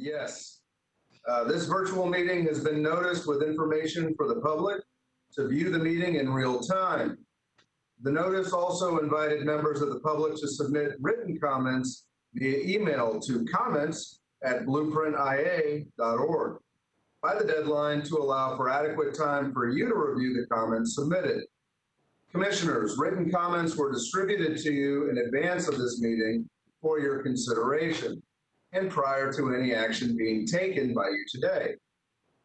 Yes. This virtual meeting has been noticed with information for the public to view the meeting in real time. The notice also invited members of the public to submit written comments via email to comments@blueprintia.org by the deadline to allow for adequate time for you to review the comments submitted. Commissioners, written comments were distributed to you in advance of this meeting for your consideration and prior to any action being taken by you today.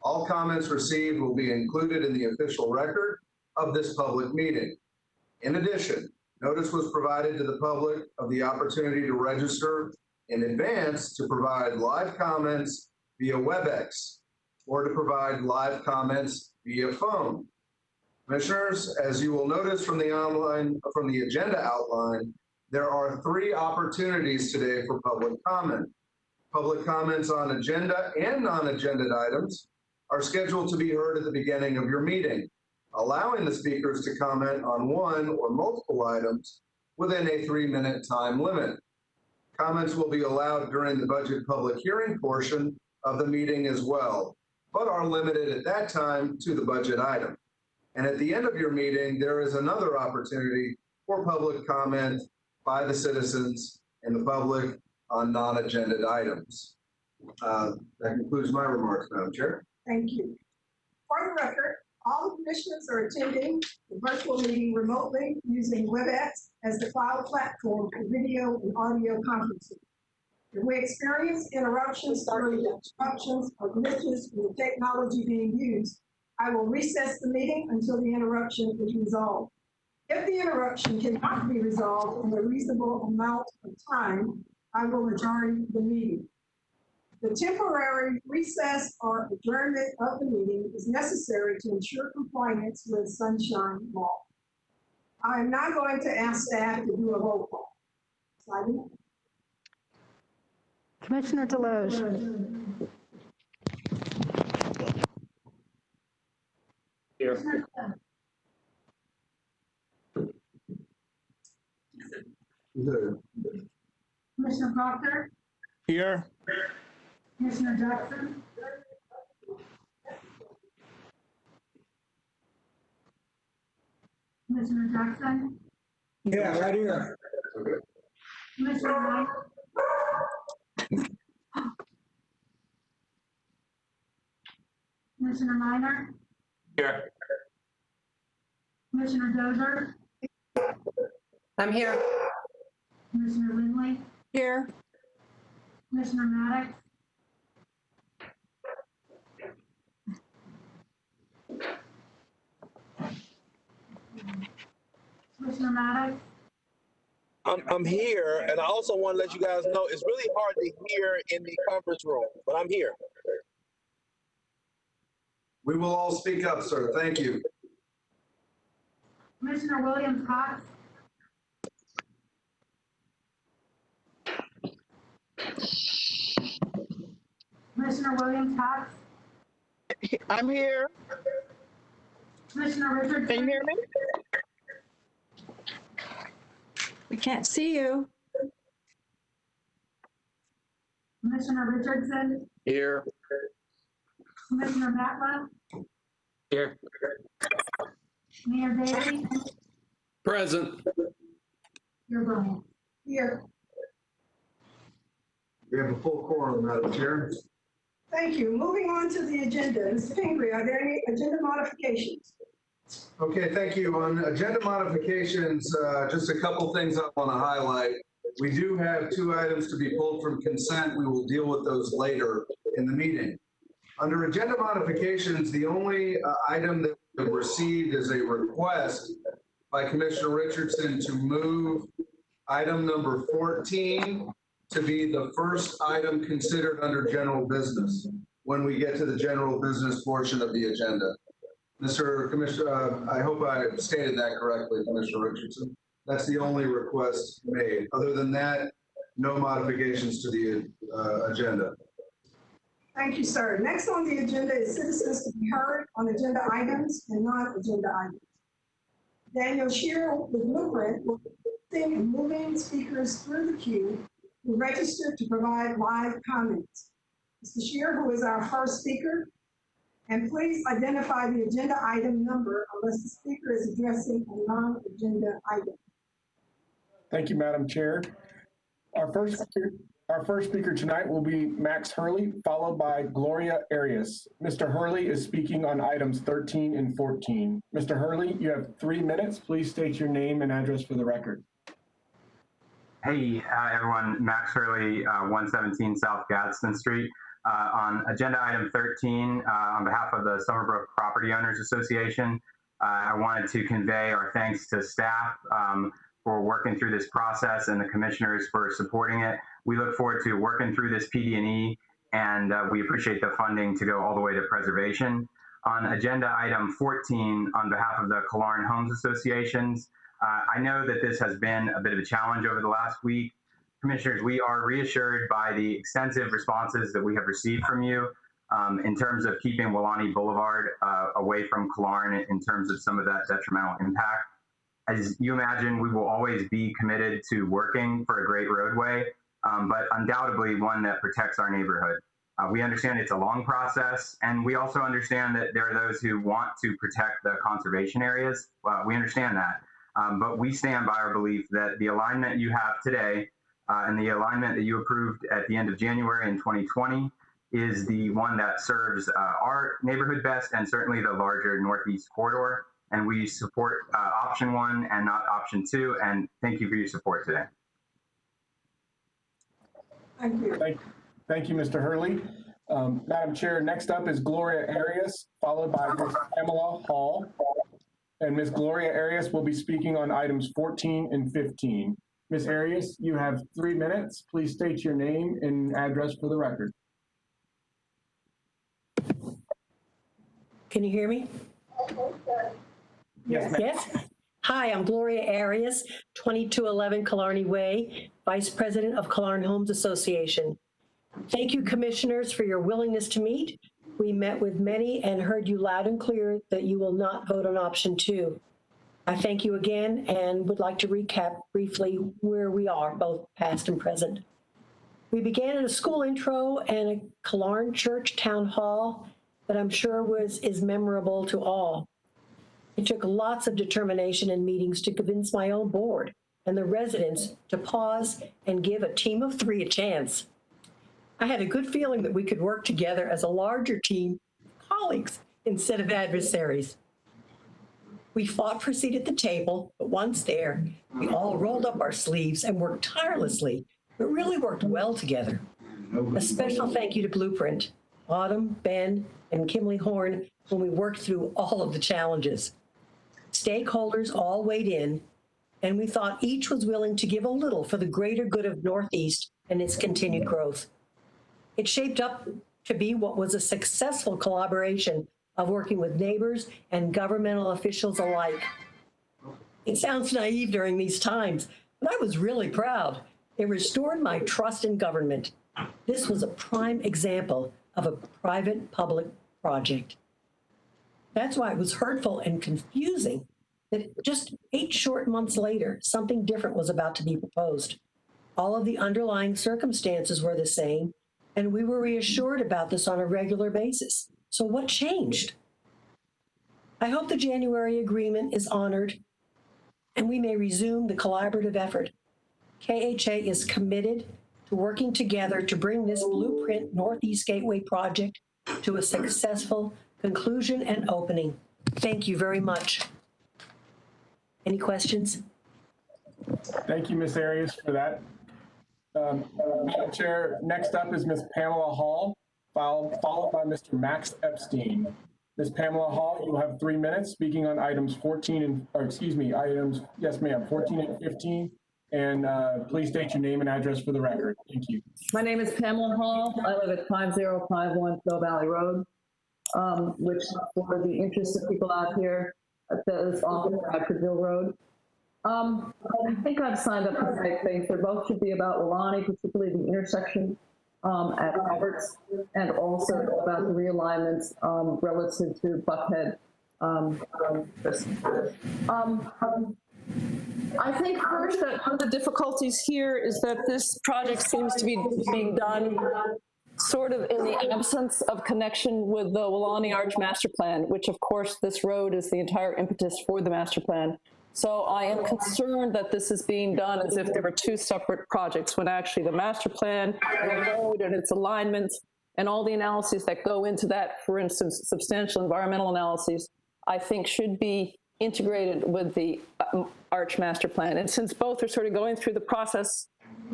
All comments received will be included in the official record of this public meeting. In addition, notice was provided to the public of the opportunity to register in advance to provide live comments via WebEx or to provide live comments via phone. Commissioners, as you will notice from the agenda outline, there are 3 opportunities today for public comment. Public comments on agenda and non-agenda items are scheduled to be heard at the beginning of your meeting, allowing the speakers to comment on one or multiple items within a 3-minute time limit. Comments will be allowed during the budget public hearing portion of the meeting as well, but are limited at that time to the budget item. And at the end of your meeting, there is another opportunity for public comment by the citizens and the public on non-agenda items. That concludes my remarks, Madam Chair. Thank you. For the record, all the commissioners are attending the virtual meeting remotely using WebEx as the cloud platform for video and audio conferencing. If we experience interruptions or glitches in the technology being used, I will recess the meeting until the interruption is resolved. If the interruption cannot be resolved in a reasonable amount of time, I will adjourn the meeting. The temporary recess or adjournment of the meeting is necessary to ensure compliance with Sunshine Law. I am now going to ask staff to do a roll call. Simon? Commissioner Deloge. Here. Commissioner Proctor? Here. Commissioner Jackson? Commissioner Jackson? Yeah, right here. Commissioner Knight? Commissioner Minor? Here. Commissioner Dozier? I'm here. Commissioner Lindley? Here. Commissioner Maddox? Commissioner Maddox? I'm here, and I also want to let you guys know it's really hard to hear in the conference room, but I'm here. We will all speak up, sir. Thank you. Commissioner Williams Cox? Commissioner Williams Cox? I'm here. Commissioner Richardson? Can you hear me? We can't see you. Commissioner Richardson? Here. Commissioner Matla? Here. Mayor Daley? Present. Your Brian? Here. We have a full quorum, Madam Chair. Thank you. Moving on to the agenda. Mr. Pingree, are there any agenda modifications? Okay, thank you. On agenda modifications, just a couple things I want to highlight. We do have 2 items to be pulled from consent. We will deal with those later in the meeting. Under agenda modifications, the only item that we received is a request by Commissioner Richardson to move item number 14 to be the first item considered under general business when we get to the general business portion of the agenda. Mr. Commissioner, I hope I stated that correctly, Commissioner Richardson. That's the only request made. Other than that, no modifications to the agenda. Thank you, sir. Next on the agenda is citizens to be heard on agenda items and non-agenda items. Daniel Shearer with Blueprint will be assisting in moving speakers through the queue who registered to provide live comments. Mr. Shear, who is our first speaker. And please identify the agenda item number unless the speaker is addressing a non-agenda item. Thank you, Madam Chair. Our first speaker tonight will be Max Hurley, followed by Gloria Arias. Mr. Hurley is speaking on items 13 and 14. Mr. Hurley, you have 3 minutes. Please state your name and address for the record. Hey, everyone. Max Hurley, 117 South Gadsden Street. On agenda item 13, on behalf of the Summerbrook Property Owners Association, I wanted to convey our thanks to staff for working through this process and the commissioners for supporting it. We look forward to working through this PD&E, and we appreciate the funding to go all the way to preservation. On agenda item 14, on behalf of the Killearn Homes Associations, I know that this has been a bit of a challenge over the last week. Commissioners, we are reassured by the extensive responses that we have received from you in terms of keeping Welaunee Boulevard away from Killearn in terms of some of that detrimental impact. As you imagine, we will always be committed to working for a great roadway, but undoubtedly one that protects our neighborhood. We understand it's a long process, and we also understand that there are those who want to protect the conservation areas. We understand that, but we stand by our belief that the alignment you have today and the alignment that you approved at the end of January in 2020 is the one that serves our neighborhood best and certainly the larger Northeast corridor. And we support option 1 and not option 2. And thank you for your support today. Thank you. Thank you, Mr. Hurley. Madam Chair, next up is Gloria Arias, followed by Ms. Pamela Hall. And Ms. Gloria Arias will be speaking on items 14 and 15. Ms. Arias, you have 3 minutes. Please state your name and address for the record. Can you hear me? Yes, ma'am. Yes? Hi, I'm Gloria Arias, 2211 Killarney Way, Vice President of Killearn Homes Association. Thank you, commissioners, for your willingness to meet. We met with many and heard you loud and clear that you will not vote on option 2. I thank you again and would like to recap briefly where we are, both past and present. We began at a school intro and a Killearn Church town hall that I'm sure is memorable to all. It took lots of determination and meetings to convince my own board and the residents to pause and give a team of 3 a chance. I had a good feeling that we could work together as a larger team of colleagues instead of adversaries. We fought for a seat at the table, but once there, we all rolled up our sleeves and worked tirelessly, but really worked well together. A special thank you to Blueprint, Autumn, Ben, and Kimberly Horn when we worked through all of the challenges. Stakeholders all weighed in, and we thought each was willing to give a little for the greater good of Northeast and its continued growth. It shaped up to be what was a successful collaboration of working with neighbors and governmental officials alike. It sounds naive during these times, but I was really proud. It restored my trust in government. This was a prime example of a private-public project. That's why it was hurtful and confusing that just 8 short months later, something different was about to be proposed. All of the underlying circumstances were the same, and we were reassured about this on a regular basis. So what changed? I hope the January agreement is honored and we may resume the collaborative effort. KHA is committed to working together to bring this Blueprint Northeast Gateway project to a successful conclusion and opening. Thank you very much. Any questions? Thank you, Ms. Arias, for that. Madam Chair, next up is Ms. Pamela Hall, followed by Mr. Max Epstein. Ms. Pamela Hall, you have 3 minutes speaking on items 14 and, yes ma'am, 14 and 15. And please state your name and address for the record. Thank you. My name is Pamela Hall. I live at 5051 Phil Valley Road, which for the interest of people out here, is off of Bradfordville Road. I think I've signed up for the right things. They both should be about Welaunee, particularly the intersection at Roberts, and also about the realignments relative to Buckhead. I think first that one of the difficulties here is that this project seems to be being done sort of in the absence of connection with the Wilani Arch Master Plan, which of course this road is the entire impetus for the master plan. So I am concerned that this is being done as if there were two separate projects, when actually the master plan, the road and its alignments, and all the analyses that go into that, for instance, substantial environmental analyses, I think should be integrated with the Arch Master Plan. And since both are sort of going through the process,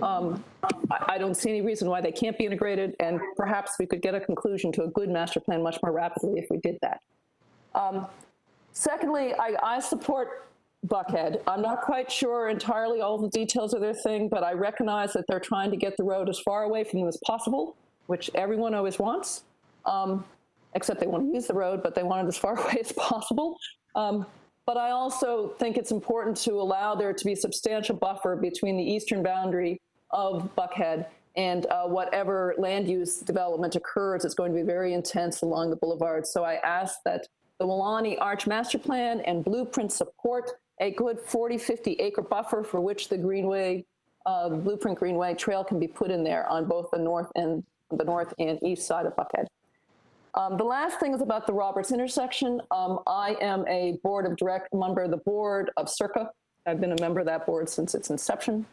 I don't see any reason why they can't be integrated, and perhaps we could get a conclusion to a good master plan much more rapidly if we did that. Secondly, I support Buckhead. I'm not quite sure entirely all the details of their thing, but I recognize that they're trying to get the road as far away from them as possible, which everyone always wants, except they want to use the road, but they want it as far away as possible. But I also think it's important to allow there to be substantial buffer between the eastern boundary of Buckhead and whatever land use development occurs. It's going to be very intense along the boulevard. So I ask that the Wilani Arch Master Plan and Blueprint support a good 40, 50 acre buffer for which the Greenway, Blueprint Greenway trail can be put in there on both the north and east side of Buckhead. The last thing is about the Roberts intersection. I am a member of the board of CIRCA. I've been a member of that board since its inception.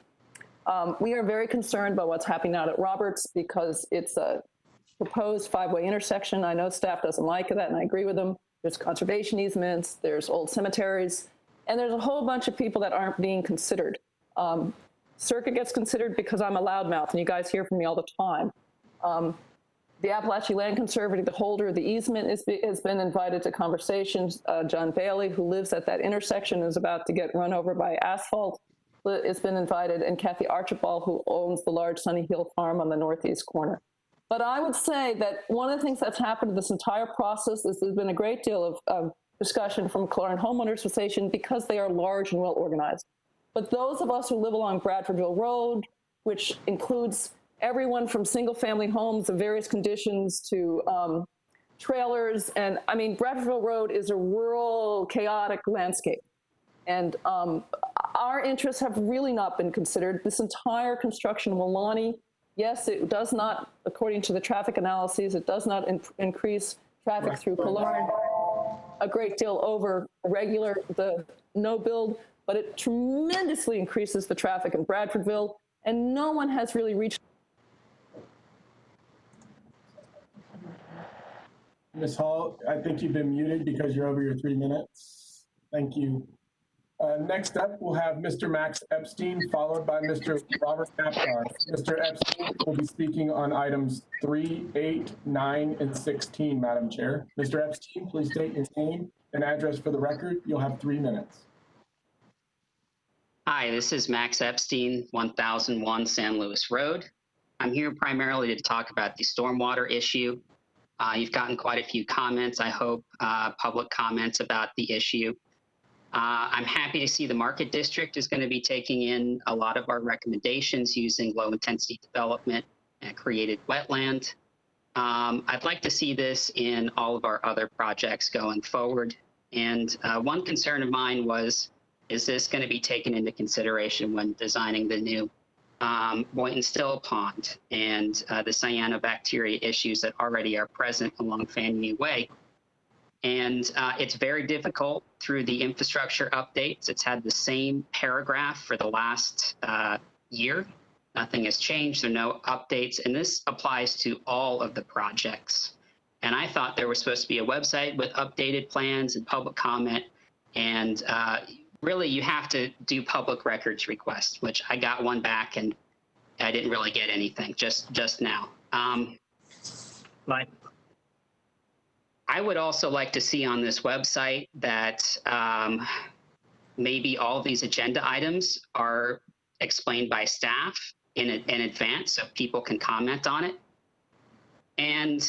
We are very concerned about what's happening out at Roberts because it's a proposed five-way intersection. I know staff doesn't like that, and I agree with them. There's conservation easements, there's old cemeteries, and there's a whole bunch of people that aren't being considered. CIRCA gets considered because I'm a loudmouth, and you guys hear from me all the time. The Appalachian Land Conservancy, the holder of the easement, has been invited to conversations. John Bailey, who lives at that intersection, is about to get run over by asphalt, has been invited, and Kathy Archibald, who owns the large Sunny Hill farm on the northeast corner. But I would say that one of the things that's happened in this entire process is there's been a great deal of discussion from Clarendon Homeowners Association because they are large and well organized. But those of us who live along Bradfordville Road, which includes everyone from single family homes of various conditions to trailers, and I mean, Bradfordville Road is a rural, chaotic landscape. And our interests have really not been considered. This entire construction of Wilani, yes, it does not, according to the traffic analyses, it does not increase traffic through Killearn a great deal over the no build, but it tremendously increases the traffic in Bradfordville, and no one has really reached. Ms. Hall, I think you've been muted because you're over your 3 minutes. Thank you. Next up, we'll have Mr. Max Epstein, followed by Mr. Robert Kaptar. Mr. Epstein will be speaking on items 3, 8, 9, and 16, Madam Chair. Mr. Epstein, please state your name and address for the record. You'll have 3 minutes. Hi, this is Max Epstein, 1001 San Luis Road. I'm here primarily to talk about the stormwater issue. You've gotten quite a few comments, I hope, public comments about the issue. I'm happy to see the Market District is going to be taking in a lot of our recommendations using low intensity development and created wetland. I'd like to see this in all of our other projects going forward. And one concern of mine was, is this going to be taken into consideration when designing the new Boynton Still Pond and the cyanobacteria issues that already are present along Faneuil Way? And it's very difficult through the infrastructure updates. It's had the same paragraph for the last year. Nothing has changed. There are no updates. And this applies to all of the projects. And I thought there was supposed to be a website with updated plans and public comment. And really, you have to do public records requests, which I got one back and I didn't really get anything just now. But I would also like to see on this website that maybe all of these agenda items are explained by staff in advance so people can comment on it. And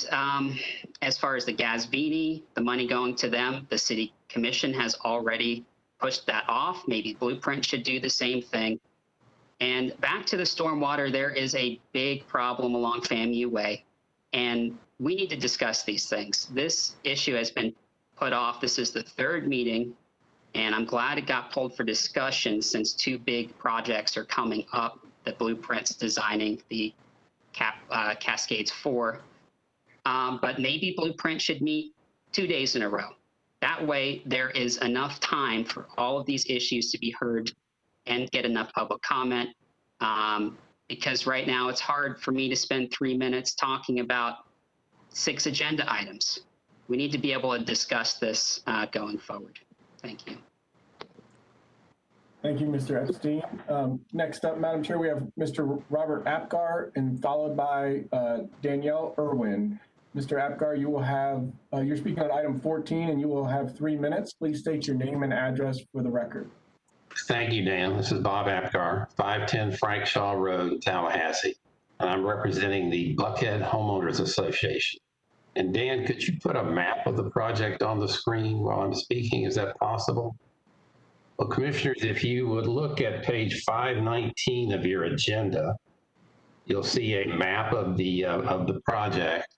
as far as the Gasvini, the money going to them, the city commission has already pushed that off. Maybe Blueprint should do the same thing. And back to the stormwater, there is a big problem along Faneuil Way. And we need to discuss these things. This issue has been put off. This is the third meeting, and I'm glad it got pulled for discussion since two big projects are coming up that Blueprint's designing, the Cascades 4. But maybe Blueprint should meet 2 days in a row. That way, there is enough time for all of these issues to be heard and get enough public comment. Because right now, it's hard for me to spend 3 minutes talking about 6 agenda items. We need to be able to discuss this going forward. Thank you. Thank you, Mr. Epstein. Next up, Madam Chair, we have Mr. Robert Apgar and followed by Danielle Irwin. Mr. Apgar, you will have, you're speaking on item 14 and you will have 3 minutes. Please state your name and address for the record. Thank you, Dan. This is Bob Apgar, 510 Frank Shaw Road, Tallahassee. And I'm representing the Buckhead Homeowners Association. And Dan, could you put a map of the project on the screen while I'm speaking? Is that possible? Well, Commissioners, if you would look at page 519 of your agenda, you'll see a map of the project.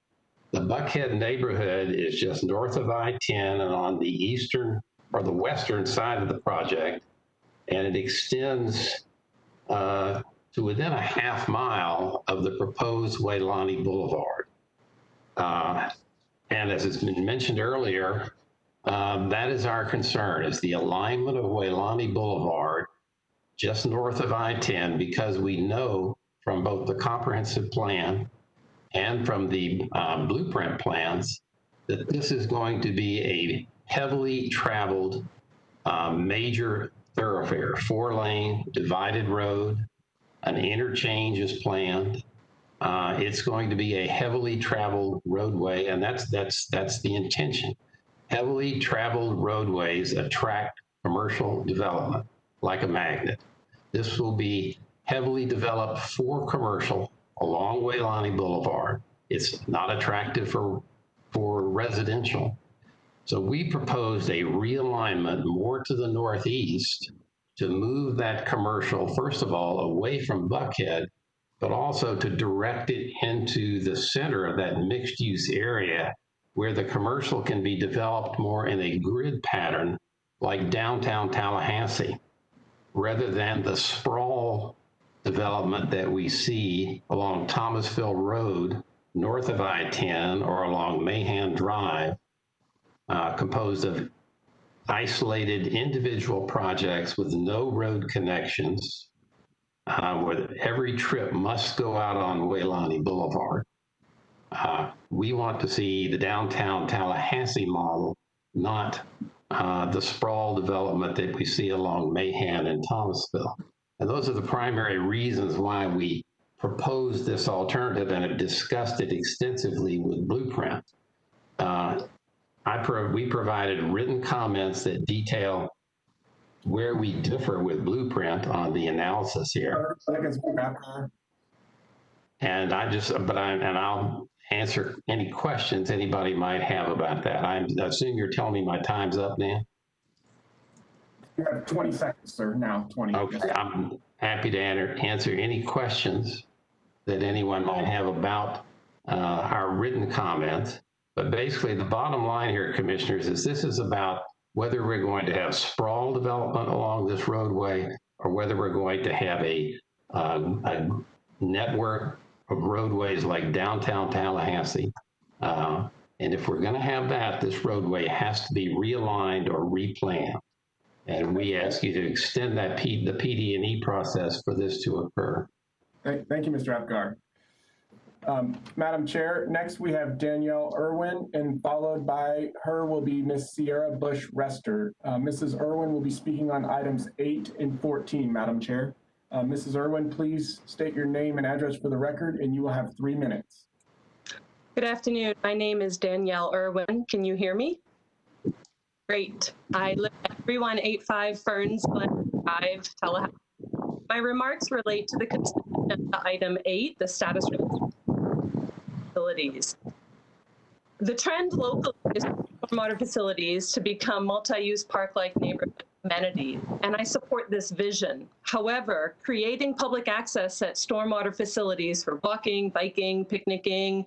The Buckhead neighborhood is just north of I-10 and on the eastern or the western side of the project, and it extends to within a half mile of the proposed Waylani Boulevard. And as has been mentioned earlier, that is our concern, is the alignment of Waylani Boulevard just north of I-10, because we know from both the comprehensive plan and from the blueprint plans that this is going to be a heavily traveled major thoroughfare, 4-lane divided road, an interchange is planned. It's going to be a heavily traveled roadway, and that's the intention. Heavily traveled roadways attract commercial development like a magnet. This will be heavily developed for commercial along Waylani Boulevard. It's not attractive for residential. So we proposed a realignment more to the northeast to move that commercial, first of all, away from Buckhead, but also to direct it into the center of that mixed use area where the commercial can be developed more in a grid pattern like downtown Tallahassee, rather than the sprawl development that we see along Thomasville Road, north of I-10, or along Mahan Drive, composed of isolated individual projects with no road connections, where every trip must go out on Waylani Boulevard. We want to see the downtown Tallahassee model, not the sprawl development that we see along Mahan and Thomasville. And those are the primary reasons why we proposed this alternative and have discussed it extensively with Blueprint. We provided written comments that detail where we differ with Blueprint on the analysis here. And I'll answer any questions anybody might have about that. I assume you're telling me my time's up, Dan? You have 20 seconds, sir, now 20. Okay, I'm happy to answer any questions that anyone might have about our written comments. But basically, the bottom line here, Commissioners, is this is about whether we're going to have sprawl development along this roadway or whether we're going to have a network of roadways like downtown Tallahassee. And if we're going to have that, this roadway has to be realigned or replanned. And we ask you to extend that the PD&E process for this to occur. Thank you, Mr. Apgar. Madam Chair, next we have Danielle Irwin, and followed by her will be Ms. Sierra Bush-Rester. Mrs. Irwin will be speaking on items 8 and 14, Madam Chair. Mrs. Irwin, please state your name and address for the record, and you will have 3 minutes. Good afternoon. My name is Danielle Irwin. Can you hear me? Great. I live at 3185 Ferns Glen Drive, Tallahassee. My remarks relate to the consent agenda item 8, the status of facilities. The trend locally is for stormwater facilities to become multi-use park-like neighborhood amenities, and I support this vision. However, creating public access at stormwater facilities for walking, biking, picnicking,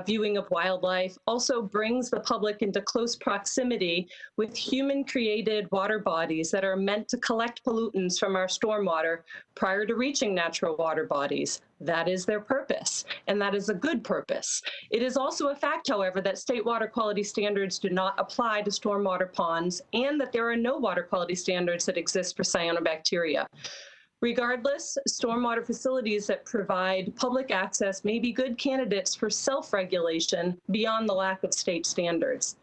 viewing of wildlife also brings the public into close proximity with human-created water bodies that are meant to collect pollutants from our stormwater prior to reaching natural water bodies, That is their purpose, and that is a good purpose. It is also a fact, however, that state water quality standards do not apply to stormwater ponds, and that there are no water quality standards that exist for cyanobacteria. Regardless, stormwater facilities that provide public access may be good candidates for self-regulation beyond the lack of state standards.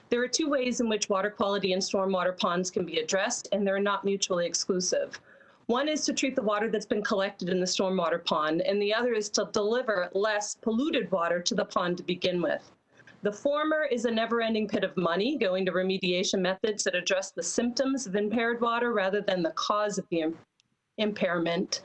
There are two ways in which water quality in stormwater ponds can be addressed, and they're not mutually exclusive. One is to treat the water that's been collected in the stormwater pond, and the other is to deliver less polluted water to the pond to begin with. The former is a never-ending pit of money going to remediation methods that address the symptoms of impaired water rather than the cause of the impairment.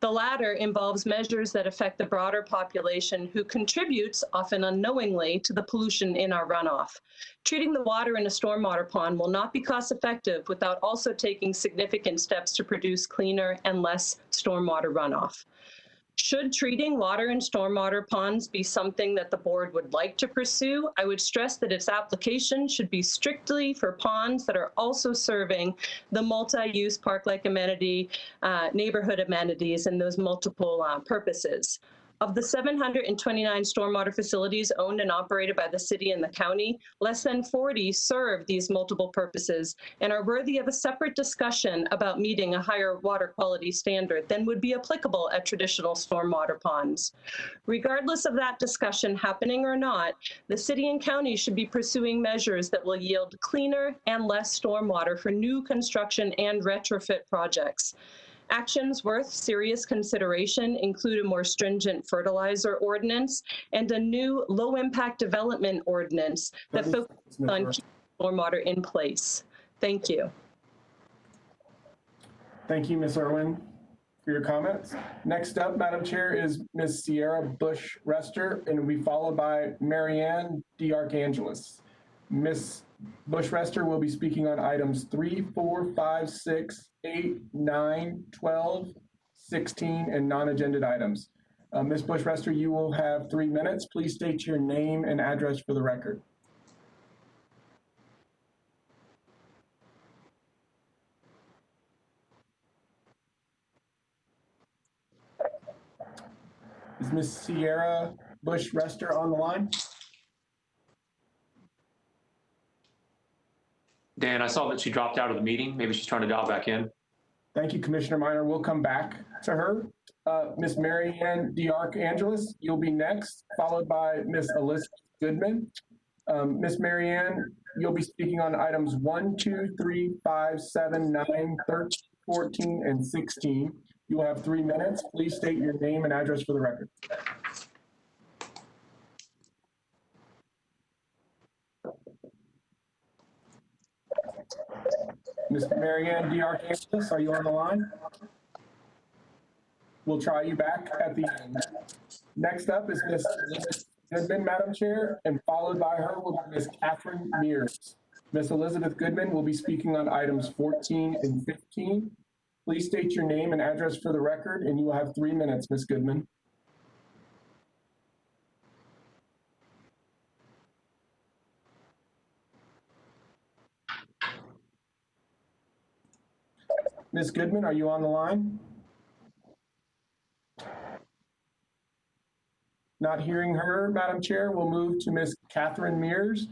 The latter involves measures that affect the broader population who contributes, often unknowingly, to the pollution in our runoff. Treating the water in a stormwater pond will not be cost-effective without also taking significant steps to produce cleaner and less stormwater runoff. Should treating water in stormwater ponds be something that the board would like to pursue, I would stress that its application should be strictly for ponds that are also serving the multi-use park-like amenity, neighborhood amenities, and those multiple purposes. Of the 729 stormwater facilities owned and operated by the city and the county, less than 40 serve these multiple purposes and are worthy of a separate discussion about meeting a higher water quality standard than would be applicable at traditional stormwater ponds. Regardless of that discussion happening or not, the city and county should be pursuing measures that will yield cleaner and less stormwater for new construction and retrofit projects. Actions worth serious consideration include a more stringent fertilizer ordinance and a new low-impact development ordinance that focuses on keeping stormwater in place. Thank you. Thank you, Ms. Irwin, for your comments. Next up, Madam Chair, is Ms. Sierra Bush-Rester, and will be followed by Marianne DeArchangelis. Ms. Bush-Rester will be speaking on items 3, 4, 5, 6, 8, 9, 12, 16, and non-agended items. Ms. Bush-Rester, you will have 3 minutes. Please state your name and address for the record. Is Ms. Sierra Bush-Rester on the line? Dan, I saw that she dropped out of the meeting. Maybe she's trying to dial back in. Thank you, Commissioner Minor. We'll come back to her. Ms. Marianne DeArchangelis, you'll be next, followed by Ms. Elizabeth Goodman. Ms. Marianne, you'll be speaking on items 1, 2, 3, 5, 7, 9, 13, 14, and 16. You will have 3 minutes. Please state your name and address for the record. Ms. Marianne DeArchangelis, are you on the line? We'll try you back at the end. Next up is Ms. Elizabeth Goodman, Madam Chair, and followed by her will be Ms. Catherine Mears. Ms. Elizabeth Goodman will be speaking on items 14 and 15. Please state your name and address for the record, and you will have 3 minutes, Ms. Goodman. Ms. Goodman, are you on the line? Not hearing her, Madam Chair, we'll move to Ms. Catherine Mears,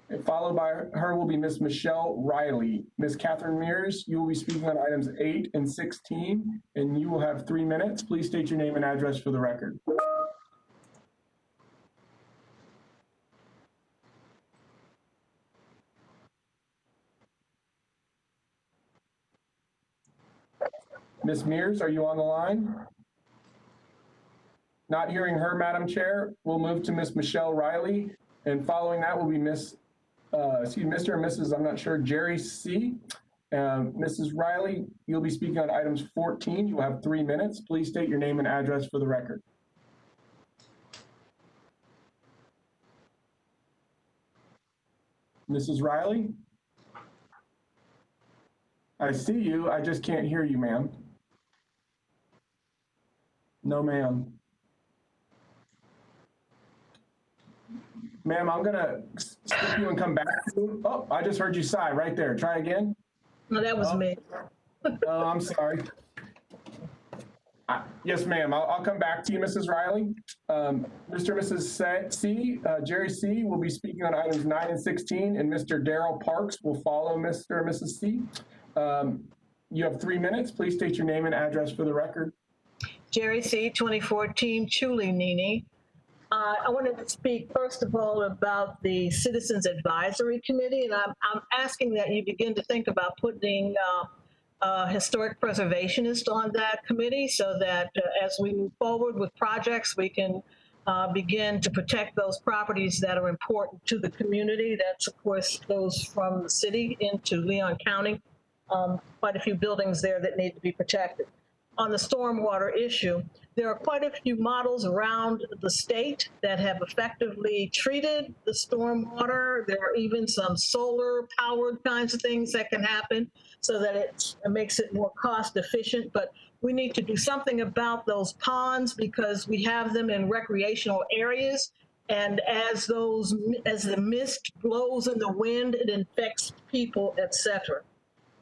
and followed by her will be Ms. Michelle Riley. Ms. Catherine Mears, you will be speaking on items 8 and 16, and you will have 3 minutes. Please state your name and address for the record. Ms. Mears, are you on the line? Not hearing her, Madam Chair, we'll move to Ms. Michelle Riley, and following that will be Mr. and Mrs., I'm not sure, Jerry C. Mrs. Riley, you'll be speaking on items 14. You will have 3 minutes. Please state your name and address for the record. Mrs. Riley? I see you, I just can't hear you, ma'am. No, ma'am. Ma'am, I'm gonna skip you and come back to you. Oh, I just heard you sigh right there. Try again. No, that was me. Oh, I'm sorry. Yes, ma'am. I'll come back to you, Mrs. Riley. Mr. and Mrs. C, Jerry C will be speaking on items 9 and 16, and Mr. Darrell Parks will follow Mr. and Mrs. C. You have 3 minutes. Please state your name and address for the record. Jerry C., 2014, Chuli-Nini. I wanted to speak, first of all, about the Citizens Advisory Committee, and I'm asking that you begin to think about putting historic preservationist on that committee so that as we move forward with projects, we can begin to protect those properties that are important to the community. That's, of course, goes from the city into Leon County. Quite a few buildings there that need to be protected. On the stormwater issue, there are quite a few models around the state that have effectively treated the stormwater. There are even some solar powered kinds of things that can happen so that it makes it more cost efficient. But we need to do something about those ponds because we have them in recreational areas. And as the mist blows in the wind, it infects people, et cetera.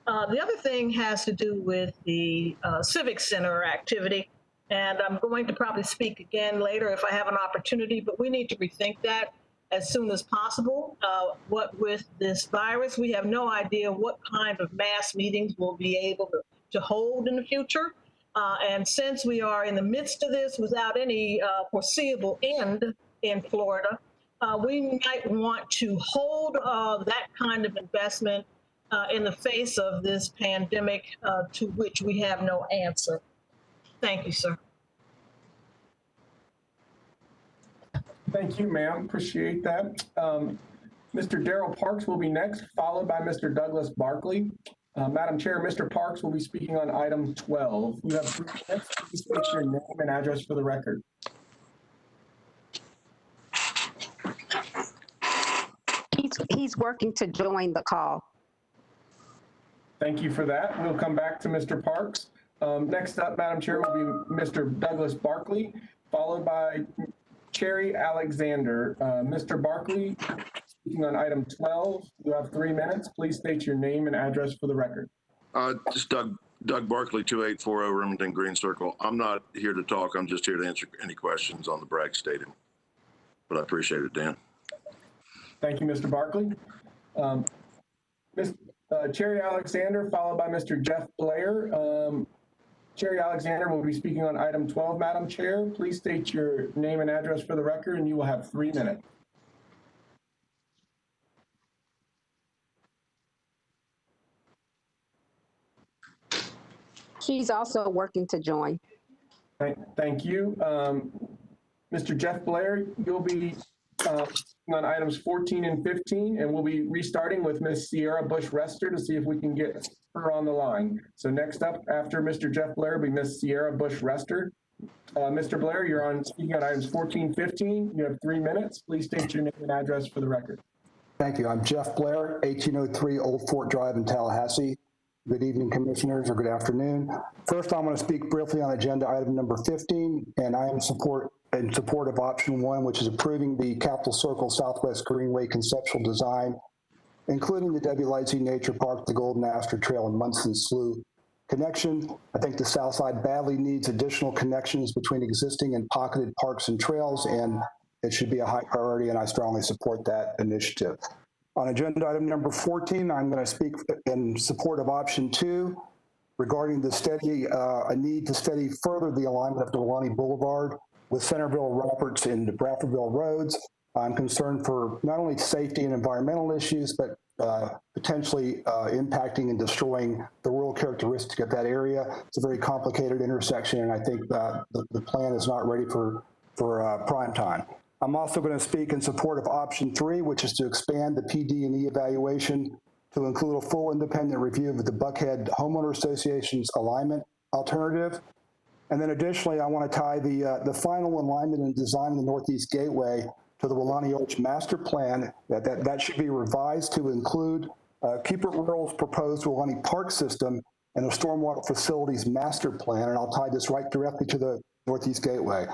The other thing has to do with the Civic Center activity, and I'm going to probably speak again later if I have an opportunity, but we need to rethink that as soon as possible. What with this virus, we have no idea what kind of mass meetings we'll be able to hold in the future. And since we are in the midst of this without any foreseeable end in Florida, we might want to hold that kind of investment in the face of this pandemic to which we have no answer. Thank you, sir. Thank you, ma'am. Appreciate that. Mr. Darrell Parks will be next, followed by Mr. Douglas Barkley. Madam Chair, Mr. Parks will be speaking on item 12. You have 3 minutes. Please state your name and address for the record. He's working to join the call. Thank you for that. We'll come back to Mr. Parks. Next up, Madam Chair, will be Mr. Douglas Barkley, followed by Cherry Alexander. Mr. Barkley, speaking on item 12, you have 3 minutes. Please state your name and address for the record. Just Doug Barkley, 2840 Remington Green Circle. I'm not here to talk. I'm just here to answer any questions on the Bragg Stadium. But I appreciate it, Dan. Thank you, Mr. Barkley. Ms. Cherry Alexander, followed by Mr. Jeff Blair. Cherry Alexander will be speaking on item 12, Madam Chair. Please state your name and address for the record, and you will have 3 minutes. She's also working to join. Thank you. Mr. Jeff Blair, you'll be on items 14 and 15, and we'll be restarting with Ms. Sierra Bush-Rester to see if we can get her on the line. So next up, after Mr. Jeff Blair, will be Ms. Sierra Bush-Rester. Mr. Blair, you're on speaking on items 14, 15. You have 3 minutes. Please state your name and address for the record. Thank you. I'm Jeff Blair, 1803 Old Fort Drive in Tallahassee. Good evening, commissioners, or good afternoon. First, I want to speak briefly on agenda item number 15, and I am in support of option 1, which is approving the Capitol Circle Southwest Greenway conceptual design, including the W. Lightsey Nature Park, the Golden Aster Trail, and Munson Slough connection. I think the South Side badly needs additional connections between existing and pocketed parks and trails, and it should be a high priority, and I strongly support that initiative. On agenda item number 14, I'm going to speak in support of option 2 regarding the a need to study further the alignment of Delaney Boulevard with Centerville, Roberts, and Bradfordville roads. I'm concerned for not only safety and environmental issues, but potentially impacting and destroying the rural characteristic of that area. It's a very complicated intersection, and I think that the plan is not ready for prime time. I'm also going to speak in support of option 3, which is to expand the PD&E evaluation to include a full independent review of the Buckhead Homeowner Association's alignment alternative. And then additionally, I want to tie the final alignment and design of the Northeast Gateway to the Wilani Olch Master Plan. That should be revised to include Keeper Rural's proposed Wilani Park system and the Stormwater Facilities Master Plan. And I'll tie this right directly to the Northeast Gateway.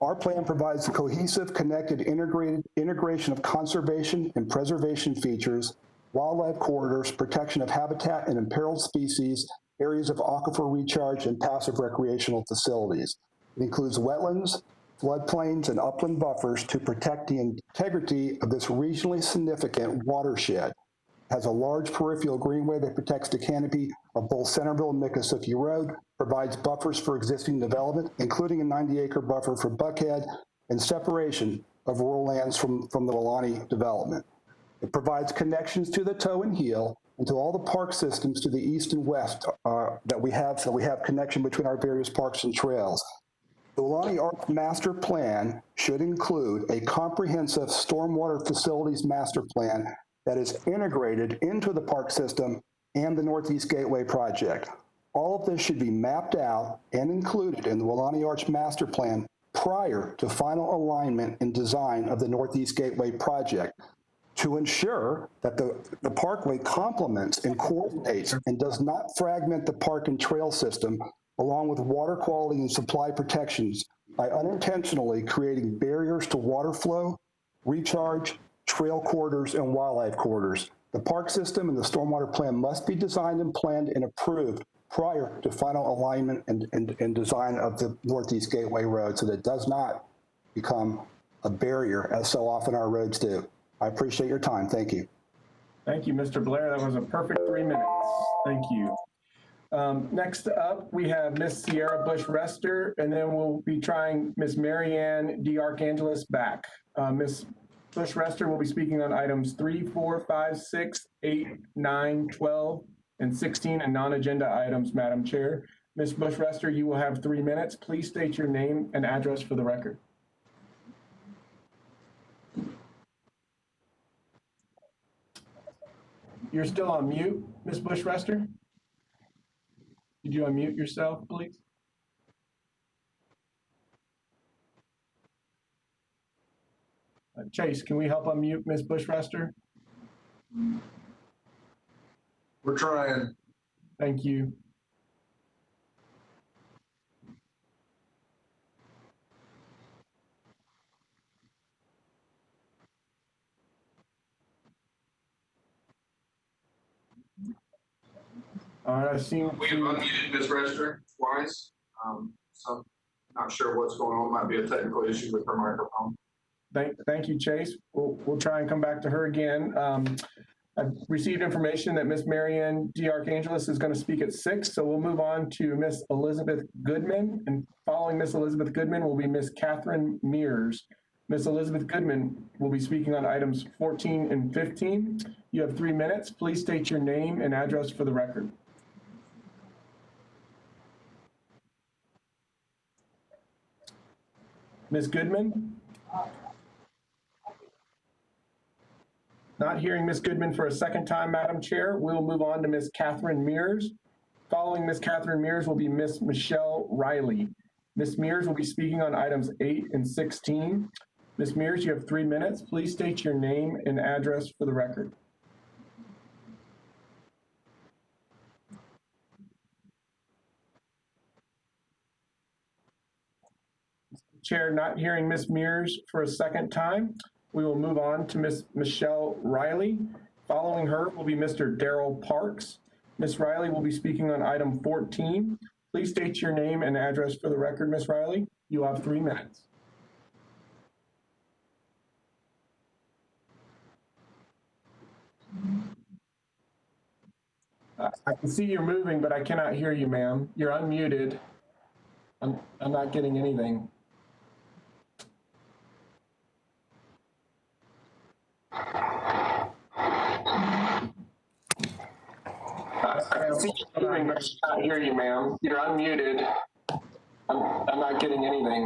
Our plan provides a cohesive, connected, integration of conservation and preservation features, wildlife corridors, protection of habitat and imperiled species, areas of aquifer recharge, and passive recreational facilities. It includes wetlands, floodplains, and upland buffers to protect the integrity of this regionally significant watershed. It has a large peripheral greenway that protects the canopy of both Centerville and Miccosukee Road, provides buffers for existing development, including a 90-acre buffer for Buckhead, and separation of rural lands from the Weelaunee development. It provides connections to the toe and heel and to all the park systems to the east and west that we have, so we have connection between our various parks and trails. The Weelaunee Arts Master Plan should include a comprehensive stormwater facilities master plan that is integrated into the park system and the Northeast Gateway project. All of this should be mapped out and included in the Weelaunee Arts Master Plan prior to final alignment and design of the Northeast Gateway project to ensure that the parkway complements and coordinates and does not fragment the park and trail system, along with water quality and supply protections, by unintentionally creating barriers to water flow, recharge, trail corridors, and wildlife corridors. The park system and the stormwater plan must be designed and planned and approved prior to final alignment and design of the Northeast Gateway Road, so that it does not become a barrier, as so often our roads do. I appreciate your time. Thank you. Thank you, Mr. Blair. That was a perfect 3 minutes. Thank you. Next up, we have Miss Sierra Bush-Rester, and then we'll be trying Miss Marianne DeArchangelis back. Miss Bush-Rester will be speaking on items 3, 4, 5, 6, 8, 9, 12, and 16, and non-agenda items, Madam Chair. Ms. Bush-Rester, you will have 3 minutes. Please state your name and address for the record. You're still on mute, Ms. Bush-Rester? Could you unmute yourself, please? Chase, can we help unmute Ms. Bush-Rester? We're trying. Thank you. I see. We've unmuted Ms. Rester twice, so not sure what's going on. Might be a technical issue with her microphone. Thank you, Chase. We'll try and come back to her again. I've received information that Miss Marianne DeArchangelis is going to speak at 6, so we'll move on to Miss Elizabeth Goodman, and following Miss Elizabeth Goodman will be Miss Catherine Mears. Miss Elizabeth Goodman will be speaking on items 14 and 15. You have 3 minutes. Please state your name and address for the record. Ms. Goodman? Not hearing Ms. Goodman for a second time, Madam Chair. We'll move on to Ms. Catherine Mears. Following Ms. Catherine Mears will be Ms. Michelle Riley. Ms. Mears will be speaking on items 8 and 16. Ms. Mears, you have 3 minutes. Please state your name and address for the record. Chair, not hearing Ms. Mears for a second time. We will move on to Ms. Michelle Riley. Following her will be Mr. Darrell Parks. Ms. Riley will be speaking on item 14. Please state your name and address for the record, Ms. Riley. You have 3 minutes. I can see you're moving, but I cannot hear you, ma'am. You're unmuted. I'm not getting anything. I can see you moving, but I can't hear you, ma'am. You're unmuted. I'm not getting anything.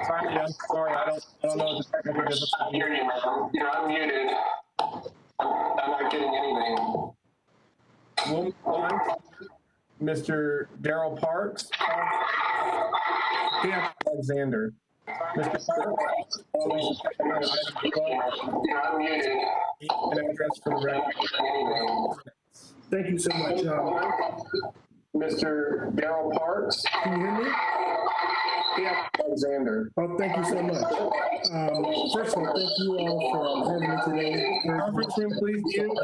Sorry, I'm sorry. I don't know the technical difficulty. I hear you, ma'am. You're unmuted. I'm not getting anything. We'll move on to Mr. Darrell Parks. Alexander. Mr. Parks, you're unmuted. And address for the record. Thank you so much. Mr. Darrell Parks. Can you hear me? Alexander. Oh, thank you so much. First of all, thank you all for having me today. Conference room, please mute.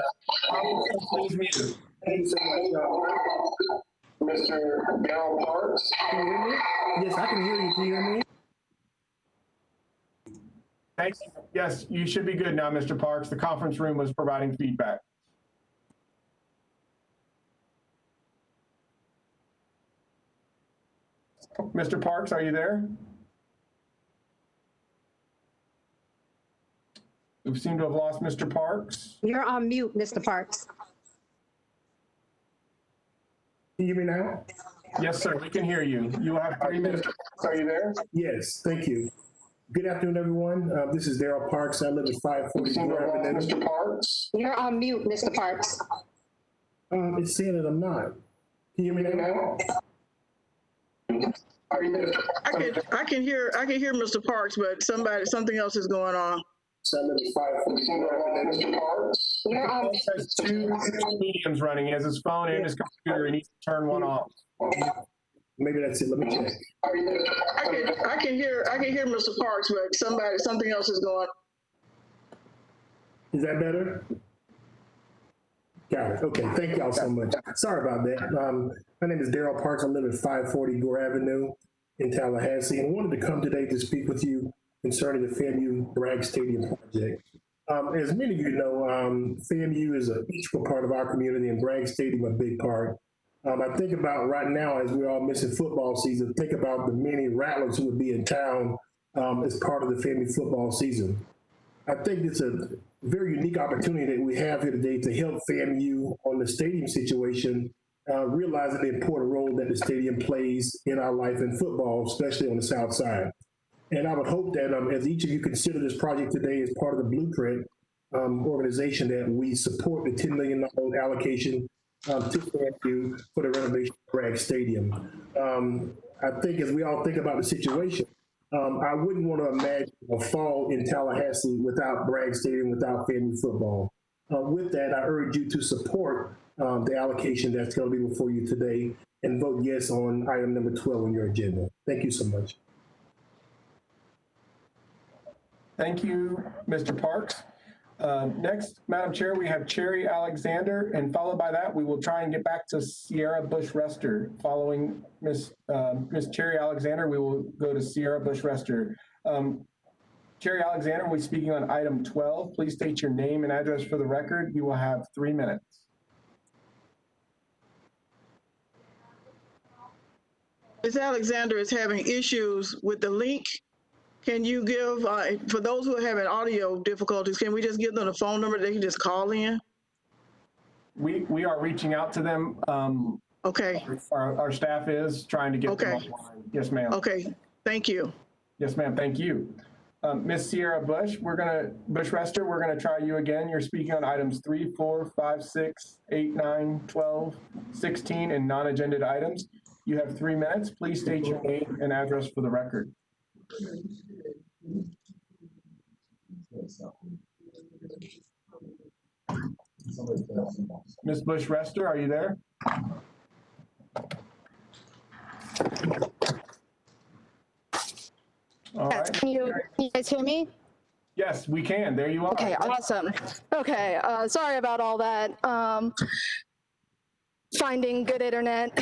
Conference room, please mute. Thank you so much. Mr. Darrell Parks. Can you hear me? Yes, I can hear you. Can you hear me? Thanks. Yes, you should be good now, Mr. Parks. The conference room was providing feedback. Mr. Parks, are you there? We seem to have lost Mr. Parks. You're on mute, Mr. Parks. Can you hear me now? Yes, sir. We can hear you. You will have 3 minutes. Are you there? Yes, thank you. Good afternoon, everyone. This is Darrell Parks. I live at 540 Avenue. Mr. Parks. You're on mute, Mr. Parks. It's saying that I'm not. Can you hear me now? I can hear Mr. Parks, but something else is going on. Mr. Parks. You're on. He has two mediums running. He has his phone and his computer. He needs to turn one off. Maybe that's it. Let me check. I can hear Mr. Parks, but something else is going on. Is that better? Got it. Okay. Thank y'all so much. Sorry about that. My name is Darrell Parks. I live at 540 Gore Avenue in Tallahassee, and wanted to come today to speak with you concerning the FAMU Bragg Stadium project. As many of you know, FAMU is an integral part of our community, and Bragg Stadium a big part. I think about right now, as we're all missing football season, think about the many Rattlers who would be in town as part of the FAMU football season. I think it's a very unique opportunity that we have here today to help FAMU on the stadium situation, realizing the important role that the stadium plays in our life in football, especially on the South Side. And I would hope that as each of you consider this project today as part of the Blueprint organization, that we support the $10 million allocation to FAMU for the renovation of Bragg Stadium. I think as we all think about the situation, I wouldn't want to imagine a fall in Tallahassee without Bragg Stadium, without FAMU football. With that, I urge you to support the allocation that's going to be before you today and vote yes on item number 12 on your agenda. Thank you so much. Thank you, Mr. Parks. Next, Madam Chair, we have Cherry Alexander, and followed by that, we will try and get back to Sierra Bush-Rester. Following Miss Cherry Alexander, we will go to Sierra Bush-Rester. Cherry Alexander will be speaking on item 12. Please state your name and address for the record. You will have 3 minutes. Ms. Alexander is having issues with the link. Can you give, for those who are having audio difficulties, can we just give them a phone number they can just call in? We are reaching out to them. Okay. Our staff is trying to get them online. Yes, ma'am. Okay, thank you. Yes, ma'am, thank you. Ms. Sierra Bush, Bush-Rester, we're gonna try you again. You're speaking on items 3, 4, 5, 6, 8, 9, 12, 16, and non-agended items. You have 3 minutes. Please state your name and address for the record. Ms. Bush-Rester, are you there? All right. Can you guys hear me? Yes, we can. There you are. Okay, awesome. Okay, sorry about all that. Finding good internet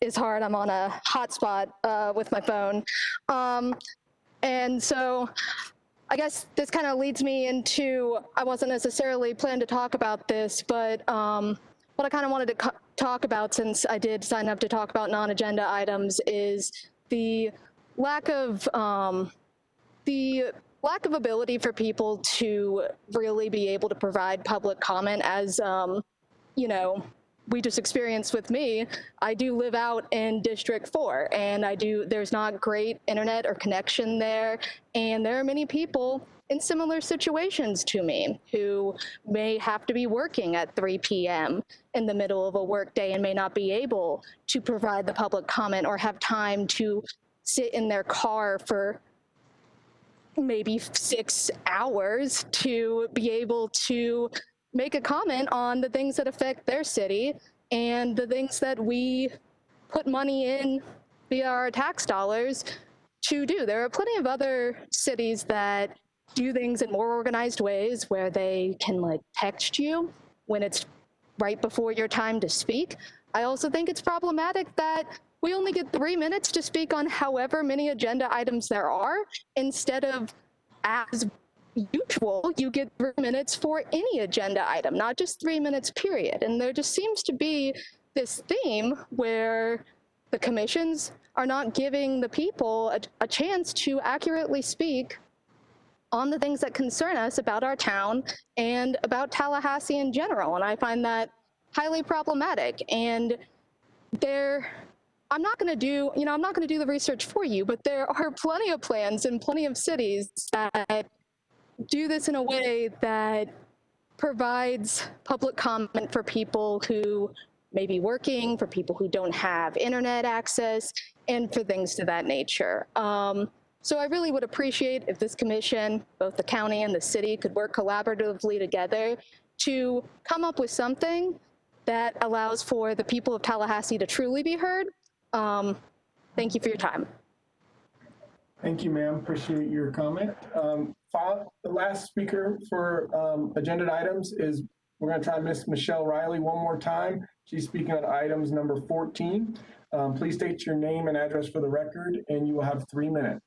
is hard. I'm on a hotspot with my phone. And so I guess this kind of leads me into, I wasn't necessarily planning to talk about this, but what I kind of wanted to talk about, since I did sign up to talk about non-agenda items, is the lack of ability for people to really be able to provide public comment. As you know, we just experienced with me. I do live out in District 4, and there's not great internet or connection there, and there are many people in similar situations to me who may have to be working at 3 p.m. in the middle of a workday and may not be able to provide the public comment or have time to sit in their car for maybe 6 hours to be able to make a comment on the things that affect their city and the things that we put money in via our tax dollars to do. There are plenty of other cities that do things in more organized ways where they can like text you when it's right before your time to speak. I also think it's problematic that we only get 3 minutes to speak on however many agenda items there are, instead of, as usual, you get 3 minutes for any agenda item, not just 3 minutes, period. And there just seems to be this theme where the commissions are not giving the people a chance to accurately speak on the things that concern us about our town and about Tallahassee in general. And I find that highly problematic. And I'm not going to do the research for you, but there are plenty of plans in plenty of cities that do this in a way that provides public comment for people who may be working, for people who don't have internet access, and for things to that nature. So I really would appreciate if this commission, both the county and the city, could work collaboratively together to come up with something that allows for the people of Tallahassee to truly be heard. Thank you for your time. Thank you, ma'am. Appreciate your comment. The last speaker for agenda items is, we're going to try Miss Michelle Riley one more time. She's speaking on items number 14. Please state your name and address for the record, and you will have 3 minutes.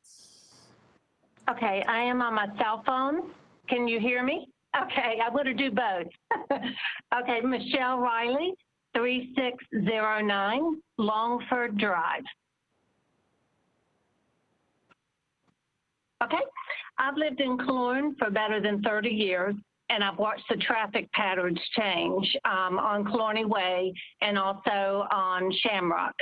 Okay, I am on my cell phone. Can you hear me? Okay, I'm going to do both. Okay, Michelle Riley, 3609 Longford Drive. Okay, I've lived in Cologne for better than 30 years, and I've watched the traffic patterns change on Colorny Way and also on Shamrock.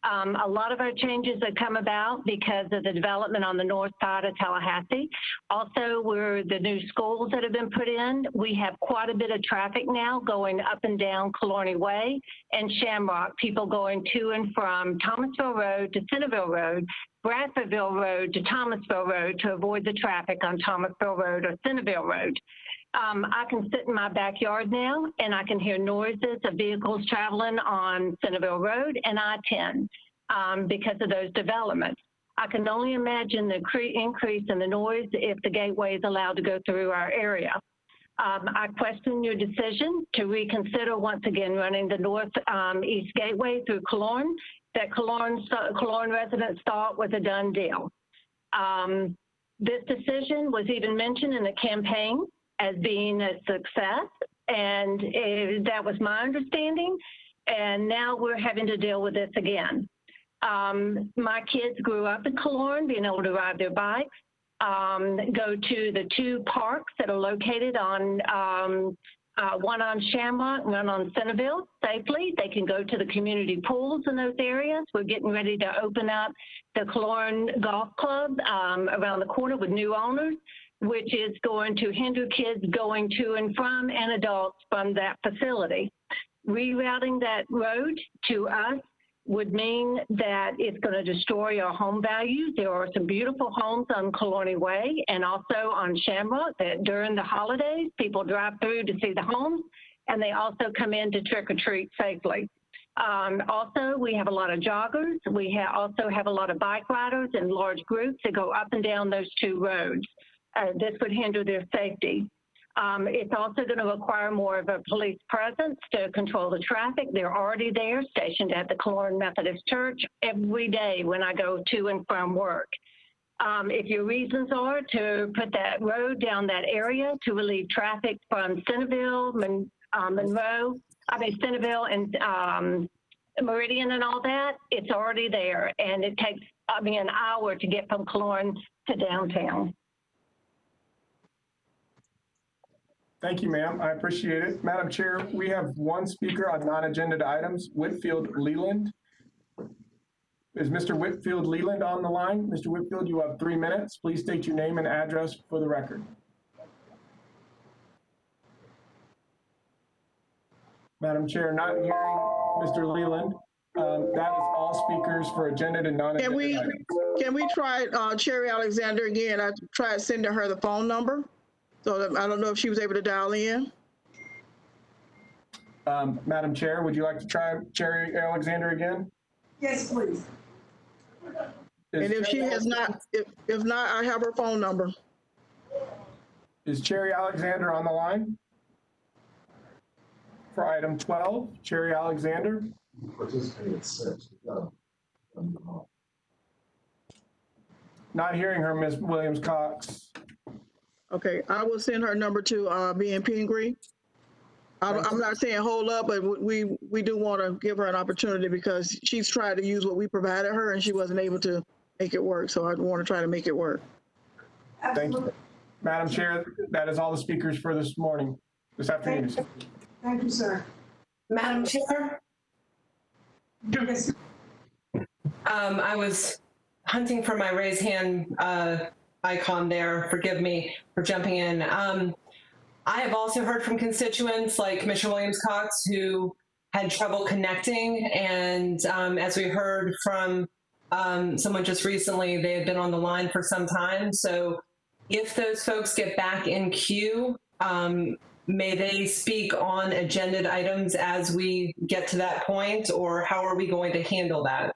A lot of our changes have come about because of the development on the north side of Tallahassee. Also, the new schools that have been put in. We have quite a bit of traffic now going up and down Colorny Way and Shamrock, people going to and from Thomasville Road to Centerville Road, Bradfordville Road to Thomasville Road to avoid the traffic on Thomasville Road or Centerville Road. I can sit in my backyard now and I can hear noises of vehicles traveling on Centerville Road and I-10 because of those developments. I can only imagine the increase in the noise if the gateway is allowed to go through our area. I question your decision to reconsider once again running the northeast gateway through Cologne. That Cologne residents thought was a done deal. This decision was even mentioned in the campaign as being a success, and that was my understanding, and now we're having to deal with this again. My kids grew up in Cologne, being able to ride their bikes, go to the 2 parks that are located on, one on Shamrock, one on Centerville safely. They can go to the community pools in those areas. We're getting ready to open up the Cologne Golf Club around the corner with new owners, which is going to hinder kids going to and from and adults from that facility. Rerouting that road to us would mean that it's going to destroy our home values. There are some beautiful homes on Colorny Way and also on Shamrock that during the holidays, people drive through to see the homes, and they also come in to trick or treat safely. Also, we have a lot of joggers. We also have a lot of bike riders in large groups that go up and down those 2 roads. This would hinder their safety. It's also going to require more of a police presence to control the traffic. They're already there, stationed at the Cologne Methodist Church every day when I go to and from work. If your reasons are to put that road down that area to relieve traffic from Centerville, Centerville and Meridian and all that, it's already there, and it takes an hour to get from Cologne to downtown. Thank you, ma'am. I appreciate it. Madam Chair, we have one speaker on non-agenda items, Whitfield Leland. Is Mr. Whitfield Leland on the line? Mr. Whitfield, you have 3 minutes. Please state your name and address for the record. Madam Chair, not hearing Mr. Leland. That is all speakers for agenda and non-agenda items. Can we try Cherry Alexander again? I tried sending her the phone number. So I don't know if she was able to dial in. Madam Chair, would you like to try Cherry Alexander again? Yes, please. And if she has not, if not, I have her phone number. Is Cherry Alexander on the line? For item 12, Cherry Alexander? Participating at 6. Not hearing her, Ms. Williams-Cox. Okay, I will send her number to BNP and Green. I'm not saying hold up, but we do want to give her an opportunity because she's tried to use what we provided her and she wasn't able to make it work. So I want to try to make it work. Thank you. Madam Chair, that is all the speakers for this morning, this afternoon. Thank you, sir. Madam Chair? Yes. I was hunting for my raise hand icon there. Forgive me for jumping in. I have also heard from constituents like Commissioner Williams-Cox who had trouble connecting. And as we heard from someone just recently, they had been on the line for some time. So if those folks get back in queue, may they speak on agenda items as we get to that point, or how are we going to handle that?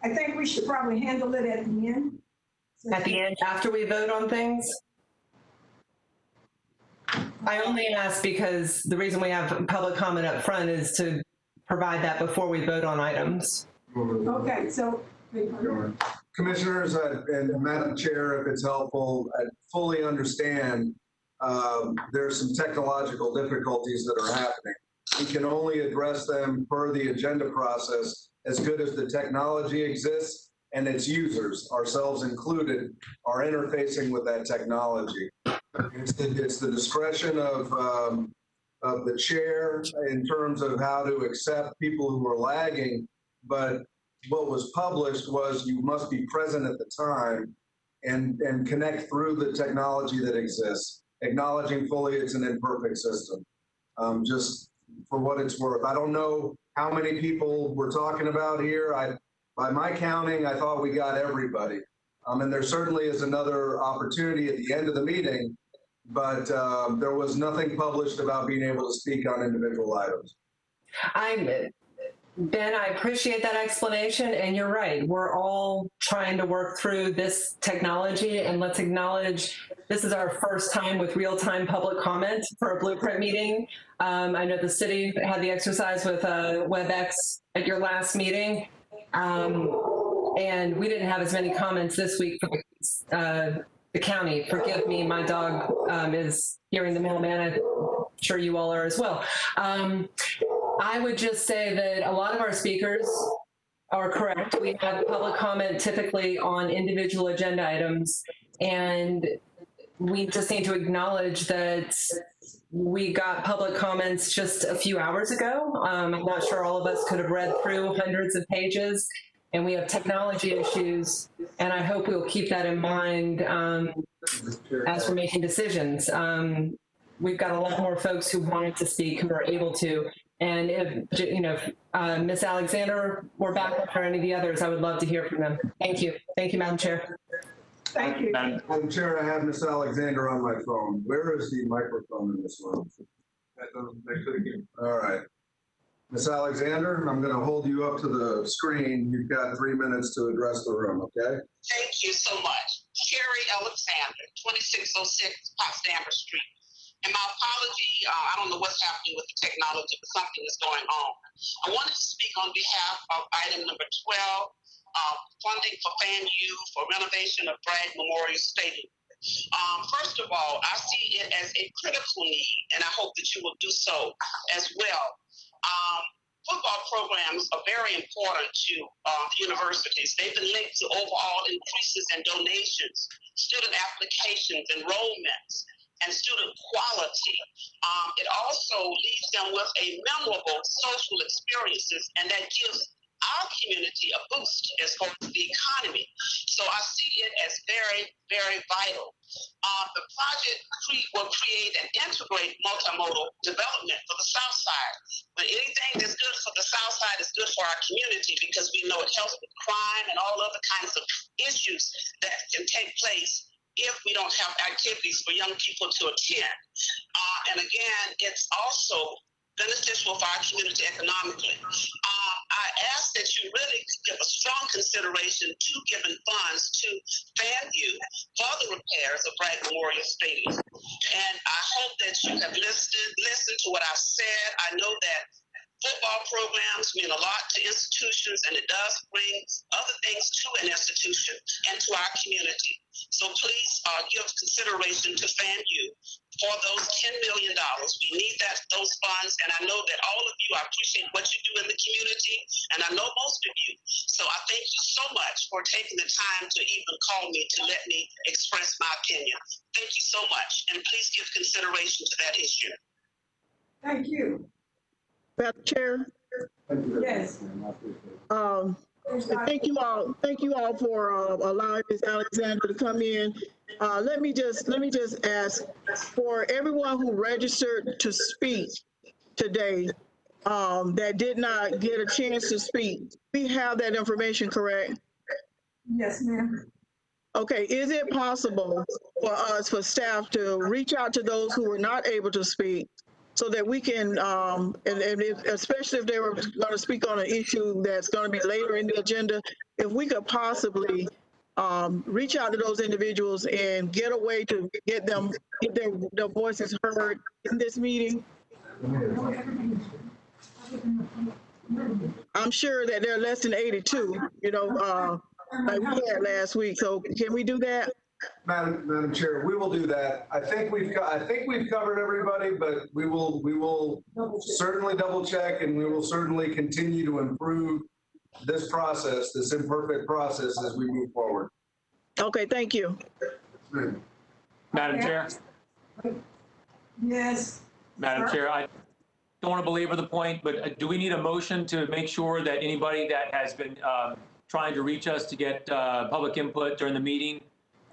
I think we should probably handle it at the end. At the end, after we vote on things? I only ask because the reason we have public comment up front is to provide that before we vote on items. Okay, so. Commissioners and Madam Chair, if it's helpful, I fully understand there's some technological difficulties that are happening. We can only address them per the agenda process as good as the technology exists and its users, ourselves included, are interfacing with that technology. It's the discretion of the chair in terms of how to accept people who are lagging, but what was published was you must be present at the time and connect through the technology that exists, acknowledging fully it's an imperfect system. Just for what it's worth. I don't know how many people we're talking about here. By my counting, I thought we got everybody. And there certainly is another opportunity at the end of the meeting, but there was nothing published about being able to speak on individual items. Ben, I appreciate that explanation, and you're right. We're all trying to work through this technology, and let's acknowledge this is our first time with real-time public comment for a Blueprint meeting. I know the city had the exercise with WebEx at your last meeting, and we didn't have as many comments this week for the county. Forgive me, my dog is hearing the mailman. I'm sure you all are as well. I would just say that a lot of our speakers are correct. We have public comment typically on individual agenda items, and we just need to acknowledge that we got public comments just a few hours ago. I'm not sure all of us could have read through hundreds of pages, and we have technology issues, and I hope we'll keep that in mind as we're making decisions. We've got a lot more folks who wanted to speak who are able to. And if, Ms. Alexander or backup or any of the others, I would love to hear from them. Thank you. Thank you, Madam Chair. Thank you. Madam Chair, I have Ms. Alexander on my phone. Where is the microphone in this room? All right. Ms. Alexander, I'm going to hold you up to the screen. You've got 3 minutes to address the room, okay? Thank you so much. Cherry Alexander, 2606 Potsdamer Street. And my apology, I don't know what's happening with the technology, but something is going on. I wanted to speak on behalf of item number 12, funding for FAMU for renovation of Bragg Memorial Stadium. First of all, I see it as a critical need, and I hope that you will do so as well. Football programs are very important to the universities. They've been linked to overall increases in donations, student applications, enrollments, and student quality. It also leaves them with a memorable social experiences, and that gives our community a boost as far as the economy. So I see it as very, very vital. The project will create and integrate multimodal development for the South Side. But anything that's good for the South Side is good for our community because we know it helps with crime and all other kinds of issues that can take place if we don't have activities for young people to attend. And again, it's also beneficial for our community economically. I ask that you really give a strong consideration consideration to giving funds to FAMU for the repairs of Bragg Memorial Stadium. And I hope that you have listened to what I've said. I know that football programs mean a lot to institutions, and it does bring other things to an institution and to our community. So please give consideration to FAMU for those $10 million. We need those funds, and I know that all of you, I appreciate what you do in the community, and I know most of you. So I thank you so much for taking the time to even call me to let me express my opinion. Thank you so much, and please give consideration to that issue. Thank you. Madam Chair. Yes. Thank you all for allowing Ms. Alexander to come in. Let me just ask for everyone who registered to speak today that did not get a chance to speak. We have that information, correct? Yes, ma'am. Okay, is it possible for staff to reach out to those who were not able to speak, so that we can, especially if they were going to speak on an issue that's going to be later in the agenda, if we could possibly reach out to those individuals and get a way to get their voices heard in this meeting? I'm sure that there are less than 82, like we had last week. So can we do that? Madam Chair, we will do that. I think we've covered everybody, but we will certainly double check, and we will certainly continue to improve this process, this imperfect process, as we move forward. Okay, thank you. Madam Chair. Yes. Madam Chair, I don't want to belabor the point, but do we need a motion to make sure that anybody that has been trying to reach us to get public input during the meeting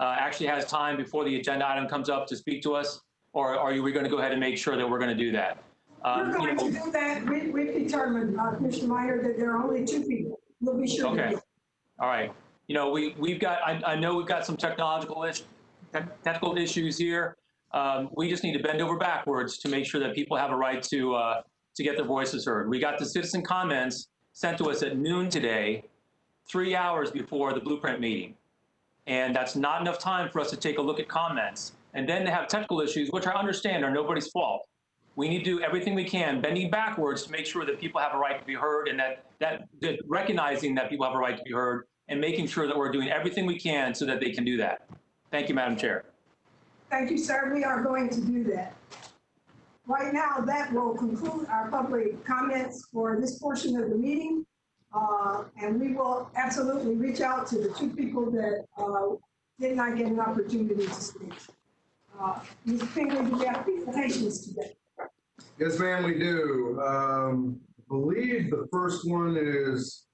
actually has time before the agenda item comes up to speak to us? Or are we going to go ahead and make sure that we're going to do that? We're going to do that. We've determined, Commissioner Meyer, that there are only 2 people. We'll be sure. Okay. All right. We've got, I know we've got some technical issues here. We just need to bend over backwards to make sure that people have a right to get their voices heard. We got the citizen comments sent to us at noon today, 3 hours before the blueprint meeting. And that's not enough time for us to take a look at comments. And then to have technical issues, which I understand are nobody's fault. We need to do everything we can, bending backwards to make sure that people have a right to be heard, and that recognizing that people have a right to be heard, and making sure that we're doing everything we can so that they can do that. Thank you, Madam Chair. Thank you, sir. We are going to do that. Right now, that will conclude our public comments for this portion of the meeting. And we will absolutely reach out to the 2 people that did not get an opportunity to speak. Ms. Pingley, do we have presentations today? Yes, ma'am, we do. I believe the first one is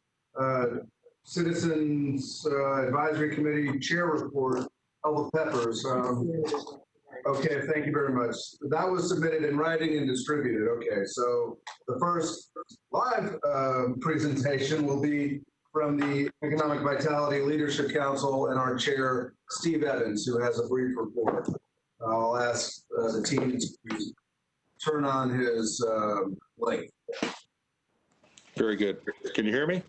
Citizens Advisory Committee Chair Report, Elva Peppers. Okay, thank you very much. That was submitted in writing and distributed. Okay, so the first live presentation will be from the Economic Vitality Leadership Council and our chair, Steve Evans, who has a brief report. I'll ask the team to turn on his link. Very good. Can you hear me?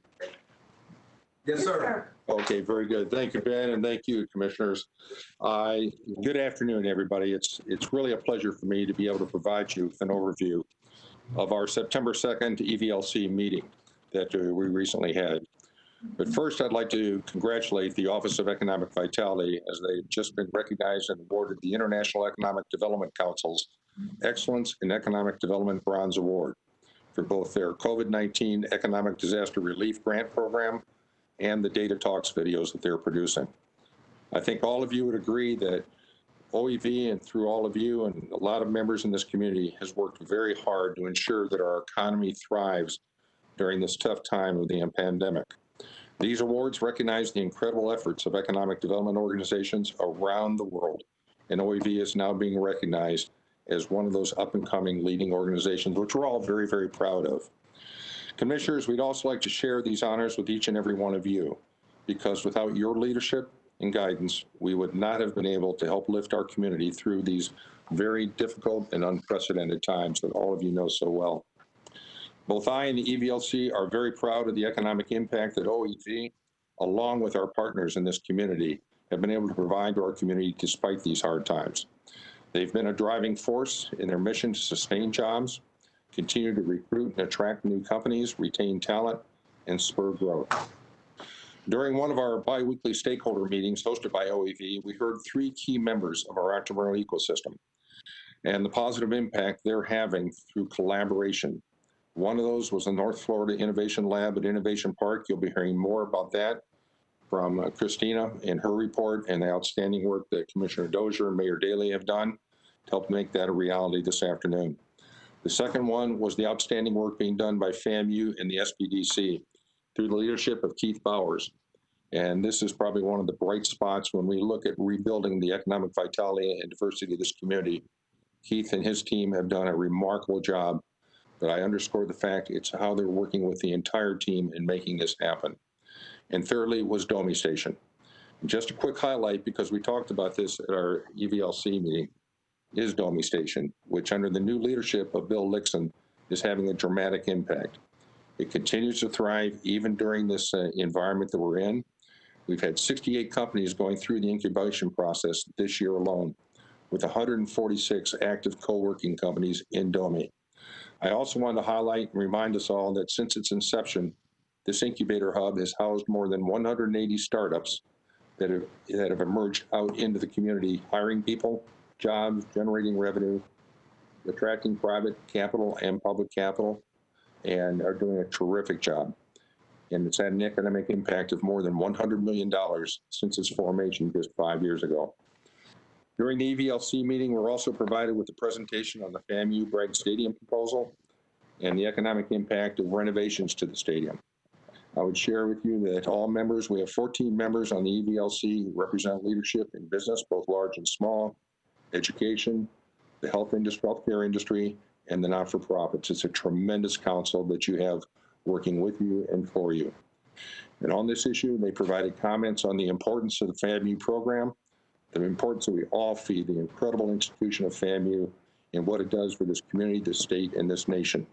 Yes, sir. Okay, very good. Thank you, Ben, and thank you, commissioners. Good afternoon, everybody. It's really a pleasure for me to be able to provide you with an overview of our September 2nd EVLC meeting that we recently had. But first, I'd like to congratulate the Office of Economic Vitality, as they've just been recognized and awarded the International Economic Development Council's Excellence in Economic Development Bronze Award for both their COVID-19 Economic Disaster Relief Grant Program and the Data Talks videos that they're producing. I think all of you would agree that OEV, and through all of you and a lot of members in this community, has worked very hard to ensure that our economy thrives during this tough time of the pandemic. These awards recognize the incredible efforts of economic development organizations around the world, and OEV is now being recognized as one of those up-and-coming leading organizations, which we're all very, very proud of. Commissioners, we'd also like to share these honors with each and every one of you, because without your leadership and guidance, we would not have been able to help lift our community through these very difficult and unprecedented times that all of you know so well. Both I and the EVLC are very proud of the economic impact that OEV, along with our partners in this community, have been able to provide to our community despite these hard times. They've been a driving force in their mission to sustain jobs, continue to recruit and attract new companies, retain talent, and spur growth. During one of our bi-weekly stakeholder meetings hosted by OEV, we heard 3 key members of our entrepreneurial ecosystem and the positive impact they're having through collaboration. One of those was the North Florida Innovation Lab at Innovation Park. You'll be hearing more about that from Christina in her report and the outstanding work that Commissioner Dozier and Mayor Daley have done to help make that a reality this afternoon. The second one was the outstanding work being done by FAMU and the SBDC through the leadership of Keith Bowers. And this is probably one of the bright spots when we look at rebuilding the economic vitality and diversity of this community. Keith and his team have done a remarkable job, but I underscore the fact it's how they're working with the entire team in making this happen. And thirdly was Domi Station. Just a quick highlight, because we talked about this at our EVLC meeting, is Domi Station, which under the new leadership of Bill Lixon is having a dramatic impact. It continues to thrive even during this environment that we're in. We've had 68 companies going through the incubation process this year alone, with 146 active co-working companies in Domi. I also want to highlight and remind us all that since its inception, this incubator hub has housed more than 180 startups that have emerged out into the community, hiring people, jobs, generating revenue, attracting private capital and public capital, and are doing a terrific job. And it's had an economic impact of more than $100 million since its formation just 5 years ago. During the EVLC meeting, we're also provided with a presentation on the FAMU Bragg Stadium proposal and the economic impact of renovations to the stadium. I would share with you that all members, we have 14 members on the EVLC who represent leadership in business, both large and small, education, the healthcare industry, and the not-for-profits. It's a tremendous council that you have working with you and for you. And on this issue, they provided comments on the importance of the FAMU program, the importance that we all feed the incredible institution of FAMU and what it does for this community, this state, and this nation,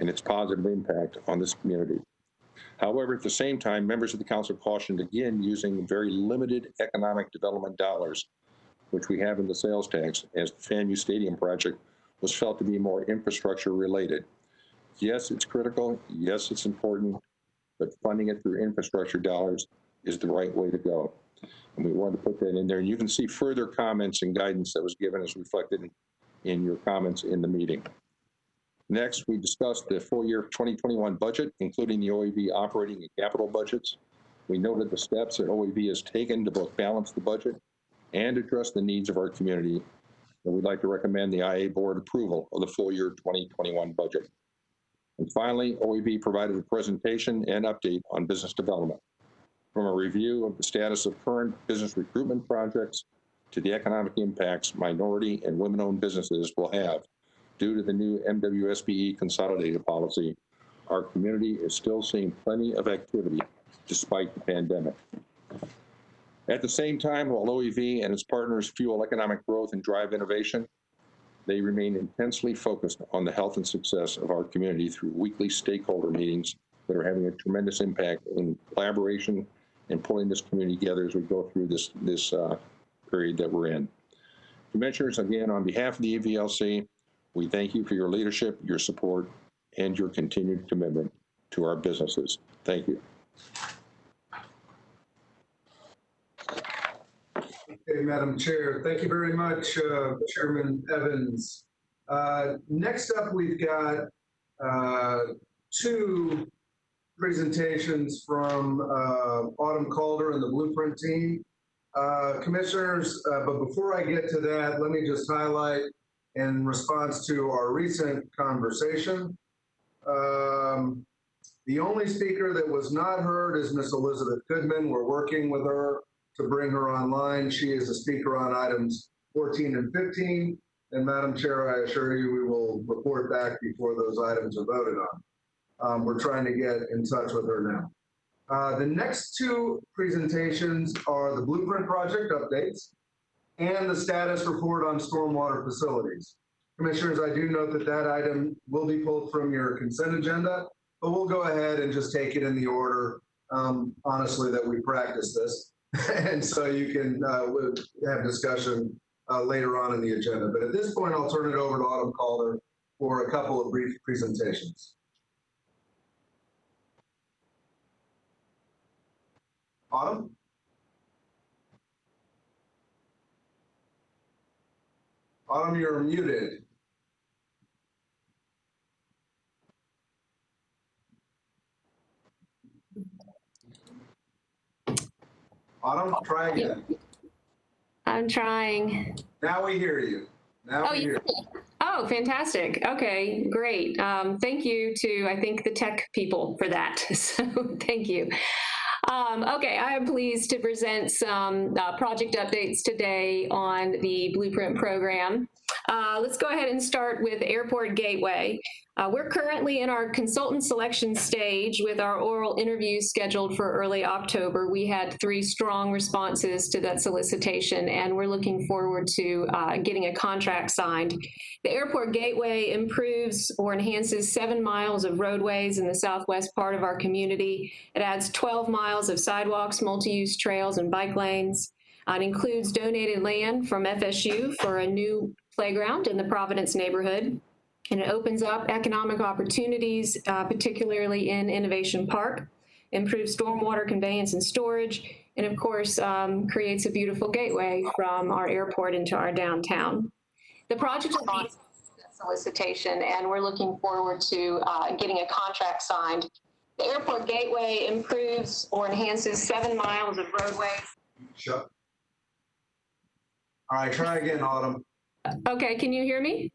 and its positive impact on this community. However, at the same time, members of the council cautioned again using very limited economic development dollars, which we have in the sales tax, as the FAMU Stadium project was felt to be more infrastructure related. Yes, it's critical. Yes, it's important, but funding it through infrastructure dollars is the right way to go. And we wanted to put that in there. And you can see further comments and guidance that was given as reflected in your comments in the meeting. Next, we discussed the full year 2021 budget, including the OEV operating and capital budgets. We noted the steps that OEV has taken to both balance the budget and address the needs of our community. And we'd like to recommend the IA board approval of the full year 2021 budget. And finally, OEV provided a presentation and update on business development, from a review of the status of current business recruitment projects to the economic impacts minority and women-owned businesses will have due to the new MWSBE consolidated policy. Our community is still seeing plenty of activity despite the pandemic. At the same time, while OEV and its partners fuel economic growth and drive innovation, they remain intensely focused on the health and success of our community through weekly stakeholder meetings that are having a tremendous impact in collaboration and pulling this community together as we go through this period that we're in. Commissioners, again, on behalf of the EVLC, we thank you for your leadership, your support, and your continued commitment to our businesses. Thank you. Okay, Madam Chair, thank you very much, Chairman Evans. Next up, we've got 2 presentations from Autumn Calder and the Blueprint team. Commissioners, but before I get to that, let me just highlight in response to our recent conversation. The only speaker that was not heard is Miss Elizabeth Goodman. We're working with her to bring her online. She is a speaker on items 14 and 15. And Madam Chair, I assure you, we will report back before those items are voted on. We're trying to get in touch with her now. The next 2 presentations are the Blueprint Project updates and the status report on stormwater facilities. Commissioners, I do note that that item will be pulled from your consent agenda, but we'll go ahead and just take it in the order honestly, that we practice this. And so you can we'll have discussion later on in the agenda. But at this point, I'll turn it over to Autumn Calder for a couple of brief presentations. Autumn? Autumn, you're muted. Autumn, try again. I'm trying. Now we hear you. Now we hear you. Oh, fantastic. Okay, great. Thank you to, I think, the tech people for that. So thank you. Okay, I am pleased to present some project updates today on the Blueprint program. Let's go ahead and start with Airport Gateway. We're currently in our consultant selection stage with our oral interviews scheduled for early October. We had 3 strong responses to that solicitation, and we're looking forward to getting a contract signed. The Airport Gateway improves or enhances 7 miles of roadways in the southwest part of our community. It adds 12 miles of sidewalks, multi-use trails, and bike lanes. It includes donated land from FSU for a new playground in the Providence neighborhood. And it opens up economic opportunities, particularly in Innovation Park, improves stormwater conveyance and storage, and of course, creates a beautiful gateway from our airport into our downtown. The project is on solicitation, and we're looking forward to getting a contract signed. The Airport Gateway improves or enhances 7 miles of roadways. Sure. All right, try again, Autumn. Okay, can you hear me?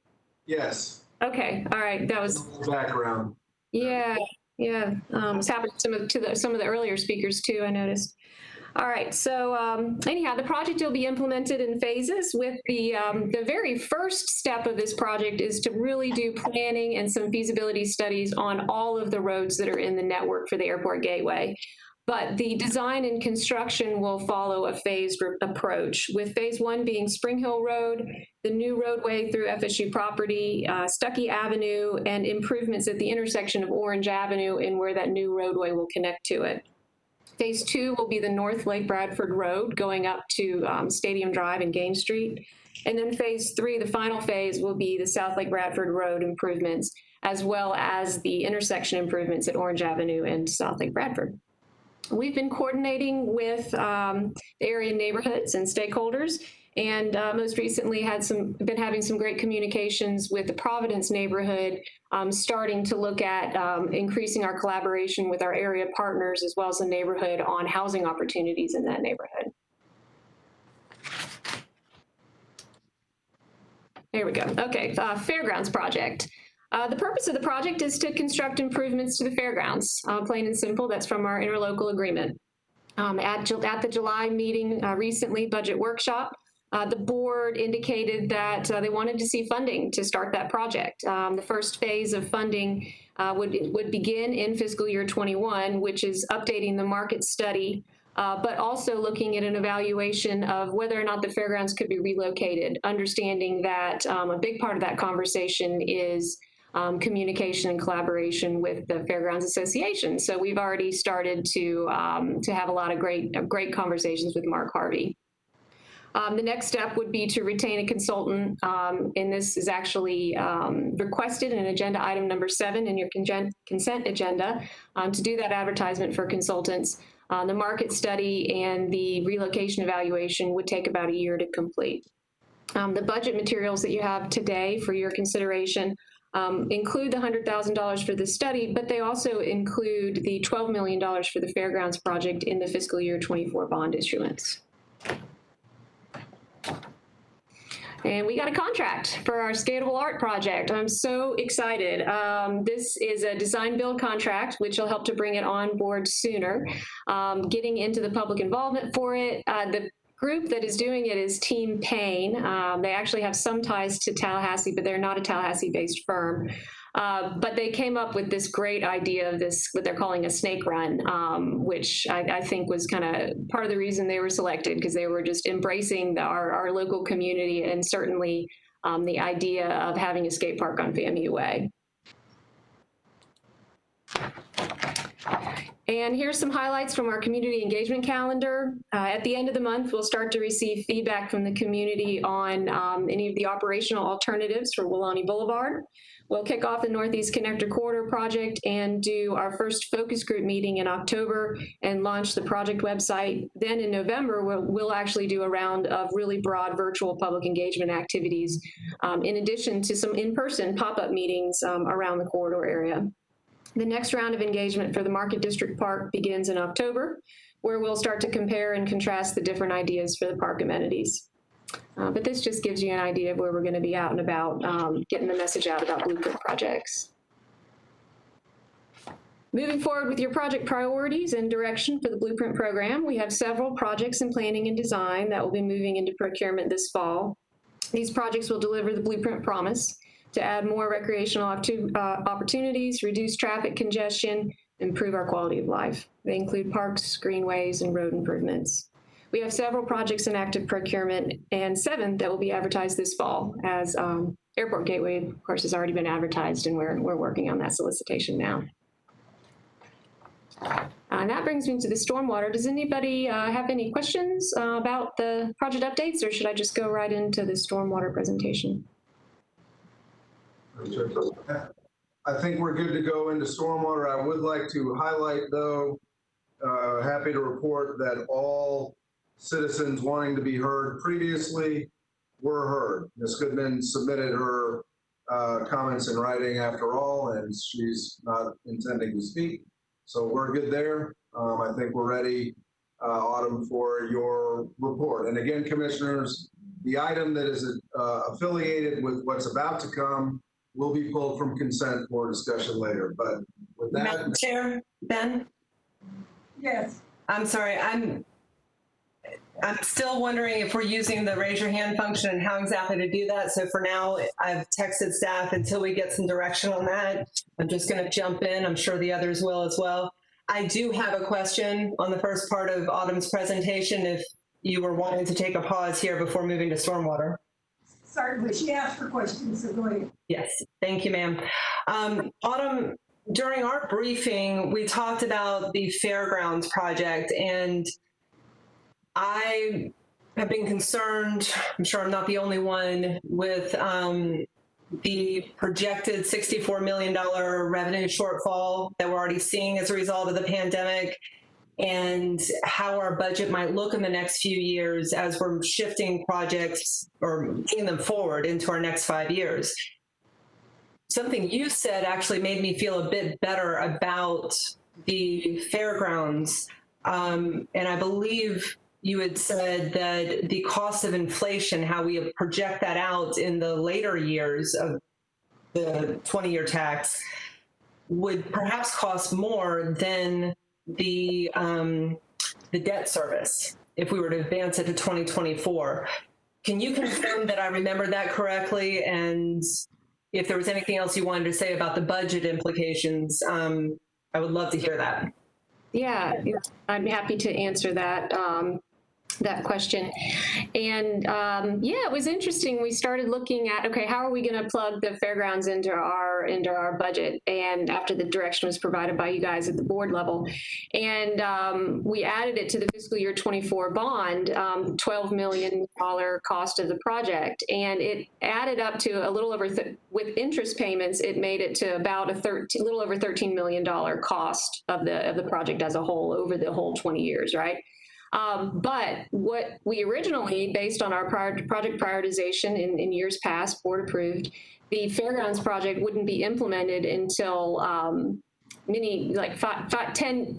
Yes. Okay, all right, that was background. Yeah. It's happened to some of the earlier speakers too, I noticed. All right, so anyhow, the project will be implemented in phases. With the very first step of this project is to really do planning and some feasibility studies on all of the roads that are in the network for the Airport Gateway. But the design and construction will follow a phased approach, with phase 1 being Spring Hill Road, the new roadway through FSU property, Stuckey Avenue, and improvements at the intersection of Orange Avenue and where that new roadway will connect to it. Phase 2 will be the North Lake Bradford Road going up to Stadium Drive and Gaines Street. And then phase 3, the final phase, will be the South Lake Bradford Road improvements, as well as the intersection improvements at Orange Avenue and South Lake Bradford. We've been coordinating with the area neighborhoods and stakeholders, and most recently been having some great communications with the Providence neighborhood, starting to look at increasing our collaboration with our area partners as well as the neighborhood on housing opportunities in that neighborhood. There we go. Okay, Fairgrounds project. The purpose of the project is to construct improvements to the fairgrounds, plain and simple. That's from our interlocal agreement. At the July meeting recently, budget workshop, the board indicated that they wanted to see funding to start that project. The first phase of funding would begin in fiscal year 21, which is updating the market study, but also looking at an evaluation of whether or not the fairgrounds could be relocated, understanding that a big part of that conversation is communication and collaboration with the Fairgrounds Association. So we've already started to have a lot of great conversations with Mark Harvey. The next step would be to retain a consultant, and this is actually requested in agenda item number 7 in your consent agenda to do that advertisement for consultants. The market study and the relocation evaluation would take about a year to complete. The budget materials that you have today for your consideration include the $100,000 for the study, but they also include the $12 million for the Fairgrounds project in the fiscal year 24 bond issuance. And we got a contract for our Skatable Art project. I'm so excited. This is a design build contract, which will help to bring it on board sooner. Getting into the public involvement for it, the group that is doing it is Team Payne. They actually have some ties to Tallahassee, but they're not a Tallahassee-based firm. But they came up with this great idea of this, what they're calling a snake run, which I think was kind of part of the reason they were selected, because they were just embracing our local community and certainly the idea of having a skate park on FAMU Way. And here's some highlights from our community engagement calendar. At the end of the month, we'll start to receive feedback from the community on any of the operational alternatives for Weelaunee Boulevard. We'll kick off the Northeast Connector Corridor project and do our first focus group meeting in October and launch the project website. Then in November, we'll actually do a round of really broad virtual public engagement activities, in addition to some in-person pop-up meetings around the corridor area. The next round of engagement for the Market District Park begins in October, where we'll start to compare and contrast the different ideas for the park amenities. But this just gives you an idea of where we're going to be out and about, getting the message out about blueprint projects. Moving forward with your project priorities and direction for the blueprint program, we have several projects in planning and design that will be moving into procurement this fall. These projects will deliver the blueprint promise to add more recreational opportunities, reduce traffic congestion, improve our quality of life. They include parks, greenways, and road improvements. We have several projects in active procurement and 7 that will be advertised this fall, as Airport Gateway, of course, has already been advertised, and we're working on that solicitation now. And that brings me to the stormwater. Does anybody have any questions about the project updates, or should I just go right into the stormwater presentation? I think we're good to go into stormwater. I would like to highlight, though, happy to report that all citizens wanting to be heard previously were heard. Ms. Goodman submitted her comments in writing after all, and she's not intending to speak. So we're good there. I think we're ready, Autumn, for your report. And again, commissioners, the item that is affiliated with what's about to come will be pulled from consent for discussion later. But with that, Madam Chair, Ben? Yes. I'm sorry, I'm still wondering if we're using the raise your hand function and how exactly to do that. So for now, I've texted staff until we get some direction on that. I'm just going to jump in. I'm sure the others will as well. I do have a question on the first part of Autumn's presentation, if you were wanting to take a pause here before moving to stormwater. Certainly, she asked for questions, so go ahead. Yes, thank you, ma'am. Autumn, during our briefing, we talked about the fairgrounds project, and I have been concerned, I'm sure I'm not the only one, with the projected $64 million revenue shortfall that we're already seeing as a result of the pandemic, and how our budget might look in the next few years as we're shifting projects or moving them forward into our next 5 years. Something you said actually made me feel a bit better about the fairgrounds. And I believe you had said that the cost of inflation, how we project that out in the later years of the 20-year tax, would perhaps cost more than the debt service if we were to advance it to 2024. Can you confirm that I remember that correctly? And if there was anything else you wanted to say about the budget implications, I would love to hear that. Yeah, I'm happy to answer that question. And yeah, it was interesting. We started looking at, okay, how are we going to plug the fairgrounds into our budget? And after the direction was provided by you guys at the board level, and we added it to the fiscal year 24 bond, $12 million cost of the project, and it added up to a little over with interest payments. It made it to about a little over $13 million cost of the project as a whole over the whole 20 years, right? But what we originally, based on our project prioritization in years past, board approved, the fairgrounds project wouldn't be implemented until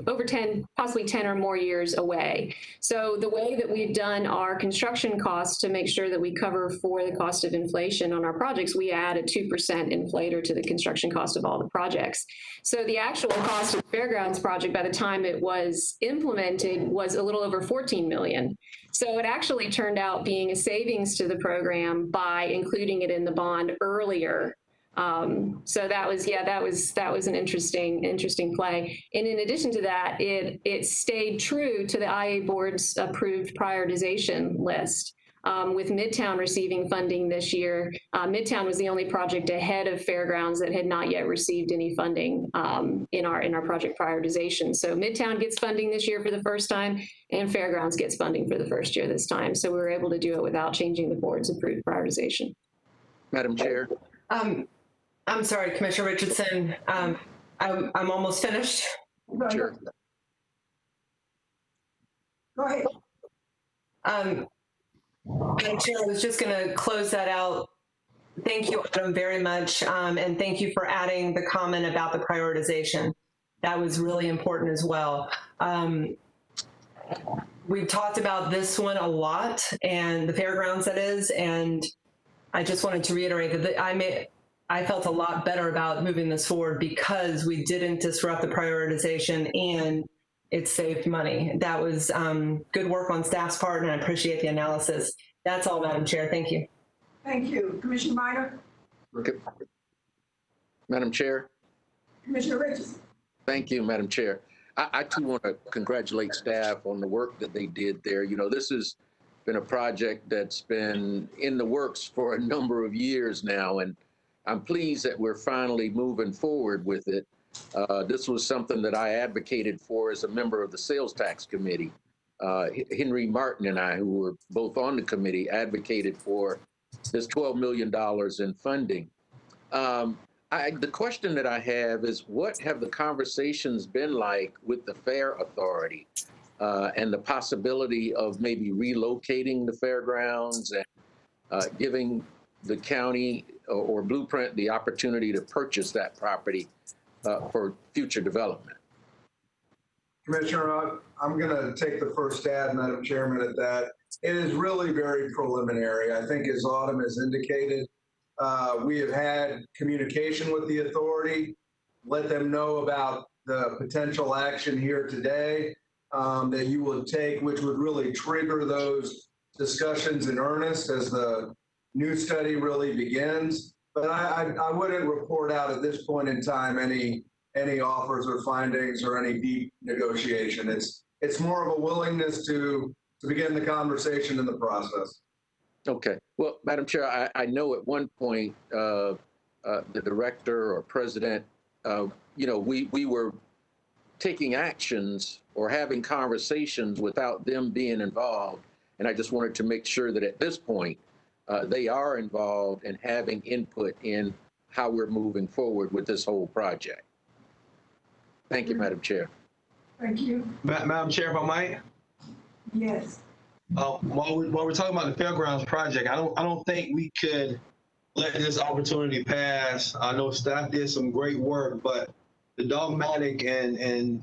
over 10, possibly 10 or more years away. So the way that we've done our construction costs to make sure that we cover for the cost of inflation on our projects, we add a 2% inflator to the construction cost of all the projects. So the actual cost of the fairgrounds project by the time it was implemented was a little over $14 million. So it actually turned out being a savings to the program by including it in the bond earlier. So that was an interesting play. And in addition to that, it stayed true to the IA board's approved prioritization list. with Midtown receiving funding this year. Midtown was the only project ahead of Fairgrounds that had not yet received any funding in our project prioritization. So Midtown gets funding this year for the first time, and Fairgrounds gets funding for the first year this time. So we were able to do it without changing the board's approved prioritization. Madam Chair. I'm sorry, Commissioner Richardson. I'm almost finished. Sure. Go ahead. Madam Chair, I was just going to close that out. Thank you, Adam, very much. And thank you for adding the comment about the prioritization. That was really important as well. We've talked about this one a lot, and the fairgrounds, that is, and I just wanted to reiterate that I felt a lot better about moving this forward because we didn't disrupt the prioritization and it saved money. That was good work on staff's part, and I appreciate the analysis. That's all, Madam Chair. Thank you. Thank you. Commissioner Minor? Okay. Madam Chair. Commissioner Richardson? Thank you, Madam Chair. I too want to congratulate staff on the work that they did there. You know, this has been a project that's been in the works for a number of years now, and I'm pleased that we're finally moving forward with it. This was something that I advocated for as a member of the Sales Tax Committee. Henry Martin and I, who were both on the committee, advocated for this $12 million in funding. The question that I have is, what have the conversations been like with the Fair Authority and the possibility of maybe relocating the fairgrounds and giving the county or Blueprint the opportunity to purchase that property for future development? Commissioner, I'm going to take the first stab, Madam Chairman, at that. It is really very preliminary. I think, as Autumn has indicated, we have had communication with the authority, let them know about the potential action here today that you would take, which would really trigger those discussions in earnest as the new study really begins. But I wouldn't report out at this point in time any offers or findings or any deep negotiation. It's more of a willingness to begin the conversation in the process. Okay. Well, Madam Chair, I know at one point the director or president, we were taking actions or having conversations without them being involved. And I just wanted to make sure that at this point, they are involved and having input in how we're moving forward with this whole project. Thank you, Madam Chair. Thank you. Madam Chair, if I might? Yes. While we're talking about the fairgrounds project, I don't think we could let this opportunity pass. I know staff did some great work, but the dogmatic and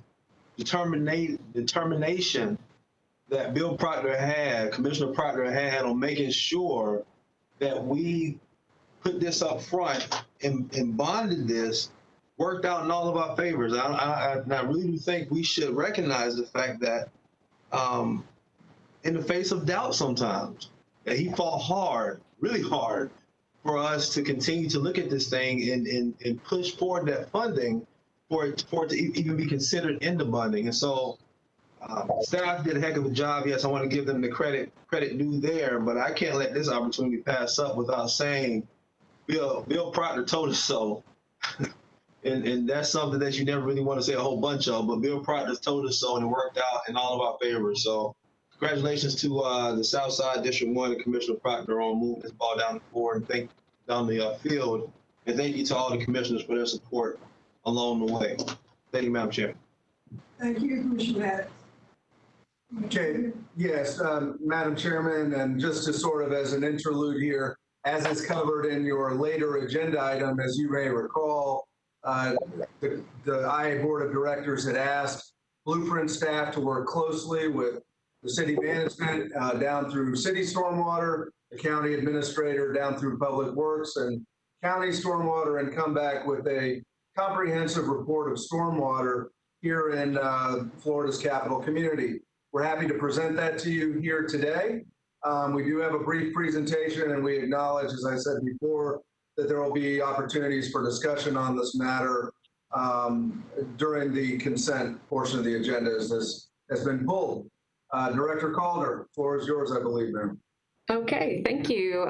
determination that Bill Proctor had, Commissioner Proctor had, on making sure that we put this up front and bonded this worked out in all of our favors. I really do think we should recognize the fact that in the face of doubt sometimes, that he fought hard, really hard, for us to continue to look at this thing and push forward that funding for it to even be considered in the funding. And so staff did a heck of a job. Yes, I want to give them the credit due there, but I can't let this opportunity pass up without saying Bill Proctor told us so. And that's something that you never really want to say a whole bunch of, but Bill Proctor told us so, and it worked out in all of our favors. So congratulations to the Southside District 1 and Commissioner Proctor on moving this ball down the floor and down the field. And thank you to all the commissioners for their support along the way. Thank you, Madam Chair. Thank you, Commissioner Maddox. Okay, yes, Madam Chairman, and just to sort of as an interlude here, as is covered in your later agenda item, as you may recall, the IA Board of Directors had asked Blueprint staff to work closely with the city management down through city stormwater, the county administrator down through public works and county stormwater, and come back with a comprehensive report of stormwater here in Florida's capital community. We're happy to present that to you here today. We do have a brief presentation, and we acknowledge, as I said before, that there will be opportunities for discussion on this matter during the consent portion of the agenda as this has been pulled. Director Calder, floor is yours, I believe, ma'am. Okay, thank you.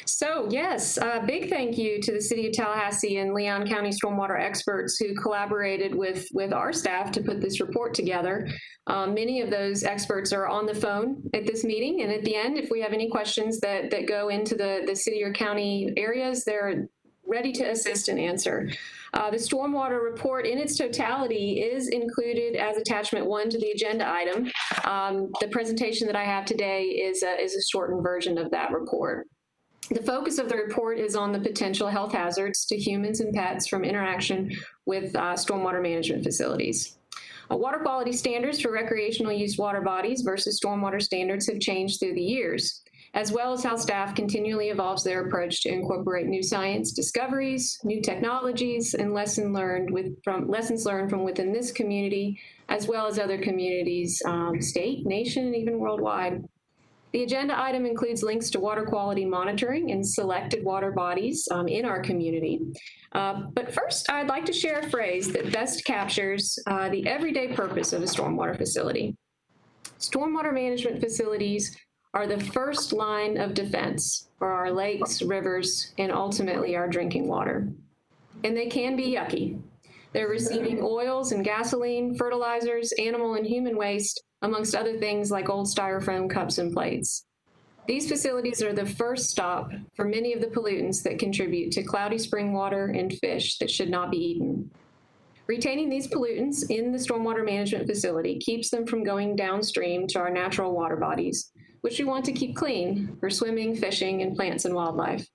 So yes, a big thank you to the City of Tallahassee and Leon County stormwater experts who collaborated with our staff to put this report together. Many of those experts are on the phone at this meeting, and at the end, if we have any questions that go into the city or county areas, they're ready to assist and answer. The stormwater report in its totality is included as attachment 1 to the agenda item. The presentation that I have today is a shortened version of that report. The focus of the report is on the potential health hazards to humans and pets from interaction with stormwater management facilities. Water quality standards for recreational use water bodies versus stormwater standards have changed through the years, as well as how staff continually evolves their approach to incorporate new science discoveries, new technologies, and lessons learned from within this community, as well as other communities, state, nation, and even worldwide. The agenda item includes links to water quality monitoring in selected water bodies in our community. But first, I'd like to share a phrase that best captures the everyday purpose of a stormwater facility. Stormwater management facilities are the first line of defense for our lakes, rivers, and ultimately our drinking water. And they can be yucky. They're receiving oils and gasoline, fertilizers, animal and human waste, amongst other things like old styrofoam cups and plates. These facilities are the first stop for many of the pollutants that contribute to cloudy spring water and fish that should not be eaten. Retaining these pollutants in the stormwater management facility keeps them from going downstream to our natural water bodies, which we want to keep clean for swimming, fishing, and plants and wildlife.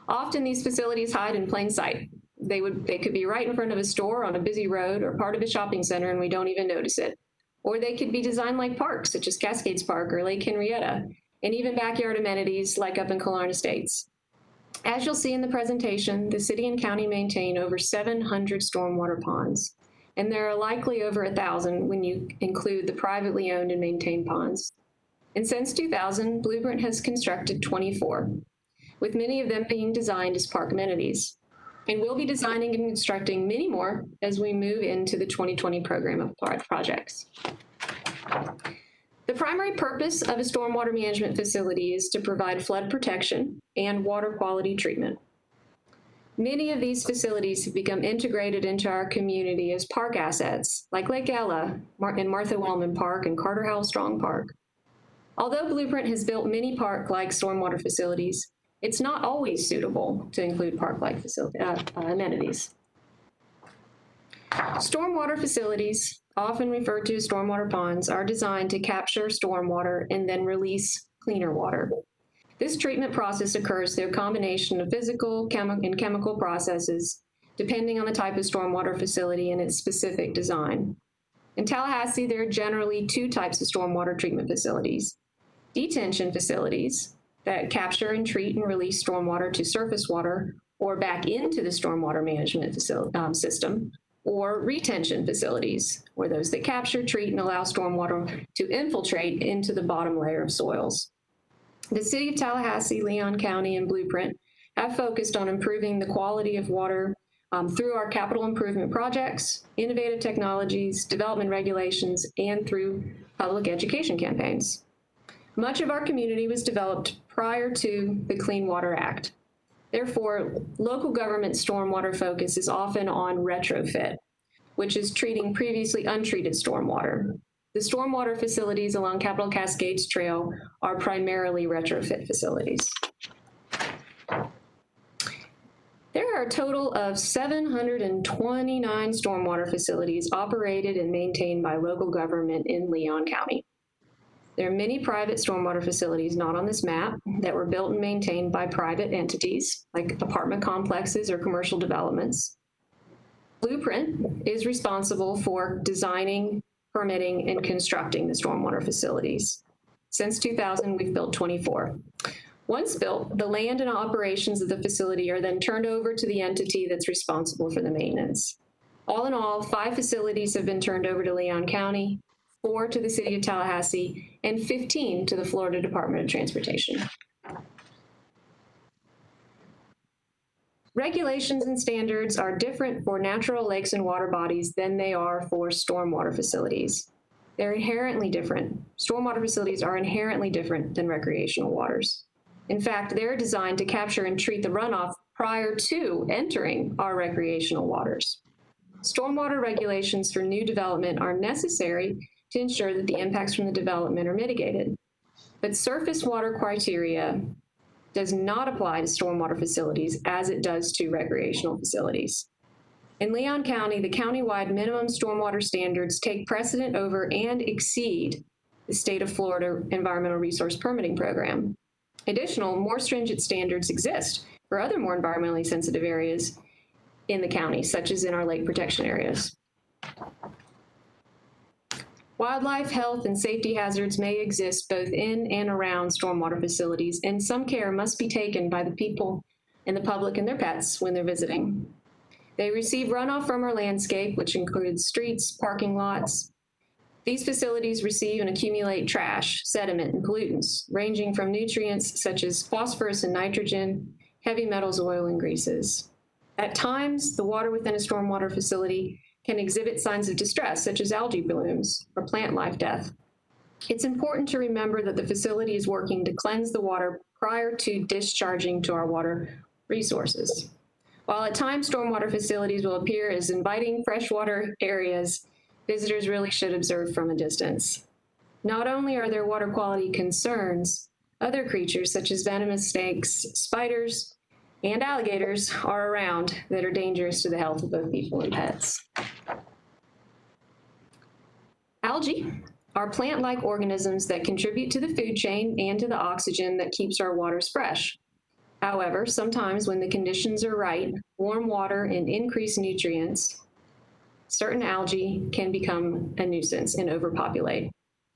Often these facilities hide in plain sight. They could be right in front of a store on a busy road or part of a shopping center and we don't even notice it. Or they could be designed like parks, such as Cascades Park or Lake Henrietta, and even backyard amenities like up in Killarn Estates. As you'll see in the presentation, the city and county maintain over 700 stormwater ponds, and there are likely over 1,000 when you include the privately owned and maintained ponds. And since 2000, Blueprint has constructed 24, with many of them being designed as park amenities. And we'll be designing and constructing many more as we move into the 2020 program of projects. The primary purpose of a stormwater management facility is to provide flood protection and water quality treatment. Many of these facilities have become integrated into our community as park assets, like Lake Ella and Martha Wellman Park and Carter Howell Strong Park. Although Blueprint has built many park-like stormwater facilities, it's not always suitable to include park-like amenities. Stormwater facilities, often referred to as stormwater ponds, are designed to capture stormwater and then release cleaner water. This treatment process occurs through a combination of physical and chemical processes, depending on the type of stormwater facility and its specific design. In Tallahassee, there are generally 2 types of stormwater treatment facilities: detention facilities that capture and treat and release stormwater to surface water or back into the stormwater management system, or retention facilities, or those that capture, treat, and allow stormwater to infiltrate into the bottom layer of soils. The City of Tallahassee, Leon County, and Blueprint have focused on improving the quality of water through our capital improvement projects, innovative technologies, development regulations, and through public education campaigns. Much of our community was developed prior to the Clean Water Act. Therefore, local government stormwater focus is often on retrofit, which is treating previously untreated stormwater. The stormwater facilities along Capitol Cascades Trail are primarily retrofit facilities. There are a total of 729 stormwater facilities operated and maintained by local government in Leon County. There are many private stormwater facilities not on this map that were built and maintained by private entities like apartment complexes or commercial developments. Blueprint is responsible for designing, permitting, and constructing the stormwater facilities. Since 2000, we've built 24. Once built, the land and operations of the facility are then turned over to the entity that's responsible for the maintenance. All in all, 5 facilities have been turned over to Leon County, 4 to the City of Tallahassee, and 15 to the Florida Department of Transportation. Regulations and standards are different for natural lakes and water bodies than they are for stormwater facilities. They're inherently different. Stormwater facilities are inherently different than recreational waters. In fact, they're designed to capture and treat the runoff prior to entering our recreational waters. Stormwater regulations for new development are necessary to ensure that the impacts from the development are mitigated. But surface water criteria does not apply to stormwater facilities as it does to recreational facilities. In Leon County, the countywide minimum stormwater standards take precedent over and exceed the state of Florida Environmental Resource Permitting Program. Additional, more stringent standards exist for other more environmentally sensitive areas in the county, such as in our lake protection areas. Wildlife, health, and safety hazards may exist both in and around stormwater facilities, and some care must be taken by the people and the public and their pets when they're visiting. They receive runoff from our landscape, which includes streets, parking lots. These facilities receive and accumulate trash, sediment, and pollutants, ranging from nutrients such as phosphorus and nitrogen, heavy metals, oil, and greases. At times, the water within a stormwater facility can exhibit signs of distress, such as algae blooms or plant life death. It's important to remember that the facility is working to cleanse the water prior to discharging to our water resources. While at times stormwater facilities will appear as inviting freshwater areas, visitors really should observe from a distance. Not only are there water quality concerns, other creatures such as venomous snakes, spiders, and alligators are around that are dangerous to the health of both people and pets. Algae are plant-like organisms that contribute to the food chain and to the oxygen that keeps our waters fresh. However, sometimes when the conditions are right, warm water and increased nutrients, certain algae can become a nuisance and overpopulate.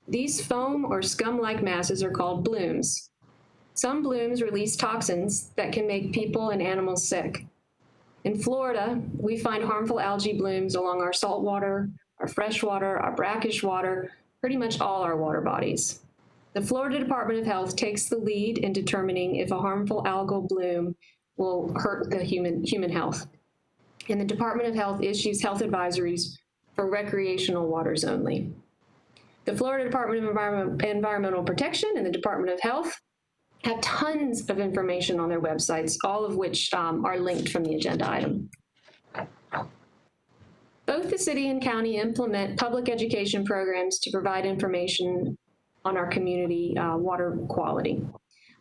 These foam or scum-like masses are called blooms. Some blooms release toxins that can make people and animals sick. In Florida, we find harmful algae blooms along our saltwater, our freshwater, our brackish water, pretty much all our water bodies. The Florida Department of Health takes the lead in determining if a harmful algal bloom will hurt the human health. And the Department of Health issues health advisories for recreational waters only. The Florida Department of Environmental Protection and the Department of Health have tons of information on their websites, all of which are linked from the agenda item. Both the city and county implement public education programs to provide information on our community water quality.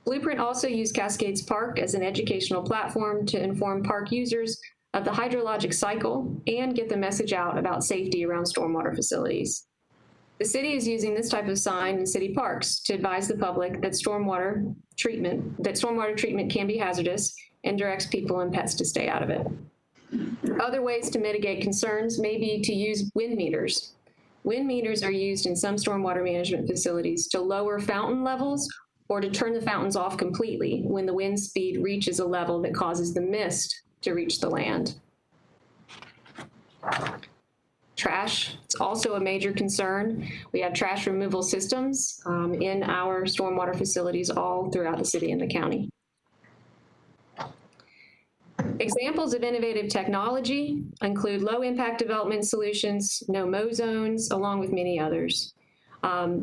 Blueprint also used Cascades Park as an educational platform to inform park users of the hydrologic cycle and get the message out about safety around stormwater facilities. The city is using this type of sign in city parks to advise the public that stormwater treatment can be hazardous and directs people and pets to stay out of it. Other ways to mitigate concerns may be to use wind meters. Wind meters are used in some stormwater management facilities to lower fountain levels or to turn the fountains off completely when the wind speed reaches a level that causes the mist to reach the land. Trash, it's also a major concern. We have trash removal systems in our stormwater facilities all throughout the city and the county. Examples of innovative technology include low-impact development solutions, no-mow zones, along with many others.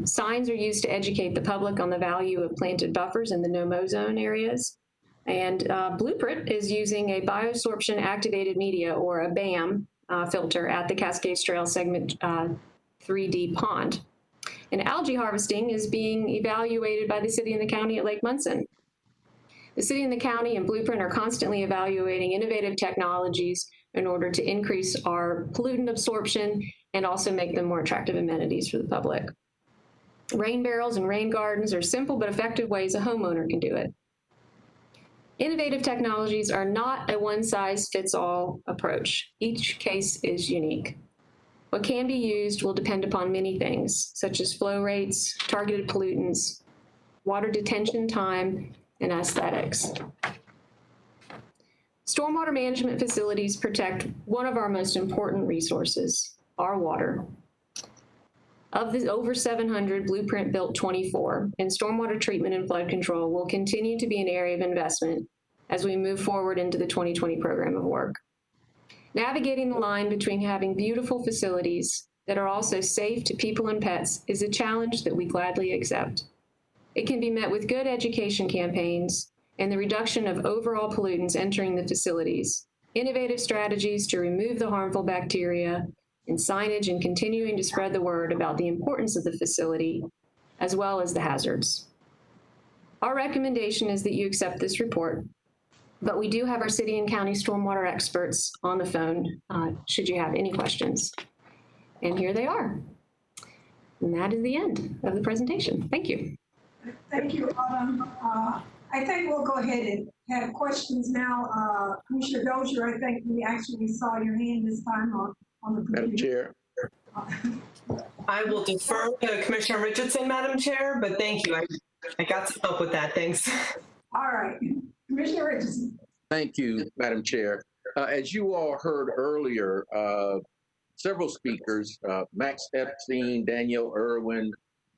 Signs are used to educate the public on the value of planted buffers in the no-mow zone areas. And Blueprint is using a biosorption activated media, or a BAM, filter at the Cascades Trail segment 3D pond. And algae harvesting is being evaluated by the city and the county at Lake Munson. The city and the county and Blueprint are constantly evaluating innovative technologies in order to increase our pollutant absorption and also make them more attractive amenities for the public. Rain barrels and rain gardens are simple but effective ways a homeowner can do it. Innovative technologies are not a one-size-fits-all approach. Each case is unique. What can be used will depend upon many things, such as flow rates, targeted pollutants, water detention time, and aesthetics. Stormwater management facilities protect one of our most important resources, our water. Of the over 700, Blueprint built 24, and stormwater treatment and flood control will continue to be an area of investment as we move forward into the 2020 program of work. Navigating the line between having beautiful facilities that are also safe to people and pets is a challenge that we gladly accept. It can be met with good education campaigns and the reduction of overall pollutants entering the facilities, innovative strategies to remove the harmful bacteria, and signage and continuing to spread the word about the importance of the facility, as well as the hazards. Our recommendation is that you accept this report, but we do have our city and county stormwater experts on the phone should you have any questions. And here they are. And that is the end of the presentation. Thank you. Thank you, Autumn. I think we'll go ahead and have questions now. Commissioner Dozier, I think we actually saw your hand this time on the computer. Madam Chair. I will defer to Commissioner Richardson, Madam Chair, but thank you. I got some help with that. Thanks. All right. Commissioner Richardson. Thank you, Madam Chair. As you all heard earlier, several speakers, Max Epstein, Danielle Irwin,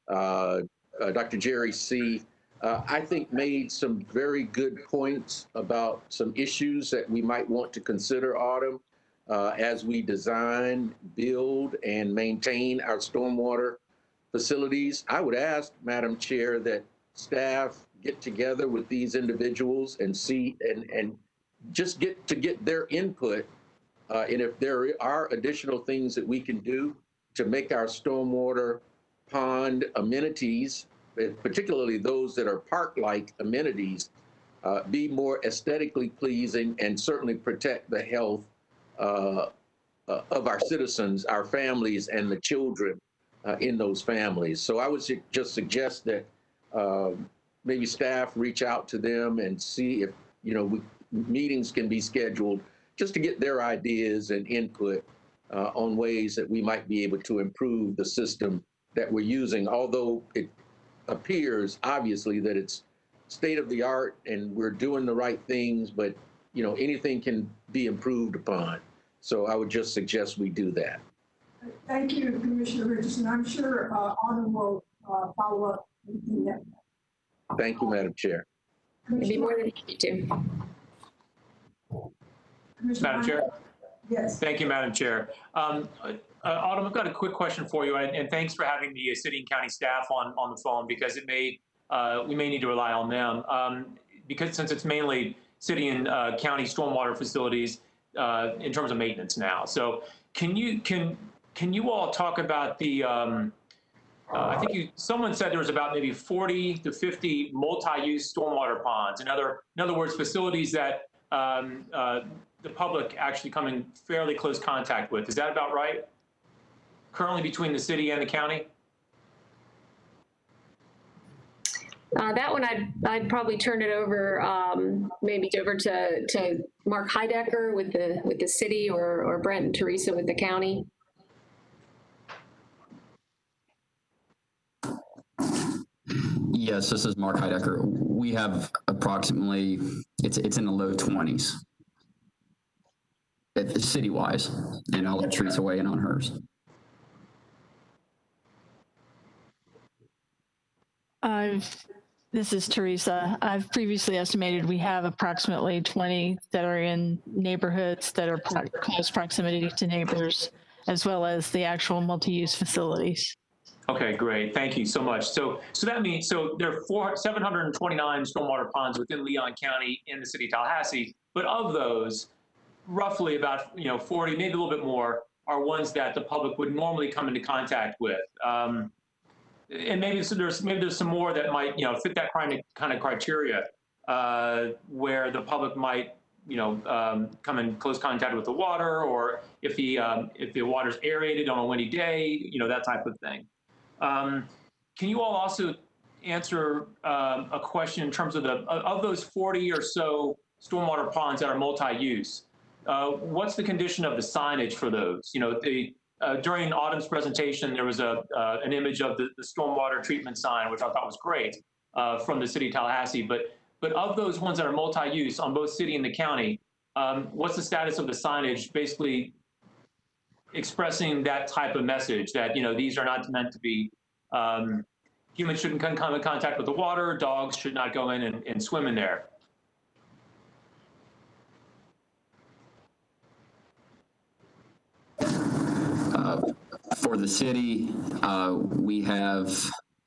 Dr. Jerry C., I think made some very good points about some issues that we might want to consider, Autumn, as we design, build, and maintain our stormwater facilities. I would ask, Madam Chair, that staff get together with these individuals and see and just get their input. And if there are additional things that we can do to make our stormwater pond amenities, particularly those that are park-like amenities, be more aesthetically pleasing and certainly protect the health of our citizens, our families, and the children in those families. So I would just suggest that maybe staff reach out to them and see if meetings can be scheduled just to get their ideas and input on ways that we might be able to improve the system that we're using, although it appears obviously that it's state of the art and we're doing the right things, but anything can be improved upon. So I would just suggest we do that. Thank you, Commissioner Richardson. I'm sure Autumn will follow up in that. Thank you, Madam Chair. I'd be more than happy to. Madam Chair? Yes. Thank you, Madam Chair. Autumn, I've got a quick question for you, and thanks for having the city and county staff on the phone, because we may need to rely on them, because since it's mainly city and county stormwater facilities in terms of maintenance now. So can you all talk about the I think someone said there was about maybe 40 to 50 multi-use stormwater ponds. In other words, facilities that the public actually come in fairly close contact with. Is that about right? Currently between the city and the county? That one, I'd probably turn it over, maybe over to Mark Heidecker with the city, or Brent and Teresa with the county. Yes, this is Mark Heidecker. We have approximately, it's in the low 20s. City-wise, and I'll let Teresa weigh in on hers. This is Teresa. I've previously estimated we have approximately 20 that are in neighborhoods that are close proximity to neighbors, as well as the actual multi-use facilities. Okay, great. Thank you so much. So that means, there are 729 stormwater ponds within Leon County in the city of Tallahassee, but of those, roughly about 40, maybe a little bit more, are ones that the public would normally come into contact with. And maybe there's some more that might fit that kind of criteria, where the public might come in close contact with the water, or if the water's aerated on a windy day, that type of thing. Can you all also answer a question in terms of those 40 or so stormwater ponds that are multi-use? What's the condition of the signage for those? During Autumn's presentation, there was an image of the stormwater treatment sign, which I thought was great, from the city of Tallahassee. But of those ones that are multi-use on both city and the county, what's the status of the signage, basically expressing that type of message that these are not meant to be, humans shouldn't come in contact with the water, dogs should not go in and swim in there? For the city, we have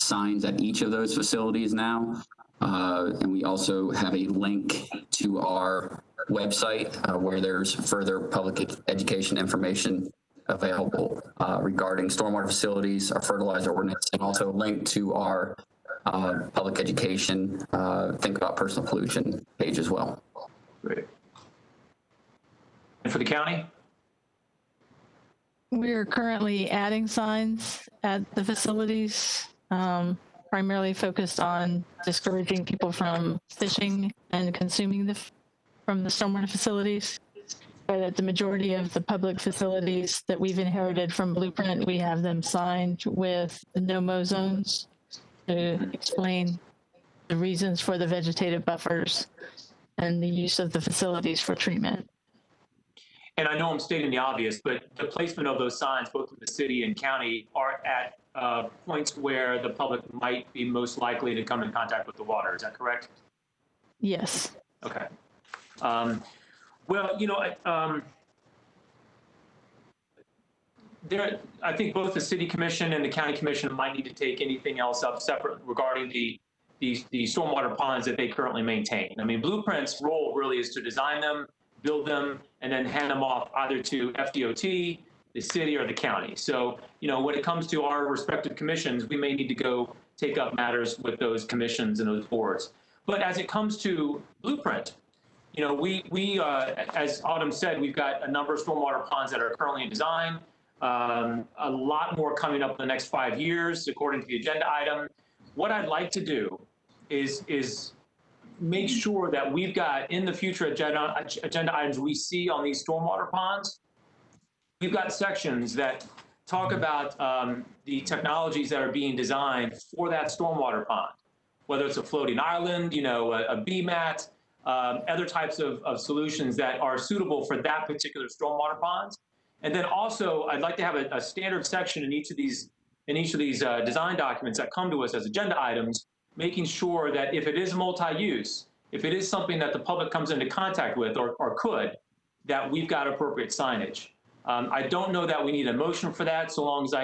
signs at each of those facilities now. And we also have a link to our website where there's further public education information available regarding stormwater facilities, our fertilizer ordinance, and also a link to our public education, Think About Personal Pollution page as well. Great. And for the county? We are currently adding signs at the facilities, primarily focused on discouraging people from fishing and consuming from the stormwater facilities. But at the majority of the public facilities that we've inherited from Blueprint, we have them signed with the no-mow zones to explain the reasons for the vegetative buffers and the use of the facilities for treatment. And I know I'm stating the obvious, but the placement of those signs, both in the city and county, are at points where the public might be most likely to come in contact with the water. Is that correct? Yes. Okay. Well, you know, I think both the city commission and the county commission might need to take anything else up separate regarding the stormwater ponds that they currently maintain. I mean, Blueprint's role really is to design them, build them, and then hand them off either to FDOT, the city, or the county. So, you know, when it comes to our respective commissions, we may need to go take up matters with those commissions and those boards. But as it comes to Blueprint, you know, we as Autumn said, we've got a number of stormwater ponds that are currently in design, a lot more coming up in the next 5 years, according to the agenda item. What I'd like to do is make sure that we've got in the future agenda items we see on these stormwater ponds, we've got sections that talk about the technologies that are being designed for that stormwater pond, whether it's a floating island, you know, a BMAT, other types of solutions that are suitable for that particular stormwater ponds. And then also, I'd like to have a standard section in each of these design documents that come to us as agenda items, making sure that if it is multi-use, if it is something that the public comes into contact with or could, that we've got appropriate signage. I don't know that we need a motion for that, so long as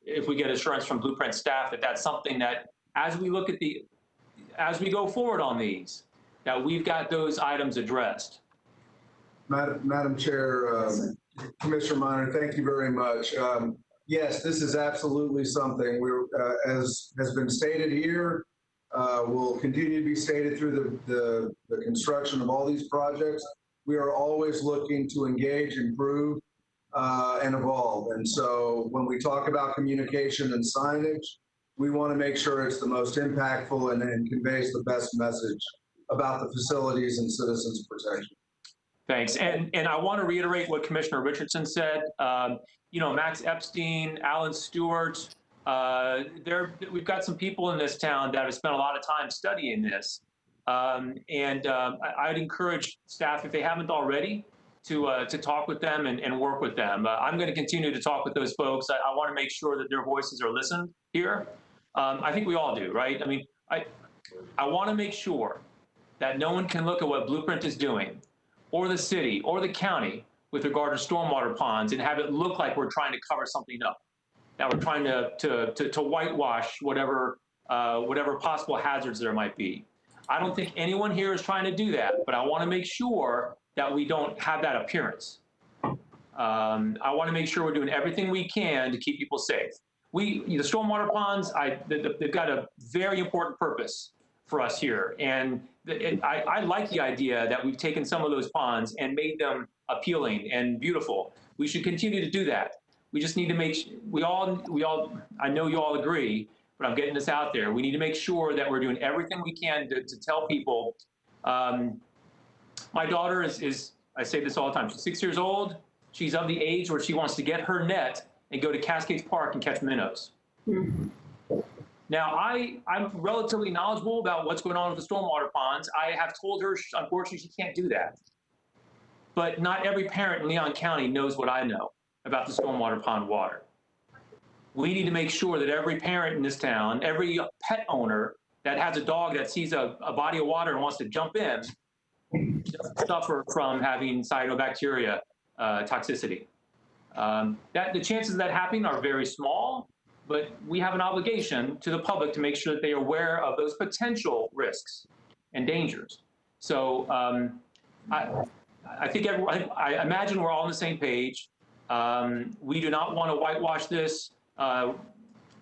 if we get assurance from Blueprint staff that that's something that, as we go forward on these, that we've got those items addressed. Madam Chair, Commissioner Minor, thank you very much. Yes, this is absolutely something as has been stated here, will continue to be stated through the construction of all these projects. We are always looking to engage, improve, and evolve. And so when we talk about communication and signage, we want to make sure it's the most impactful and conveys the best message about the facilities and citizens' protection. Thanks. And I want to reiterate what Commissioner Richardson said. You know, Max Epstein, Alan Stewart, we've got some people in this town that have spent a lot of time studying this. I'd encourage staff, if they haven't already, to talk with them and work with them. I'm going to continue to talk with those folks. I want to make sure that their voices are listened here. I think we all do, right? I mean, I want to make sure that no one can look at what Blueprint is doing, or the city, or the county, with regard to stormwater ponds, and have it look like we're trying to cover something up, that we're trying to whitewash whatever possible hazards there might be. I don't think anyone here is trying to do that, but I want to make sure that we don't have that appearance. I want to make sure we're doing everything we can to keep people safe. The stormwater ponds, they've got a very important purpose for us here. And I like the idea that we've taken some of those ponds and made them appealing and beautiful. We should continue to do that. We just need to make, I know you all agree, but I'm getting this out there. We need to make sure that we're doing everything we can to tell people. My daughter is, I say this all the time, she's 6 years old. She's of the age where she wants to get her net and go to Cascades Park and catch minnows. Now, I'm relatively knowledgeable about what's going on with the stormwater ponds. I have told her, unfortunately, she can't do that. But not every parent in Leon County knows what I know about the stormwater pond water. We need to make sure that every parent in this town, every pet owner that has a dog that sees a body of water and wants to jump in, doesn't suffer from having cyanobacteria toxicity. That the chances of that happening are very small, but we have an obligation to the public to make sure that they are aware of those potential risks and dangers. So I think I imagine we're all on the same page. We do not want to whitewash this,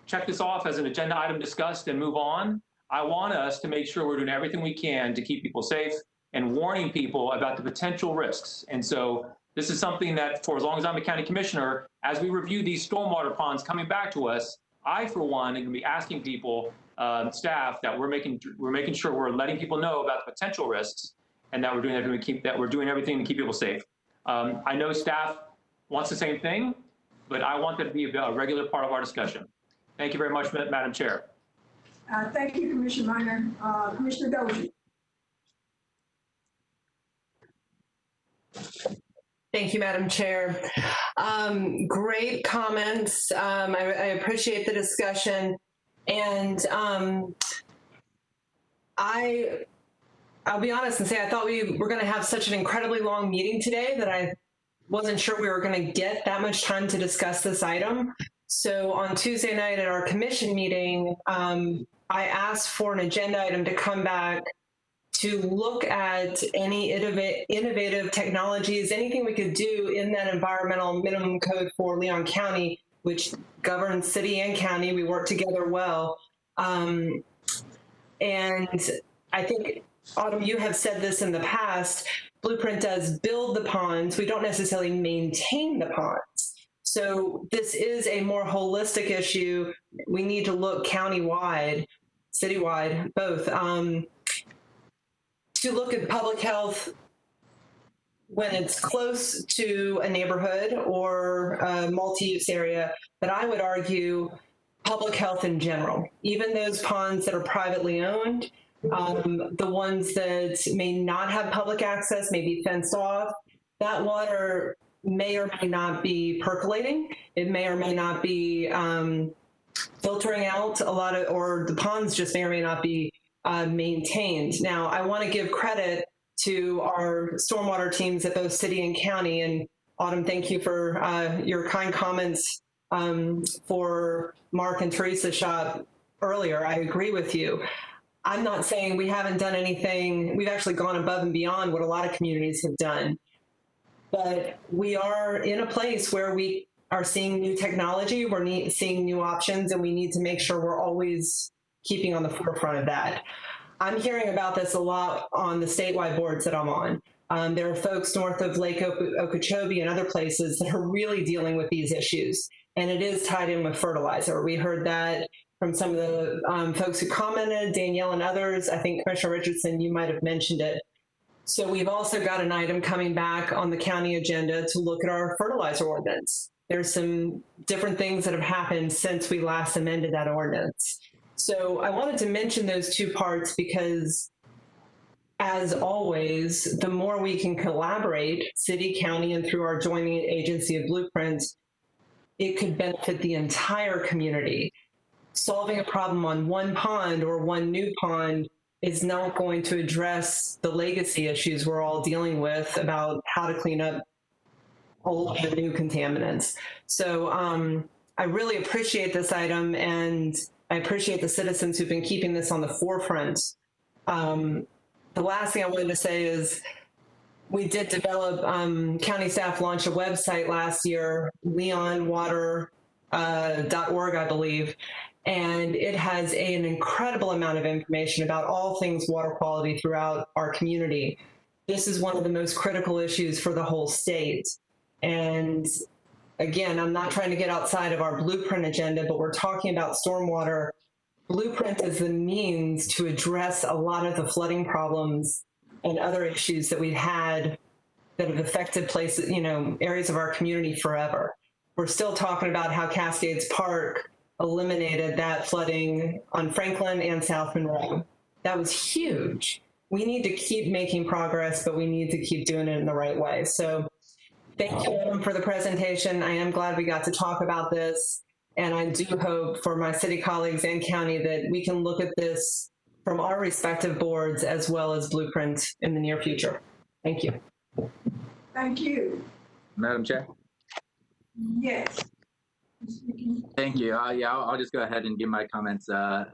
check this off as an agenda item discussed and move on. I want us to make sure we're doing everything we can to keep people safe and warning people about the potential risks. And so this is something that, for as long as I'm a county commissioner, as we review these stormwater ponds coming back to us, I, for one, am going to be asking people, staff, that we're making sure we're letting people know about the potential risks, and that we're doing everything to keep people safe. I know staff wants the same thing, but I want that to be a regular part of our discussion. Thank you very much, Madam Chair. Thank you, Commissioner Minor. Commissioner Dozier. Thank you, Madam Chair. Great comments. I appreciate the discussion. And I'll be honest and say I thought we were going to have such an incredibly long meeting today that I wasn't sure we were going to get that much time to discuss this item. So on Tuesday night at our commission meeting, I asked for an agenda item to come back to look at any innovative technologies, anything we could do in that environmental minimum code for Leon County, which governs city and county. We work together well. And I think, Autumn, you have said this in the past, Blueprint does build the ponds. We don't necessarily maintain the ponds. So this is a more holistic issue. We need to look countywide, citywide, both, to look at public health when it's close to a neighborhood or a multi-use area, but I would argue public health in general, even those ponds that are privately owned, the ones that may not have public access, may be fenced off, that water may or may not be percolating. It may or may not be filtering out a lot of, or the ponds just may or may not be maintained. Now, I want to give credit to our stormwater teams at both city and county. And Autumn, thank you for your kind comments for Mark and Teresa's shop earlier. I agree with you. I'm not saying we haven't done anything. We've actually gone above and beyond what a lot of communities have done. But we are in a place where we are seeing new technology, we're seeing new options, and we need to make sure we're always keeping on the forefront of that. I'm hearing about this a lot on the statewide boards that I'm on. There are folks north of Lake Okeechobee and other places that are really dealing with these issues, and it is tied in with fertilizer. We heard that from some of the folks who commented, Danielle and others. I think Commissioner Richardson, you might have mentioned it. So we've also got an item coming back on the county agenda to look at our fertilizer ordinance. There's some different things that have happened since we last amended that ordinance. So I wanted to mention those two parts because, as always, the more we can collaborate, city, county, and through our joining agency of Blueprint, it could benefit the entire community. Solving a problem on one pond or one new pond is not going to address the legacy issues we're all dealing with about how to clean up old and new contaminants. So I really appreciate this item, and I appreciate the citizens who've been keeping this on the forefront. The last thing I wanted to say is we did develop, county staff launched a website last year, leonwater.org, I believe, and it has an incredible amount of information about all things water quality throughout our community. This is one of the most critical issues for the whole state. And again, I'm not trying to get outside of our Blueprint agenda, but we're talking about stormwater. Blueprint is the means to address a lot of the flooding problems and other issues that we've had that have affected places, areas of our community forever. We're still talking about how Cascades Park eliminated that flooding on Franklin and South Monroe. That was huge. We need to keep making progress, but we need to keep doing it in the right way. So thank you, Adam, for the presentation. I am glad we got to talk about this. And I do hope for my city colleagues and county that we can look at this from our respective boards as well as Blueprint in the near future. Thank you. Thank you. Madam Chair? Yes. Thank you. Yeah, I'll just go ahead and give my comments now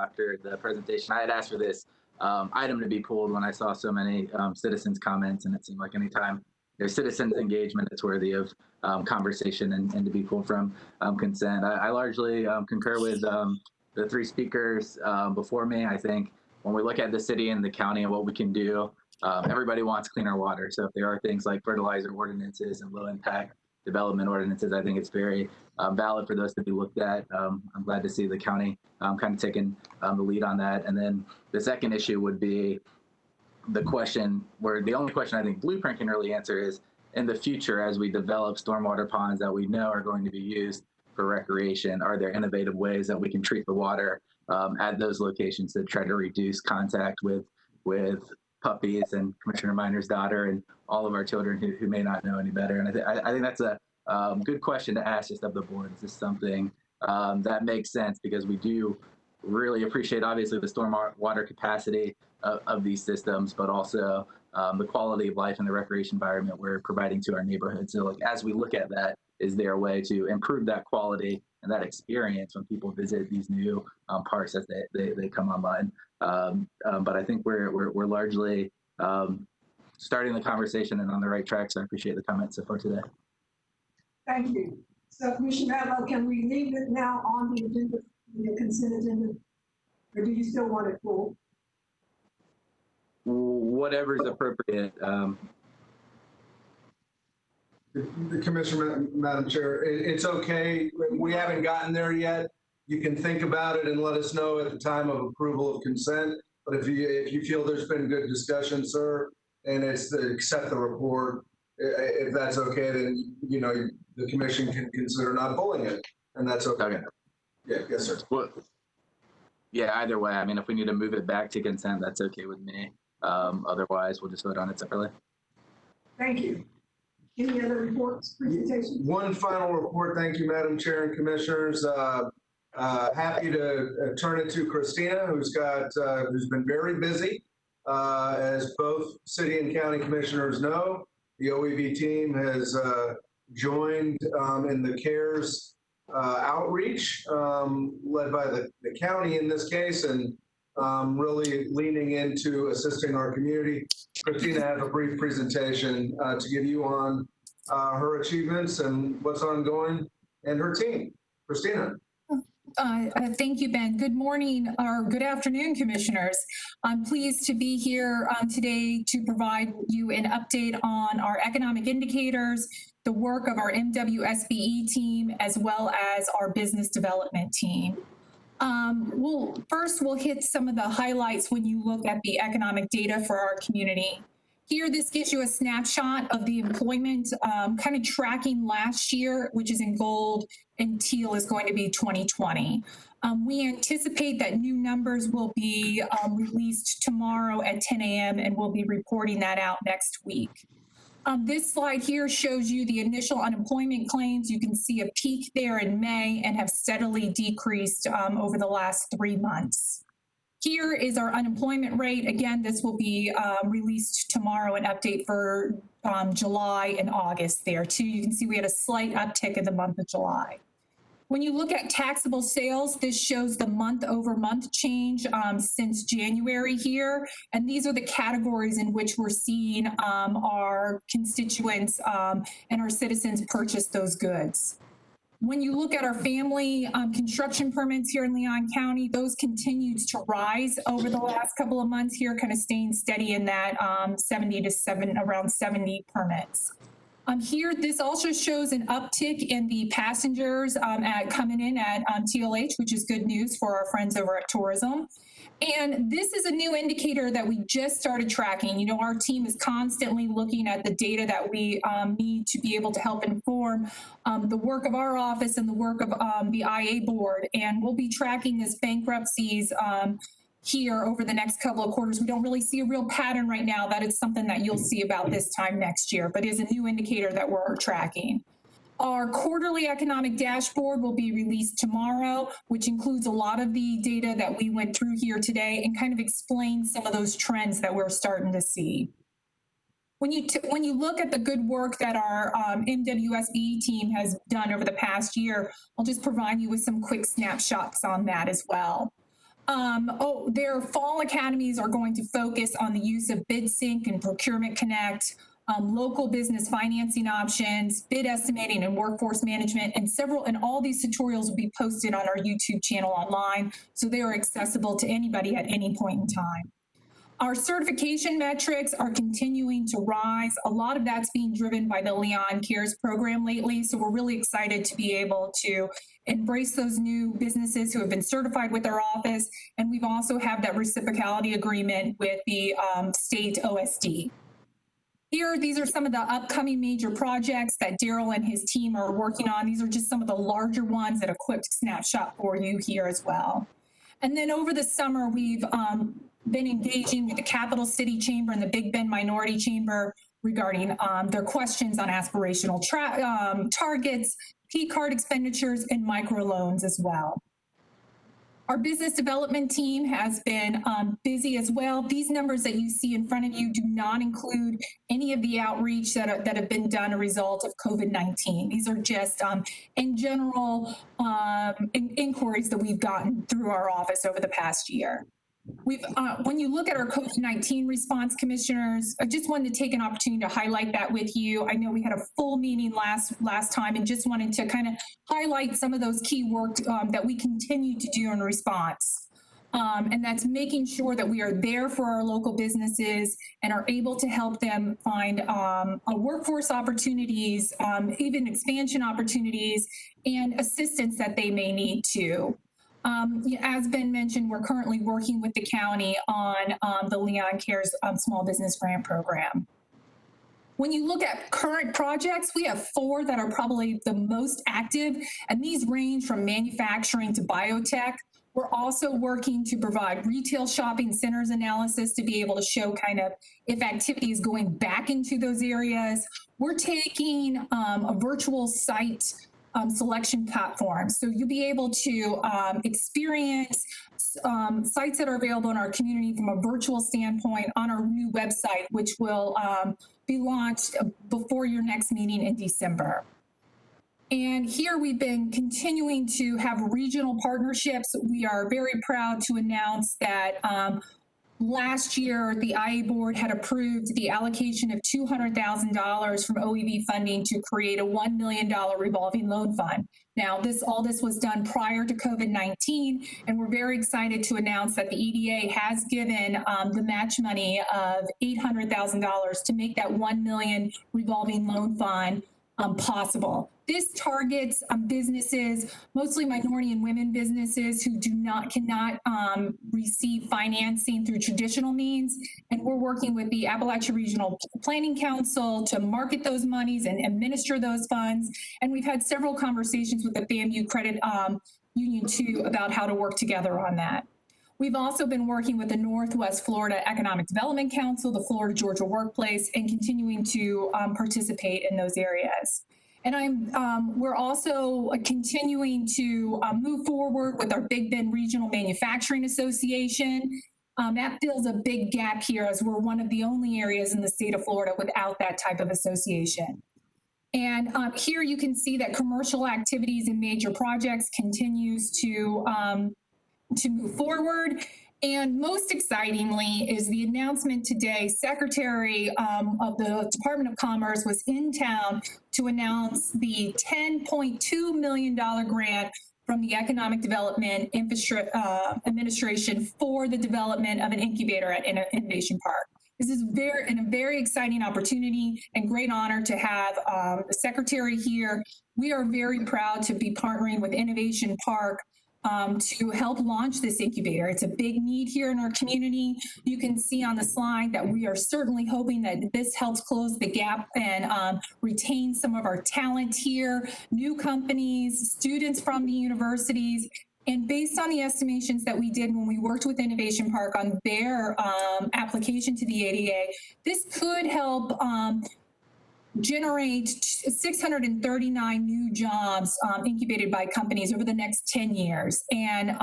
after the presentation. I had asked for this item to be pulled when I saw so many citizens' comments, and it seemed like anytime there's citizens' engagement, it's worthy of conversation and to be pulled from consent. I largely concur with the three speakers before me. I think when we look at the city and the county and what we can do, everybody wants cleaner water. So if there are things like fertilizer ordinances and low impact development ordinances, I think it's very valid for those to be looked at. I'm glad to see the county kind of taking the lead on that. And then the second issue would be the question where the only question I think Blueprint can really answer is, in the future, as we develop stormwater ponds that we know are going to be used for recreation, are there innovative ways that we can treat the water at those locations to try to reduce contact with puppies and Commissioner Minor's daughter and all of our children who may not know any better? And I think that's a good question to ask just of the board. Is this something that makes sense? Because we do really appreciate, obviously, the stormwater capacity of these systems, but also the quality of life and the recreation environment we're providing to our neighborhoods. So, like, as we look at that, is there a way to improve that quality and that experience when people visit these new parks as they come online? But I think we're largely starting the conversation and on the right track. So I appreciate the comments so far today. Thank you. So Commissioner Madlow, can we leave it now on the agenda, the consent agenda, or do you still want it full? Whatever's appropriate. The Commissioner, Madam Chair, it's okay. We haven't gotten there yet. You can think about it and let us know at the time of approval of consent. But if you feel there's been good discussion, sir, and it's to accept the report, if that's okay, then the commission can consider not pulling it, and that's okay. Okay. Yeah, yes, sir. Well, yeah, either way. I mean, if we need to move it back to consent, that's okay with me. Otherwise, we'll just vote on it separately. Thank you. Any other reports, presentations? One final report. Thank you, Madam Chair and Commissioners. Happy to turn it to Christina, who's been very busy. As both city and county commissioners know, the OEV team has joined in the CARES outreach, led by the county in this case, and really leaning into assisting our community. Christina has a brief presentation to give you on her achievements and what's ongoing and her team. Christina. Thank you, Ben. Good morning or good afternoon, commissioners. I'm pleased to be here today to provide you an update on our economic indicators, the work of our MWSBE team, as well as our business development team. First, we'll hit some of the highlights when you look at the economic data for our community. Here, this gives you a snapshot of the employment kind of tracking last year, which is in gold, and teal is going to be 2020. We anticipate that new numbers will be released tomorrow at 10 a.m. and we'll be reporting that out next week. This slide here shows you the initial unemployment claims. You can see a peak there in May and have steadily decreased over the last 3 months. Here is our unemployment rate. Again, this will be released tomorrow, an update for July and August there too. You can see we had a slight uptick in the month of July. When you look at taxable sales, this shows the month-over-month change since January here. And these are the categories in which we're seeing our constituents and our citizens purchase those goods. When you look at our family construction permits here in Leon County, those continued to rise over the last couple of months here, kind of staying steady in that around 70 permits. Here, this also shows an uptick in the passengers coming in at TLH, which is good news for our friends over at tourism. And this is a new indicator that we just started tracking. You know, our team is constantly looking at the data that we need to be able to help inform the work of our office and the work of the IA board. And we'll be tracking this bankruptcies here over the next couple of quarters. We don't really see a real pattern right now. That is something that you'll see about this time next year, but is a new indicator that we're tracking. Our quarterly economic dashboard will be released tomorrow, which includes a lot of the data that we went through here today and kind of explains some of those trends that we're starting to see. When you look at the good work that our MWSB team has done over the past year, I'll just provide you with some quick snapshots on that as well. Their fall academies are going to focus on the use of BidSync and Procurement Connect, local business financing options, bid estimating and workforce management, and all these tutorials will be posted on our YouTube channel online, so they are accessible to anybody at any point in time. Our certification metrics are continuing to rise. A lot of that's being driven by the Leon Cares program lately, so we're really excited to be able to embrace those new businesses who have been certified with our office, and we've also have that reciprocality agreement with the state OSD. Here, these are some of the upcoming major projects that Daryl and his team are working on. These are just some of the larger ones that a quick snapshot for you here as well. And then over the summer, we've been engaging with the Capital City Chamber and the Big Bend Minority Chamber regarding their questions on aspirational targets, P-card expenditures, and microloans as well. Our business development team has been busy as well. These numbers that you see in front of you do not include any of the outreach that have been done as a result of COVID-19. These are just in general inquiries that we've gotten through our office over the past year. When you look at our COVID-19 response, commissioners, I just wanted to take an opportunity to highlight that with you. I know we had a full meeting last time and just wanted to kind of highlight some of those key work that we continue to do in response. And that's making sure that we are there for our local businesses and are able to help them find workforce opportunities, even expansion opportunities, and assistance that they may need to. As Ben mentioned, we're currently working with the county on the Leon Cares Small Business Grant Program. When you look at current projects, we have 4 that are probably the most active, and these range from manufacturing to biotech. We're also working to provide retail shopping centers analysis to be able to show kind of if activity is going back into those areas. We're taking a virtual site selection platform. So you'll be able to experience sites that are available in our community from a virtual standpoint on our new website, which will be launched before your next meeting in December. And here we've been continuing to have regional partnerships. We are very proud to announce that last year, the IA board had approved the allocation of $200,000 from OEV funding to create a $1 million revolving loan fund. Now, all this was done prior to COVID-19, and we're very excited to announce that the EDA has given the match money of $800,000 to make that $1 million revolving loan fund possible. This targets businesses, mostly minority and women businesses who cannot receive financing through traditional means. And we're working with the Appalachia Regional Planning Council to market those monies and administer those funds. And we've had several conversations with the FAMU Credit Union too about how to work together on that. We've also been working with the Northwest Florida Economic Development Council, the Florida Georgia Workplace, and continuing to participate in those areas. And we're also continuing to move forward with our Big Bend Regional Manufacturing Association. That fills a big gap here as we're one of the only areas in the state of Florida without that type of association. And here you can see that commercial activities and major projects continues to move forward. And most excitingly is the announcement today, Secretary of the Department of Commerce was in town to announce the $10.2 million grant from the Economic Development Administration for the development of an incubator at Innovation Park. This is a very exciting opportunity and great honor to have the Secretary here. We are very proud to be partnering with Innovation Park to help launch this incubator. It's a big need here in our community. You can see on the slide that we are certainly hoping that this helps close the gap and retain some of our talent here, new companies, students from the universities. And based on the estimations that we did when we worked with Innovation Park on their application to the ADA, this could help generate 639 new jobs incubated by companies over the next 10 years. And,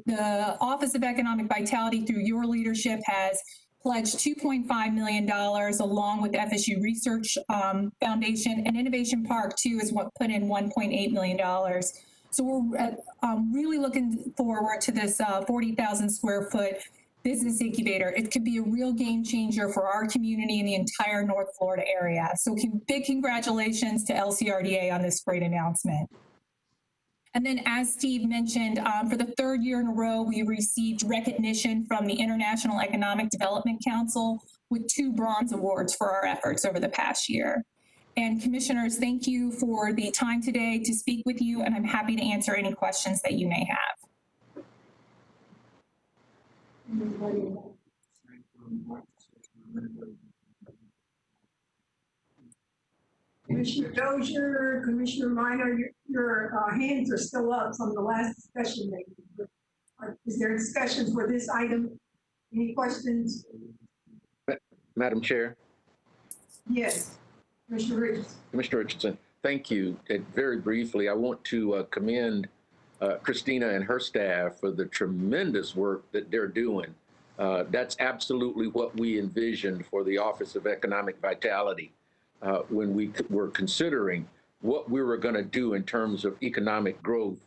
the Office of Economic Vitality, through your leadership, has pledged $2.5 million along with FSU Research Foundation, and Innovation Park too is what put in $1.8 million. So we're really looking forward to this 40,000 square foot business incubator. It could be a real game changer for our community in the entire North Florida area. So big congratulations to LCRDA on this great announcement. And then, as Steve mentioned, for the third year in a row, we received recognition from the International Economic Development Council with 2 bronze awards for our efforts over the past year. And commissioners, thank you for the time today to speak with you, and I'm happy to answer any questions that you may have. Commissioner Dozier, Commissioner Minor, your hands are still up from the last discussion. Is there discussion for this item? Any questions? Madam Chair. Yes, Commissioner Richardson. Commissioner Richardson, thank you. Very briefly, I want to commend Christina and her staff for the tremendous work that they're doing. That's absolutely what we envisioned for the Office of Economic Vitality when we were considering what we were going to do in terms of economic growth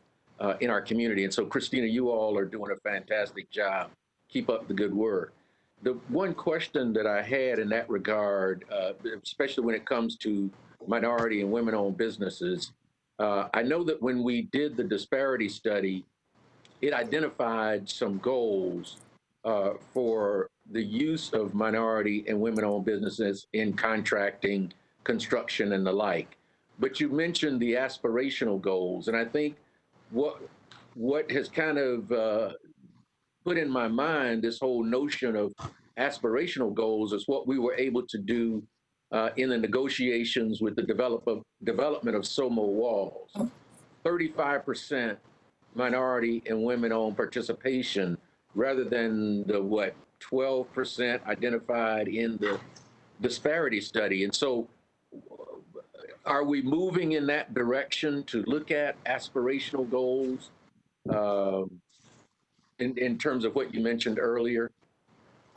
in our community. And so, Christina, you all are doing a fantastic job. Keep up the good work. The one question that I had in that regard, especially when it comes to minority and women-owned businesses, I know that when we did the disparity study, it identified some goals for the use of minority and women-owned businesses in contracting, construction, and the like. But you mentioned the aspirational goals, and I think what has kind of put in my mind this whole notion of aspirational goals is what we were able to do in the negotiations with the development of SOMO walls. 35% minority and women-owned participation rather than the 12% identified in the disparity study. And so are we moving in that direction to look at aspirational goals in terms of what you mentioned earlier?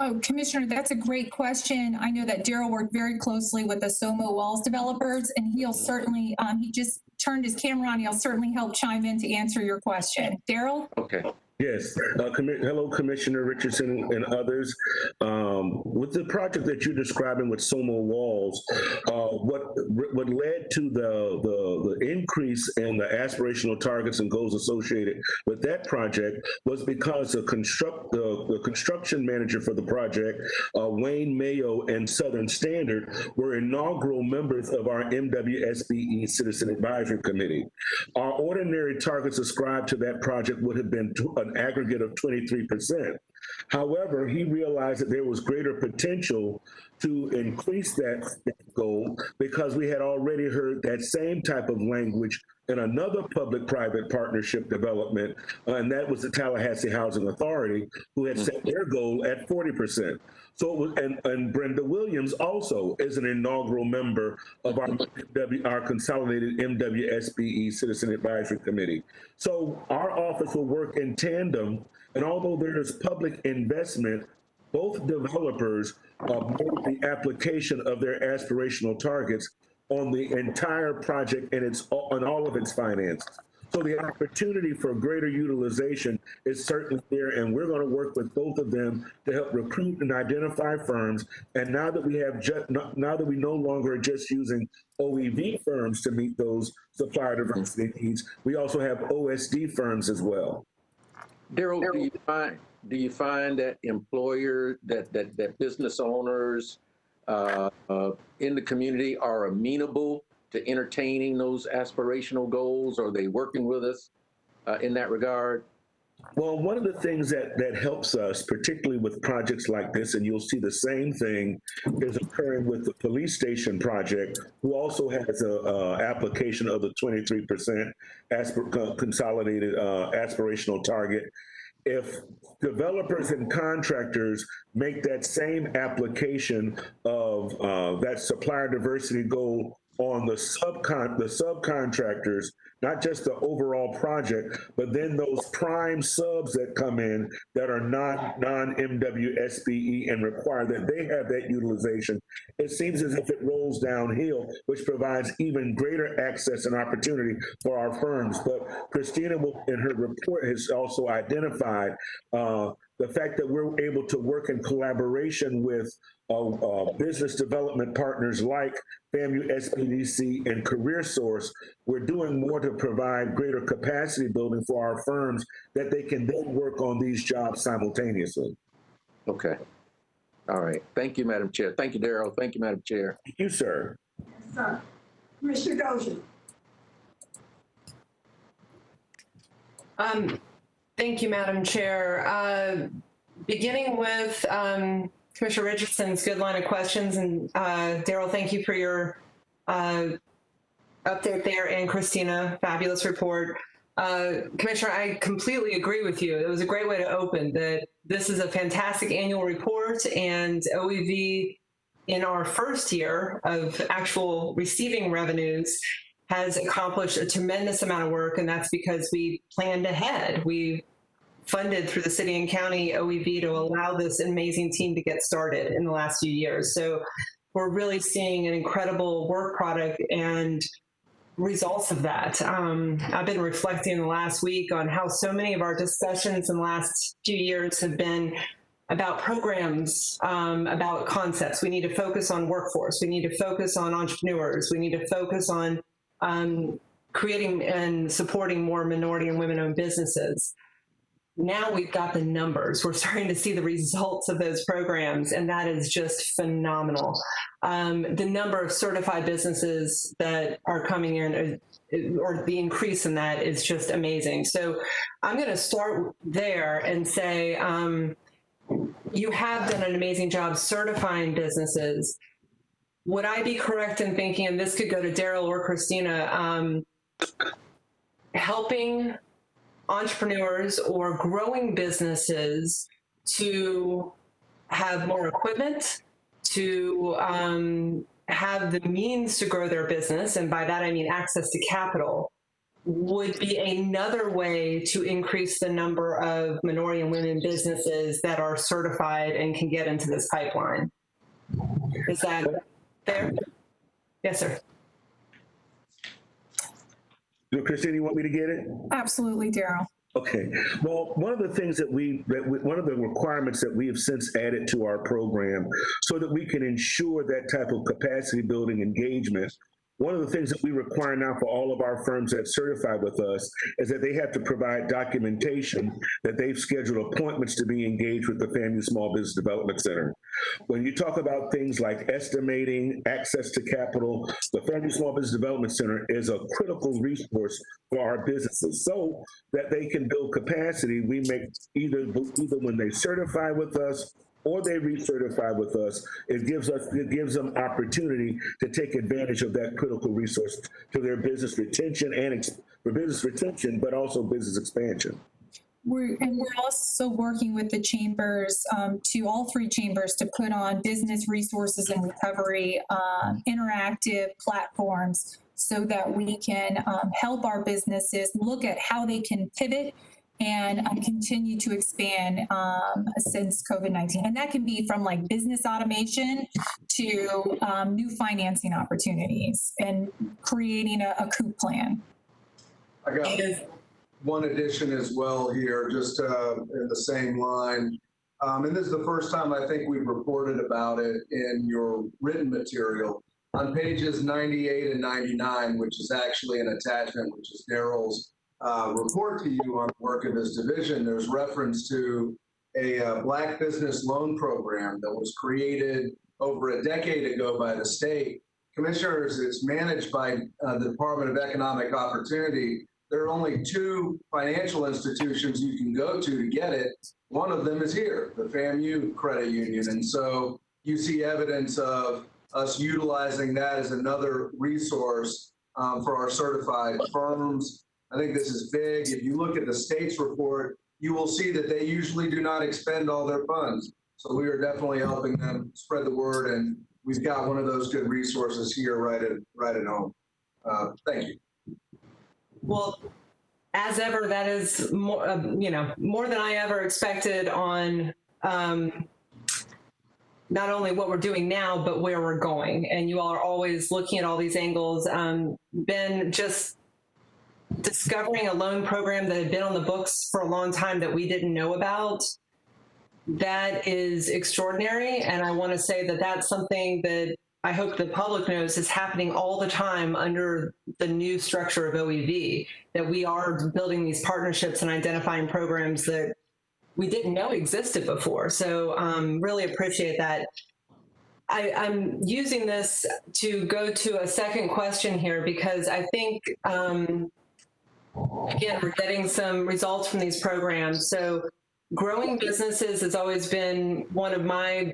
Oh, Commissioner, that's a great question. I know that Daryl worked very closely with the SOMO Walls developers, and he'll certainly, he just turned his camera on, he'll certainly help chime in to answer your question. Daryl? Okay. Yes. Hello, Commissioner Richardson and others. With the project that you're describing with SOMO Walls, what led to the increase in the aspirational targets and goals associated with that project was because the construction manager for the project, Wayne Mayo and Southern Standard, were inaugural members of our MWSBE Citizen Advisory Committee. Our ordinary targets ascribed to that project would have been an aggregate of 23%. However, he realized that there was greater potential to increase that goal because we had already heard that same type of language in another public-private partnership development, and that was the Tallahassee Housing Authority, who had set their goal at 40%. So it was, and Brenda Williams also is an inaugural member of our consolidated MWSBE Citizen Advisory Committee. So our office will work in tandem, and although there is public investment, both developers made the application of their aspirational targets on the entire project and on all of its finances. So the opportunity for greater utilization is certainly there, and we're going to work with both of them to help recruit and identify firms. And now that we have now that we no longer are just using OEV firms to meet those supplier diversity needs, we also have OSD firms as well. Daryl, do you find that that business owners in the community are amenable to entertaining those aspirational goals? Are they working with us in that regard? Well, one of the things that helps us, particularly with projects like this, and you'll see the same thing is occurring with the police station project, who also has an application of the 23% consolidated aspirational target. If developers and contractors make that same application of that supplier diversity goal on the subcontractors, not just the overall project, but then those prime subs that come in that are not non-MWSBE and require that they have that utilization. It seems as if it rolls downhill, which provides even greater access and opportunity for our firms. But Christina, in her report, has also identified the fact that we're able to work in collaboration with business development partners like FAMU, SPDC, and CareerSource. We're doing more to provide greater capacity building for our firms that they can then work on these jobs simultaneously. Okay. All right. Thank you, Madam Chair. Thank you, Darrell. Thank you, Madam Chair. Thank you, sir. Yes, sir. Commissioner Dozier. Thank you, Madam Chair. Beginning with Commissioner Richardson's good line of questions, and Darrell, thank you for your update there, and Christina, fabulous report. Commissioner, I completely agree with you. It was a great way to open that this is a fantastic annual report, and OEV in our first year of actual receiving revenues has accomplished a tremendous amount of work, and that's because we planned ahead. We funded through the city and county OEV to allow this amazing team to get started in the last few years. So we're really seeing an incredible work product and results of that. I've been reflecting the last week on how so many of our discussions in the last few years have been about programs, about concepts. We need to focus on workforce. We need to focus on entrepreneurs. We need to focus on creating and supporting more minority and women-owned businesses. Now we've got the numbers. We're starting to see the results of those programs, and that is just phenomenal. The number of certified businesses that are coming in, or the increase in that, is just amazing. So I'm going to start there and say, you have done an amazing job certifying businesses. Would I be correct in thinking, and this could go to Darrell or Christina, helping entrepreneurs or growing businesses to have more equipment, to have the means to grow their business, and by that I mean access to capital, would be another way to increase the number of minority and women businesses that are certified and can get into this pipeline. Is that fair? Yes, sir. Christina, you want me to get it? Absolutely, Darrell. Okay. Well, one of the things one of the requirements that we have since added to our program so that we can ensure that type of capacity building engagement, one of the things that we require now for all of our firms that certify with us is that they have to provide documentation that they've scheduled appointments to be engaged with the FAMU Small Business Development Center. When you talk about things like estimating, access to capital, the FAMU Small Business Development Center is a critical resource for our businesses so that they can build capacity. We make either when they certify with us or they recertify with us, it gives them opportunity to take advantage of that critical resource to their business retention and for business retention, but also business expansion. We're also working with the chambers, all three chambers, to put on business resources and recovery interactive platforms so that we can help our businesses look at how they can pivot and continue to expand since COVID-19. And that can be from like business automation to new financing opportunities and creating a coup plan. I got one addition as well here, just in the same line. And this is the first time I think we've reported about it in your written material. On pages 98 and 99, which is actually an attachment, which is Darrell's report to you on the work of this division, there's reference to a Black business loan program that was created over a decade ago by the state. Commissioners, it's managed by the Department of Economic Opportunity. There are only two financial institutions you can go to get it. One of them is here, the FAMU Credit Union. And so you see evidence of us utilizing that as another resource for our certified firms. I think this is big. If you look at the state's report, you will see that they usually do not expend all their funds. So we are definitely helping them spread the word and we've got one of those good resources here right at home. Thank you. Well, as ever, that is more, more than I ever expected on not only what we're doing now, but where we're going. And you all are always looking at all these angles. Ben, just discovering a loan program that had been on the books for a long time that we didn't know about, that is extraordinary. And I want to say that that's something that I hope the public knows is happening all the time under the new structure of OEV, that we are building these partnerships and identifying programs that we didn't know existed before. So really appreciate that. I'm using this to go to a second question here because I think, again, we're getting some results from these programs. So growing businesses has always been one of my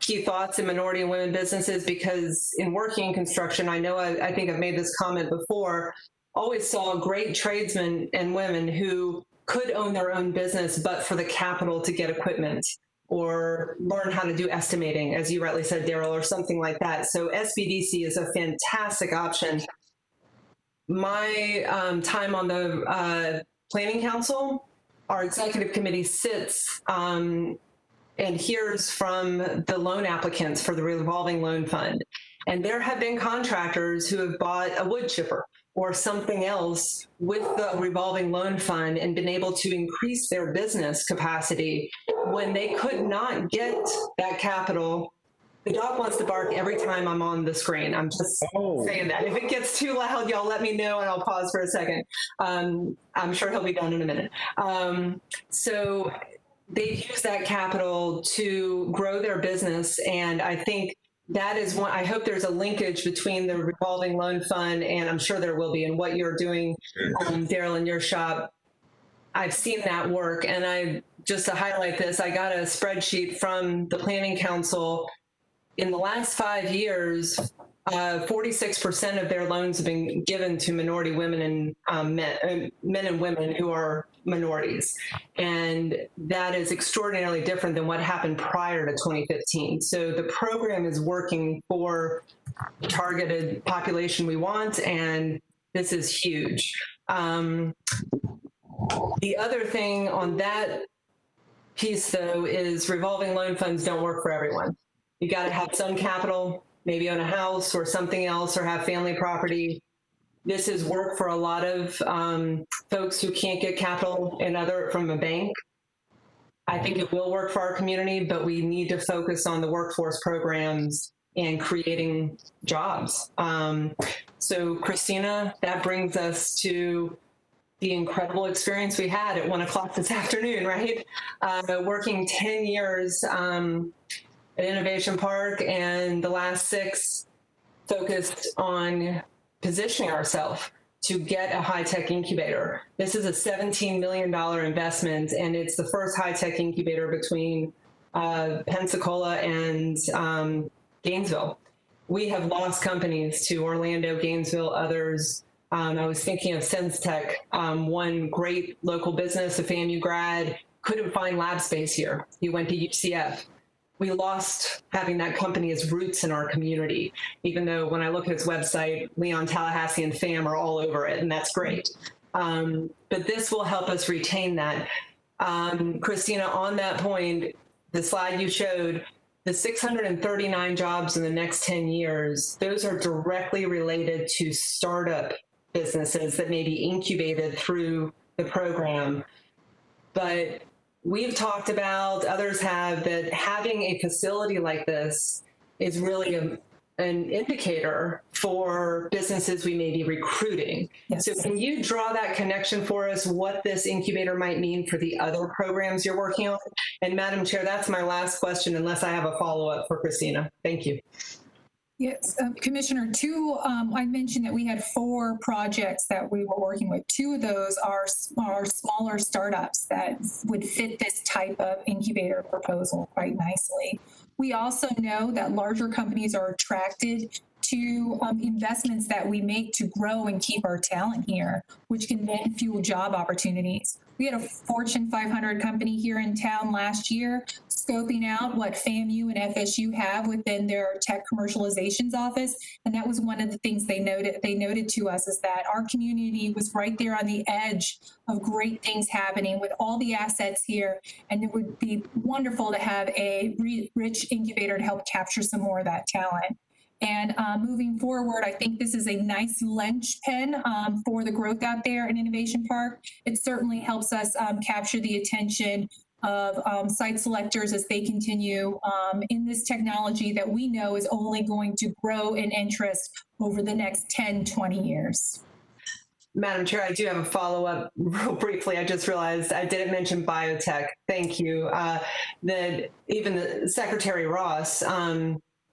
key thoughts in minority and women businesses, because in working in construction, I know I think I've made this comment before, always saw great tradesmen and women who could own their own business, but for the capital to get equipment or learn how to do estimating, as you rightly said, Daryl, or something like that. So SBDC is a fantastic option. My time on the Planning Council, our executive committee sits and hears from the loan applicants for the revolving loan fund. And there have been contractors who have bought a wood chipper or something else with the revolving loan fund and been able to increase their business capacity when they could not get that capital. The dog wants to bark every time I'm on the screen. I'm just saying that. If it gets too loud, y'all let me know and I'll pause for a second. I'm sure he'll be done in a minute. So they've used that capital to grow their business. And I think that is one, I hope there's a linkage between the revolving loan fund, and I'm sure there will be, and what you're doing, Daryl, in your shop. I've seen that work. And I, just to highlight this, I got a spreadsheet from the Planning Council. In the last 5 years, 46% of their loans have been given to minority women and men and women who are minorities. And that is extraordinarily different than what happened prior to 2015. So the program is working for the targeted population we want, and this is huge. The other thing on that piece, though, is revolving loan funds don't work for everyone. You got to have some capital, maybe own a house or something else, or have family property. This is work for a lot of folks who can't get capital from a bank. I think it will work for our community, but we need to focus on the workforce programs and creating jobs. So Christina, that brings us to the incredible experience we had at 1 o'clock this afternoon, right? Working 10 years at Innovation Park, and the last 6 focused on positioning ourselves to get a high-tech incubator. This is a $17 million investment, and it's the first high-tech incubator between Pensacola and Gainesville. We have lost companies to Orlando, Gainesville, others. I was thinking of SenseTech, one great local business, a FAMU grad, couldn't find lab space here. He went to UCF. We lost having that company as roots in our community, even though when I look at its website, Leon, Tallahassee, and FAM are all over it, and that's great. But this will help us retain that. Christina, on that point, the slide you showed, the 639 jobs in the next 10 years, those are directly related to startup businesses that may be incubated through the program. But we've talked about, others have, that having a facility like this is really an indicator for businesses we may be recruiting. Yes. So can you draw that connection for us, what this incubator might mean for the other programs you're working on? And Madam Chair, that's my last question, unless I have a follow-up for Christina. Thank you. Yes, Commissioner, I mentioned that we had 4 projects that we were working with. 2 of those are smaller startups that would fit this type of incubator proposal quite nicely. We also know that larger companies are attracted to investments that we make to grow and keep our talent here, which can then fuel job opportunities. We had a Fortune 500 company here in town last year scoping out what FAMU and FSU have within their tech commercializations office. And that was one of the things they noted to us, is that our community was right there on the edge of great things happening with all the assets here. And it would be wonderful to have a rich incubator to help capture some more of that talent. And moving forward, I think this is a nice linchpin for the growth out there in Innovation Park. It certainly helps us capture the attention of site selectors as they continue in this technology that we know is only going to grow in interest over the next 10, 20 years. Madam Chair, I do have a follow-up real briefly. I just realized I didn't mention biotech. Thank you. That even the Secretary Ross,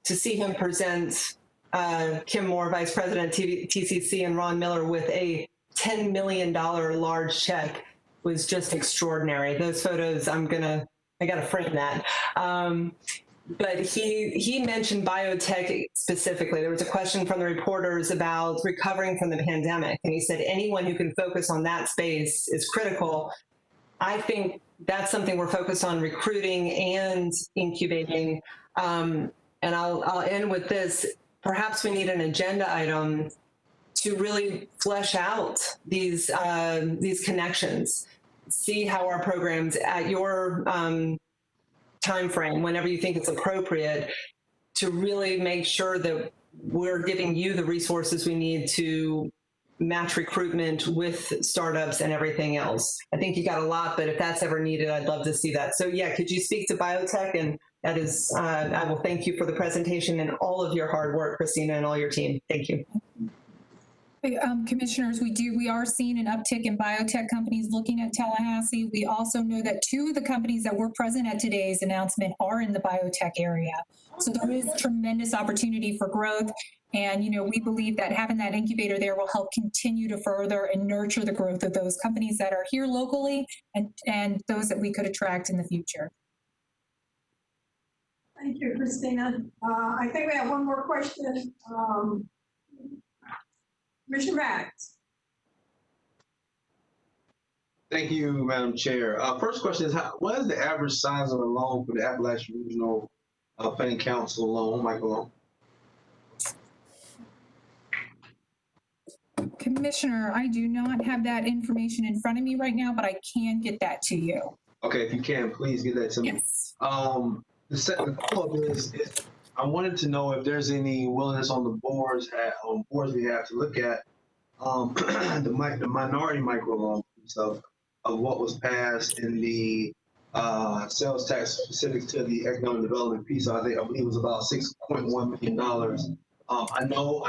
to see him present Kim Moore, Vice President TCC, and Ron Miller with a $10 million large check was just extraordinary. Those photos, I gotta frame that. But he mentioned biotech specifically. There was a question from the reporters about recovering from the pandemic, and he said anyone who can focus on that space is critical. I think that's something we're focused on recruiting and incubating. And I'll end with this. Perhaps we need an agenda item to really flesh out these connections. See how our programs at your time frame, whenever you think it's appropriate, to really make sure that we're giving you the resources we need to match recruitment with startups and everything else. I think you got a lot, but if that's ever needed, I'd love to see that. So yeah, could you speak to biotech? And that is, I will thank you for the presentation and all of your hard work, Christina, and all your team. Thank you. Commissioners, we are seeing an uptick in biotech companies looking at Tallahassee. We also know that 2 of the companies that were present at today's announcement are in the biotech area. So there is tremendous opportunity for growth. And, we believe that having that incubator there will help continue to further and nurture the growth of those companies that are here locally and those that we could attract in the future. Thank you, Christina. I think we have one more question. Commissioner Max. Thank you, Madam Chair. First question is, what is the average size of a loan for the Appalachian Regional Planning Council loan, microloan? Commissioner, I do not have that information in front of me right now, but I can get that to you. Okay, if you can, please get that to me. Yes. The second follow-up is I wanted to know if there's any willingness on the board's behalf to look at the minority microloan piece of what was passed in the sales tax specific to the economic development piece. I believe it was about $6.1 million. I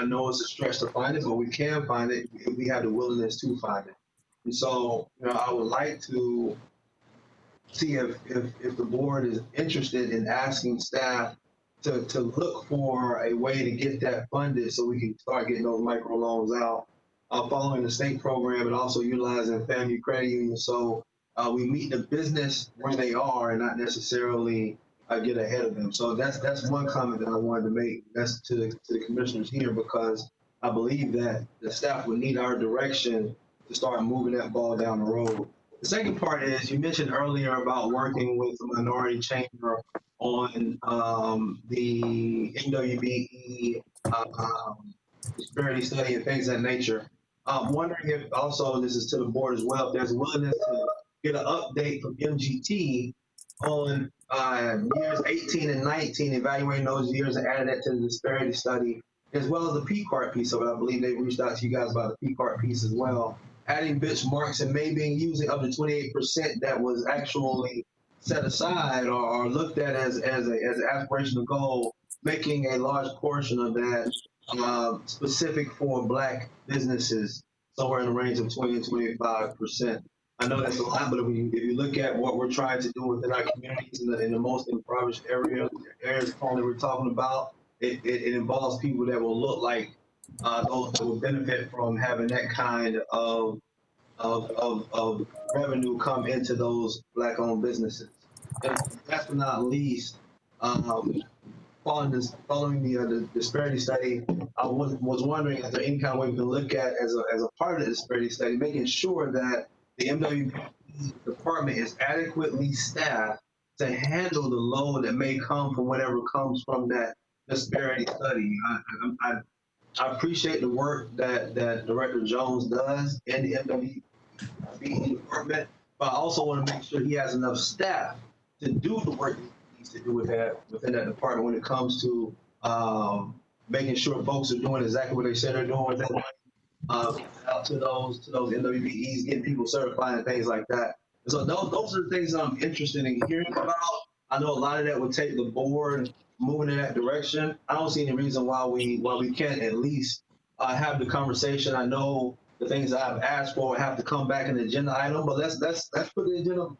know it's a stretch to find it, but we can find it if we have the willingness to find it. And so, I would like to see if the board is interested in asking staff to look for a way to get that funded so we can start getting those microloans out, following the state program and also utilizing family credit unions. So we meet the business where they are and not necessarily get ahead of them. So that's one comment that I wanted to make. That's to the commissioners here, because I believe that the staff would need our direction to start moving that ball down the road. The second part is, you mentioned earlier about working with the minority chamber on the NWBE disparity study and things of that nature. I'm wondering if also, this is to the board as well, if there's a willingness to get an update from MGT on years 18 and 19, evaluating those years and adding that to the disparity study, as well as the P-card piece of it. I believe they reached out to you guys about the P-card piece as well. Adding benchmarks and maybe using up to 28% that was actually set aside or looked at as an aspirational goal, making a large portion of that specific for Black businesses, somewhere in the range of 20 and 25%. I know that's a lot, but if you look at what we're trying to do within our communities in the most impoverished areas currently we're talking about, it involves people that will look like those that will benefit from having that kind of revenue come into those Black-owned businesses. And last but not least, following the disparity study, I was wondering if there any kind of way we can look at as a part of the disparity study, making sure that the MWP department is adequately staffed to handle the load that may come from whatever comes from that disparity study. I appreciate the work that Director Jones does in the MWP department, but I also want to make sure he has enough staff to do the work he needs to do within that department when it comes to making sure folks are doing exactly what they said they're doing with that out to those MWPEs, getting people certified and things like that. And so those are the things I'm interested in hearing about. I know a lot of that would take the board moving in that direction. I don't see any reason why we can't at least have the conversation. I know the things that I've asked for have to come back in the agenda item, but let's put the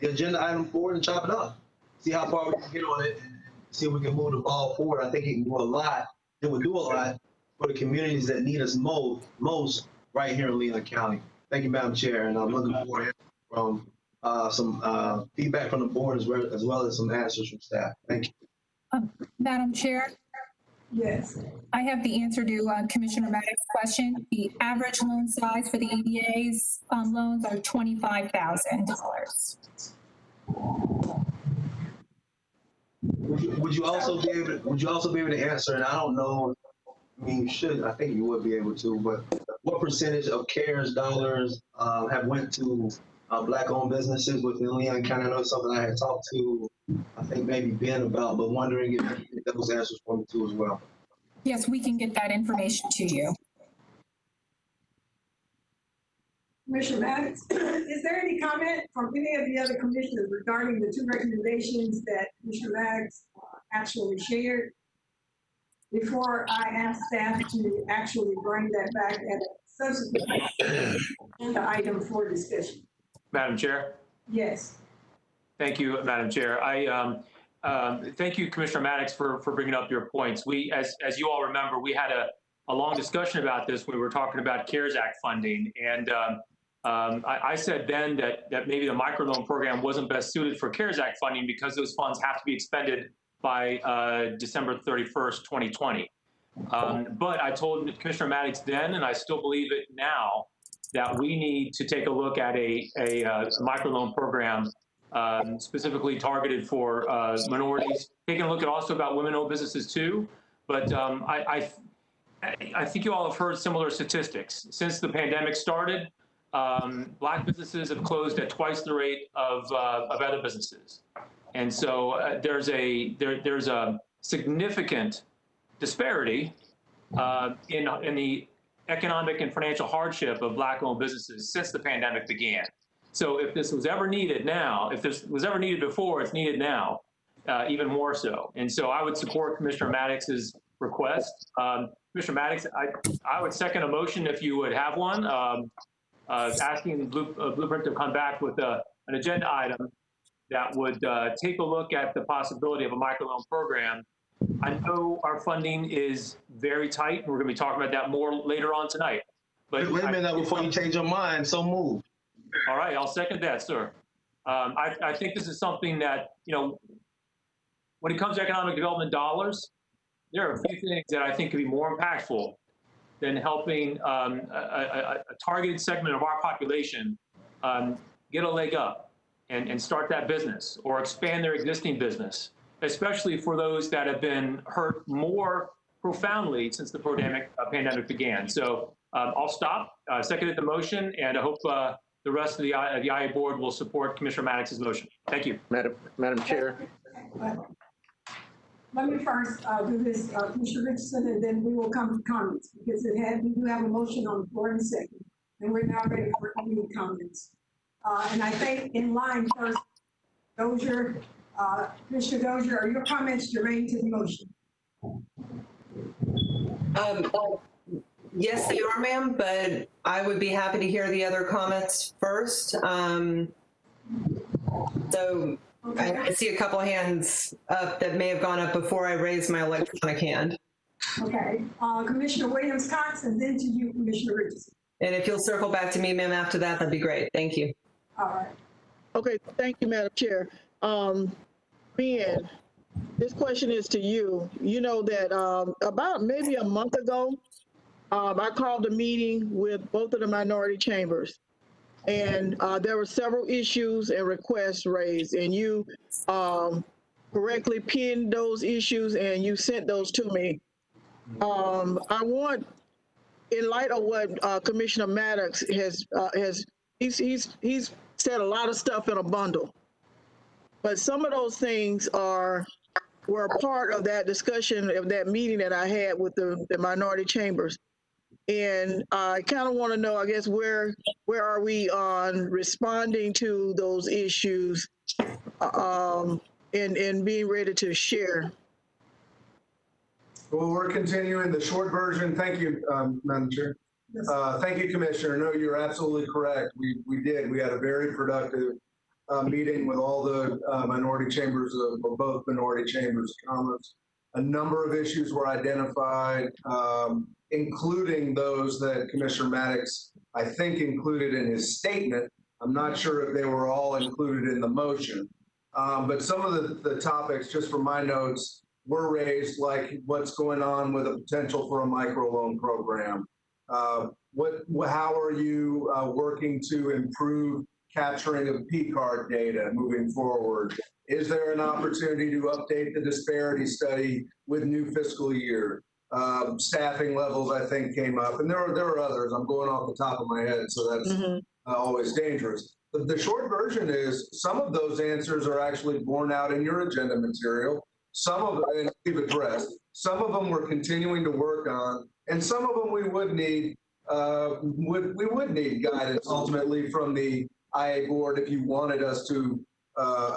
agenda item forward and chop it up. See how far we can get on it and see if we can move the ball forward. I think it can do a lot. It would do a lot for the communities that need us most right here in Leon County. Thank you, Madam Chair, and I'm looking forward from some feedback from the board as well as some answers from staff. Thank you. Madam Chair? Yes. I have the answer to Commissioner Maddox's question. The average loan size for the EDA's loans are $25,000. Would you also be able to answer? And I don't know. I mean, you should. I think you would be able to. But what percentage of CARES dollars have went to Black-owned businesses within Leon County? I know it's something I had talked to, I think maybe Ben about, but wondering if you get those answers for me too as well. Yes, we can get that information to you. Commissioner Maddox, is there any comment from any of the other commissioners regarding the two recommendations that Commissioner Maddox actually shared? Before I ask staff to actually bring that back at a subsequent agenda item for discussion. Madam Chair? Yes. Thank you, Madam Chair. Thank you, Commissioner Maddox, for bringing up your points. We, as you all remember, we had a long discussion about this when we were talking about CARES Act funding. And I said then that maybe the microloan program wasn't best suited for CARES Act funding because those funds have to be expended by December 31st, 2020. But I told Commissioner Maddox then, and I still believe it now, that we need to take a look at a microloan program specifically targeted for minorities, taking a look at also about women-owned businesses too. But I think you all have heard similar statistics. Since the pandemic started, Black businesses have closed at twice the rate of other businesses. And so there's a significant disparity in the economic and financial hardship of Black-owned businesses since the pandemic began. So if this was ever needed now, if this was ever needed before, it's needed now, even more so. And so I would support Commissioner Maddox's request. Commissioner Maddox, I would second a motion if you would have one, asking Blueprint to come back with an agenda item that would take a look at the possibility of a microloan program. I know our funding is very tight, and we're going to be talking about that more later on tonight. But wait a minute before you change your mind. So move. All right, I'll second that, sir. I think this is something that, when it comes to economic development dollars, there are a few things that I think could be more impactful than helping a targeted segment of our population get a leg up and start that business or expand their existing business, especially for those that have been hurt more profoundly since the pandemic began. So I'll stop, seconded the motion, and I hope the rest of the IA board will support Commissioner Maddox's motion. Thank you. Madam Chair. Let me first do this, Commissioner Richardson, and then we will come to comments because we do have a motion on the floor in a second, and we're now ready for any comments. And I think in line first, Dozier, Commissioner Dozier, are your comments germane to the motion? Yes, they are, ma'am, but I would be happy to hear the other comments first. So I see a couple hands up that may have gone up before I raised my electronic hand. Okay, Commissioner Williams-Cox, and then to you, Commissioner Richardson. And if you'll circle back to me, ma'am, after that, that'd be great. Thank you. All right. Okay, thank you, Madam Chair. Ben, this question is to you. You know that about maybe a month ago, I called a meeting with both of the minority chambers, and there were several issues and requests raised, and you correctly pinned those issues and you sent those to me. I want, in light of what Commissioner Maddox he's said a lot of stuff in a bundle, but some of those things were a part of that discussion of that meeting that I had with the minority chambers. And I kind of want to know, I guess, where are we on responding to those issues and being ready to share? Well, we're continuing the short version. Thank you, Madam Chair. Thank you, Commissioner. No, you're absolutely correct. We did. We had a very productive meeting with all the minority chambers of both minority chambers of commerce. A number of issues were identified, including those that Commissioner Maddox, I think, included in his statement. I'm not sure if they were all included in the motion. But some of the topics, just from my notes, were raised, like what's going on with a potential for a microloan program. How are you working to improve capturing of P-card data moving forward? Is there an opportunity to update the disparity study with new fiscal year? Staffing levels, I think, came up, and there are others. I'm going off the top of my head, so that's always dangerous. But the short version is some of those answers are actually borne out in your agenda material. Some of them we've addressed. Some of them we're continuing to work on, and some of them we would need guidance ultimately from the IA board if you wanted us to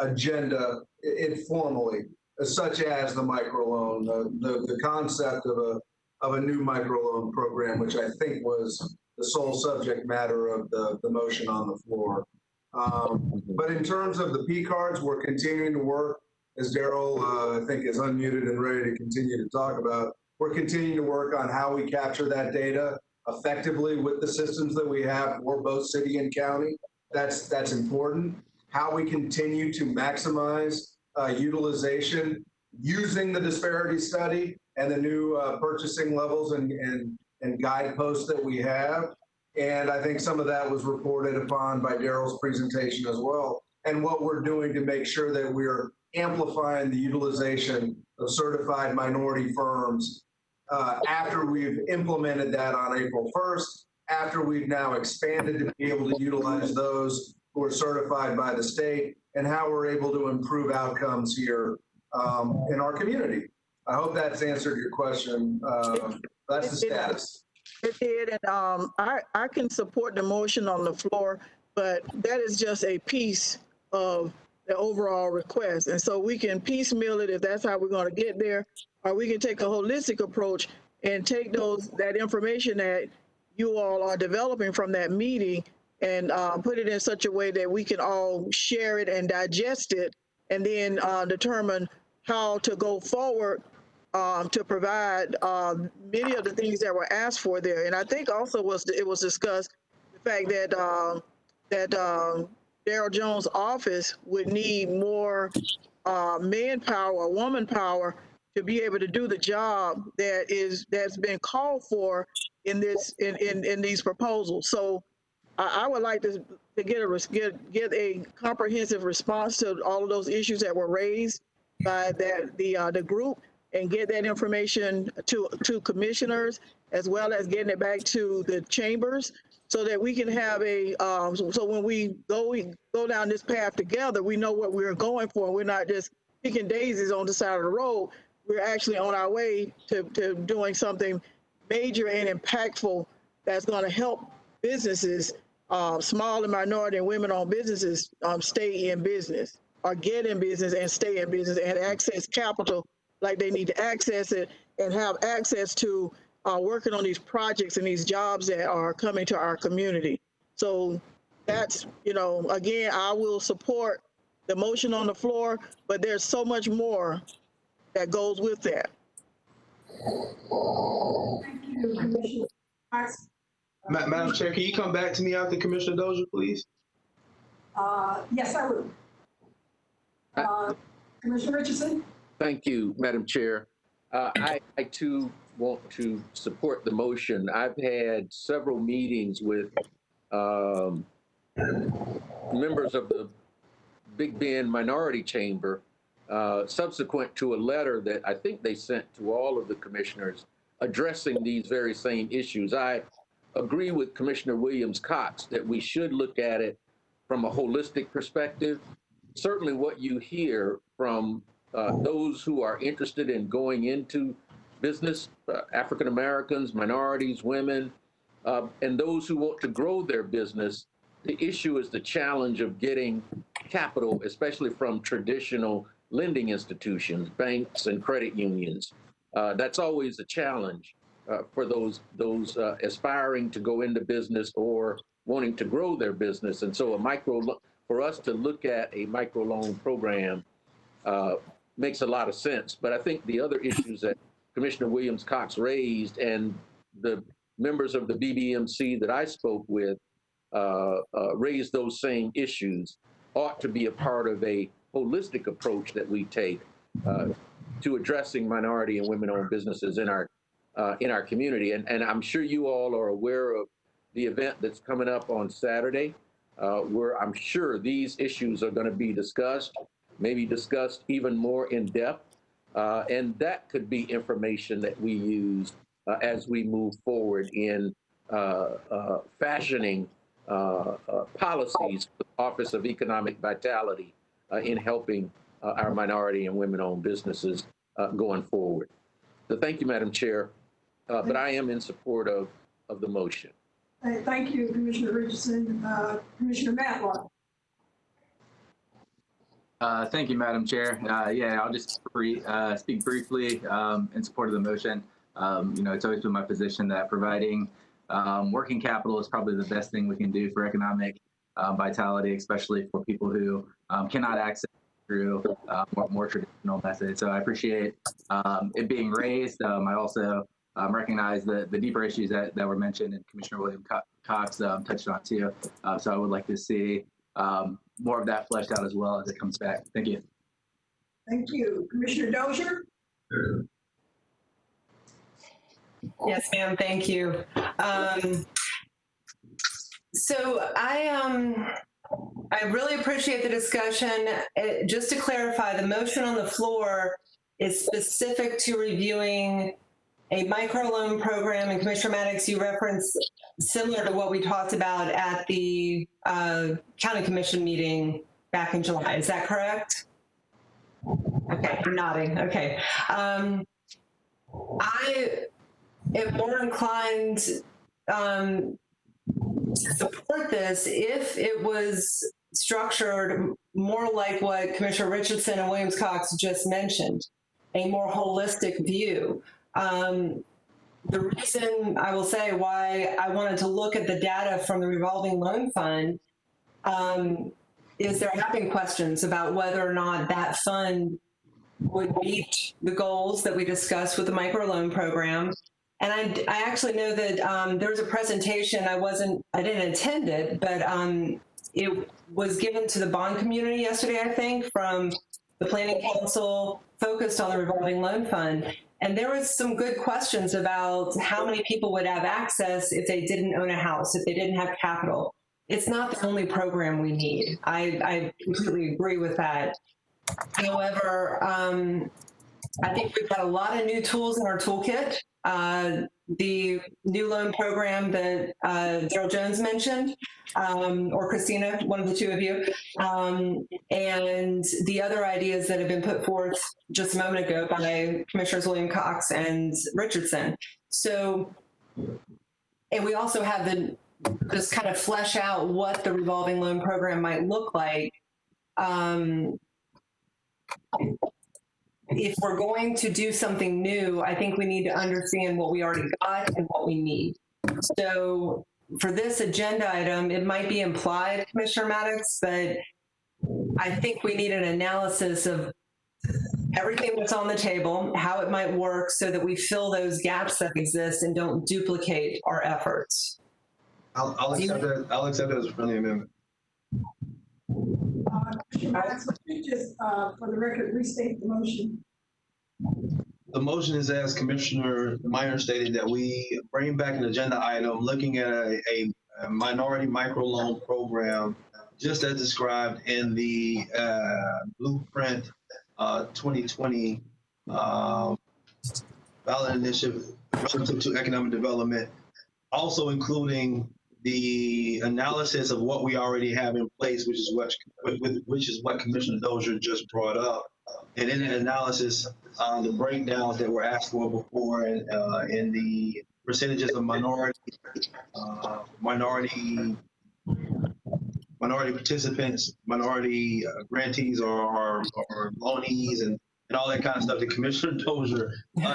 agenda it formally, such as the microloan, the concept of a new microloan program, which I think was the sole subject matter of the motion on the floor. But in terms of the P cards, we're continuing to work, as Daryl I think is unmuted and ready to continue to talk about. We're continuing to work on how we capture that data effectively with the systems that we have for both city and county. That's important. How we continue to maximize utilization using the disparity study and the new purchasing levels and guideposts that we have. And I think some of that was reported upon by Daryl's presentation as well. And what we're doing to make sure that we're amplifying the utilization of certified minority firms after we've implemented that on April 1st, after we've now expanded to be able to utilize those who are certified by the state, and how we're able to improve outcomes here in our community. I hope that's answered your question. That's the status. It did, and I can support the motion on the floor, but that is just a piece of the overall request. And so we can piecemeal it if that's how we're going to get there, or we can take a holistic approach and take that information that you all are developing from that meeting and put it in such a way that we can all share it and digest it, and then determine how to go forward to provide many of the things that were asked for there. And I think also it was discussed the fact that Daryl Jones' office would need more manpower or woman power to be able to do the job that's been called for in these proposals. So I would like to get a comprehensive response to all of those issues that were raised by the group, and get that information to commissioners, as well as getting it back to the chambers, so that we can have so when we go down this path together, we know what we're going for. We're not just picking daisies on the side of the road. We're actually on our way to doing something major and impactful that's going to help businesses, small and minority and women-owned businesses, stay in business, or get in business and stay in business, and access capital like they need to access it, and have access to working on these projects and these jobs that are coming to our community. So that's, again, I will support the motion on the floor, but there's so much more that goes with that. Thank you, Commissioner. Madam Chair, can you come back to me after Commissioner Dozier, please? Yes, I will. Commissioner Richardson? Thank you, Madam Chair. I too want to support the motion. I've had several meetings with members of the Big Bend Minority Chamber subsequent to a letter that I think they sent to all of the commissioners addressing these very same issues. I agree with Commissioner Williams-Cox that we should look at it from a holistic perspective. Certainly what you hear from those who are interested in going into business, African Americans, minorities, women, and those who want to grow their business, the issue is the challenge of getting capital, especially from traditional lending institutions, banks and credit unions. That's always a challenge for those aspiring to go into business or wanting to grow their business. And so for us to look at a microloan program makes a lot of sense. But I think the other issues that Commissioner Williams-Cox raised and the members of the BBMC that I spoke with raised those same issues ought to be a part of a holistic approach that we take to addressing minority and women-owned businesses in our community. And I'm sure you all are aware of the event that's coming up on Saturday, where I'm sure these issues are going to be discussed, maybe discussed even more in depth. And that could be information that we use as we move forward in fashioning policies for the Office of Economic Vitality in helping our minority and women-owned businesses going forward. So thank you, Madam Chair, but I am in support of the motion. Thank you, Commissioner Richardson. Commissioner Matlock. Thank you, Madam Chair. Yeah, I'll just speak briefly in support of the motion. It's always been my position that providing working capital is probably the best thing we can do for economic vitality, especially for people who cannot access through more traditional methods. So I appreciate it being raised. I also recognize the deeper issues that were mentioned and Commissioner Williams-Cox touched on too. So I would like to see more of that fleshed out as well as it comes back. Thank you. Thank you. Commissioner Dozier? Yes, ma'am. Thank you. So I really appreciate the discussion. Just to clarify, the motion on the floor is specific to reviewing a microloan program, and Commissioner Maddox, you referenced similar to what we talked about at the County Commission meeting back in July. Is that correct? Okay, I'm nodding. Okay. I am more inclined to support this if it was structured more like what Commissioner Richardson and Williams-Cox just mentioned, a more holistic view. The reason I will say why I wanted to look at the data from the revolving loan fund is there have been questions about whether or not that fund would meet the goals that we discussed with the microloan program. And I actually know that there was a presentation, I didn't attend it, but it was given to the bond community yesterday, I think, from the Planning Council focused on the revolving loan fund. And there was some good questions about how many people would have access if they didn't own a house, if they didn't have capital. It's not the only program we need. I completely agree with that. However, I think we've got a lot of new tools in our toolkit. The new loan program that Daryl Jones mentioned, or Christina, one of the two of you, and the other ideas that have been put forth just a moment ago by Commissioners Williams-Cox and Richardson. So, and we also have the just kind of flesh out what the revolving loan program might look like. If we're going to do something new, I think we need to understand what we already got and what we need. So for this agenda item, it might be implied, Commissioner Maddox, but I think we need an analysis of everything that's on the table, how it might work so that we fill those gaps that exist and don't duplicate our efforts. I'll accept that. I'll accept that as a friendly amendment. Commissioner Maddox, would you just, for the record, restate the motion? The motion is, as Commissioner Minor stated, that we bring back an agenda item looking at a minority microloan program, just as described in the Blueprint 2020 ballot initiative relative to economic development, also including the analysis of what we already have in place, which is what Commissioner Dozier just brought up. And in that analysis, the breakdowns that were asked for before and in the percentages of minority participants, minority grantees or loanees and all that kind of stuff that Commissioner Dozier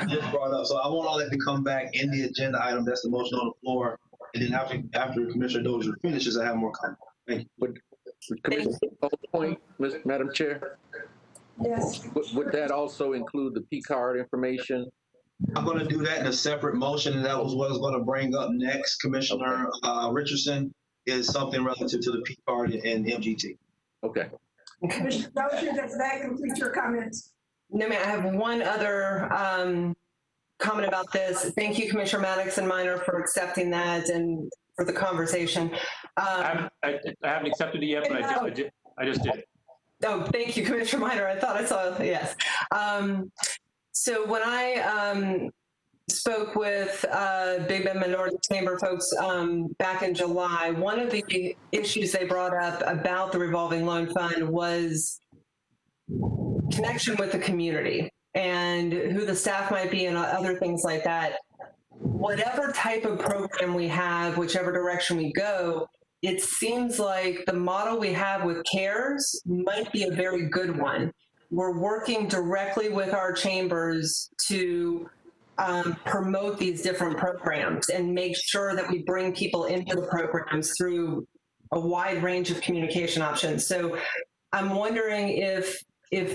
just brought up. So I want all that to come back in the agenda item. That's the motion on the floor. And then after Commissioner Dozier finishes, I have more comments. Thank you. Commissioner, point, Madam Chair? Yes. Would that also include the P card information? I'm going to do that in a separate motion, and that was what I was going to bring up next, Commissioner Richardson, is something relative to the P card and MGT. Okay. Commissioner Dozier, does that complete your comments? No, ma'am, I have one other comment about this. Thank you, Commissioner Maddox and Minor, for accepting that and for the conversation. I haven't accepted it yet, but I just did it. Oh, thank you, Commissioner Minor. I thought I saw, yes. So when I spoke with Big Bend Minority Chamber folks back in July, one of the issues they brought up about the revolving loan fund was connection with the community and who the staff might be and other things like that. Whatever type of program we have, whichever direction we go, it seems like the model we have with CARES might be a very good one. We're working directly with our chambers to promote these different programs and make sure that we bring people into the programs through a wide range of communication options. So I'm wondering if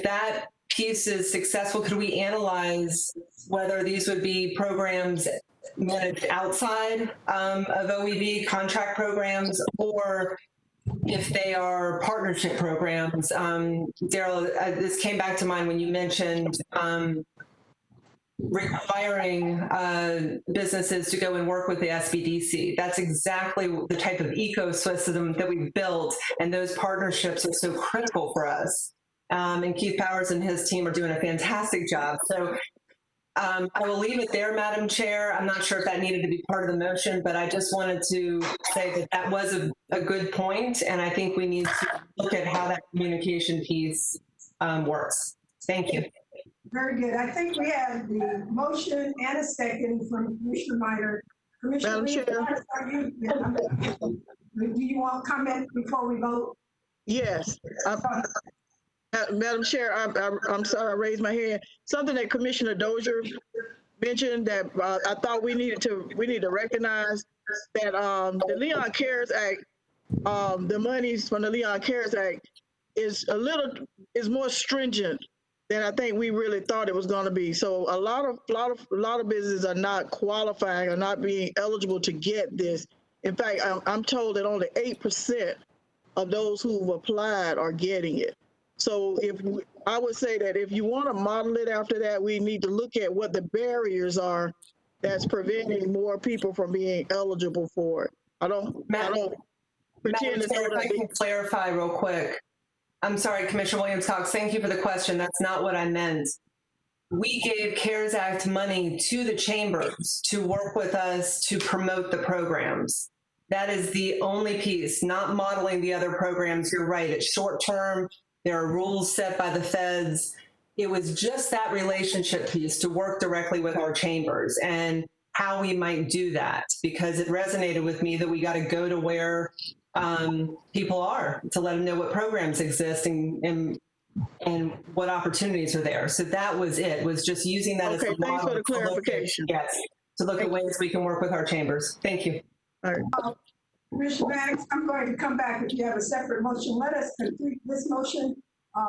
that piece is successful, could we analyze whether these would be programs managed outside of OEV contract programs, or if they are partnership programs? Daryl, this came back to mind when you mentioned requiring businesses to go and work with the SBDC. That's exactly the type of ecosystem that we've built, and those partnerships are so critical for us. And Keith Powers and his team are doing a fantastic job. So I will leave it there, Madam Chair. I'm not sure if that needed to be part of the motion, but I just wanted to say that that was a good point, and I think we need to look at how that communication piece works. Thank you. Very good. I think we have the motion and a second from Commissioner Minor. Commissioner, Madam Chair. Do you want to comment before we vote? Yes. Madam Chair, I'm sorry I raised my hand. Something that Commissioner Dozier mentioned that I thought we need to recognize that the Leon CARES Act, the monies from the Leon CARES Act is more stringent than I think we really thought it was going to be. So a lot of businesses are not qualifying or not being eligible to get this. In fact, I'm told that only 8% of those who've applied are getting it. So I would say that if you want to model it after that, we need to look at what the barriers are that's preventing more people from being eligible for it. I don't pretend Madam Chair, if I can clarify real quick. I'm sorry, Commissioner Williams-Cox, thank you for the question. That's not what I meant. We gave CARES Act money to the chambers to work with us to promote the programs. That is the only piece, not modeling the other programs. You're right, it's short-term. There are rules set by the feds. It was just that relationship piece to work directly with our chambers and how we might do that, because it resonated with me that we got to go to where people are to let them know what programs exist and what opportunities are there. So that was it, was just using that as a model. Thanks for the clarification. Yes, to look at ways we can work with our chambers. Thank you. All right. Commissioner Maddox, I'm going to come back if you have a separate motion. Let us complete this motion.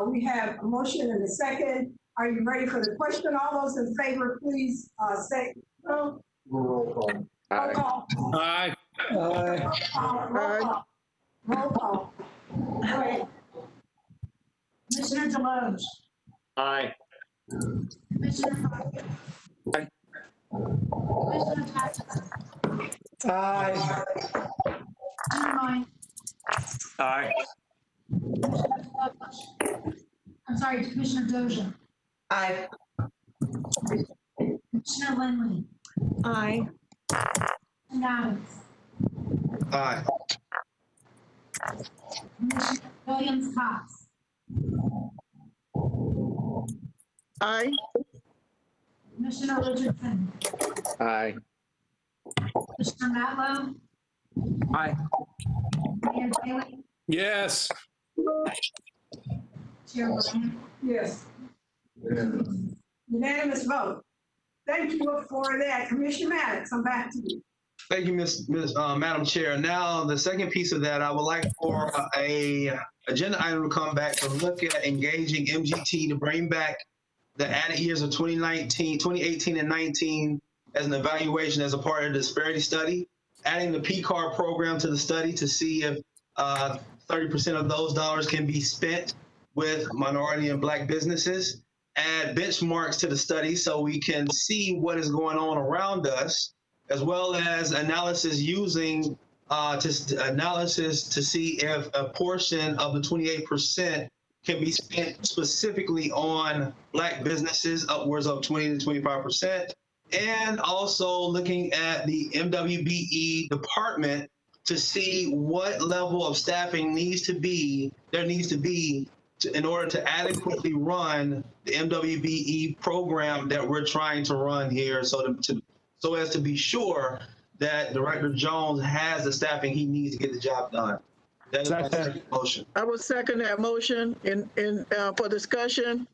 We have a motion and a second. Are you ready for the question? All those in favor, please say no. Roll call. Roll call. Aye. Roll call. Roll call. Go ahead. Commissioner Deloge. Aye. Commissioner Fox. Aye. Commissioner Jackson. Aye. Commissioner Mine. Aye. I'm sorry, Commissioner Dozier. Aye. Commissioner Lindley. Aye. And Adams. Aye. Commissioner Williams Cox. Aye. Commissioner Richardson. Aye. Commissioner Matlow. Aye. Mayor Daley. Yes. Chair Bryant. Yes. Unanimous vote. Thank you for that. Commissioner Maddox, I'm back to you. Thank you, Madam Chair. Now, the second piece of that, I would like for a agenda item to come back to look at engaging MGT to bring back the added years of 2018 and 19 as an evaluation as a part of the disparity study, adding the P-card program to the study to see if 30% of those dollars can be spent with minority and Black businesses, add benchmarks to the study so we can see what is going on around us, as well as analysis using analysis to see if a portion of the 28% can be spent specifically on Black businesses, upwards of 20 to 25%, and also looking at the MWBE department to see what level of staffing needs to be in order to adequately run the MWBE program that we're trying to run here, so as to be sure that Director Jones has the staffing he needs to get the job done. That is my second motion. I will second that motion for discussion.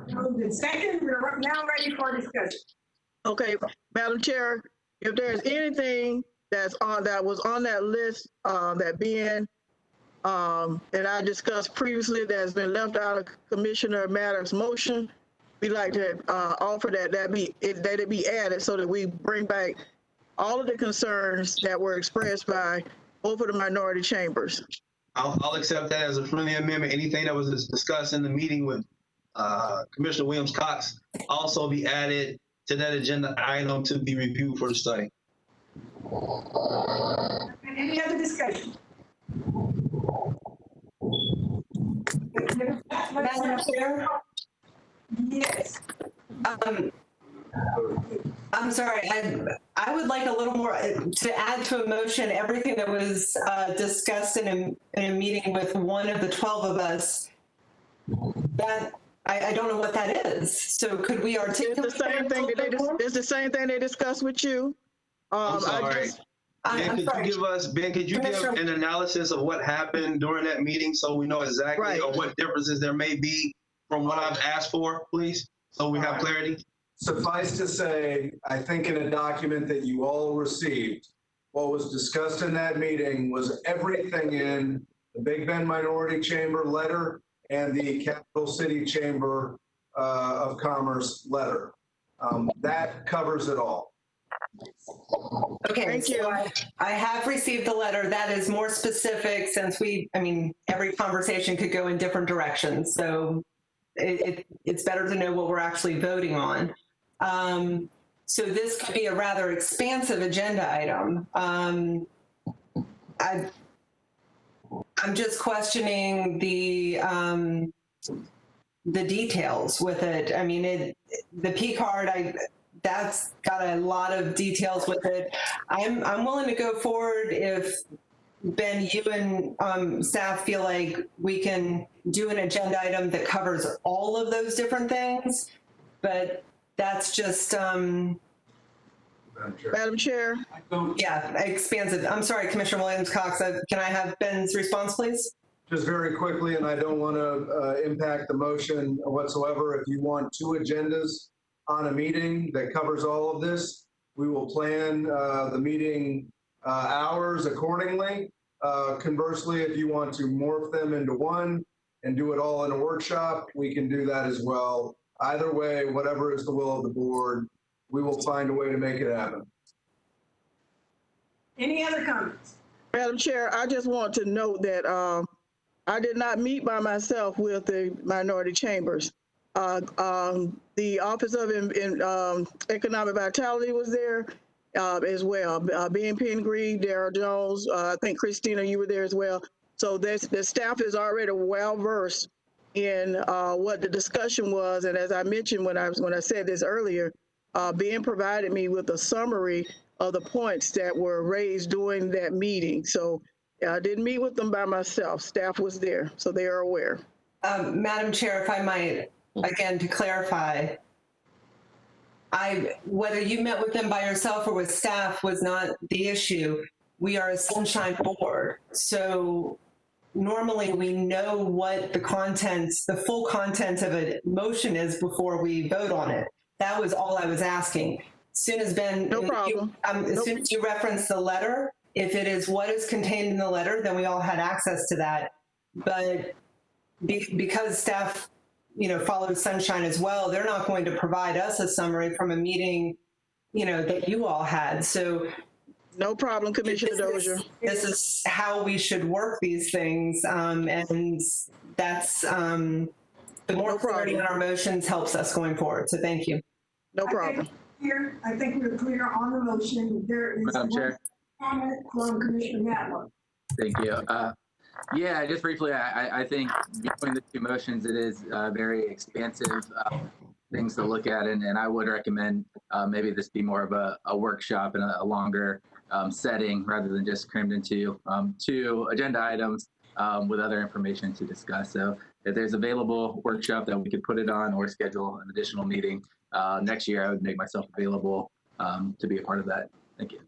Moved in second, we're now ready for discussion. Okay, Madam Chair, if there's anything that was on that list that I discussed previously that has been left out of Commissioner Maddox's motion, we'd like to offer that it be added so that we bring back all of the concerns that were expressed by both of the minority chambers. I'll accept that as a friendly amendment. Anything that was discussed in the meeting with Commissioner Williams Cox also be added to that agenda item to be reviewed for the study. Any other discussion? Madam Chair? Yes. I'm sorry, I would like a little more to add to a motion everything that was discussed in a meeting with one of the 12 of us. That I don't know what that is. So could we articulate? It's the same thing they discussed with you. I'm sorry. Ben, could you give an analysis of what happened during that meeting so we know exactly or what differences there may be from what I've asked for, please, so we have clarity? Suffice to say, I think in a document that you all received, what was discussed in that meeting was everything in the Big Bend Minority Chamber letter and the Capital City Chamber of Commerce letter. That covers it all. Okay, thank you. I have received the letter. That is more specific since every conversation could go in different directions. So it's better to know what we're actually voting on. So this could be a rather expansive agenda item. I'm just questioning the details with it. I mean, the P card, that's got a lot of details with it. I'm willing to go forward if, Ben, you and staff feel like we can do an agenda item that covers all of those different things, but that's just Madam Chair. Yeah, expansive. I'm sorry, Commissioner Williams Cox. Can I have Ben's response, please? Just very quickly, and I don't want to impact the motion whatsoever. If you want two agendas on a meeting that covers all of this, we will plan the meeting hours accordingly. Conversely, if you want to morph them into one and do it all in a workshop, we can do that as well. Either way, whatever is the will of the board, we will find a way to make it happen. Any other comments? Madam Chair, I just want to note that I did not meet by myself with the minority chambers. The Office of Economic Vitality was there as well. Ben Pingree, Darrell Jones, I think Christina, you were there as well. So the staff is already well versed in what the discussion was. And as I mentioned when I said this earlier, Ben provided me with a summary of the points that were raised during that meeting. So I didn't meet with them by myself. Staff was there, so they are aware. Madam Chair, if I might, again, to clarify, whether you met with them by yourself or with staff was not the issue. We are a Sunshine Board. So normally we know what the full content of a motion is before we vote on it. That was all I was asking. As soon as Ben, no problem. As soon as you reference the letter, if it is what is contained in the letter, then we all had access to that. But because staff, follows Sunshine as well, they're not going to provide us a summary from a meeting, that you all had. So no problem, Commissioner Dozier. This is how we should work these things. And that's, the more clarity on our motions helps us going forward. So thank you. No problem. I think we're clear on the motion. There is Madam Chair. Comment from Commissioner Matlow. Thank you. Yeah, just briefly, I think between the two motions, it is very expansive things to look at, and I would recommend maybe this be more of a workshop and a longer setting rather than just crammed into 2 agenda items with other information to discuss. So if there's available workshop that we could put it on or schedule an additional meeting next year, I would make myself available to be a part of that. Thank you.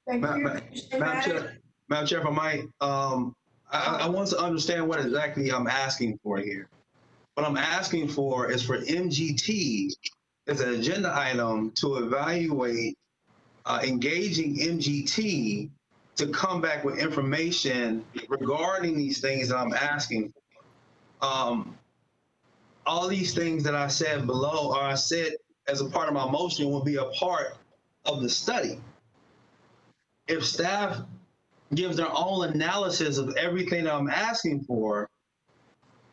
Thank you. Madam Chair, if I might, I want to understand what exactly I'm asking for here. What I'm asking for is for MGT as an agenda item to evaluate engaging MGT to come back with information regarding these things that I'm asking for. All these things that I said below, or I said as a part of my motion, will be a part of the study. If staff gives their own analysis of everything that I'm asking for,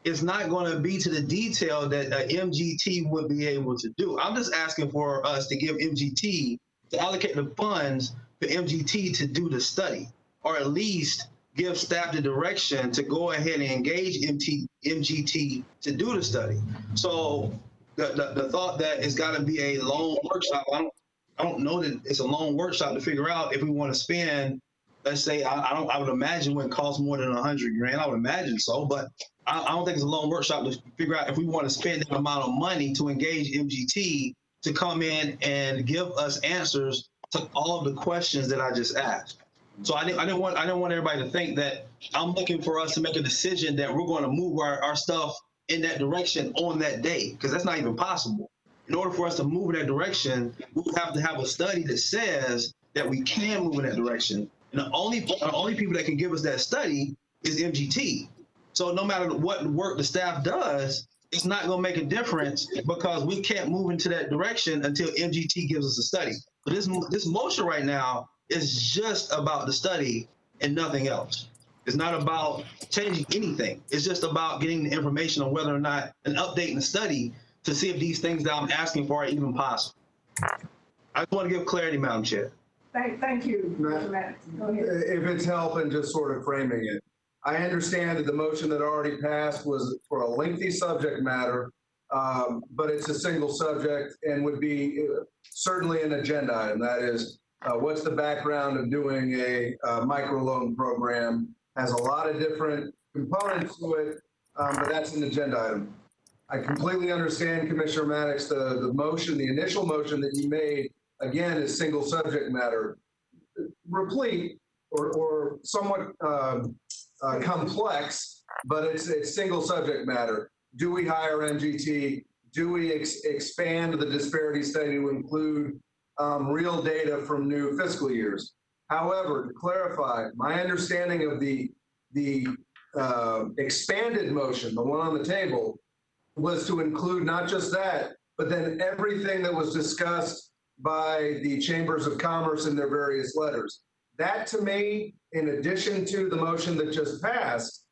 it's not going to be to the detail that MGT would be able to do. I'm just asking for us to give MGT, to allocate the funds for MGT to do the study, or at least give staff the direction to go ahead and engage MGT to do the study. So the thought that it's got to be a long workshop, I don't know that it's a long workshop to figure out if we want to spend, let's say, I would imagine wouldn't cost more than $100 grand. I would imagine so, but I don't think it's a long workshop to figure out if we want to spend that amount of money to engage MGT to come in and give us answers to all of the questions that I just asked. So I didn't want everybody to think that I'm looking for us to make a decision that we're going to move our stuff in that direction on that day, because that's not even possible. In order for us to move in that direction, we would have to have a study that says that we can move in that direction. And the only people that can give us that study is MGT. So no matter what work the staff does, it's not going to make a difference because we can't move into that direction until MGT gives us a study. But this motion right now is just about the study and nothing else. It's not about changing anything. It's just about getting the information on whether or not an update in the study to see if these things that I'm asking for are even possible. I just want to give clarity, Madam Chair. Thank you, Mr. Matt. Go ahead. If it's helping just sort of framing it, I understand that the motion that already passed was for a lengthy subject matter, but it's a single subject and would be certainly an agenda item. That is, what's the background of doing a microloan program? Has a lot of different components to it, but that's an agenda item. I completely understand, Commissioner Maddox, the motion, the initial motion that you made, again, is single subject matter, replete or somewhat complex, but it's single subject matter. Do we hire MGT? Do we expand the disparity study to include real data from new fiscal years? However, to clarify, my understanding of the expanded motion, the one on the table, was to include not just that, but then everything that was discussed by the chambers of commerce in their various letters. That, to me, in addition to the motion that just passed,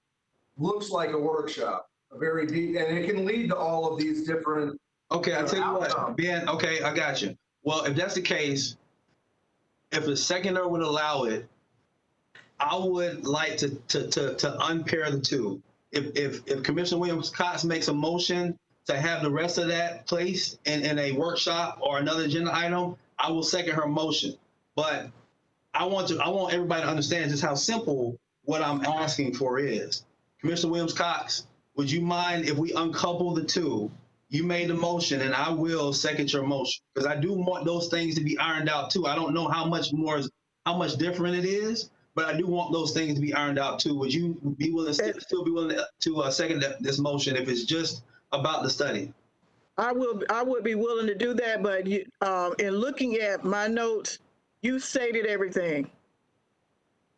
looks like a workshop. a very deep, and it can lead to all of these different. Okay, I'll tell you what, Ben, okay, I got you. Well, if that's the case, if the seconder would allow it, I would like to unpair the two. If Commissioner Williams-Cox makes a motion to have the rest of that placed in a workshop or another agenda item, I will second her motion. But I want everybody to understand just how simple what I'm asking for is. Commissioner Williams-Cox, would you mind if we uncouple the two? You made the motion and I will second your motion because I do want those things to be ironed out too. I don't know how much different it is, but I do want those things to be ironed out too. Would you be willing still be willing to second this motion if it's just about the study? I would be willing to do that, but in looking at my notes, you stated everything.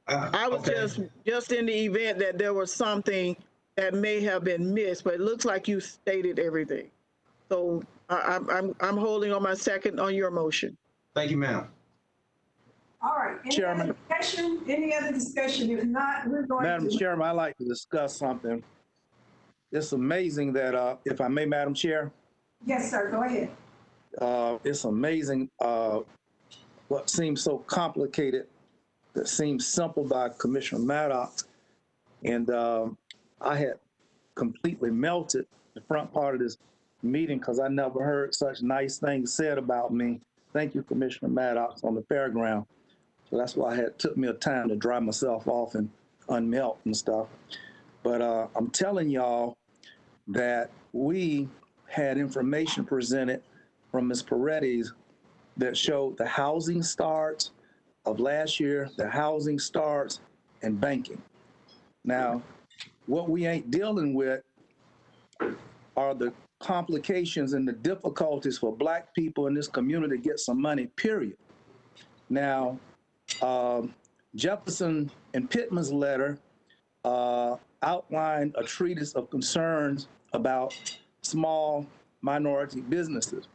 I was just in the event that there was something that may have been missed, but it looks like you stated everything. So I'm holding on my second on your motion. Thank you, ma'am. All right. Chairman. Any other discussion? If not, we're going Madam Chairman, I'd like to discuss something. It's amazing that, if I may, Madam Chair. Yes, sir. Go ahead. It's amazing what seems so complicated that seems simple by Commissioner Maddox. And I had completely melted the front part of this meeting because I never heard such nice things said about me. Thank you, Commissioner Maddox, on the fairground. So that's why it took me a time to dry myself off and unmelt and stuff. But I'm telling y'all that we had information presented from Ms. Paredes that showed the housing starts of last year, the housing starts, and banking. Now, what we ain't dealing with are the complications and the difficulties for Black people in this community to get some money, period. Now, Jefferson and Pittman's letter outlined a treatise of concerns about small minority businesses.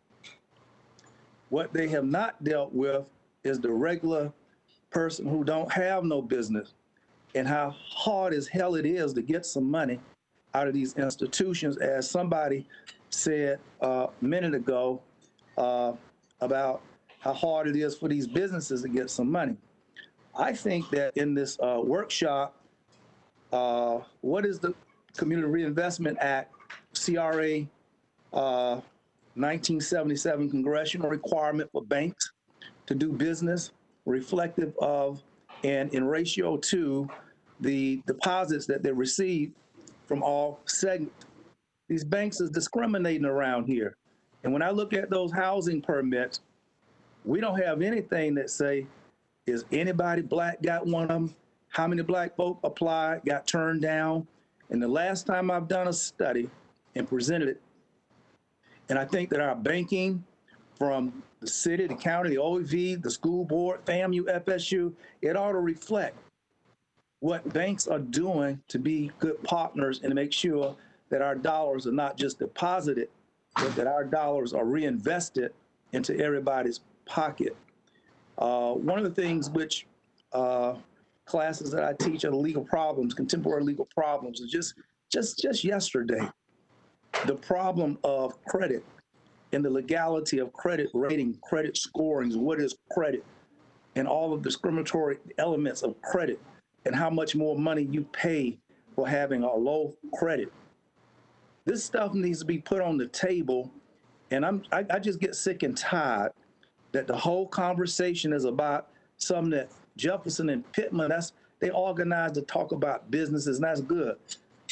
What they have not dealt with is the regular person who don't have no business and how hard as hell it is to get some money out of these institutions, as somebody said a minute ago about how hard it is for these businesses to get some money. I think that in this workshop, what is the Community Reinvestment Act, CRA 1977 congressional requirement for banks to do business reflective of and in ratio to the deposits that they receive from all segments. These banks is discriminating around here. And when I look at those housing permits, we don't have anything that say, is anybody Black got one of them? How many Black folk applied, got turned down? And the last time I've done a study and presented it, and I think that our banking from the city, the county, the OEV, the school board, FAMU, FSU, it ought to reflect what banks are doing to be good partners and to make sure that our dollars are not just deposited, but that our dollars are reinvested into everybody's pocket. One of the things which classes that I teach are the legal problems, contemporary legal problems, is just yesterday, the problem of credit and the legality of credit rating, credit scorings, what is credit, and all of the discriminatory elements of credit, and how much more money you pay for having a low credit. This stuff needs to be put on the table, and I just get sick and tired that the whole conversation is about something that Jefferson and Pittman, they organized to talk about businesses, and that's good.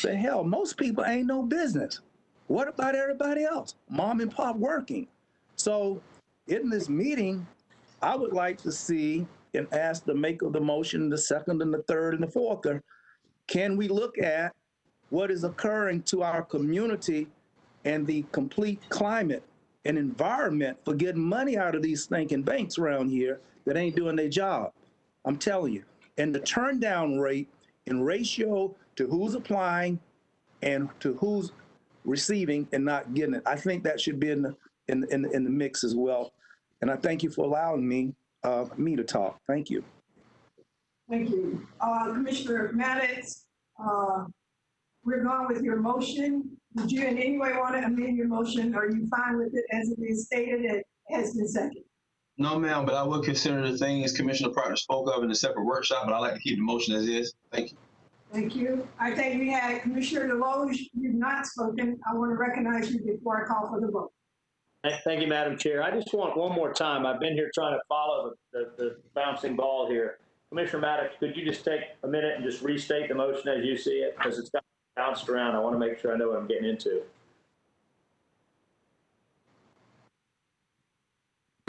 But hell, most people ain't no business. What about everybody else? Mom and pop working. So in this meeting, I would like to see and ask the maker of the motion, the second and the third and the fourth, can we look at what is occurring to our community and the complete climate and environment for getting money out of these stinking banks around here that ain't doing their job? I'm telling you. And the turn down rate in ratio to who's applying and to who's receiving and not getting it, I think that should be in the mix as well. And I thank you for allowing me to talk. Thank you. Thank you. Commissioner Maddox, we're going with your motion. Did you in any way want to amend your motion? Are you fine with it as it is stated and has been seconded? No, ma'am, but I will consider the things Commissioner Proctor spoke of in a separate workshop, but I like to keep the motion as is. Thank you. Thank you. I think we had Commissioner Deloge. You've not spoken. I want to recognize you before I call for the vote. Thank you, Madam Chair. I just want one more time. I've been here trying to follow the bouncing ball here. Commissioner Maddox, could you just take a minute and just restate the motion as you see it? Because it's got bounced around. I want to make sure I know what I'm getting into.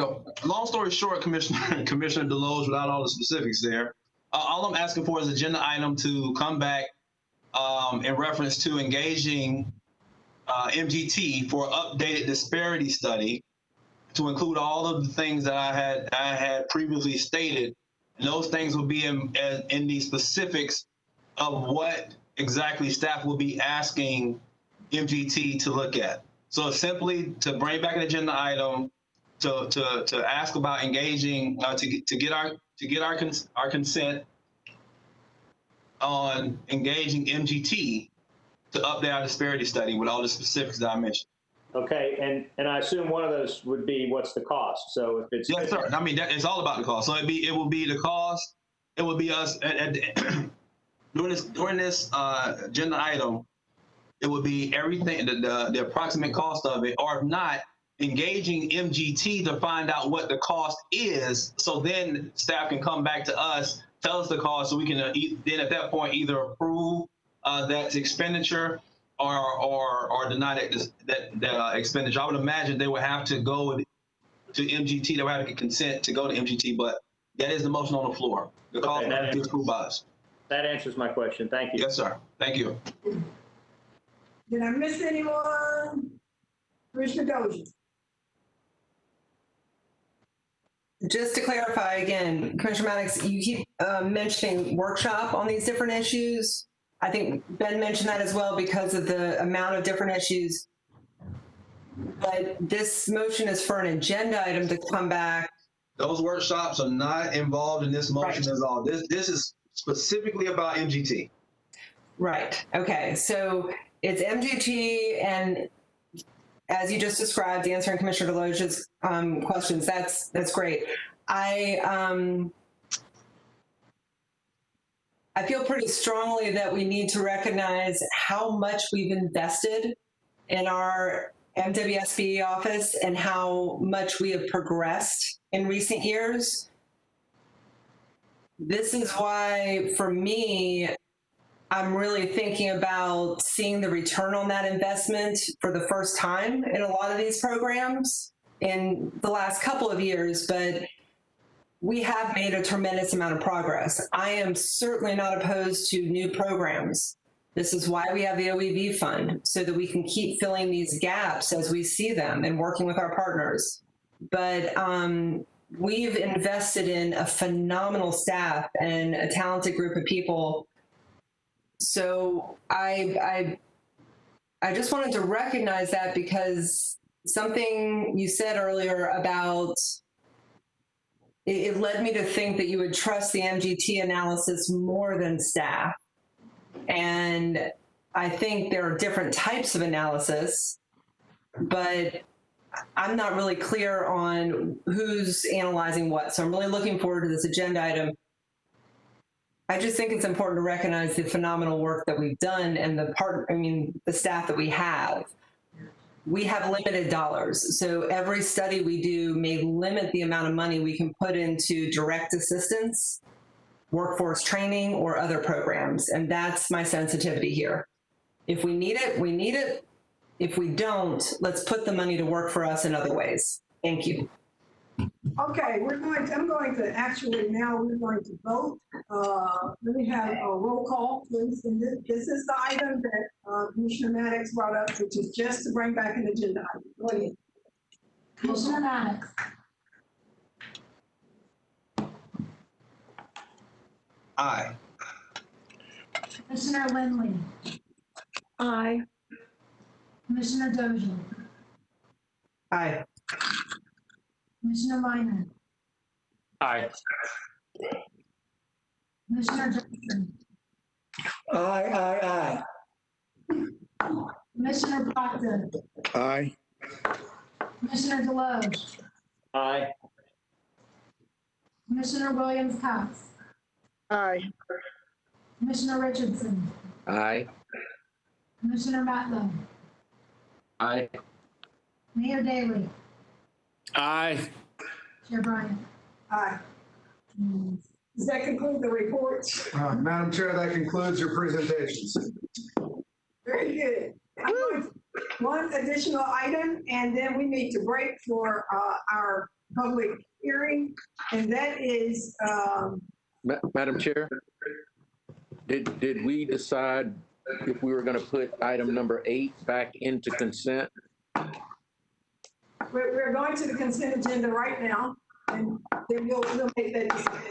So, long story short, Commissioner Deloge, without all the specifics there, all I'm asking for is agenda item to come back in reference to engaging MGT for updated disparity study to include all of the things that I had previously stated. And those things will be in the specifics of what exactly staff will be asking MGT to look at. So simply to bring back an agenda item to ask about engaging to get our consent on engaging MGT to update our disparity study with all the specifics that I mentioned. Okay, and I assume one of those would be what's the cost. So if it's yes, sir. I mean, it's all about the cost. So it will be the cost. It will be us during this agenda item. It would be everything, the approximate cost of it, or if not, engaging MGT to find out what the cost is. So then staff can come back to us, tell us the cost, so we can then at that point either approve that expenditure or deny that expenditure. I would imagine they would have to go to MGT. They would have to get consent to go to MGT, but that is the motion on the floor. The cost will be approved by us. That answers my question. Thank you. Yes, sir. Thank you. Did I miss anyone? Commissioner Dozier. Just to clarify again, Commissioner Maddox, you keep mentioning workshop on these different issues. I think Ben mentioned that as well because of the amount of different issues. But this motion is for an agenda item to come back. Those workshops are not involved in this motion at all. This is specifically about MGT. Right. Okay. So it's MGT, and as you just described, answering Commissioner Deloge's questions, that's great. I feel pretty strongly that we need to recognize how much we've invested in our MWSB office and how much we have progressed in recent years. This is why, for me, I'm really thinking about seeing the return on that investment for the first time in a lot of these programs in the last couple of years, but we have made a tremendous amount of progress. I am certainly not opposed to new programs. This is why we have the OEV fund, so that we can keep filling these gaps as we see them and working with our partners. But we've invested in a phenomenal staff and a talented group of people. So I just wanted to recognize that, because something you said earlier about it led me to think that you would trust the MGT analysis more than staff. And I think there are different types of analysis, but I'm not really clear on who's analyzing what. So I'm really looking forward to this agenda item. I just think it's important to recognize the phenomenal work that we've done and the staff that we have. We have limited dollars. So every study we do may limit the amount of money we can put into direct assistance, workforce training, or other programs. And that's my sensitivity here. If we need it, we need it. If we don't, let's put the money to work for us in other ways. Thank you. Okay, we're going to vote. Let me have a roll call, please. And this is the item that Commissioner Maddox brought up, which is just to bring back an agenda item. Go ahead. Commissioner Maddox. Aye. Commissioner Lindley. Aye. Commissioner Dozier. Aye. Commissioner Minor. Aye. Commissioner Johnson. Aye. Commissioner Proctor, Aye. Commissioner Deloge, Aye. Commissioner Williams Cox, Aye. Commissioner Richardson, Aye. Commissioner Matlow, Aye. Mayor Daley, Aye. Chair Bryant. Aye. Does that conclude the reports? Madam Chair, that concludes your presentations. Very good. I'm going to- One additional item, and then we need to break for our public hearing, and that is, Madam Chair, did we decide if we were going to put item number 8 back into consent? we're going to the consent agenda right now, and then we'll make that decision.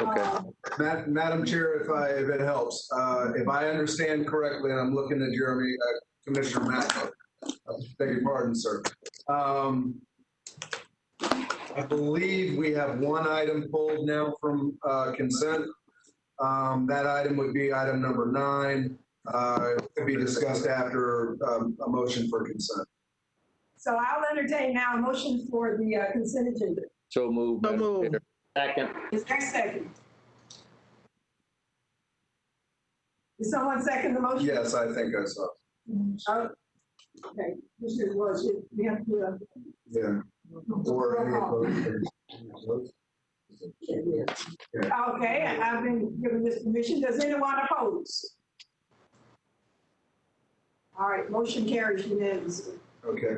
Okay. Madam Chair, if it helps, if I understand correctly, and I'm looking at Jeremy, Commissioner Matlow, beg your pardon, sir. I believe we have one item pulled now from consent. That item would be item number 9. To be discussed after a motion for consent. So I'll entertain now a motion for the consent agenda. So moved. So moved. Second. Is there a second? Did someone second the motion? Yes, I think I saw. Oh, okay, this is was it. We have to. Yeah. Or any opposed. Okay, I've been given this permission. Does anyone oppose? All right, motion carries unanimously. Okay.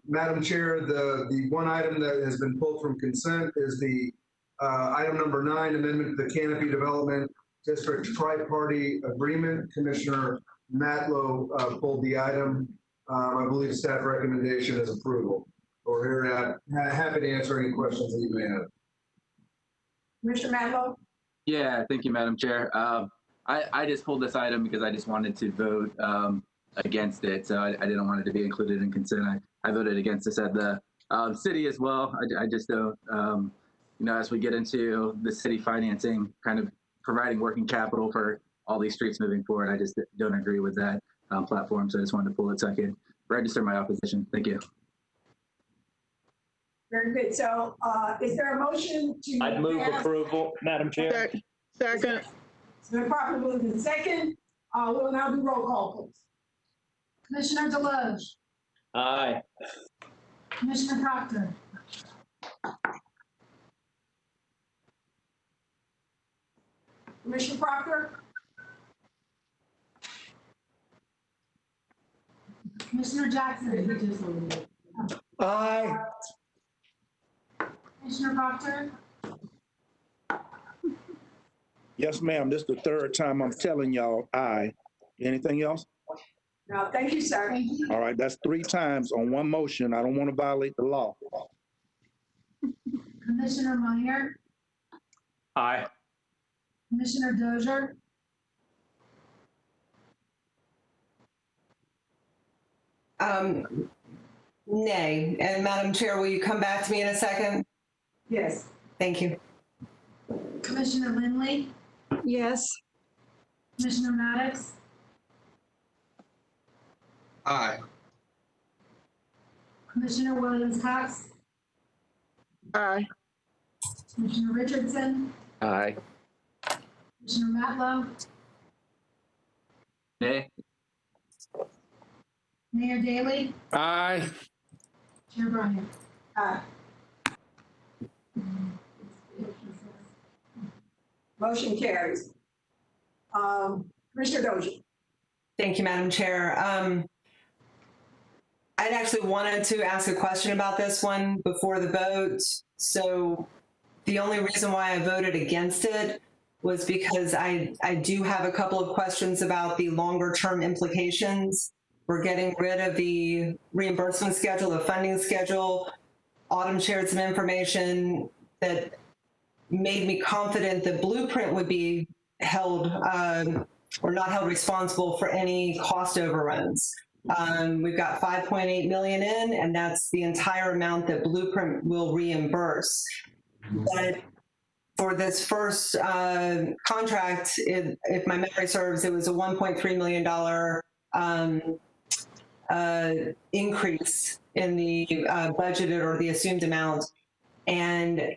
Madam Chair, the one item that has been pulled from consent is the item number 9, amendment to the Canopy Development District Tri-Party Agreement. Commissioner Matlow pulled the item. I believe staff recommendation is approval. We're here happy to answer any questions that you may have. Commissioner Matlow? Yeah, thank you, Madam Chair. I just pulled this item because I just wanted to vote against it. So I didn't want it to be included in consent. I voted against this at the city as well. I just don't, as we get into the city financing, kind of providing working capital for all these streets moving forward, I just don't agree with that platform. So I just wanted to pull it so I could register my opposition. Thank you. Very good. So is there a motion to? I'd move approval, Madam Chair. Second. It's been properly moved in second. We'll now do roll call, please. Commissioner Deloge, Aye. Commissioner Proctor, Commissioner Proctor, Commissioner Jackson. Aye. Commissioner Proctor, Yes, ma'am. This is the 3rd time I'm telling y'all aye. Anything else? no, thank you, sir. thank you. All right, that's 3 times on one motion. I don't want to violate the law. Commissioner Meyer, Aye. Commissioner Dozier, Nay. And Madam Chair, will you come back to me in a second? Yes. Thank you. Commissioner Lindley, Yes. Commissioner Maddox, Aye. Commissioner Williams Cox, Aye. Commissioner Richardson, Aye. Commissioner Matlow, Nay. Mayor Daley, Aye. Chair Bryant. Aye. Motion carries. Commissioner Dozier. Thank you, Madam Chair. I'd actually wanted to ask a question about this one before the vote. So the only reason why I voted against it was because I do have a couple of questions about the longer term implications. We're getting rid of the reimbursement schedule, the funding schedule. Autumn shared some information that made me confident that Blueprint would be held or not held responsible for any cost overruns. We've got 5.8 million in, and that's the entire amount that Blueprint will reimburse. But for this first contract, if my memory serves, it was a $1.3 million increase in the budgeted or the assumed amount. And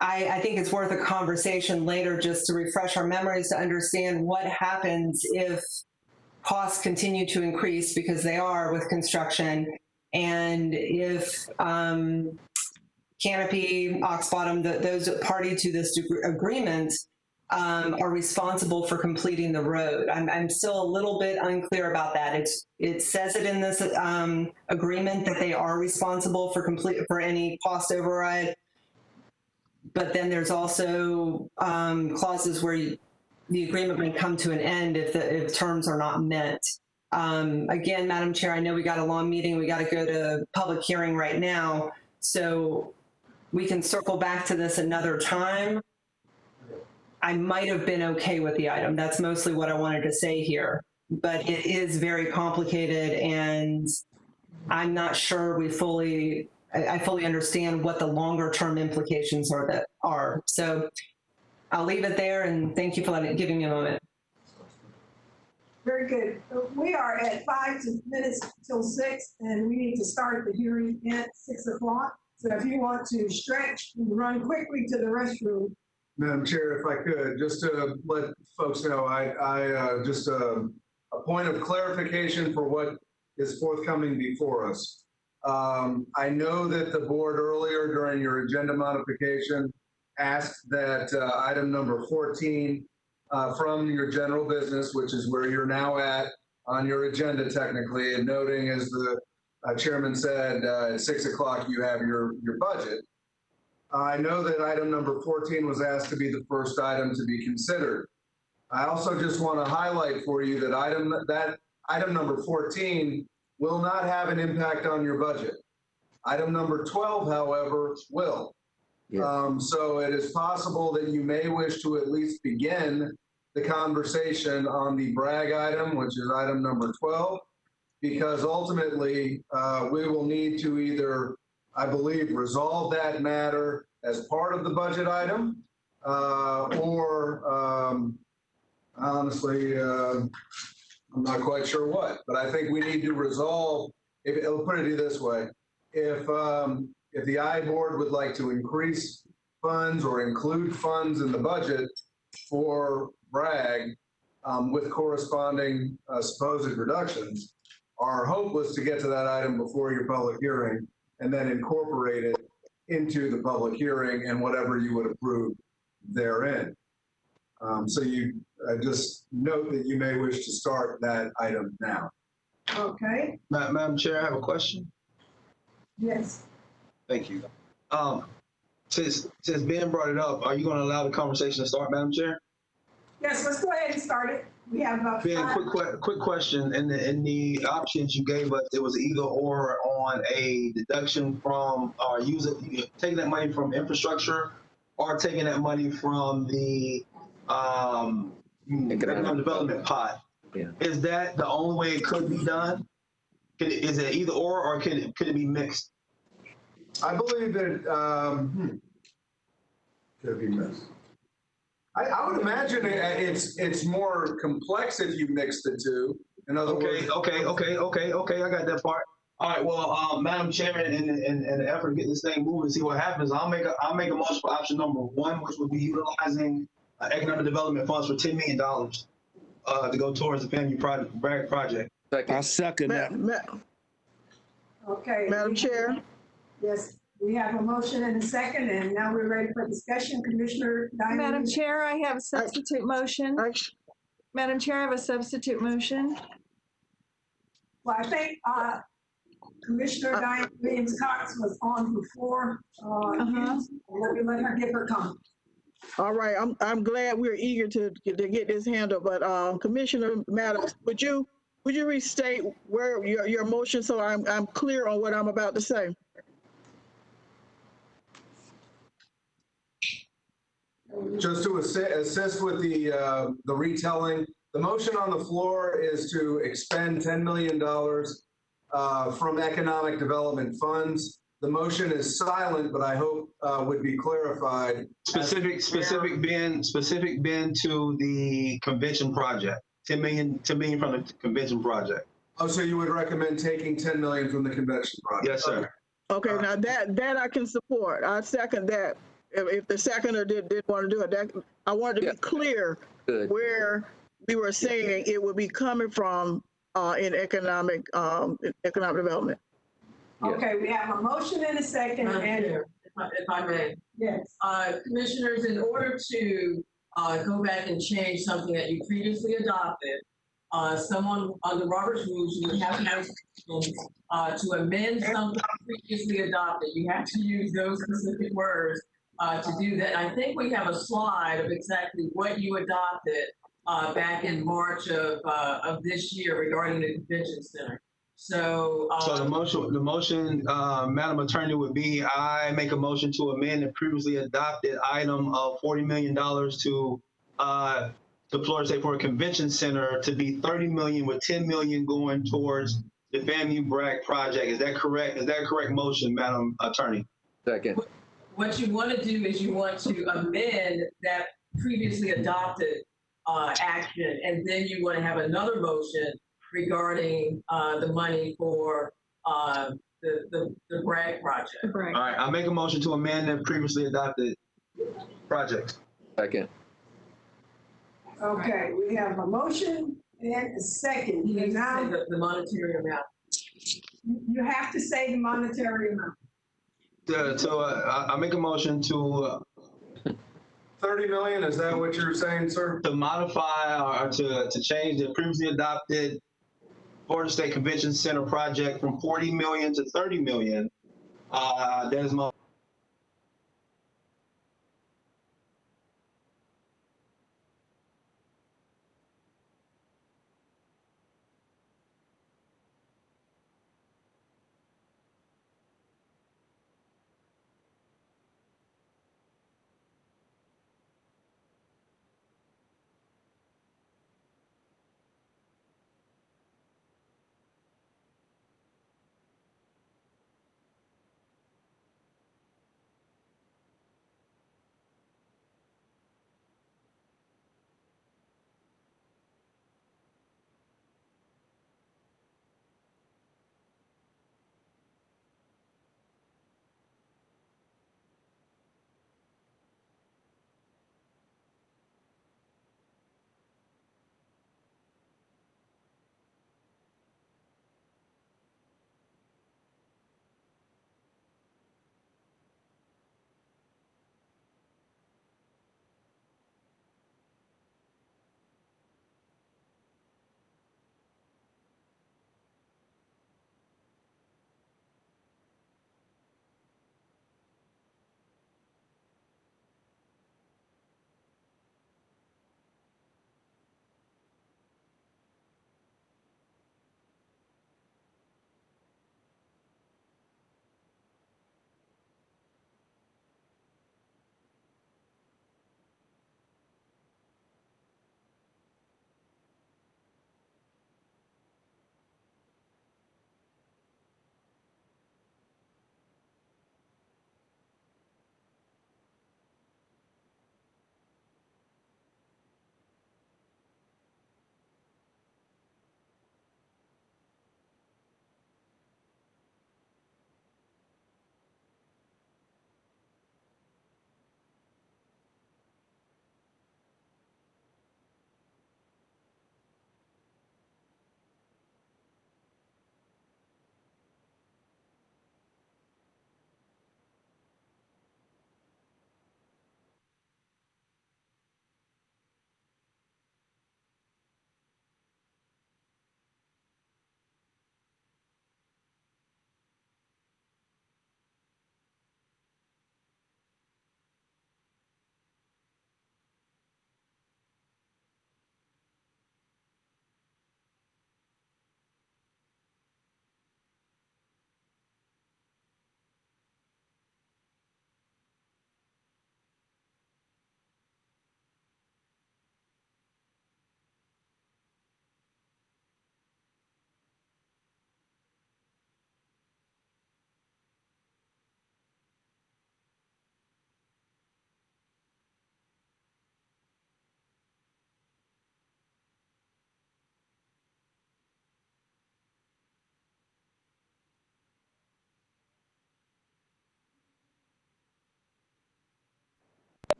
I think it's worth a conversation later just to refresh our memories to understand what happens if costs continue to increase, because they are with construction, and if Canopy, Ox Bottom, those party to this agreement are responsible for completing the road. I'm still a little bit unclear about that. It says it in this agreement that they are responsible for any cost override, but then there's also clauses where the agreement may come to an end if terms are not met. Again, Madam Chair, I know we got a long meeting. We got to go to public hearing right now, so we can circle back to this another time. I might have been okay with the item. That's mostly what I wanted to say here, but it is very complicated, and I'm not sure I fully understand what the longer term implications are. So I'll leave it there, and thank you for giving me a moment. Very good. We are at 5 minutes till 6, and we need to start the hearing at 6 o'clock. So if you want to stretch and run quickly to the restroom. Madam Chair, if I could, just to let folks know, just a point of clarification for what is forthcoming before us. I know that the board earlier during your agenda modification asked that item number 14 from your general business, which is where you're now at on your agenda technically, and noting, as the chairman said, at 6 o'clock you have your budget. I know that item number 14 was asked to be the first item to be considered. I also just want to highlight for you that item number 14 will not have an impact on your budget. Item number 12, however, will. Yes. So it is possible that you may wish to at least begin the conversation on the brag item, which is item number 12, because ultimately we will need to either, I believe, resolve that matter as part of the budget item, or honestly, I'm not quite sure what, but I think we need to resolve, I'll put it this way, if the I board would like to increase funds or include funds in the budget for brag with corresponding supposed reductions, our hope was to get to that item before your public hearing and then incorporate it into the public hearing and whatever you would approve therein. So you just note that you may wish to start that item now. Okay. Madam Chair, I have a question. Yes. Thank you. Since Ben brought it up, are you going to allow the conversation to start, Madam Chair? Yes, let's go ahead and start it. We have Ben, quick question. In the options you gave us, it was either or on a deduction from, or taking that money from infrastructure, or taking that money from the economic development pot. Yeah. Is that the only way it could be done? Is it either or could it be mixed? I believe that could it be mixed. I would imagine it's more complex if you mix the two. In other words. Okay. I got that part. All right. Well, Madam Chairman, in the effort to get this thing moving and see what happens, I'll make a motion for option number 1, which would be utilizing economic development funds for $10 million to go towards the family project. I second that. Okay. Madam Chair. Yes. We have a motion and a second, and now we're ready for discussion. Commissioner Diamond. Madam Chair, I have a substitute motion. Madam Chair, I have a substitute motion. Well, I think Commissioner Diane Williams-Cox was on before. Let her give her comment. All right, I'm glad we're eager to get this handled, but Commissioner Maddox, would you restate where your motion so I'm clear on what I'm about to say? Just to assist with the retelling, the motion on the floor is to expend $10 million from economic development funds The motion is silent, but I hope would be clarified. Specific bin to the convention project. 10 million from the convention project. Oh, so you would recommend taking 10 million from the convention project? Yes, sir. Okay, now that I can support. I second that. If the seconder did want to do it, that I wanted to be clear where we were saying it would be coming from in economic development. Okay, we have a motion and a second. If I may. Yes. Commissioners, in order to go back and change something that you previously adopted, someone under Robert's rules, you would have to amend something previously adopted. You have to use those specific words to do that. I think we have a slide of exactly what you adopted back in March of this year regarding the convention center. So the motion, Madam Attorney, would be I make a motion to amend the previously adopted item of $40 million to Florida State for a convention center to be 30 million with 10 million going towards the FAMU BRAC project. Is that correct? Is that a correct motion, Madam Attorney? Second. what you want to do is you want to amend that previously adopted action, and then you want to have another motion regarding the money for the BRAG project. All right, I'll make a motion to amend the previously adopted project. Second. Okay, we have a motion and a second. You need to Now, say the monetary amount. you have to say the monetary amount. I make a motion to 30 million, is that what you're saying, sir? To modify or to change the previously adopted Florida State Convention Center project from 40 million to 30 million. That is my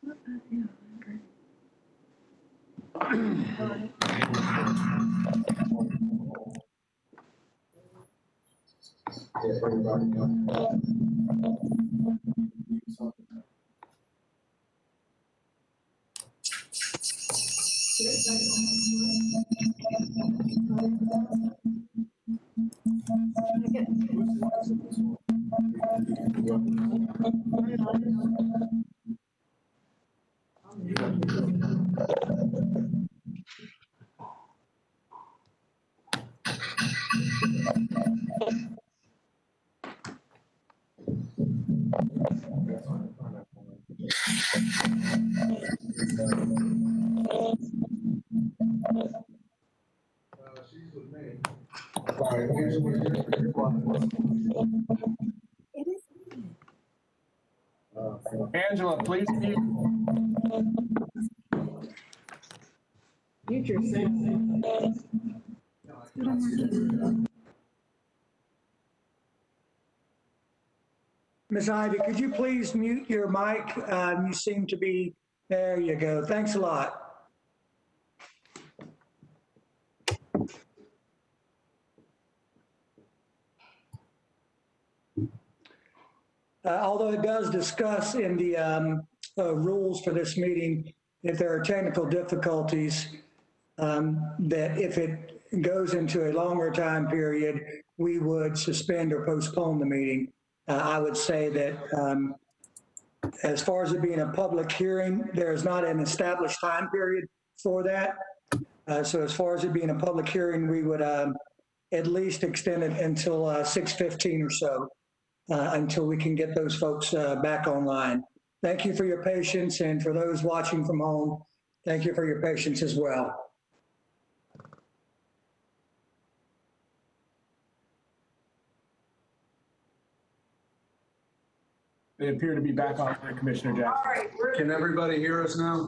She's with me. Angela, please mute. Mute yourself. Ms. Ivy, could you please mute your mic? You seem to be, there you go. Thanks a lot. Although it does discuss in the rules for this meeting, if there are technical difficulties, that if it goes into a longer time period, we would suspend or postpone the meeting. I would say that as far as it being a public hearing, there is not an established time period for that. So as far as it being a public hearing, we would at least extend it until 6:15 or so, until we can get those folks back online. Thank you for your patience, and for those watching from home, thank you for your patience as well. They appear to be back on, Commissioner Jackson. All right, Can everybody hear us now?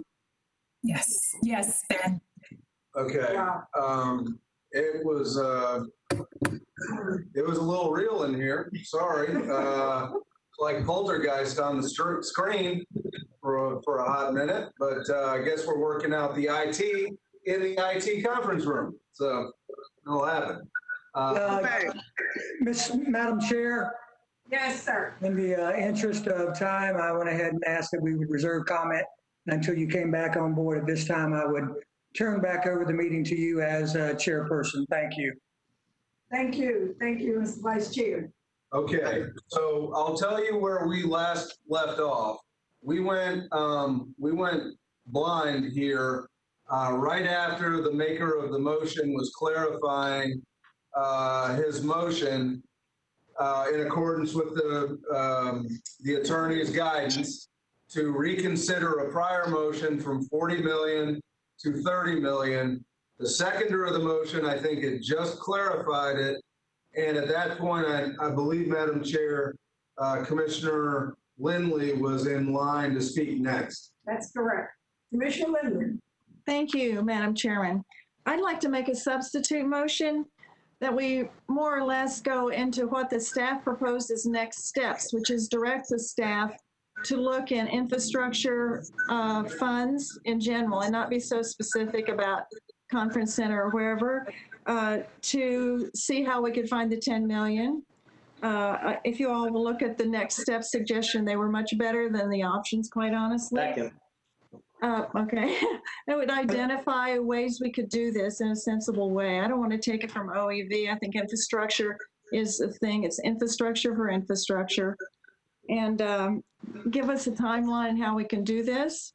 Yes, yes, Ben. Okay. It was a little real in here. Sorry. Like poltergeist on the screen for a hot minute, but I guess we're working out the IT in the IT conference room. So it'll happen. Madam Chair. Yes, sir. In the interest of time, I went ahead and asked that we would reserve comment until you came back on board. At this time, I would turn back over the meeting to you as chairperson. Thank you. Thank you. Thank you, Mr. Vice Chair. Okay, so I'll tell you where we last left off. We went blind here right after the maker of the motion was clarifying his motion in accordance with the attorney's guidance to reconsider a prior motion from 40 million to 30 million. The seconder of the motion, I think it just clarified it. And at that point, I believe, Madam Chair, Commissioner Lindley was in line to speak next. That's correct. Commissioner Lindley. Thank you, Madam Chairman. I'd like to make a substitute motion that we more or less go into what the staff proposed as next steps, which is direct the staff to look in infrastructure funds in general and not be so specific about conference center or wherever, to see how we could find the 10 million. If you all will look at the next step suggestion, they were much better than the options, quite honestly. Second. Okay. It would identify ways we could do this in a sensible way. I don't want to take it from OEV. I think infrastructure is a thing. It's infrastructure for infrastructure. And give us a timeline how we can do this.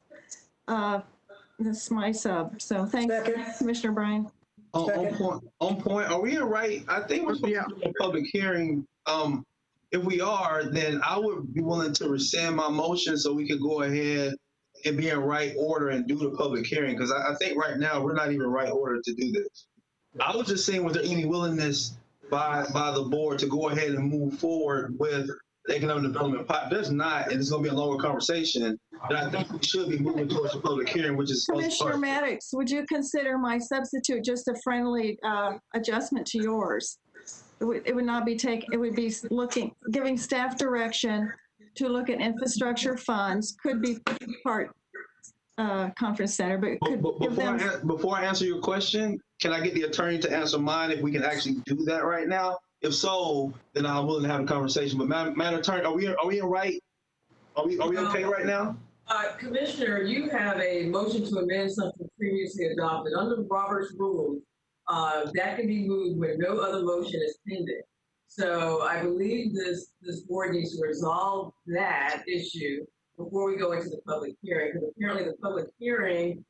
This is my sub. So thanks, Commissioner Bryan. On point. Are we in right? I think we're supposed to do a public hearing. If we are, then I would be willing to rescind my motion so we could go ahead and be in right order and do the public hearing. Because I think right now we're not even in right order to do this. I was just saying, was there any willingness by the board to go ahead and move forward with the economic development pot? There's not, and it's going to be a longer conversation. But I think we should be moving towards the public hearing, which is Commissioner Maddox, would you consider my substitute just a friendly adjustment to yours? It would not be it would be giving staff direction to look at infrastructure funds, could be part conference center, but could give them. Before I answer your question, can I get the attorney to answer mine if we can actually do that right now? If so, then I'm willing to have a conversation. But Madam Attorney, are we in right? Are we okay right now? Commissioner, you have a motion to amend something previously adopted under Robert's rules. That can be moved when no other motion is pending. So I believe this board needs to resolve that issue before we go into the public hearing, because apparently the public hearing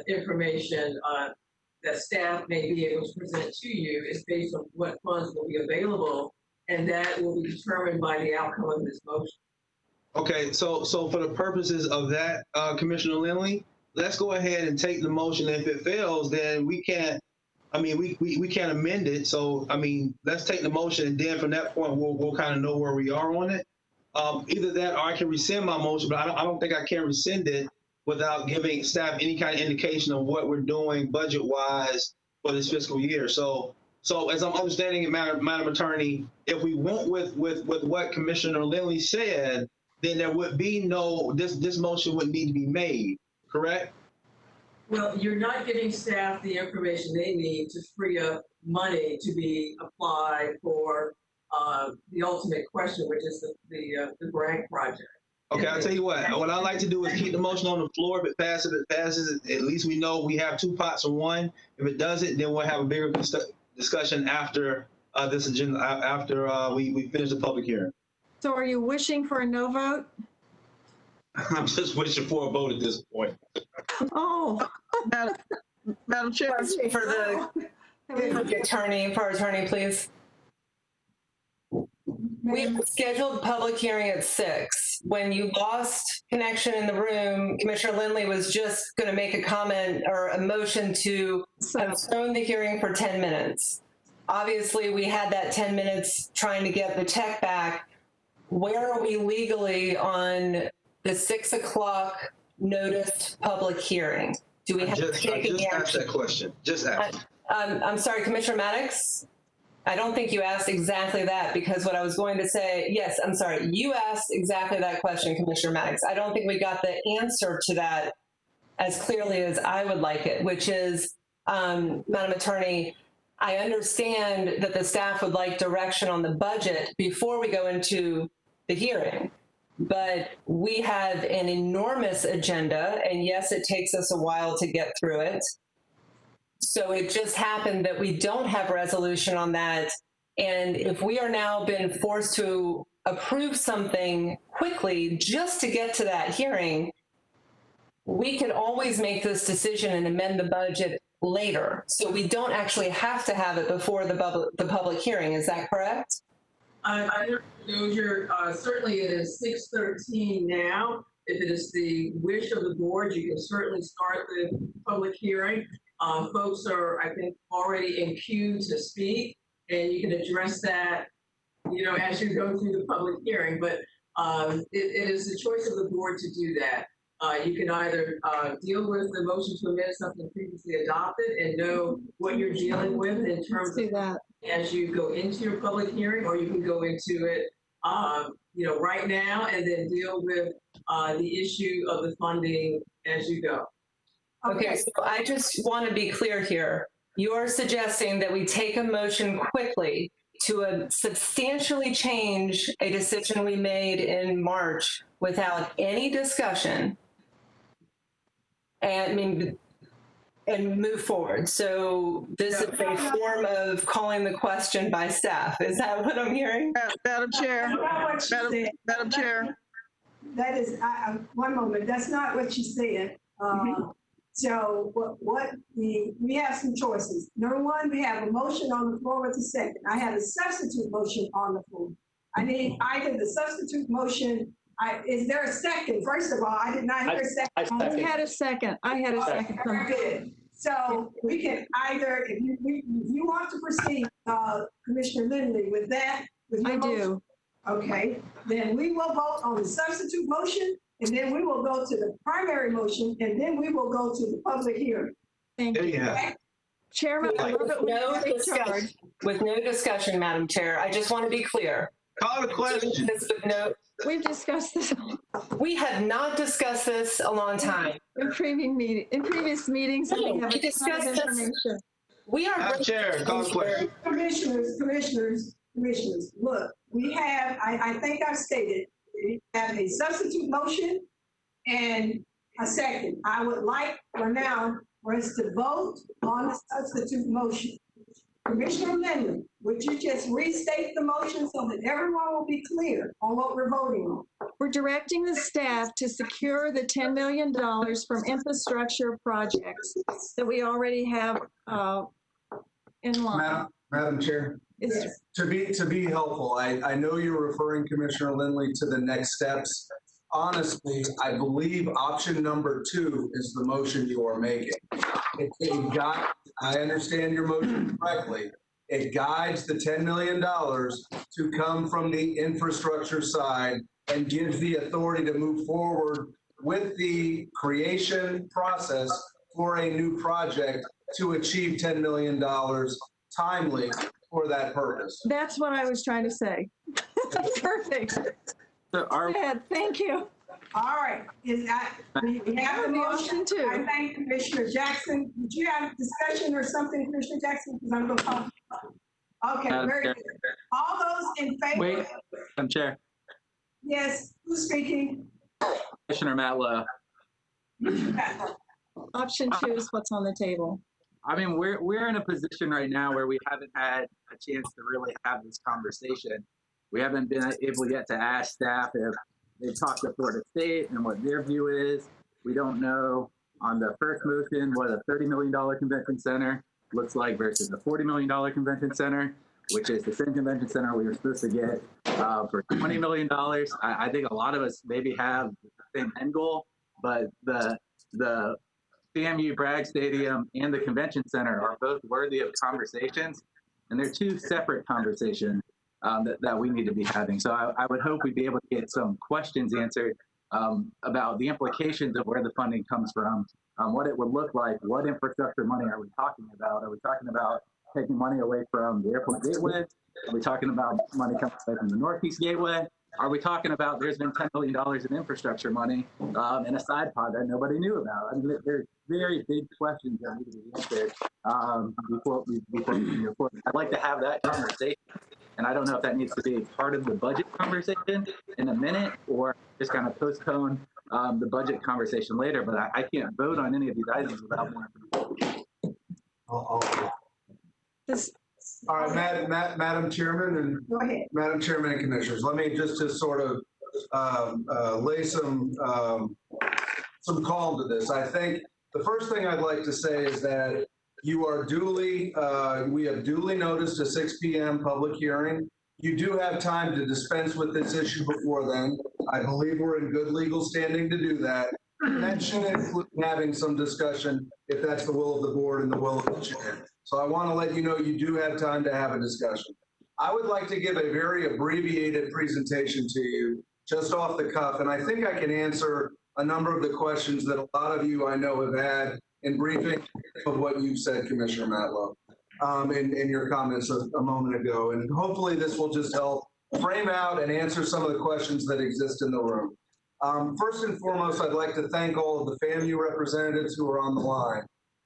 information that staff may be able to present to you is based on what funds will be available, and that will be determined by the outcome of this motion. Okay, so for the purposes of that, Commissioner Lindley, let's go ahead and take the motion. If it fails, then we can't. I mean, we can't amend it. So I mean, let's take the motion, and then from that point, we'll kind of know where we are on it. Either that, or I can rescind my motion, but I don't think I can rescind it without giving staff any kind of indication of what we're doing budget-wise for this fiscal year. So as I'm understanding it, Madam Attorney, if we went with what Commissioner Lindley said, then there would be no, this motion would need to be made, correct? Well, you're not giving staff the information they need to free up money to be applied for the ultimate question, which is the grant project. Okay, I'll tell you what I'd like to do is keep the motion on the floor. If it passes, at least we know we have two pots of one. If it doesn't, then we'll have a bigger discussion after this agenda, after we finish the public hearing. So are you wishing for a no vote? I'm just wishing for a vote at this point. Oh, Madam Chair. For our attorney, please. We scheduled public hearing at 6. When you lost connection in the room, Commissioner Lindley was just going to make a comment or a motion to postpone the hearing for 10 minutes. Obviously, we had that 10 minutes trying to get the tech back. Where are we legally on the 6 o'clock noticed public hearing? Do we have to take I just asked that question. Just ask. I'm sorry, Commissioner Maddox. I don't think you asked exactly that, because what I was going to say, yes, I'm sorry, you asked exactly that question, Commissioner Maddox. I don't think we got the answer to that as clearly as I would like it, which is, Madam Attorney, I understand that the staff would like direction on the budget before we go into the hearing, but we have an enormous agenda, and yes, it takes us a while to get through it. So it just happened that we don't have resolution on that. And if we are now been forced to approve something quickly just to get to that hearing, we can always make this decision and amend the budget later. So we don't actually have to have it before the public hearing. Is that correct? Certainly it is 6:13 now. If it is the wish of the board, you can certainly start the public hearing. Folks are, I think, already in queue to speak, and you can address that, as you go through the public hearing. But it is the choice of the board to do that. You can either deal with the motion to amend something previously adopted and know what you're dealing with in terms of that as you go into your public hearing, or you can go into it, right now and then deal with the issue of the funding as you go. Okay, so I just want to be clear here. You are suggesting that we take a motion quickly to substantially change a decision we made in March without any discussion and move forward. So this is a form of calling the question by staff. Is that what I'm hearing? Madam Chair. Madam Chair. That is, one moment, that's not what you said. So we have some choices. Number one, we have a motion on the floor with a second. I have a substitute motion on the floor. I need either the substitute motion. Is there a second? First of all, I did not hear a second. I had a second. Good. So we can either, if you want to proceed, Commissioner Lindley, with that. I do. Okay, then we will vote on the substitute motion, and then we will go to the primary motion, and then we will go to the public hearing. Thank you. Okay? Chairman, with no discussion, Madam Chair. I just want to be clear. Call the question. No, We've discussed this we have not discussed this a long time. in previous meetings. And we have We a ton discussed of this. information. We are. Madam Chair, call the question. Commissioners, look, we have, I think I've stated, we have a substitute motion and a second. I would like for now for us to vote on the substitute motion. Commissioner Lindley, would you just restate the motion so that everyone will be clear on what we're voting on? We're directing the staff to secure the $10 million from infrastructure projects that we already have in line. Madam Chair, Is- to be helpful, I know you're referring, Commissioner Lindley, to the next steps. Honestly, I believe option number 2 is the motion you are making. I understand your motion correctly. It guides the $10 million to come from the infrastructure side and gives the authority to move forward with the creation process for a new project to achieve $10 million timely for that purpose. That's what I was trying to say. Perfect. So Go ahead. Thank you. All right, we have the motion too. I thank Commissioner Jackson. Did you have a discussion or something, Commissioner Jackson? Because I'm going to call. Okay, very good. All those in favor? Wait, Madam Chair. Yes, who's speaking? Commissioner Matlow. Option 2 is what's on the table. I mean, we're in a position right now where we haven't had a chance to really have this conversation. We haven't been able yet to ask staff if they talked to Florida State and what their view is. We don't know on the first motion what a $30 million convention center looks like versus a $40 million convention center, which is the same convention center we were supposed to get for $20 million. I think a lot of us maybe have the same end goal, but the CMU Bragg Stadium and the convention center are both worthy of conversations, and they're two separate conversations that we need to be having. So I would hope we'd be able to get some questions answered about the implications of where the funding comes from, what it would look like, what infrastructure money are we talking about? Are we talking about taking money away from the airport gateway? Are we talking about money coming away from the Northeast Gateway? Are we talking about there's been $10 million in infrastructure money in a side pod that nobody knew about? I mean, there's very big questions that need to be answered before we move forward. I'd like to have that conversation. And I don't know if that needs to be part of the budget conversation in a minute or just kind of postpone the budget conversation later, but I can't vote on any of these items without more information. All right, Madam Chairman and Go ahead. Madam Chairman and Commissioners, let me just sort of lay some calm to this. I think the first thing I'd like to say is that you are we have duly noticed a 6 p.m. public hearing. You do have time to dispense with this issue before then. I believe we're in good legal standing to do that. And that should include having some discussion if that's the will of the board and the will of the chair. So I want to let you know you do have time to have a discussion. I would like to give a very abbreviated presentation to you just off the cuff, and I think I can answer a number of the questions that a lot of you I know have had in briefing of what you've said, Commissioner Matlow, in your comments a moment ago. And hopefully this will just help frame out and answer some of the questions that exist in the room. First and foremost, I'd like to thank all of the FAMU representatives who are on the line.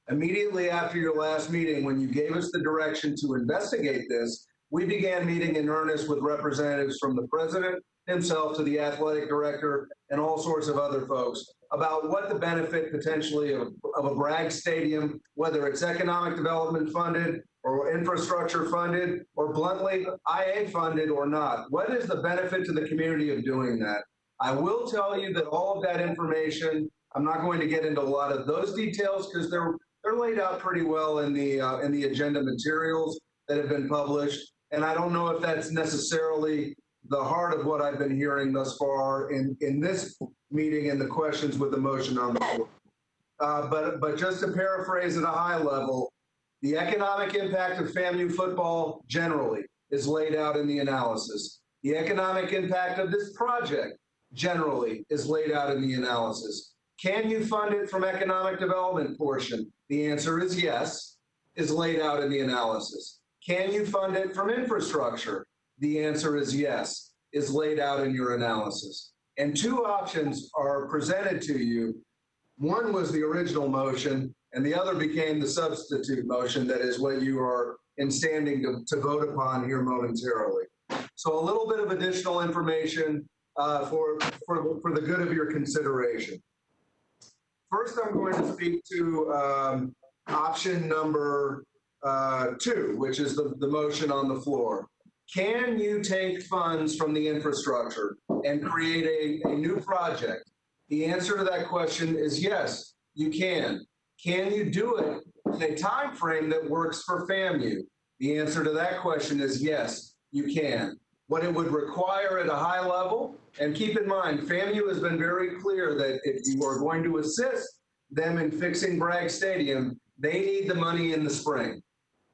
Immediately after your last meeting, when you gave us the direction to investigate this, we began meeting in earnest with representatives from the president himself to the athletic director and all sorts of other folks about what the benefit potentially of a Bragg Stadium, whether it's economic development funded or infrastructure funded or bluntly IA funded or not. What is the benefit to the community of doing that? I will tell you that all of that information, I'm not going to get into a lot of those details because they're laid out pretty well in the agenda materials that have been published. And I don't know if that's necessarily the heart of what I've been hearing thus far in this meeting and the questions with the motion on the floor. But just to paraphrase at a high level, the economic impact of FAMU football generally is laid out in the analysis. The economic impact of this project generally is laid out in the analysis. Can you fund it from economic development portion? The answer is yes, is laid out in the analysis. Can you fund it from infrastructure? The answer is yes, is laid out in your analysis. And two options are presented to you. One was the original motion, and the other became the substitute motion that is what you are in standing to vote upon here momentarily. So a little bit of additional information for the good of your consideration. First, I'm going to speak to option number 2, which is the motion on the floor. Can you take funds from the infrastructure and create a new project? The answer to that question is yes, you can. Can you do it in a time frame that works for FAMU? The answer to that question is yes, you can. What it would require at a high level, and keep in mind, FAMU has been very clear that if you are going to assist them in fixing Bragg Stadium, they need the money in the spring.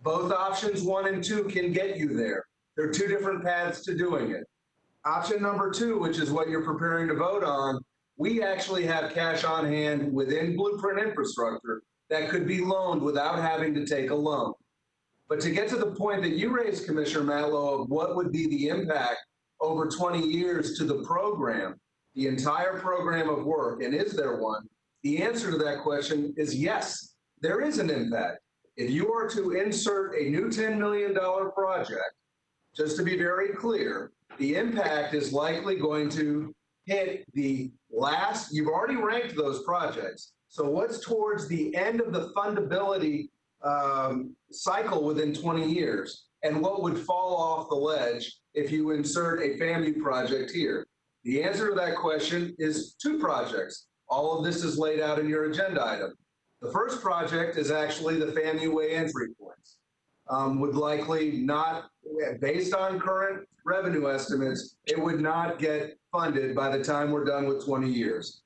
Both options 1 and 2 can get you there. There are 2 different paths to doing it. Option number 2, which is what you're preparing to vote on, we actually have cash on hand within Blueprint Infrastructure that could be loaned without having to take a loan. But to get to the point that you raised, Commissioner Matlow, of what would be the impact over 20 years to the program, the entire program of work, and is there one? The answer to that question is yes, there is an impact. If you are to insert a new $10 million project, just to be very clear, the impact is likely going to hit the last, you've already ranked those projects. So what's towards the end of the fundability cycle within 20 years, and what would fall off the ledge if you insert a FAMU project here? The answer to that question is 2 projects. All of this is laid out in your agenda item. The first project is actually the FAMU Way entry points. Would likely not, based on current revenue estimates, it would not get funded by the time we're done with 20 years.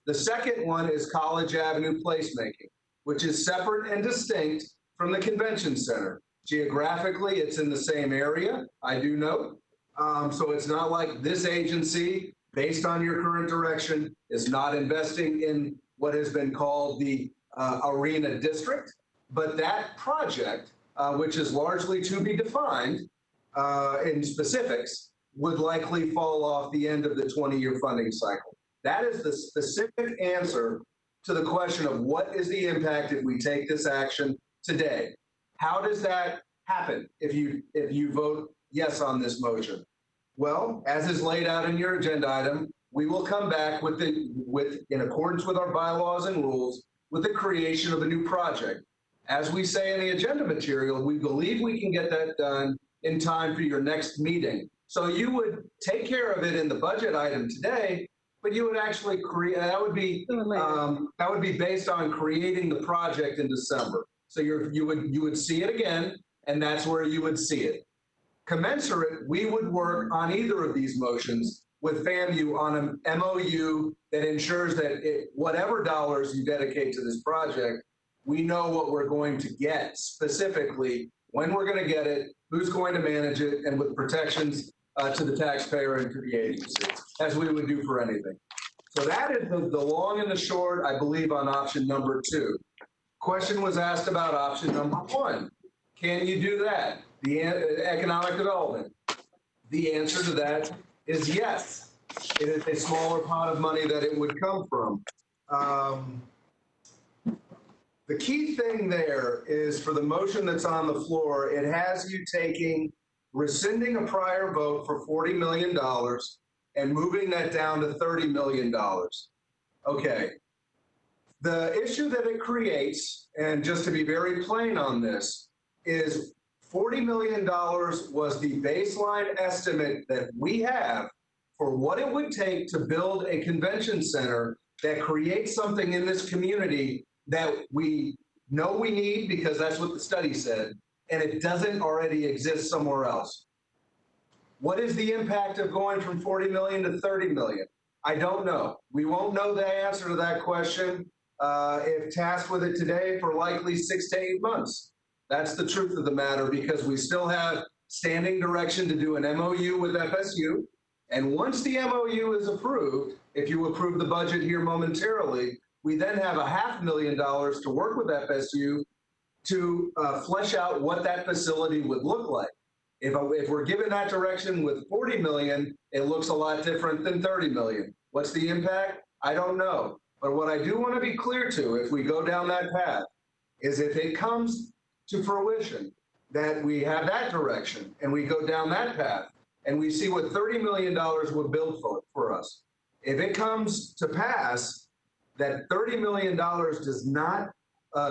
The second one is College Avenue placemaking, which is separate and distinct from the convention center. Geographically, it's in the same area, I do note. So it's not like this agency, based on your current direction, is not investing in what has been called the Arena District. But that project, which is largely to be defined in specifics, would likely fall off the end of the 20-year funding cycle. That is the specific answer to the question of what is the impact if we take this action today. How does that happen if you vote yes on this motion? Well, as is laid out in your agenda item, we will come back in accordance with our bylaws and rules, with the creation of a new project. As we say in the agenda material, we believe we can get that done in time for your next meeting. So you would take care of it in the budget item today, but you would actually create, that would be based on creating the project in December. So you would see it again, and that's where you would see it. Commensurate, we would work on either of these motions with FAMU on an MOU that ensures that whatever dollars you dedicate to this project, we know what we're going to get specifically, when we're going to get it, who's going to manage it, and with protections to the taxpayer and to the agency, as we would do for anything. So that is the long and the short, I believe, on option number 2. Question was asked about option number 1. Can you do that? The economic development. The answer to that is yes. It is a smaller pot of money that it would come from. The key thing there is for the motion that's on the floor, it has you rescinding a prior vote for $40 million and moving that down to $30 million. Okay. The issue that it creates, and just to be very plain on this, is $40 million was the baseline estimate that we have for what it would take to build a convention center that creates something in this community that we know we need, because that's what the study said, and it doesn't already exist somewhere else. What is the impact of going from 40 million to 30 million? I don't know. We won't know the answer to that question if tasked with it today for likely 6 to 8 months. That's the truth of the matter, because we still have standing direction to do an MOU with FSU. And once the MOU is approved, if you approve the budget here momentarily, we then have $500,000 to work with FSU to flesh out what that facility would look like. If we're given that direction with 40 million, it looks a lot different than 30 million. What's the impact? I don't know. But what I do want to be clear to, if we go down that path, is if it comes to fruition that we have that direction and we go down that path and we see what $30 million would build for us. If it comes to pass that $30 million does not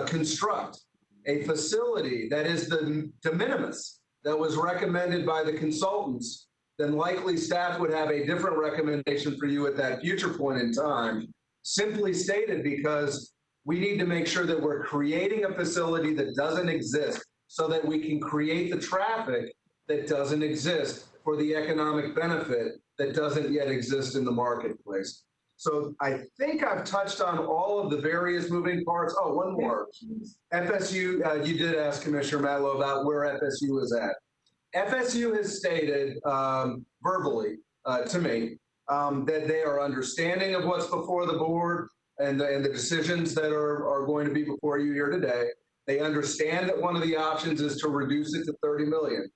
construct a facility that is the de minimis that was recommended by the consultants, then likely staff would have a different recommendation for you at that future point in time, simply stated because we need to make sure that we're creating a facility that doesn't exist so that we can create the traffic that doesn't exist for the economic benefit that doesn't yet exist in the marketplace. So I think I've touched on all of the various moving parts. Oh, one more. FSU, you did ask Commissioner Matlow about where FSU is at. FSU has stated verbally to me that they are understanding of what's before the board and the decisions that are going to be before you here today. They understand that one of the options is to reduce it to 30 million.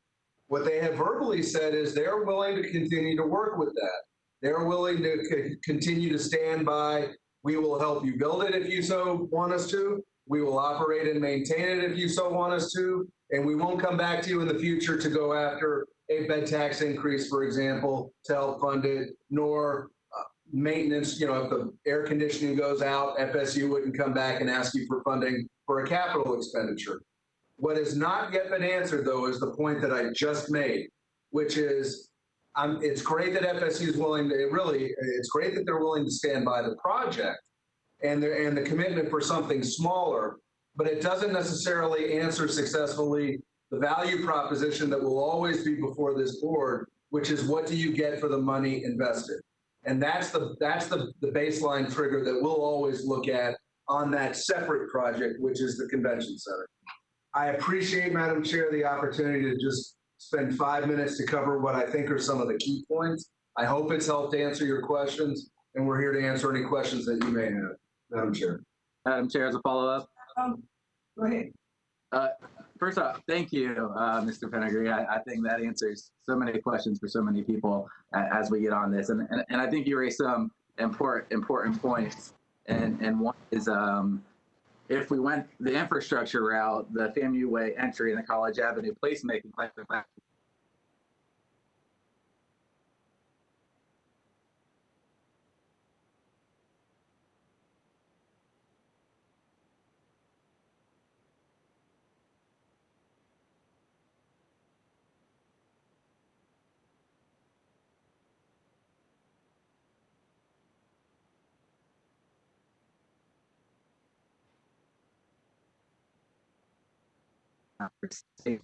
What they have verbally said is they're willing to continue to work with that. They're willing to continue to stand by. We will help you build it if you so want us to. We will operate and maintain it if you so want us to. And we won't come back to you in the future to go after a bed tax increase, for example, to help fund it, nor maintenance. You know, if the air conditioning goes out, FSU wouldn't come back and ask you for funding for a capital expenditure. What has not yet been answered, though, is the point that I just made, which is it's great that FSU is willing to, it's great that they're willing to stand by the project and the commitment for something smaller, but it doesn't necessarily answer successfully the value proposition that will always be before this board, which is what do you get for the money invested? And that's the baseline trigger that we'll always look at on that separate project, which is the convention center. I appreciate, Madam Chair, the opportunity to just spend 5 minutes to cover what I think are some of the key points. I hope it's helped answer your questions, and we're here to answer any questions that you may have, Madam Chair. Madam Chair, as a follow-up. Go ahead. First off, thank you, Mr. Penegry. I think that answers so many questions for so many people as we get on this. And I think you raised some important points. And one is if we went the infrastructure route, the FAMU Way entry and the College Avenue placemaking plan.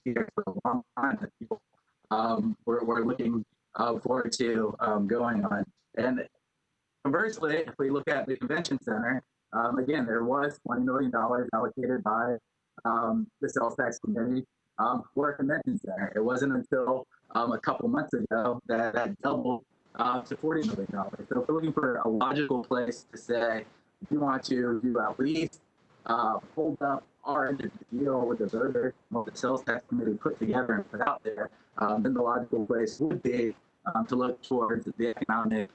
Here for a long time that people we're looking forward to going on. And conversely, if we look at the convention center, again, there was $20 million allocated by the sales tax committee for a convention center. It wasn't until a couple months ago that that doubled to $40 million. So if we're looking for a logical place to say, if you want to do at least hold up our end of the deal with the voters, what the sales tax committee put together and put out there, then the logical place would be to look towards the economic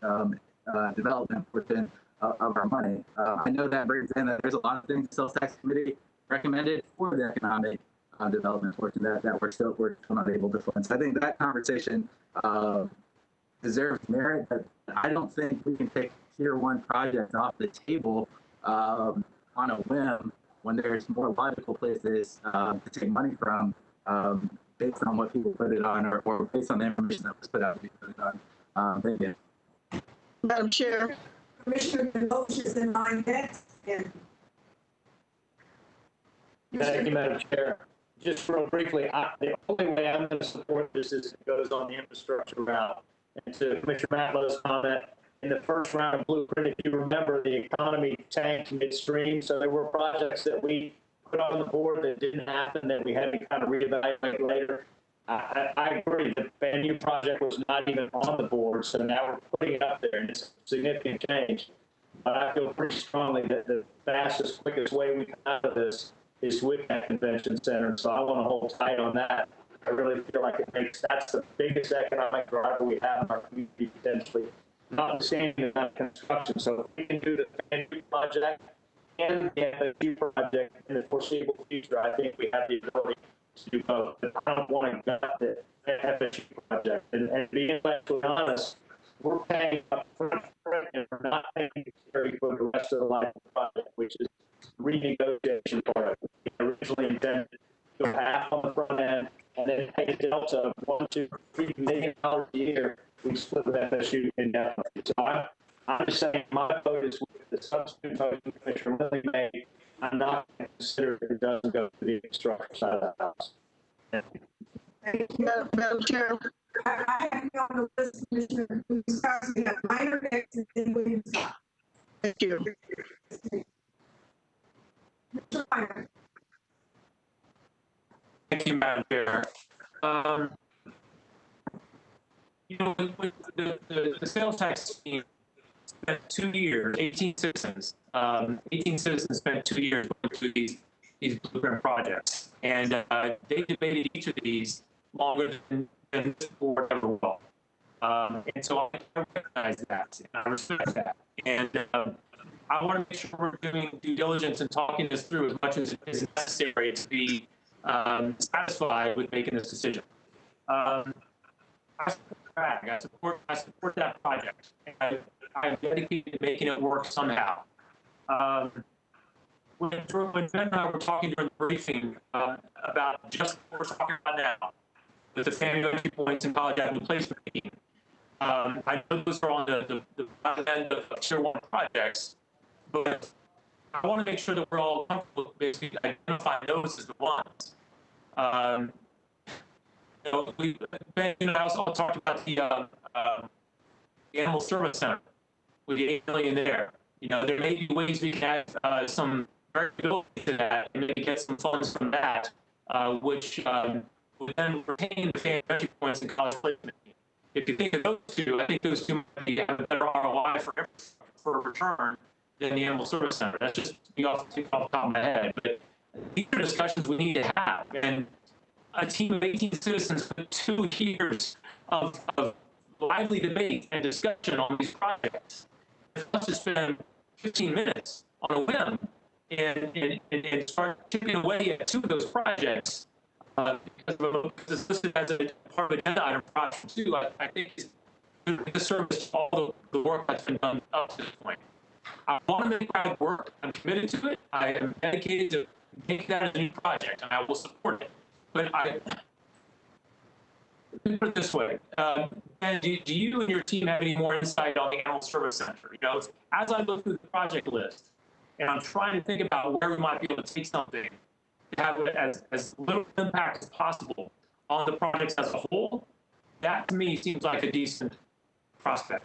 development portion of our money. I know that brings in that there's a lot of things the sales tax committee recommended for the economic development portion that we're still not able to fund. So I think that conversation deserves merit, but I don't think we can take tier one projects off the table on a whim when there's more logical places to take money from based on what people put it on or based on the information that was put out to be put it on. Thank you. Madam Chair. Commissioner DeLoach is in line next. Thank you, Madam Chair. Just real briefly, the only way I'm going to support this is if it goes on the infrastructure route. And to Commissioner Matlow's comment, in the first round of Blueprint, if you remember, the economy tanked midstream, so there were projects that we put on the board that didn't happen that we had to kind of reevaluate later. I agree, the venue project was not even on the board, so now we're putting it up there, and it's a significant change. But I feel pretty strongly that the fastest, quickest way we come out of this is with that convention center, so I want to hold tight on that. I really feel like that's the biggest economic driver we have in our community potentially, notwithstanding that construction. So if we can do the FANU project and the FFG project in the foreseeable future, I think we have the ability to do both. But I don't want to gut the FFG project. And being intellectually honest, we're paying up front and we're not paying for the rest of the life of the project, which is renegotiation part of it. We originally intended to go half on the front end and then pay a delta of $1 to $3 million a year. We split with FSU indefinitely. So I'm just saying my vote is with the substitute vote Commissioner Lilly made. I'm not going to consider if it doesn't go to the infrastructure side of the house. Thank you, Madam Chair. I have you on the list, Commissioner, who's causing a minor exit in Williams. Thank you. Mr. Meyer. Thank you, Madam Chair. You know, with the sales tax scheme spent 2 years, 18 citizens. 18 citizens spent 2 years going through these blueprint projects, and they debated each of these longer than the board ever will. And so I recognize that, and I respect that, and I want to make sure we're doing due diligence and talking this through as much as is necessary to be satisfied with making this decision. I support that project. And I'm dedicated to making it work somehow. When Ben and I were talking during the briefing about just what we're talking about now, with the family entry points and college avenue placement team, I know those are on the end of Tier 1 projects, but I want to make sure that we're all comfortable basically identifying those as the ones. You know, Ben and I also talked about the Animal Service Center with the $8 million there. You know, there may be ways we can add some variability to that and maybe get some funds from that, which would then retain the family entry points and college placement. If you think of those two, I think those two might have a better ROI for a return than the Animal Service Center. That's just me off the top of my head. But these are discussions we need to have. And a team of 18 citizens with 2 years of lively debate and discussion on these projects. Let's just spend 15 minutes on a whim and start chipping away at 2 of those projects because it's listed as a part of agenda item project 2. I think it's doing a disservice to all the work that's been done up to this point. I want to make it work. I'm committed to it. I am dedicated to making that as a new project, and I will support it. But let me put it this way. Ben, do you and your team have any more insight on the Animal Service Center? You know, as I look through the project list, and I'm trying to think about where we might be able to take something to have it as little impact as possible on the projects as a whole, that to me seems like a decent prospect.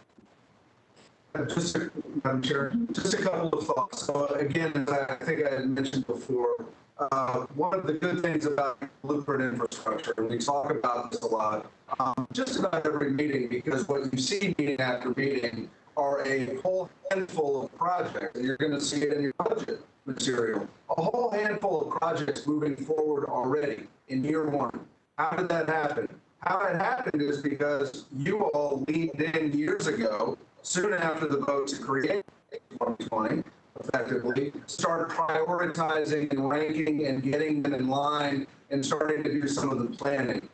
Madam Chair, just a couple of thoughts. So again, as I think I had mentioned before, one of the good things about blueprint infrastructure, and we talk about this a lot, just about every meeting, because what you see meeting after meeting are a whole handful of projects, and you're going to see it in your budget material, a whole handful of projects moving forward already in year 1. How did that happen? How it happened is because you all leaned in years ago, soon after the vote to create 2020, effectively, start prioritizing and ranking and getting them in line and starting to do some of the planning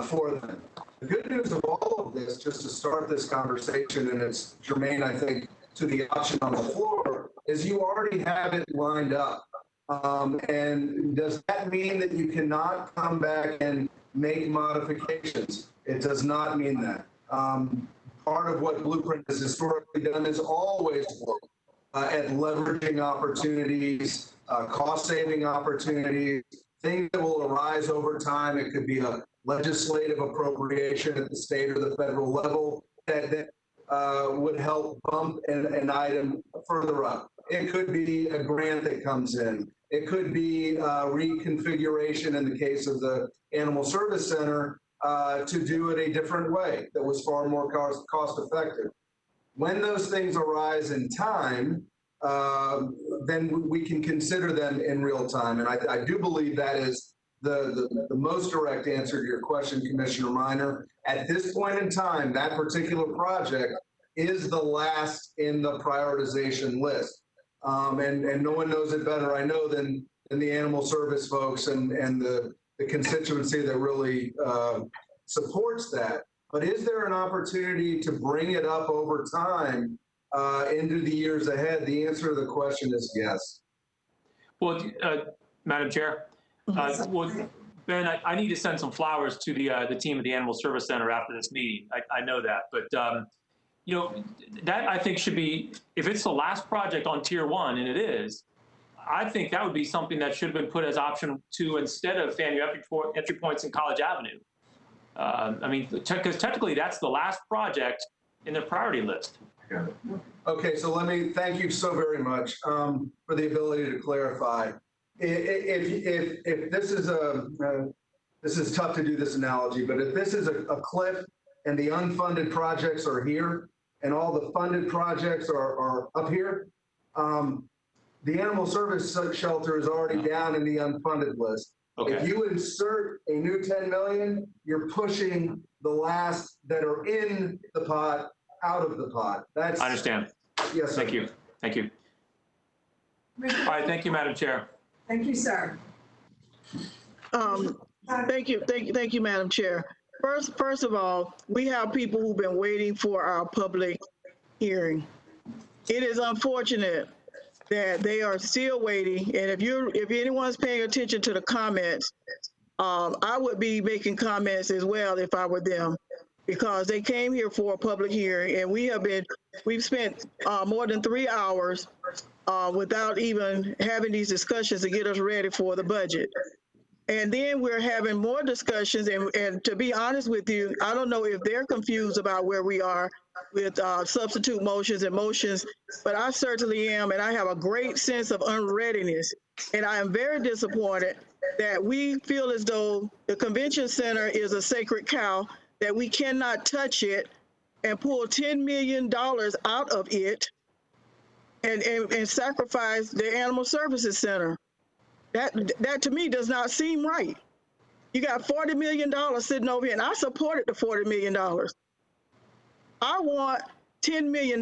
for them. The good news of all of this, just to start this conversation, and it's germane, I think, to the option on the floor, is you already have it lined up. And does that mean that you cannot come back and make modifications? It does not mean that. Part of what Blueprint has historically done is always look at leveraging opportunities, cost-saving opportunities, things that will arise over time. It could be a legislative appropriation at the state or the federal level that would help bump an item further up. It could be a grant that comes in. It could be reconfiguration in the case of the Animal Service Center to do it a different way that was far more cost effective. When those things arise in time, then we can consider them in real time. And I do believe that is the most direct answer to your question, Commissioner Minor. At this point in time, that particular project is the last in the prioritization list. And no one knows it better, I know, than the animal service folks and the constituency that really supports that. But is there an opportunity to bring it up over time into the years ahead? The answer to the question is yes. Well, Madam Chair, well, Ben, I need to send some flowers to the team at the Animal Service Center after this meeting. I know that, but you know, that I think should be, if it's the last project on Tier 1, and it is, I think that would be something that should have been put as option 2 instead of FAMU entry points in College Avenue. I mean, because technically that's the last project in the priority list. Okay, so let me thank you so very much for the ability to clarify. If this is this is tough to do this analogy, but if this is a cliff and the unfunded projects are here and all the funded projects are up here, the animal service shelter is already down in the unfunded list. Okay. If you insert a new 10 million, you're pushing the last that are in the pot out of the pot. That's. I understand. Yes, sir. Thank you. Thank you. All right. Thank you, Madam Chair. Thank you, sir. Thank you, Madam Chair. First of all, we have people who've been waiting for our public hearing. It is unfortunate that they are still waiting. And if anyone's paying attention to the comments, I would be making comments as well if I were them, because they came here for a public hearing, and we've spent more than 3 hours without even having these discussions to get us ready for the budget. And then we're having more discussions, and to be honest with you, I don't know if they're confused about where we are with substitute motions and motions, but I certainly am, and I have a great sense of unreadiness. And I am very disappointed that we feel as though the convention center is a sacred cow, that we cannot touch it and pull $10 million out of it and sacrifice the Animal Services Center. That to me does not seem right. You got $40 million sitting over here, and I supported the $40 million. I want $10 million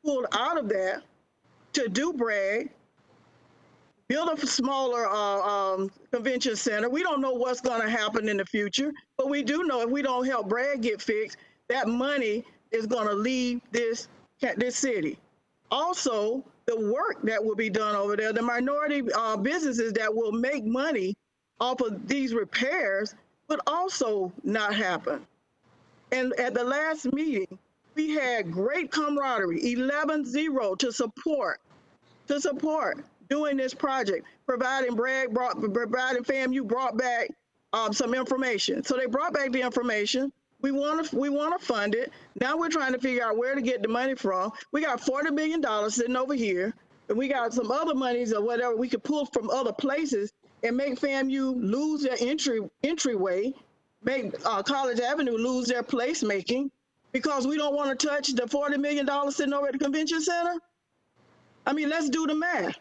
pulled out of that to do Bragg, build a smaller convention center. We don't know what's going to happen in the future, but we do know if we don't help Bragg get fixed, that money is going to leave this city. Also, the work that will be done over there, the minority businesses that will make money off of these repairs would also not happen. And at the last meeting, we had great camaraderie, 11-0 to support doing this project, providing FAMU brought back some information. So they brought back the information. We want to fund it. Now we're trying to figure out where to get the money from. We got $40 million sitting over here, and we got some other monies or whatever we could pull from other places and make FAMU lose their entryway, make College Avenue lose their placemaking, because we don't want to touch the $40 million sitting over at the convention center. I mean, let's do the math.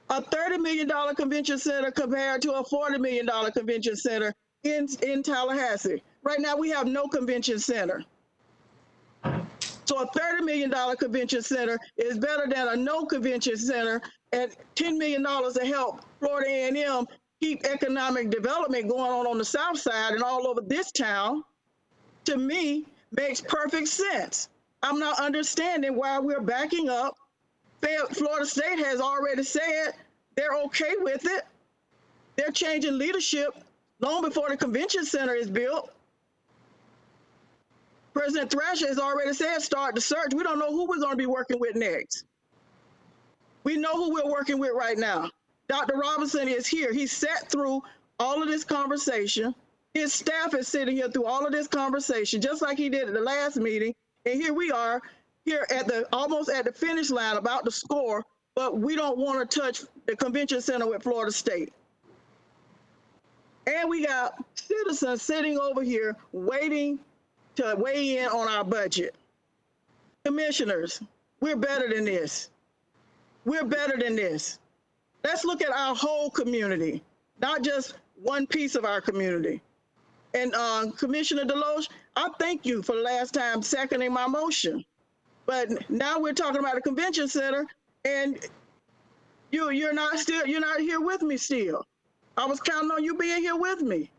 A $30 million convention center compared to a $40 million convention center in Tallahassee. Right now, we have no convention center. So a $30 million convention center is better than a no convention center, and $10 million to help Florida A&M keep economic development going on the south side and all over this town, to me, makes perfect sense. I'm not understanding why we're backing up. Florida State has already said they're okay with it. They're changing leadership long before the convention center is built. President Thrasher has already said start the search. We don't know who we're going to be working with next. We know who we're working with right now. Dr. Robinson is here. He sat through all of this conversation. His staff is sitting here through all of this conversation, just like he did at the last meeting. And here we are, here at almost at the finish line, about to score, but we don't want to touch the convention center with Florida State. And we got citizens sitting over here waiting to weigh in on our budget. Commissioners, we're better than this. We're better than this. Let's look at our whole community. not just one piece of our community. And Commissioner Deloche, I thank you for the last time seconding my motion. But now we're talking about a convention center, and you're not here with me still. I was counting on you being here with me.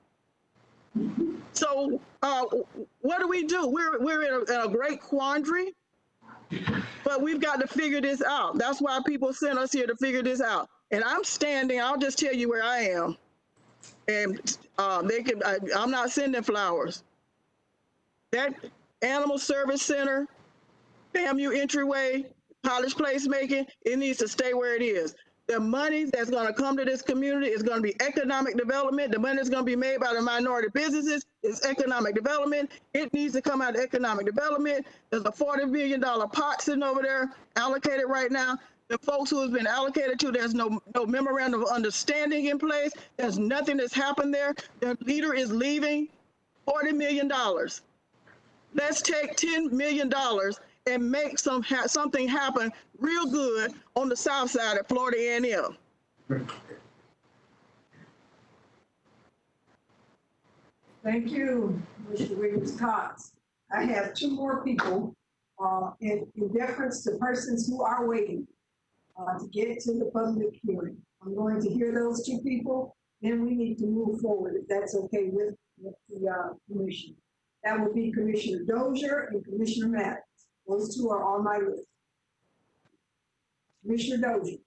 So what do we do? We're in a great quandary, but we've got to figure this out. That's why people sent us here, to figure this out. And I'm standing, I'll just tell you where I am. And I'm not sending flowers. That Animal Service Center, FAMU entryway, college placemaking, it needs to stay where it is. The money that's going to come to this community is going to be economic development. The money that's going to be made by the minority businesses is economic development. It needs to come out of economic development. There's a $40 million pot sitting over there allocated right now. The folks who has been allocated to, there's no memorandum of understanding in place. There's nothing that's happened there. The leader is leaving. $40 million. Let's take $10 million and make something happen real good on the south side of Florida A&M. Thank you, Mr. Williams-Cox. I have two more people in deference to persons who are waiting to get to the public hearing. I'm going to hear those two people, then we need to move forward, if that's okay with the commission. That will be Commissioner Dozier and Commissioner Maddox. Those two are on my list. Commissioner Dozier.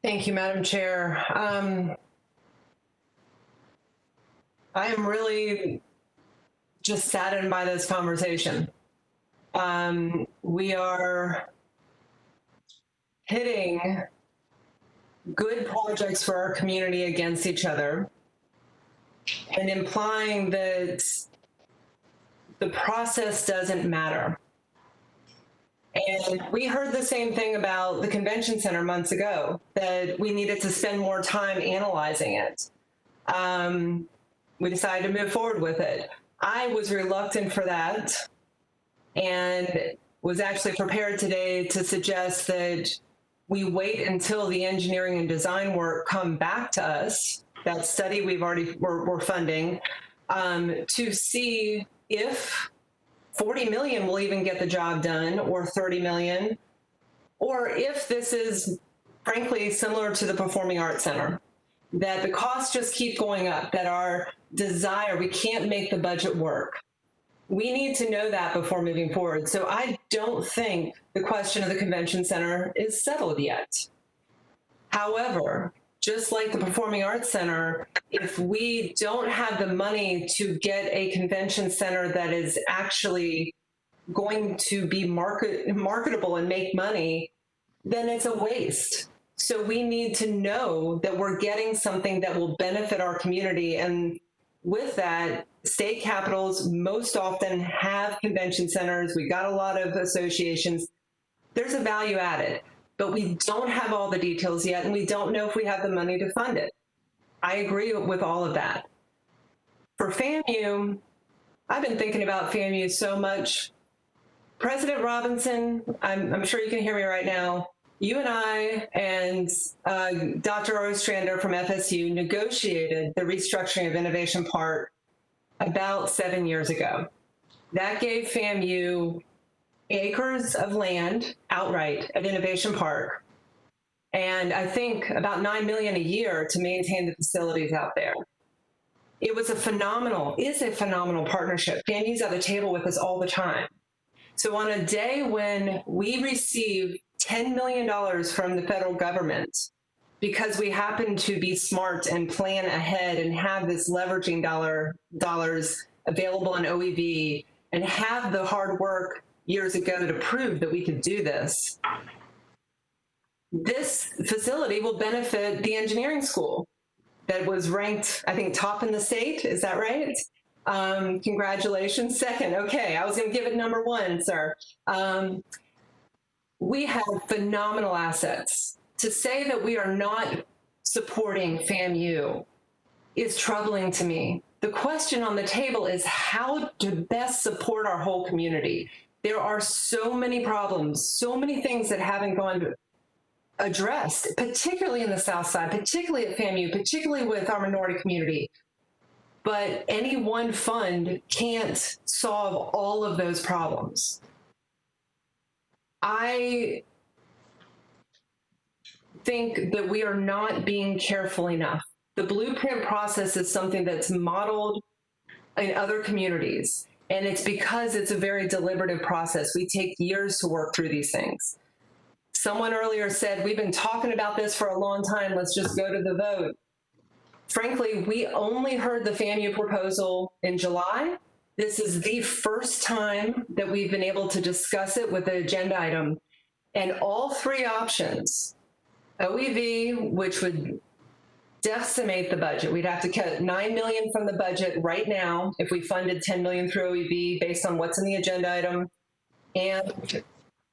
Thank you, Madam Chair. I am really just saddened by this conversation. We are pitting good projects for our community against each other and implying that the process doesn't matter. And we heard the same thing about the convention center months ago, that we needed to spend more time analyzing it. We decided to move forward with it. I was reluctant for that and was actually prepared today to suggest that we wait until the engineering and design work come back to us, that study we're funding, to see if 40 million will even get the job done, or 30 million, or if this is frankly similar to the Performing Arts Center, that the costs just keep going up, that our desire, we can't make the budget work. We need to know that before moving forward. So I don't think the question of the convention center is settled yet. However, just like the Performing Arts Center, if we don't have the money to get a convention center that is actually going to be marketable and make money, then it's a waste. So we need to know that we're getting something that will benefit our community. And with that, state capitals most often have convention centers. We got a lot of associations. There's a value added, but we don't have all the details yet, and we don't know if we have the money to fund it. I agree with all of that. For FAMU, I've been thinking about FAMU so much. President Robinson, I'm sure you can hear me right now. You and I and Dr. Ostrander from FSU negotiated the restructuring of Innovation Park about 7 years ago. That gave FAMU acres of land outright at Innovation Park, and I think about $9 million a year to maintain the facilities out there. It was a phenomenal partnership. FAMU's at the table with us all the time. So on a day when we receive $10 million from the federal government, because we happen to be smart and plan ahead and have this leveraging dollars available in OEV and have the hard work years ago to prove that we could do this, this facility will benefit the engineering school that was ranked, I think, top in the state. Is that right? Congratulations. Second. Okay, I was going to give it number one, sir. We have phenomenal assets. To say that we are not supporting FAMU is troubling to me. The question on the table is how to best support our whole community. There are so many problems, so many things that haven't gone addressed, particularly in the South Side, particularly at FAMU, particularly with our minority community. But any one fund can't solve all of those problems. I think that we are not being careful enough. The blueprint process is something that's modeled in other communities, and it's because it's a very deliberative process. We take years to work through these things. Someone earlier said, we've been talking about this for a long time, let's just go to the vote. Frankly, we only heard the FAMU proposal in July. This is the first time that we've been able to discuss it with an agenda item. And all three options, OEV, which would decimate the budget. We'd have to cut $9 million from the budget right now if we funded $10 million through OEV based on what's in the agenda item, and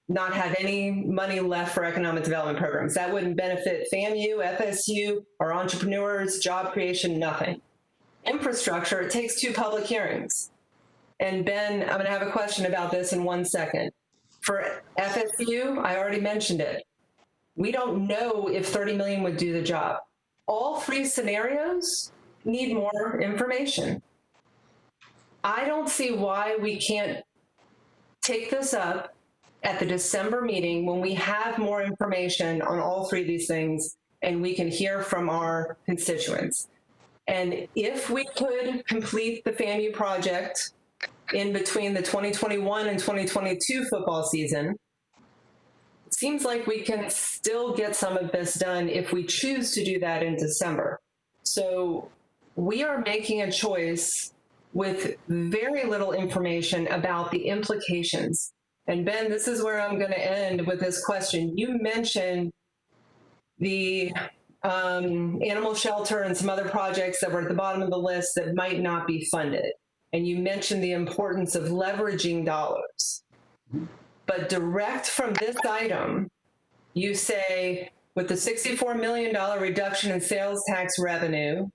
not have any money left for economic development programs. That wouldn't benefit FAMU, FSU, our entrepreneurs, job creation, nothing. Infrastructure, it takes 2 public hearings. And Ben, I'm gonna have a question about this in 1 second. For FSU, I already mentioned it. We don't know if 30 million would do the job. All 3 scenarios need more information. I don't see why we can't take this up at the December meeting when we have more information on all 3 of these things and we can hear from our constituents. And if we could complete the FAMU project in between the 2021 and 2022 football season, it seems like we can still get some of this done if we choose to do that in December. So we are making a choice with very little information about the implications. And Ben, this is where I'm going to end with this question. You mentioned the animal shelter and some other projects that were at the bottom of the list that might not be funded. And you mentioned the importance of leveraging dollars. But direct from this item, you say, with the $64 million reduction in sales tax revenue,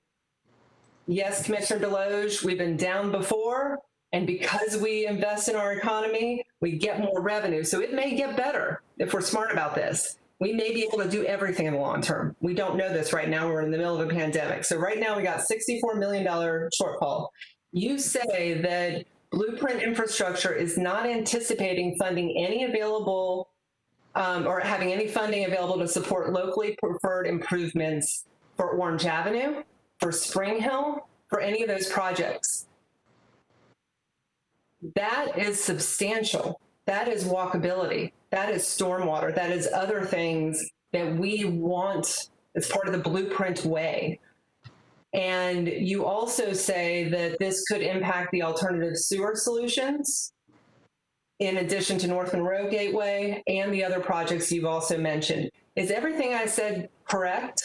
yes, Commissioner Deloge, we've been down before, and because we invest in our economy, we get more revenue. So it may get better if we're smart about this. We may be able to do everything in the long term. We don't know this right now. We're in the middle of a pandemic. So right now we got $64 million shortfall. You say that Blueprint Infrastructure is not anticipating funding any available or having any funding available to support locally preferred improvements for Orange Avenue, for Spring Hill, for any of those projects. That is substantial. That is walkability. That is stormwater. That is other things that we want as part of the Blueprint way. And you also say that this could impact the alternative sewer solutions, in addition to North Monroe Gateway and the other projects you've also mentioned. Is everything I said correct?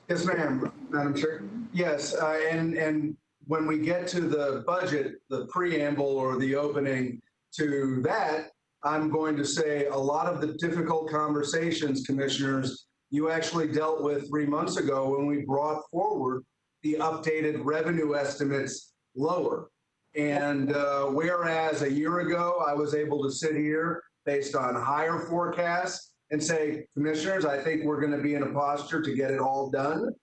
Yes, ma'am, Madam Chair. Yes, and when we get to the budget, the preamble or the opening to that, I'm going to say a lot of the difficult conversations, commissioners, you actually dealt with 3 months ago when we brought forward the updated revenue estimates lower. And whereas a year ago, I was able to sit here based on higher forecasts and say, commissioners, I think we're gonna be in a posture to get it all done.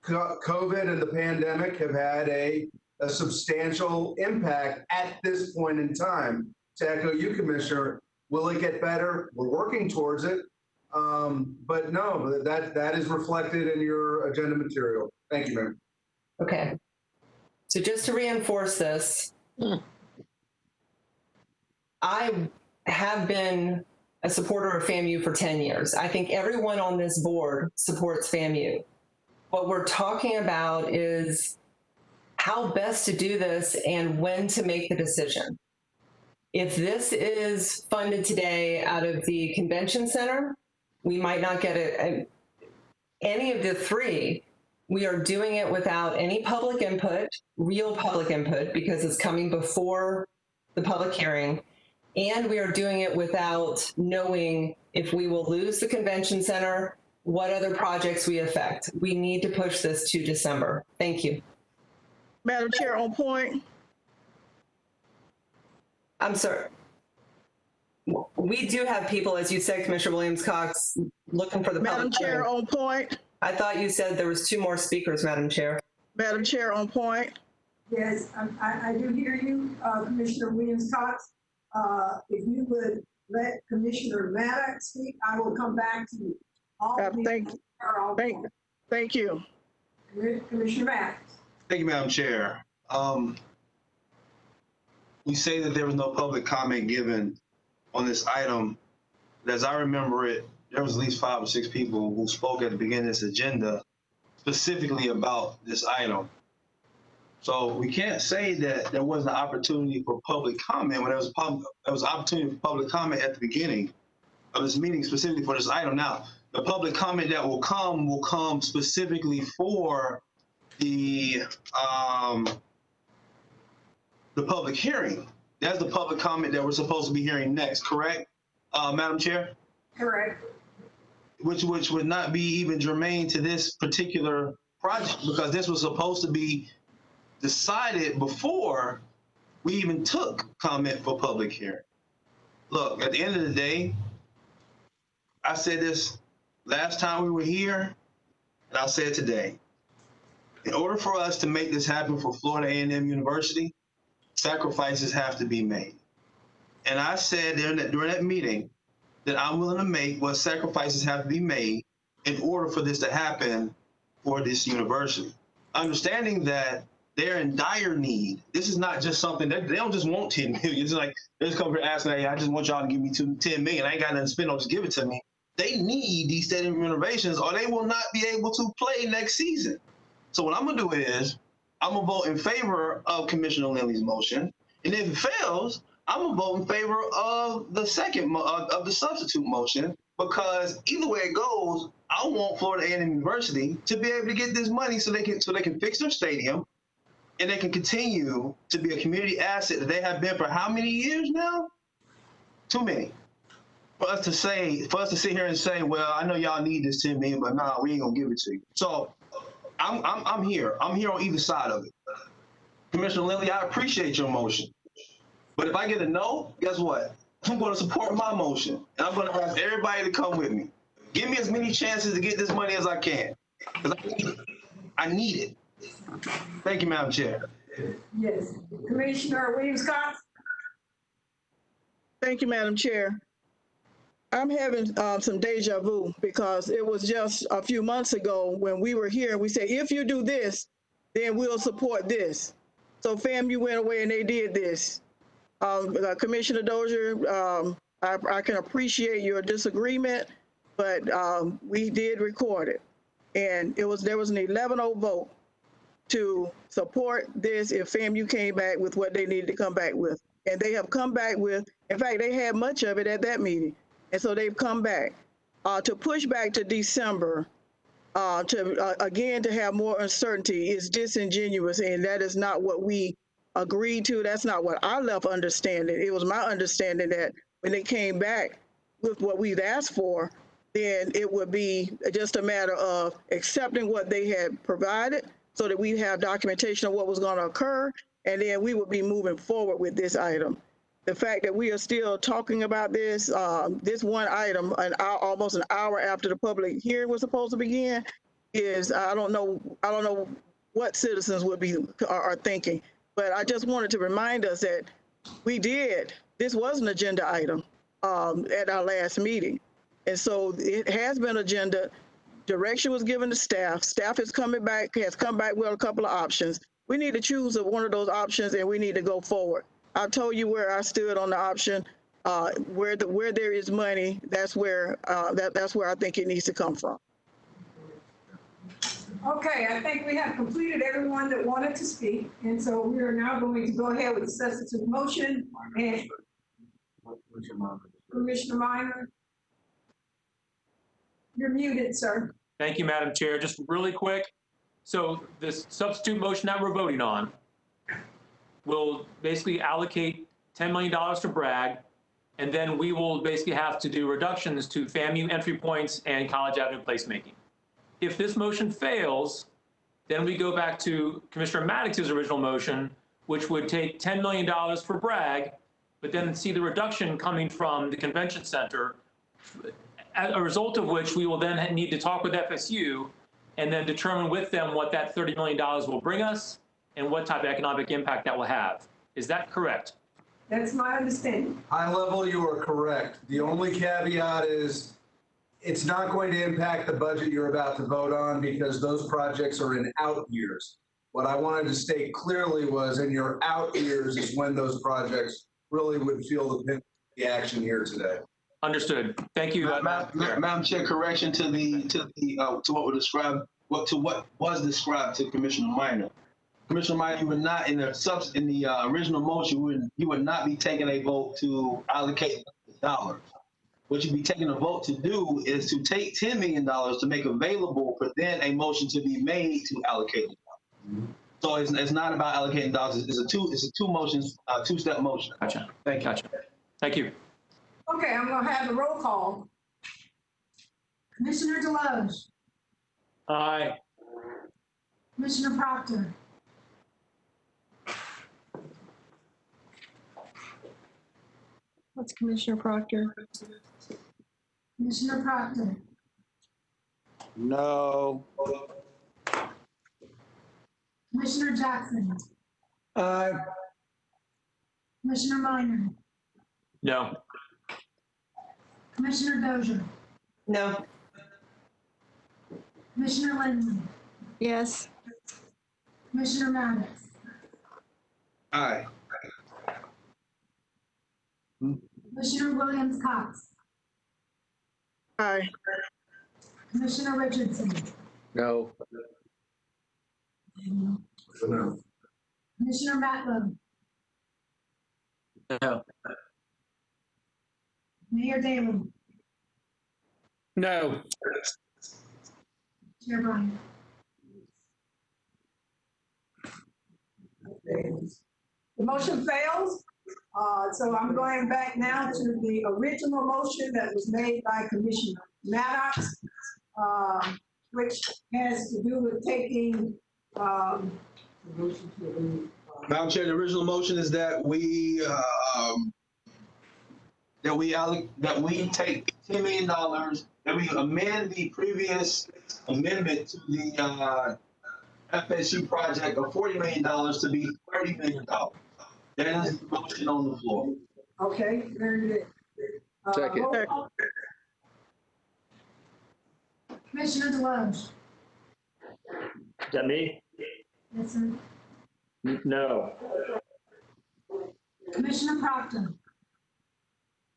COVID and the pandemic have had a substantial impact at this point in time. To echo you, Commissioner, will it get better? We're working towards it. But no, that is reflected in your agenda material. Thank you, ma'am. Okay. So just to reinforce this, I have been a supporter of FAMU for 10 years. I think everyone on this board supports FAMU. What we're talking about is how best to do this and when to make the decision. If this is funded today out of the convention center, we might not get it. Any of the 3, we are doing it without any public input, real public input, because it's coming before the public hearing. And we are doing it without knowing if we will lose the convention center, what other projects we affect. We need to push this to December. Thank you. Madam Chair, on point. I'm sorry. We do have people, as you said, Commissioner Williams-Cox, looking for the Madam public Chair, comment. on point. I thought you said there was 2 more speakers, Madam Chair. Madam Chair, on point. Yes, I do hear you, Commissioner Williams-Cox. If you would let Commissioner Maddox speak, I will come back to you. Thank you. Commissioner Maddox. Thank you, Madam Chair. We say that there was no public comment given on this item. But as I remember it, there was at least 5 or 6 people who spoke at the beginning of this agenda specifically about this item. So we can't say that there wasn't an opportunity for public comment when there was opportunity for public comment at the beginning of this meeting specifically for this item. Now, the public comment that will come specifically for the public hearing. That's the public comment that we're supposed to be hearing next, correct, Madam Chair? Correct. Which would not be even germane to this particular project because this was supposed to be decided before we even took comment for public hearing. Look, at the end of the day, I said this last time we were here, and I'll say it today. In order for us to make this happen for Florida A&M University, sacrifices have to be made. And I said during that meeting that I'm willing to make what sacrifices have to be made in order for this to happen for this university. Understanding that they're in dire need. This is not just something that they don't just want 10 million. It's like they just come here asking, hey, I just want y'all to give me 10 million. I ain't got nothing to spend, don't just give it to me. They need these stadium renovations or they will not be able to play next season. So what I'm gonna do is I'm gonna vote in favor of Commissioner Lindley's motion. And if it fails, I'm gonna vote in favor of the second of the substitute motion, because either way it goes, I want Florida A&M University to be able to get this money so they can fix their stadium and they can continue to be a community asset that they have been for how many years now? Too many. For us to sit here and say, well, I know y'all need this 10 million, but nah, we ain't gonna give it to you. So I'm here. I'm here on either side of it. Commissioner Lindley, I appreciate your motion. But if I get a no, guess what? I'm going to support my motion. And I'm going to ask everybody to come with me. Give me as many chances to get this money as I can. Because I need it. Thank you, Madam Chair. Yes. Commissioner Williams-Cox. Thank you, Madam Chair. I'm having some deja vu because it was just a few months ago when we were here, we said, if you do this, then we'll support this. So FAMU went away and they did this. Commissioner Dozier, I can appreciate your disagreement, but we did record it. And there was an 11-0 vote to support this if FAMU came back with what they needed to come back with. And they have come back with, in fact, they had much of it at that meeting. And so they've come back. To push back to December, again, to have more uncertainty is disingenuous, and that is not what we agreed to. That's not what I left understanding. It was my understanding that when they came back with what we'd asked for, then it would be just a matter of accepting what they had provided so that we have documentation of what was going to occur, and then we would be moving forward with this item. The fact that we are still talking about this one item almost an hour after the public hearing was supposed to begin is, I don't know what citizens are thinking, but I just wanted to remind us that this was an agenda item at our last meeting. And so it has been agenda. Direction was given to staff. Staff has come back with a couple of options. We need to choose one of those options and we need to go forward. I told you where I stood on the option, where there is money, that's where I think it needs to come from. Okay, I think we have completed everyone that wanted to speak. And so we are now going to go ahead with the substitute motion. And Commissioner Minor, you're muted, sir. Thank you, Madam Chair. Just really quick. So this substitute motion that we're voting on will basically allocate $10 million to Bragg, and then we will basically have to do reductions to FAMU entry points and College Avenue placemaking. If this motion fails, then we go back to Commissioner Maddox's original motion, which would take $10 million for Bragg but then see the reduction coming from the convention center, as a result of which we will then need to talk with FSU and then determine with them what that $30 million will bring us and what type of economic impact that will have. Is that correct? That's my understanding. High level, you are correct. The only caveat is it's not going to impact the budget you're about to vote on because those projects are in out years. What I wanted to state clearly was in your out years is when those projects really would feel the pinch of the action here today. Understood. Thank you. Madam Chair, correction to what was described, what was described to Commissioner Minor. Commissioner Minor, you would not in the original motion, you would not be taking a vote to allocate dollars. What you'd be taking a vote to do is to take $10 million to make available for then a motion to be made to allocate the dollars. So it's not about allocating dollars. It's a two-step motion. Gotcha. Thank you. Gotcha. Thank you. Okay, I'm gonna have the roll call. Commissioner Deloge, Aye. Commissioner Proctor, What's Commissioner Proctor? Commissioner Proctor, No. Commissioner Jackson, Aye. Commissioner Minor, No. Commissioner Dozier, No. Commissioner Lindley, Yes. Commissioner Maddox, Aye. Commissioner Williams Cox, Aye. Commissioner Richardson, No. Commissioner Matlow, No. Mayor Daley, No. Chair Bryan. The motion fails. So I'm going back now to the original motion that was made by Commissioner Maddox, which has to do with taking, Madam Chair, the original motion is that we take $10 million, that we amend the previous amendment to the FSU project of $40 million to be $30 million. That is the motion on the floor. okay, very good. Second. Roll call. Commissioner Deloge, Is that me? yes, sir. No. Commissioner Proctor,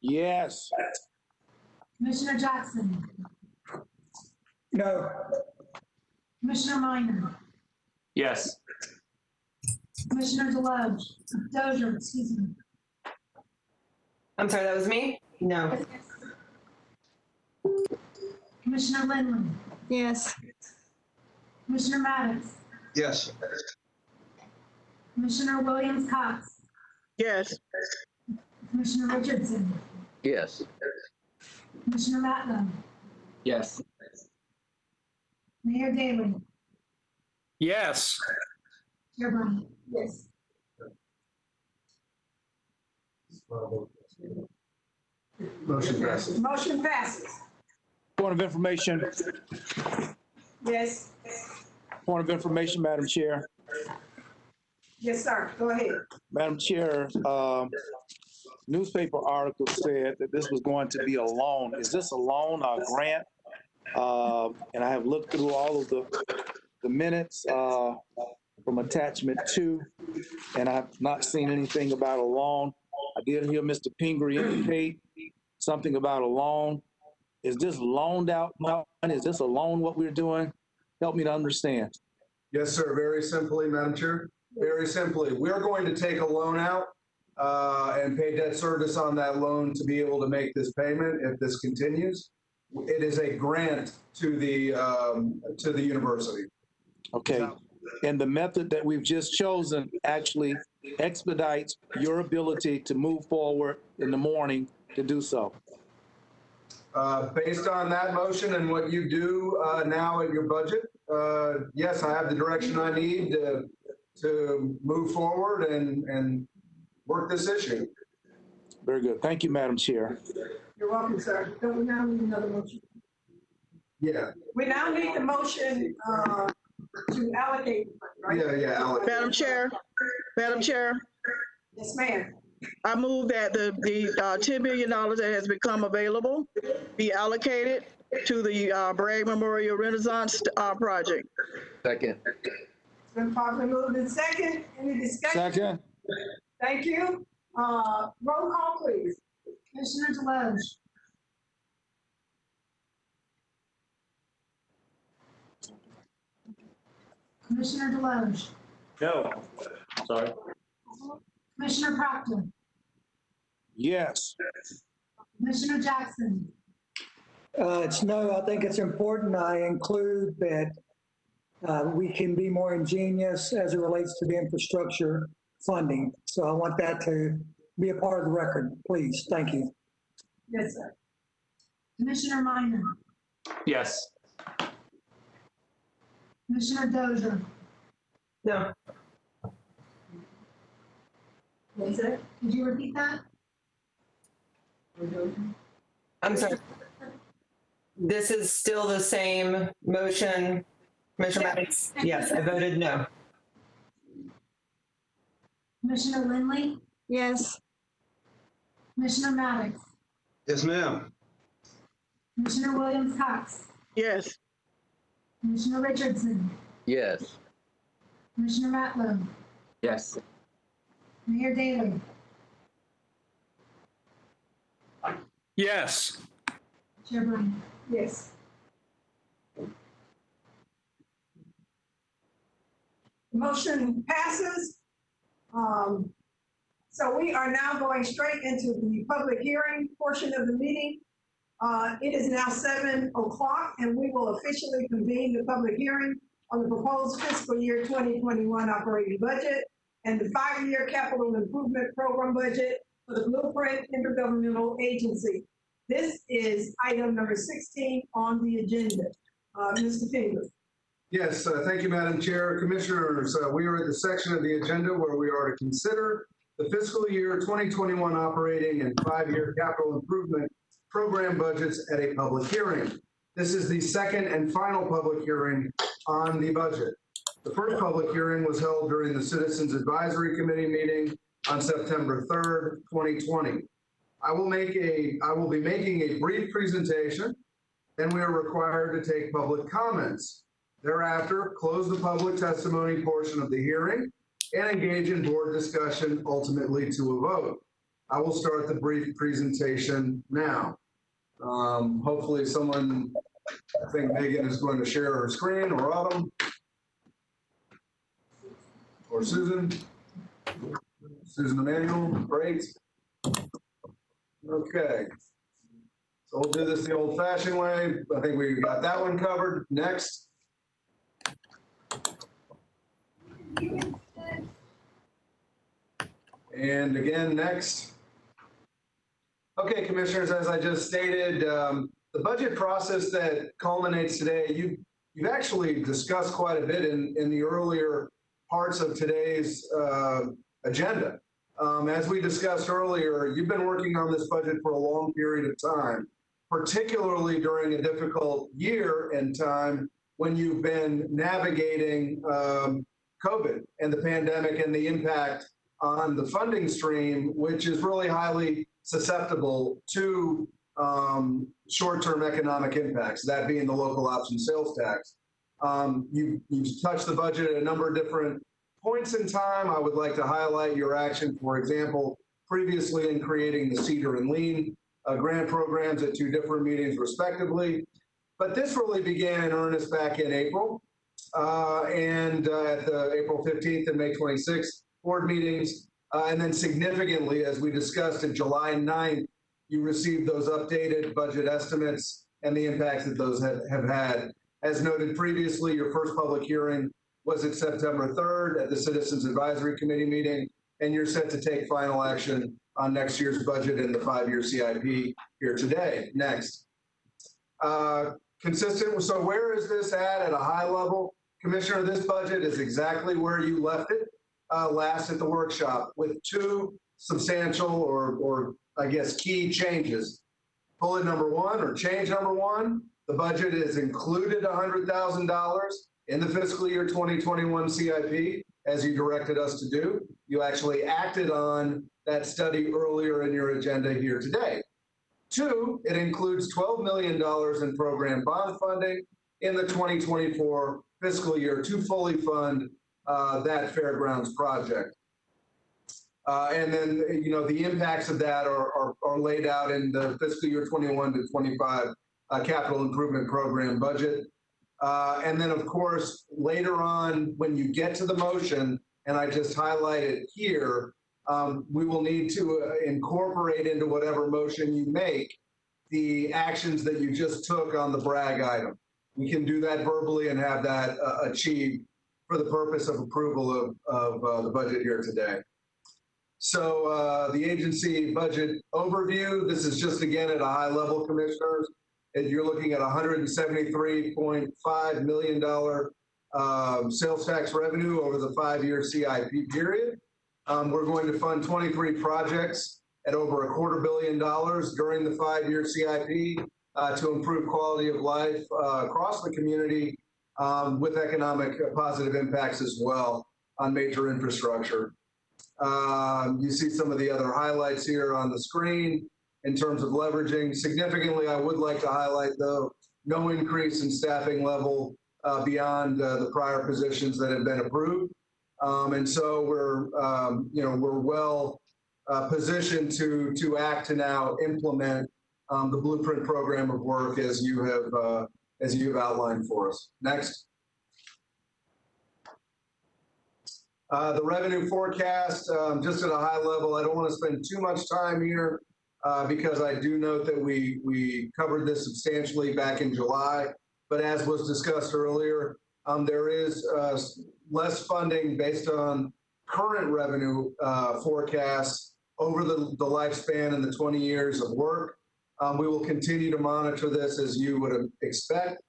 Yes. Commissioner Jackson, No. Commissioner Minor, Yes. Commissioner Dozier, excuse me. I'm sorry, that was me? No. Commissioner Lindley, Yes. Commissioner Maddox, Yes. Commissioner Williams Cox, Yes. Commissioner Richardson, Yes. Commissioner Matlow, Yes. Mayor Daley, Yes. Chair Bryan. Yes. Motion passes. Motion passes. Point of information, Yes. point of information, Madam Chair. Yes, sir. Go ahead. Madam Chair, newspaper article said that this was going to be a loan. Is this a loan or a grant? And I have looked through all of the minutes from attachment 2, and I have not seen anything about a loan. I did hear Mr. Pingree indicate something about a loan. Is this loaned out money? Is this a loan what we're doing? Help me to understand. Yes, sir. Very simply, Madam Chair. Very simply, we're going to take a loan out and pay debt service on that loan to be able to make this payment if this continues. It is a grant to the university. Okay. And the method that we've just chosen actually expedites your ability to move forward in the morning to do so. Based on that motion and what you do now in your budget, yes, I have the direction I need to move forward and work this issue. Very good. Thank you, Madam Chair. You're welcome, sir. Don't we now need another motion? Yeah. We now need the motion to allocate, right? Yeah, allocate. Madam Chair, Yes, ma'am. I move that the $10 million that has become available be allocated to the Bragg Memorial Renaissance project. Second. It's been properly moved in second. Any discussion? Second. Thank you. Roll call, please. Commissioner Deloge. Commissioner Deloge. No, sorry. Commissioner Proctor. Yes. Commissioner Jackson. It's no, I think it's important I include that we can be more ingenious as it relates to the infrastructure funding. So I want that to be a part of the record, please. Thank you. Yes, sir. Commissioner Minor. Yes. Commissioner Dozier. No. What is it? Could you repeat that? I'm sorry. This is still the same motion. Commissioner Maddox? Yes, I voted no. Commissioner Lindley. Yes. Commissioner Maddox. Yes, ma'am. Commissioner Williams Cox. Yes. Commissioner Richardson. Yes. Commissioner Matlow. Yes. Mayor Daley. Yes. Chair Brown. Yes. Motion passes. So we are now going straight into the public hearing portion of the meeting. It is now 7 o'clock and we will officially convene the public hearing on the proposed fiscal year 2021 operating budget and the 5-year capital improvement program budget for the Blueprint Intergovernmental Agency. This is item number 16 on the agenda. Mr. Finger. Yes, thank you, Madam Chair. Commissioners, we are at the section of the agenda where we are to consider the fiscal year 2021 operating and 5-year capital improvement program budgets at a public hearing. This is the second and final public hearing on the budget. The first public hearing was held during the Citizens Advisory Committee meeting on September 3rd, 2020. I will be making a brief presentation, and we are required to take public comments. Thereafter, close the public testimony portion of the hearing and engage in board discussion, ultimately to a vote. I will start the brief presentation now. Hopefully someone, I think Megan is going to share her screen, or Autumn, or Susan. Susan Emanuel, great. Okay. So we'll do this the old-fashioned way. I think we got that one covered. Next. And again, next. Okay, commissioners, as I just stated, the budget process that culminates today, you've actually discussed quite a bit in the earlier parts of today's agenda. As we discussed earlier, you've been working on this budget for a long period of time, particularly during a difficult year and time when you've been navigating COVID and the pandemic and the impact on the funding stream, which is really highly susceptible to short-term economic impacts, that being the local option sales tax. You've touched the budget at a number of different points in time. I would like to highlight your action, for example, previously in creating the Cedar and Lean grant programs at 2 different meetings respectively. But this really began in earnest back in April and at the April 15th and May 26th board meetings. And then significantly, as we discussed in July 9th, you received those updated budget estimates and the impacts that those have had. As noted previously, your first public hearing was at September 3rd at the Citizens Advisory Committee meeting, and you're set to take final action on next year's budget and the 5-year CIP here today. Next. Consistent, so where is this at a high level? Commissioner, this budget is exactly where you left it last at the workshop, with 2 substantial or I guess, key changes. Bullet number one, or change number one, the budget is included $100,000 in the fiscal year 2021 CIP, as you directed us to do. You actually acted on that study earlier in your agenda here today. Two, it includes $12 million in program bond funding in the 2024 fiscal year to fully fund that fairgrounds project. And then, you know, the impacts of that are laid out in the fiscal year 21 to 25 capital improvement program budget. And then, of course, later on, when you get to the motion, and I just highlighted here, we will need to incorporate into whatever motion you make the actions that you just took on the brag item. We can do that verbally and have that achieved for the purpose of approval of the budget here today. So the agency budget overview, this is just again at a high level, commissioners. And you're looking at $173.5 million sales tax revenue over the 5-year CIP period. We're going to fund 23 projects at over $250 million during the 5-year CIP to improve quality of life across the community with economic positive impacts as well on major infrastructure. You see some of the other highlights here on the screen in terms of leveraging. Significantly, I would like to highlight, though, no increase in staffing level beyond the prior positions that have been approved. And so we're, we're well positioned to act to now implement the blueprint program of work as you've outlined for us. Next. The revenue forecast, just at a high level, I don't want to spend too much time here because I do note that we covered this substantially back in July, but as was discussed earlier, there is less funding based on current revenue forecasts over the lifespan and the 20 years of work. We will continue to monitor this as you would expect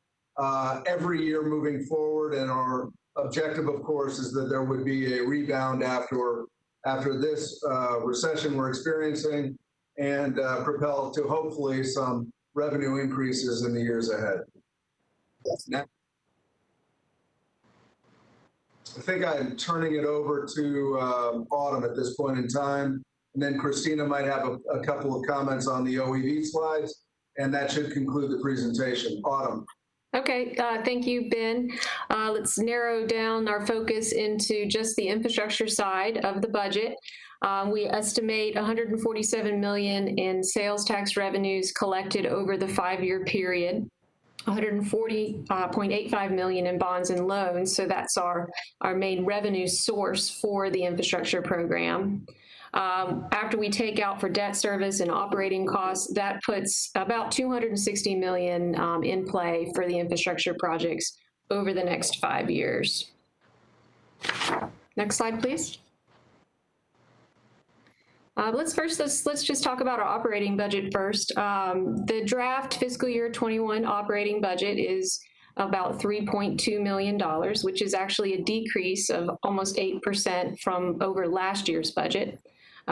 every year moving forward, and our objective, of course, is that there would be a rebound after this recession we're experiencing and propel to hopefully some revenue increases in the years ahead. Next. I think I'm turning it over to Autumn at this point in time, and then Christina might have a couple of comments on the OEV slides, and that should conclude the presentation. Autumn. Okay, thank you, Ben. Let's narrow down our focus into just the infrastructure side of the budget. We estimate $147 million in sales tax revenues collected over the 5-year period, $140.85 million in bonds and loans. So that's our main revenue source for the infrastructure program. After we take out for debt service and operating costs, that puts about $260 million in play for the infrastructure projects over the next 5 years. Next slide, please. Let's just talk about our operating budget first. The draft fiscal year 21 operating budget is about $3.2 million, which is actually a decrease of almost 8% from over last year's budget.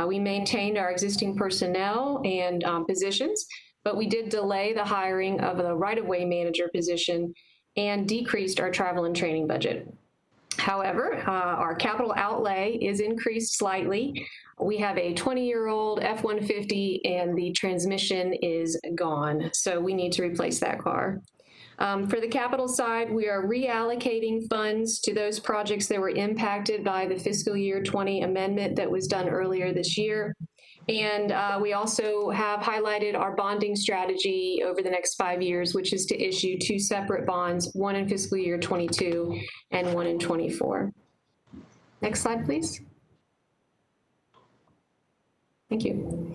We maintained our existing personnel and positions, but we did delay the hiring of the right-of-way manager position and decreased our travel and training budget. However, our capital outlay is increased slightly. We have a 20-year-old F-150 and the transmission is gone, so we need to replace that car. For the capital side, we are reallocating funds to those projects that were impacted by the fiscal year 20 amendment that was done earlier this year. And we also have highlighted our bonding strategy over the next 5 years, which is to issue 2 separate bonds, one in fiscal year 22 and one in 24. Next slide, please. Thank you.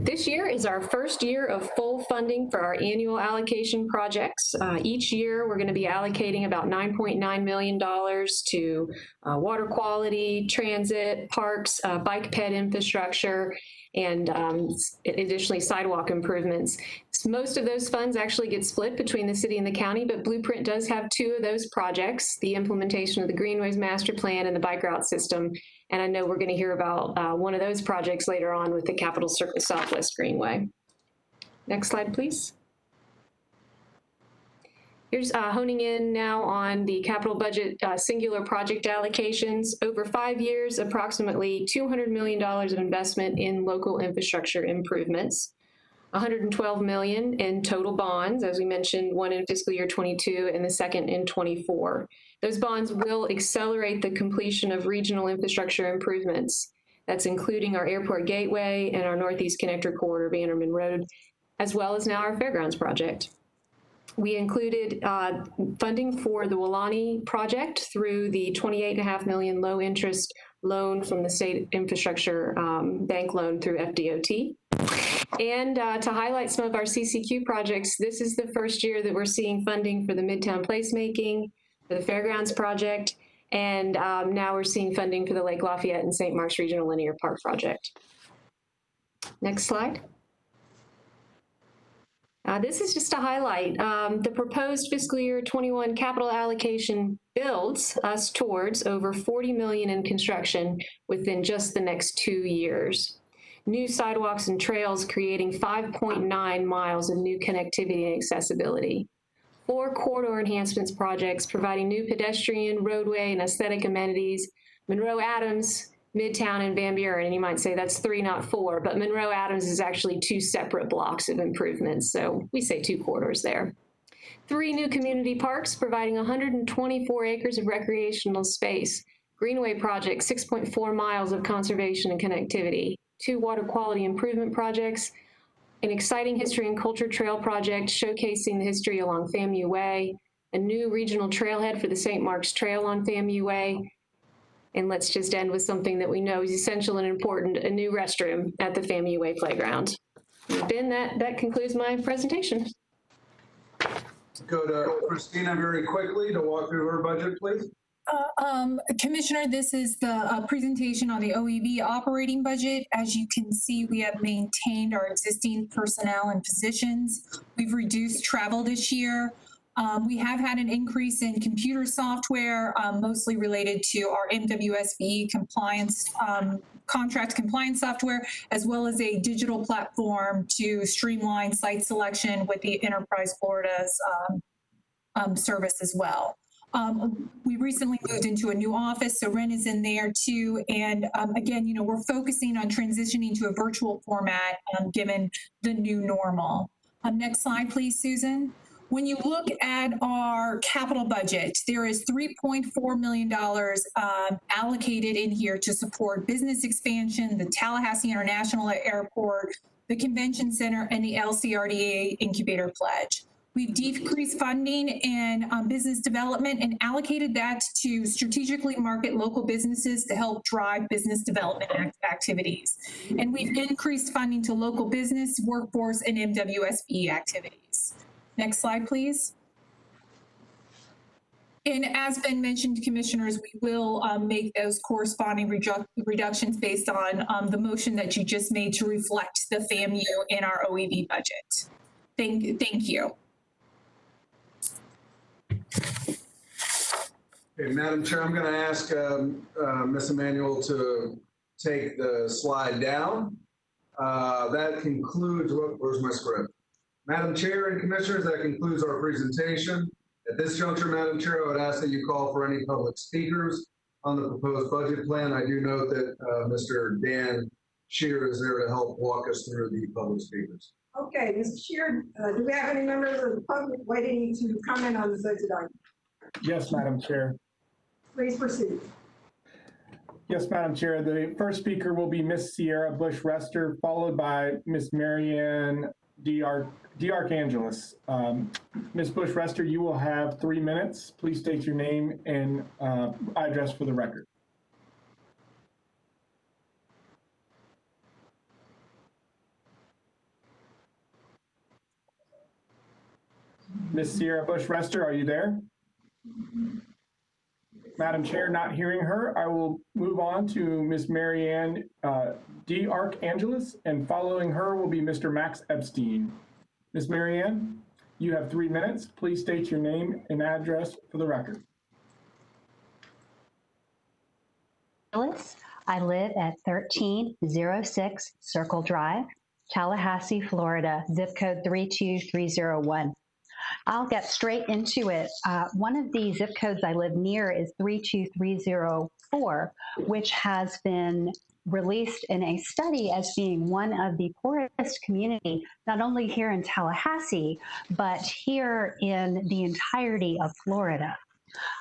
This year is our first year of full funding for our annual allocation projects. Each year, we're going to be allocating about $9.9 million to water quality, transit, parks, bike ped infrastructure, and additionally sidewalk improvements. Most of those funds actually get split between the city and the county, but Blueprint does have 2 of those projects, the implementation of the Greenways Master Plan and the bike route system. And I know we're going to hear about one of those projects later on with the Capitol Circle Southwest Greenway. Next slide, please. Here's honing in now on the capital budget singular project allocations. Over 5 years, approximately $200 million of investment in local infrastructure improvements. $112 million in total bonds, as we mentioned, one in fiscal year 22 and the second in 24. Those bonds will accelerate the completion of regional infrastructure improvements. That's including our airport gateway and our Northeast Connector Corridor, Bannerman Road, as well as now our Fairgrounds project. We included funding for the Wulani project through the $28.5 million low interest loan from the State Infrastructure Bank loan through FDOT. And to highlight some of our CCQ projects, this is the first year that we're seeing funding for the Midtown Placemaking, for the Fairgrounds project, and now we're seeing funding for the Lake Lafayette and St. Mark's Regional Linear Park project. Next slide. This is just to highlight the proposed fiscal year 21 capital allocation builds us towards over $40 million in construction within just the next 2 years. New sidewalks and trails creating 5.9 miles of new connectivity and accessibility. 4 corridor enhancements projects providing new pedestrian, roadway, and aesthetic amenities. Monroe Adams, Midtown, and Van Buren. And you might say that's 3, not 4, but Monroe Adams is actually 2 separate blocks of improvements. So we say 2 corridors there. 3 new community parks providing 124 acres of recreational space. Greenway project, 6.4 miles of conservation and connectivity. 2 water quality improvement projects, an exciting history and culture trail project showcasing the history along FAMU Way, a new regional trailhead for the St. Mark's Trail on FAMU Way, and let's just end with something that we know is essential and important, a new restroom at the FAMU Way playground. Ben, that concludes my presentation. Go to Christina very quickly to walk through her budget, please. Commissioner, this is the presentation on the OEV operating budget. As you can see, we have maintained our existing personnel and positions. We've reduced travel this year. We have had an increase in computer software, mostly related to our MWSB compliance, contract compliance software, as well as a digital platform to streamline site selection with the Enterprise Florida's service as well. We recently moved into a new office, so Ren is in there too. And again, you know, we're focusing on transitioning to a virtual format given the new normal. Next slide, please, Susan. When you look at our capital budget, there is $3.4 million allocated in here to support business expansion, the Tallahassee International Airport, the Convention Center, and the LCRDA Incubator Pledge. We've decreased funding in business development and allocated that to strategically market local businesses to help drive business development activities. And we've increased funding to local business, workforce, and MWSB activities. Next slide, please. And as been mentioned, commissioners, we will make those corresponding reductions based on the motion that you just made to reflect the FAMU in our OEV budget. Thank you. Okay, Madam Chair, I'm going to ask Ms. Emanuel to take the slide down. That concludes, where's my script? Madam Chair and Commissioners, that concludes our presentation. At this juncture, Madam Chair, I would ask that you call for any public speakers on the proposed budget plan. I do note that Mr. Dan Shear is there to help walk us through the public speakers. Okay, Mr. Shear, do we have any members of the public waiting to comment on the budget item? Yes, Madam Chair. Please proceed. Yes, Madam Chair. The first speaker will be Ms. Sierra Bush-Rester, followed by Ms. Marianne DeArchangelis. Ms. Bush-Rester, you will have 3 minutes. Please state your name and address for the record. Ms. Sierra Bush-Rester, are you there? Madam Chair, not hearing her, I will move on to Ms. Marianne D. Archangelis, and following her will be Mr. Max Epstein. Ms. Marianne, you have 3 minutes. Please state your name and address for the record. I live at 1306 Circle Drive, Tallahassee, Florida, zip code 32301. I'll get straight into it. One of the zip codes I live near is 32304, which has been released in a study as being one of the poorest community, not only here in Tallahassee, but here in the entirety of Florida.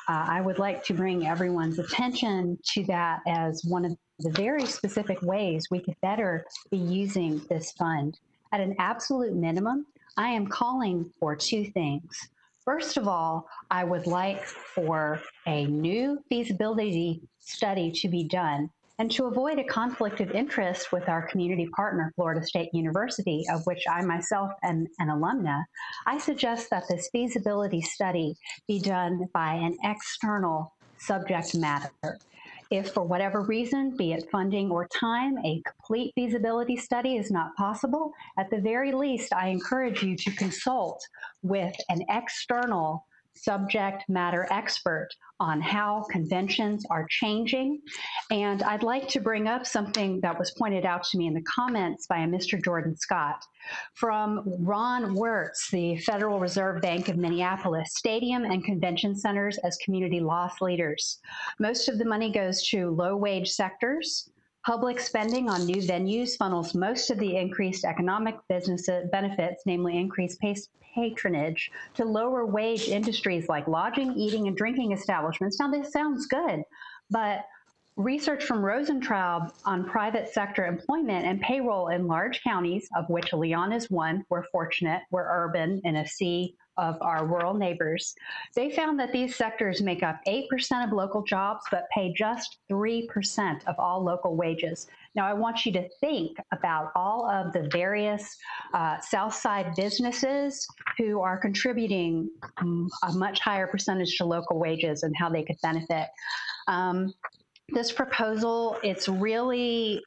I would like to bring everyone's attention to that as one of the very specific ways we could better be using this fund. At an absolute minimum, I am calling for 2 things. First of all, I would like for a new feasibility study to be done, and to avoid a conflict of interest with our community partner, Florida State University, of which I myself am an alumna, I suggest that this feasibility study be done by an external subject matter. If for whatever reason, be it funding or time, a complete feasibility study is not possible, at the very least, I encourage you to consult with an external subject matter expert on how conventions are changing. And I'd like to bring up something that was pointed out to me in the comments by a Mr. Jordan Scott. From Ron Wirtz, the Federal Reserve Bank of Minneapolis, stadium and convention centers as community loss leaders. Most of the money goes to low-wage sectors. Public spending on new venues funnels most of the increased economic business benefits, namely increased patronage, to lower wage industries like lodging, eating, and drinking establishments. Now, this sounds good, but research from Rosentraub on private sector employment and payroll in large counties, of which Leon is one, we're fortunate, we're urban in a sea of our rural neighbors, they found that these sectors make up 8% of local jobs, but pay just 3% of all local wages. Now, I want you to think about all of the various South Side businesses who are contributing a much higher percentage to local wages and how they could benefit. This proposal, it's really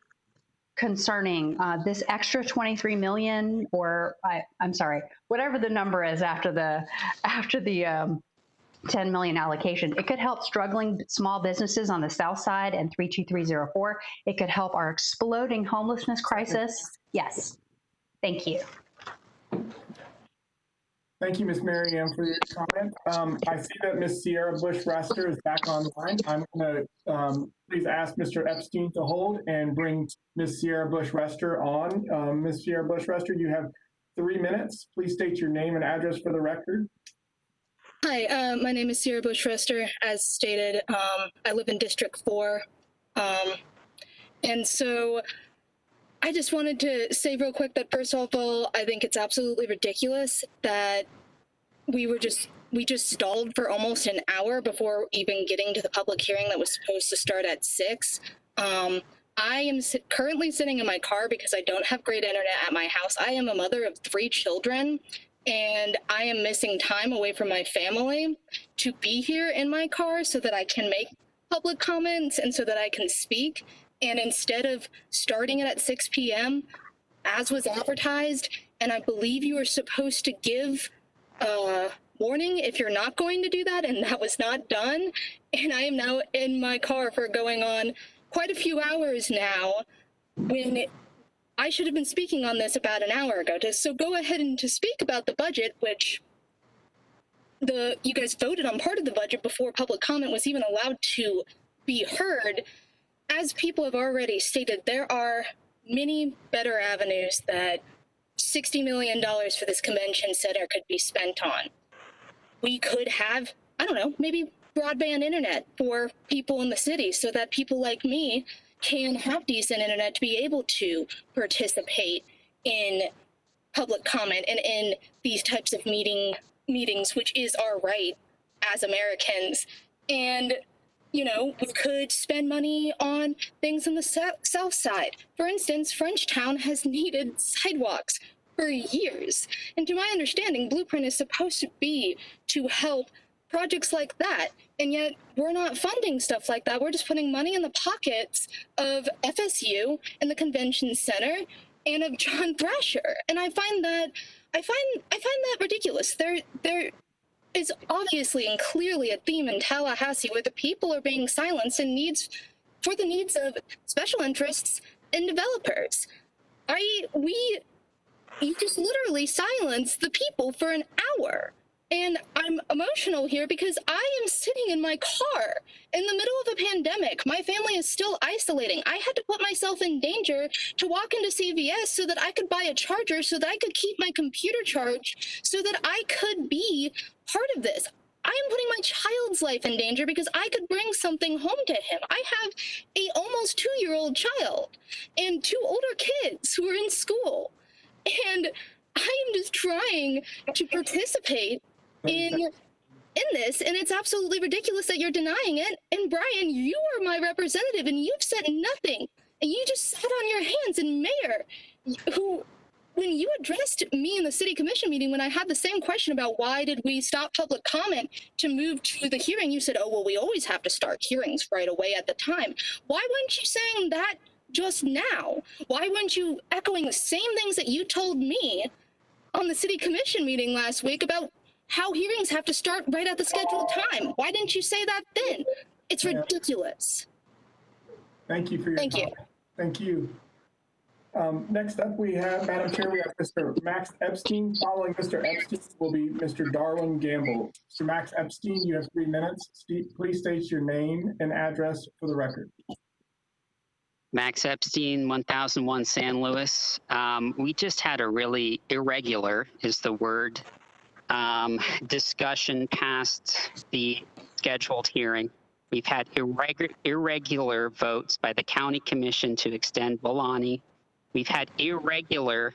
concerning. This extra 23 million, or I'm sorry, whatever the number is after the 10 million allocation, it could help struggling small businesses on the South Side and 32304. It could help our exploding homelessness crisis. Yes, thank you. Thank you, Ms. Marianne, for your comment. I see that Ms. Sierra Bush-Rester is back online. I'm going to please ask Mr. Epstein to hold and bring Ms. Sierra Bush-Rester on. Ms. Sierra Bush-Rester, you have 3 minutes. Please state your name and address for the record. Hi, my name is Sierra Bush-Rester. As stated, I live in District 4. And so I just wanted to say real quick that first of all, I think it's absolutely ridiculous that we just stalled for almost an hour before even getting to the public hearing that was supposed to start at 6. I am currently sitting in my car because I don't have great internet at my house. I am a mother of 3 children, and I am missing time away from my family to be here in my car so that I can make public comments and so that I can speak. And instead of starting it at 6 p.m., as was advertised, and I believe you were supposed to give a warning if you're not going to do that, and that was not done. And I am now in my car for going on quite a few hours now when I should have been speaking on this about an hour ago. So go ahead and to speak about the budget, which you guys voted on part of the budget before public comment was even allowed to be heard. As people have already stated, there are many better avenues that $60 million for this convention center could be spent on. We could have, I don't know, maybe broadband internet for people in the city so that people like me can have decent internet to be able to participate in public comment and in these types of meetings, which is our right as Americans. And you know, we could spend money on things on the South Side. For instance, Frenchtown has needed sidewalks for years. And to my understanding, Blueprint is supposed to be to help projects like that. And yet we're not funding stuff like that. We're just putting money in the pockets of FSU and the convention center and of John Thrasher. And I find that ridiculous. There is obviously and clearly a theme in Tallahassee where the people are being silenced and for the needs of special interests and developers. You just literally silence the people for an hour. And I'm emotional here because I am sitting in my car in the middle of a pandemic. My family is still isolating. I had to put myself in danger to walk into CVS so that I could buy a charger, so that I could keep my computer charged, so that I could be part of this. I am putting my child's life in danger because I could bring something home to him. I have a almost 2-year-old child and 2 older kids who are in school. And I am just trying to participate in this, and it's absolutely ridiculous that you're denying it. And Brian, you are my representative, and you've said nothing, and you just sat on your hands. And Mayor, who, when you addressed me in the city commission meeting, when I had the same question about why did we stop public comment to move to the hearing, you said, oh, well, we always have to start hearings right away at the time. Why weren't you saying that just now? Why weren't you echoing the same things that you told me on the city commission meeting last week about how hearings have to start right at the scheduled time? Why didn't you say that then? It's ridiculous. Thank you for your comment. Thank you. Next up, we have, Madam Chair, we have Mr. Max Epstein. Following Mr. Epstein will be Mr. Darwin Gamble. Mr. Max Epstein, you have 3 minutes. Please state your name and address for the record. Max Epstein, 1001 San Luis. We just had a really irregular, is the word, discussion past the scheduled hearing. We've had irregular votes by the county commission to extend Bolani. We've had irregular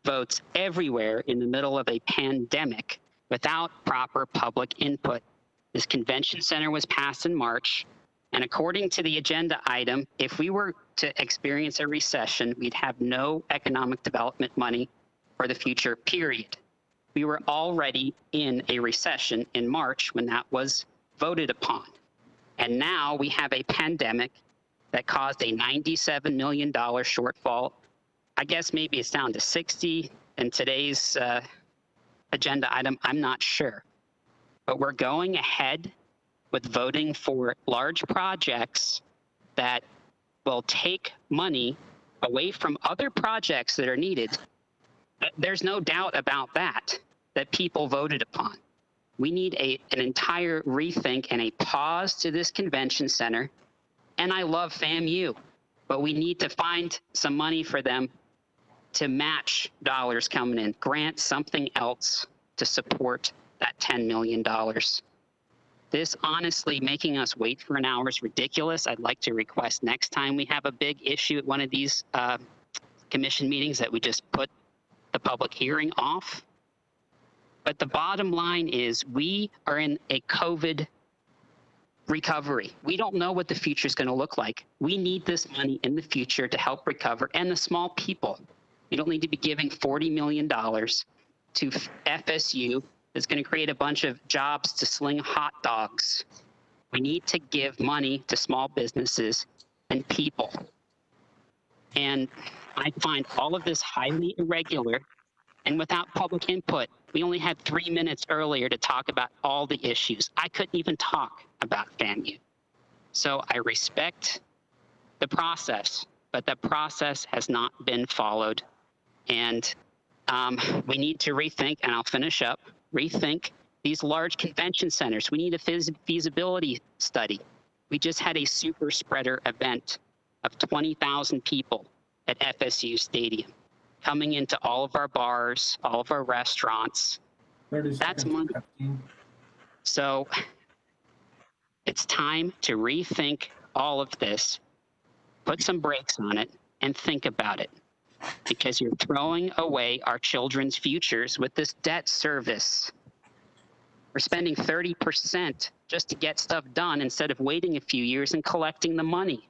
votes everywhere in the middle of a pandemic without proper public input. This convention center was passed in March, and according to the agenda item, if we were to experience a recession, we'd have no economic development money for the future, period. We were already in a recession in March when that was voted upon. And now we have a pandemic that caused a $97 million shortfall. I guess maybe it's down to 60 in today's agenda item. I'm not sure. But we're going ahead with voting for large projects that will take money away from other projects that are needed. There's no doubt about that people voted upon. We need an entire rethink and a pause to this convention center. And I love FAMU, but we need to find some money for them to match dollars coming in, grant something else to support that $10 million. This honestly making us wait for an hour is ridiculous. I'd like to request next time we have a big issue at one of these commission meetings that we just put the public hearing off. But the bottom line is we are in a COVID recovery. We don't know what the future is going to look like. We need this money in the future to help recover, and the small people. We don't need to be giving $40 million to FSU that's going to create a bunch of jobs to sling hot dogs. We need to give money to small businesses and people. And I find all of this highly irregular and without public input. We only had 3 minutes earlier to talk about all the issues. I couldn't even talk about FAMU. So I respect the process, but the process has not been followed. And we need to rethink, and I'll finish up, rethink these large convention centers. We need a feasibility study. We just had a super spreader event of 20,000 people at FSU Stadium, coming into all of our bars, all of our restaurants. That's money. So it's time to rethink all of this, put some brakes on it, and think about it. Because you're throwing away our children's futures with this debt service. We're spending 30% just to get stuff done instead of waiting a few years and collecting the money.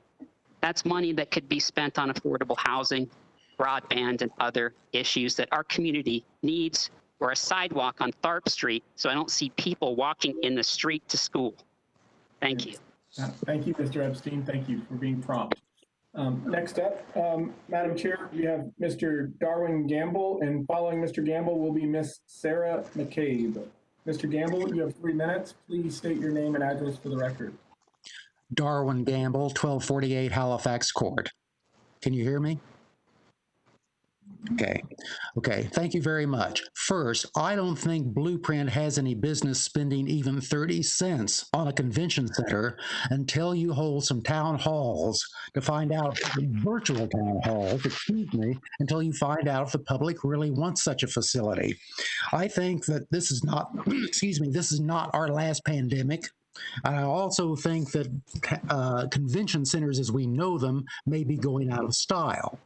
That's money that could be spent on affordable housing, broadband and other issues that our community needs, or a sidewalk on Tharp Street so I don't see people walking in the street to school. Thank you. Thank you, Mr. Epstein. Thank you for being prompt. Next up, Madam Chair, we have Mr. Darwin Gamble, and following Mr. Gamble will be Ms. Sarah McCabe. Mr. Gamble, you have 3 minutes. Please state your name and address for the record. Darwin Gamble, 1248 Halifax Court. Can you hear me? Okay, thank you very much. First, I don't think Blueprint has any business spending even 30 cents on a convention center until you hold some town halls to find out, virtual town halls, excuse me, until you find out if the public really wants such a facility. I think that this is not, excuse me, this is not our last pandemic. I also think that convention centers as we know them may be going out of style.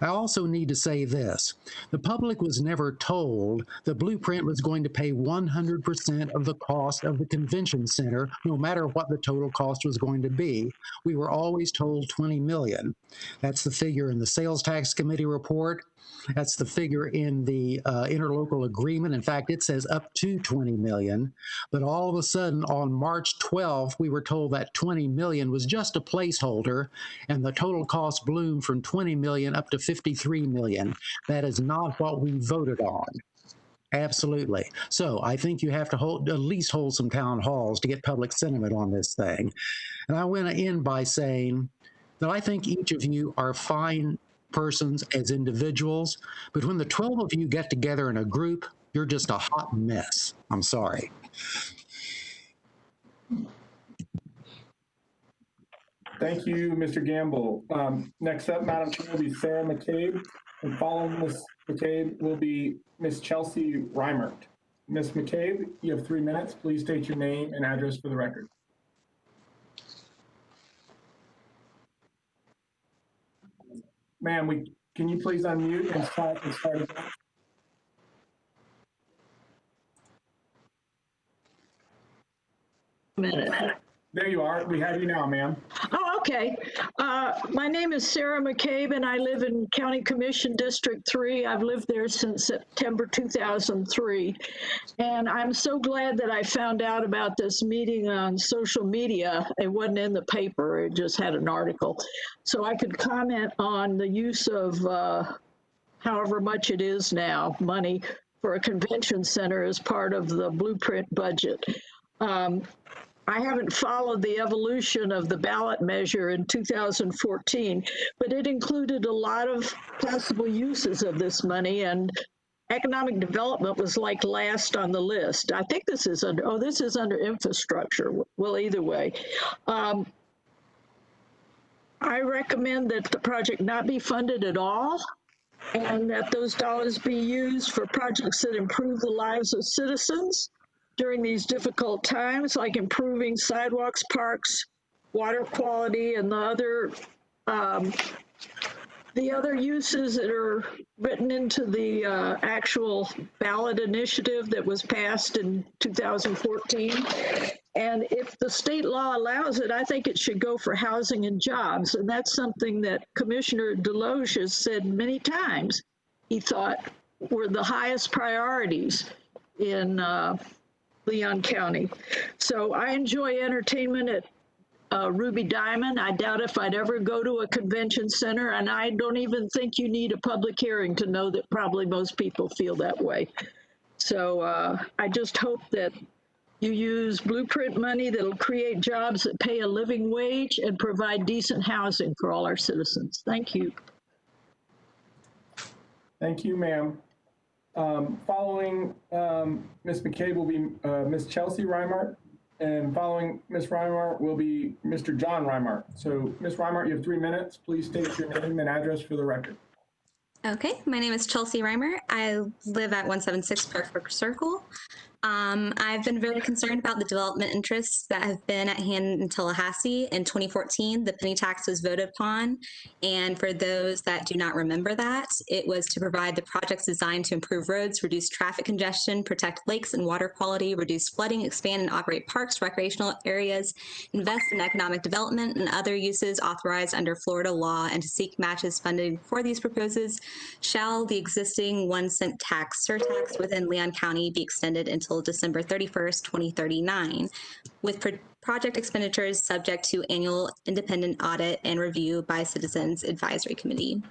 I also need to say this. The public was never told that Blueprint was going to pay 100% of the cost of the convention center, no matter what the total cost was going to be. We were always told $20 million. That's the figure in the Sales Tax Committee report. That's the figure in the interlocal agreement. In fact, it says up to $20 million. But all of a sudden, on March 12th, we were told that $20 million was just a placeholder, and the total cost bloomed from $20 million up to $53 million. That is not what we voted on. Absolutely. So I think you have to at least hold some town halls to get public sentiment on this thing. And I want to end by saying that I think each of you are fine persons as individuals, but when the 12 of you get together in a group, you're just a hot mess. I'm sorry. Thank you, Mr. Gamble. Next up, Madam Chair, will be Sarah McCabe, and following Ms. McCabe will be Ms. Chelsea Reimert. Ms. McCabe, you have 3 minutes. Please state your name and address for the record. Ma'am, can you please unmute and start again? There you are. We have you now, ma'am. Oh, okay. My name is Sarah McCabe, and I live in County Commission District 3. I've lived there since September 2003. And I'm so glad that I found out about this meeting on social media. It wasn't in the paper. It just had an article. So I could comment on the use of however much it is now, money for a convention center as part of the Blueprint budget. I haven't followed the evolution of the ballot measure in 2014, but it included a lot of possible uses of this money, and economic development was like last on the list. I think this is under, this is under infrastructure. Well, either way. I recommend that the project not be funded at all, and that those dollars be used for projects that improve the lives of citizens during these difficult times, like improving sidewalks, parks, water quality, and the other uses that are written into the actual ballot initiative that was passed in 2014. And if the state law allows it, I think it should go for housing and jobs. And that's something that Commissioner Deloge has said many times he thought were the highest priorities in Leon County. So I enjoy entertainment at Ruby Diamond. I doubt if I'd ever go to a convention center, and I don't even think you need a public hearing to know that probably most people feel that way. So I just hope that you use Blueprint money that'll create jobs that pay a living wage and provide decent housing for all our citizens. Thank you. Thank you, ma'am. Following Ms. McCabe will be Ms. Chelsea Reimert, and following Ms. Reimert will be Mr. John Reimert. So Ms. Reimert, you have 3 minutes. Please state your name and address for the record. Okay, my name is Chelsea Reimert. I live at 176 Park Brook Circle. I've been very concerned about the development interests that have been at hand in Tallahassee. In 2014, the penny tax was voted upon. And for those that do not remember that, it was to provide the projects designed to improve roads, reduce traffic congestion, protect lakes and water quality, reduce flooding, expand and operate parks, recreational areas, invest in economic development and other uses authorized under Florida law, and to seek matches funding for these proposals. Shall the existing 1-cent tax surtax within Leon County be extended until December 31st, 2039, with project expenditures subject to annual independent audit and review by Citizens Advisory Committee.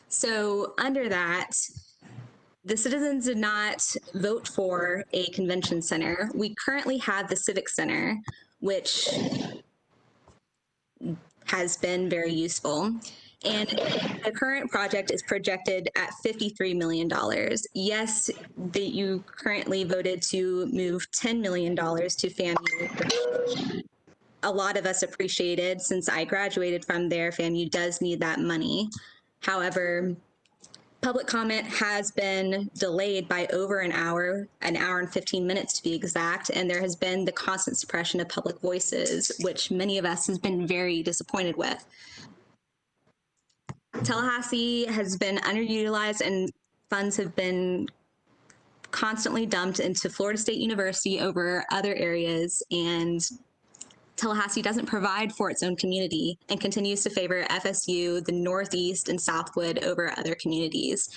So under that, the citizens did not vote for a convention center. We currently have the Civic Center, which has been very useful. And the current project is projected at $53 million. Yes, you currently voted to move $10 million to FAMU. A lot of us appreciated, since I graduated from there, FAMU does need that money. However, public comment has been delayed by over an hour and 15 minutes to be exact, and there has been the constant suppression of public voices, which many of us has been very disappointed with. Tallahassee has been underutilized and funds have been constantly dumped into Florida State University over other areas, and Tallahassee doesn't provide for its own community and continues to favor FSU, the Northeast, and Southwood over other communities.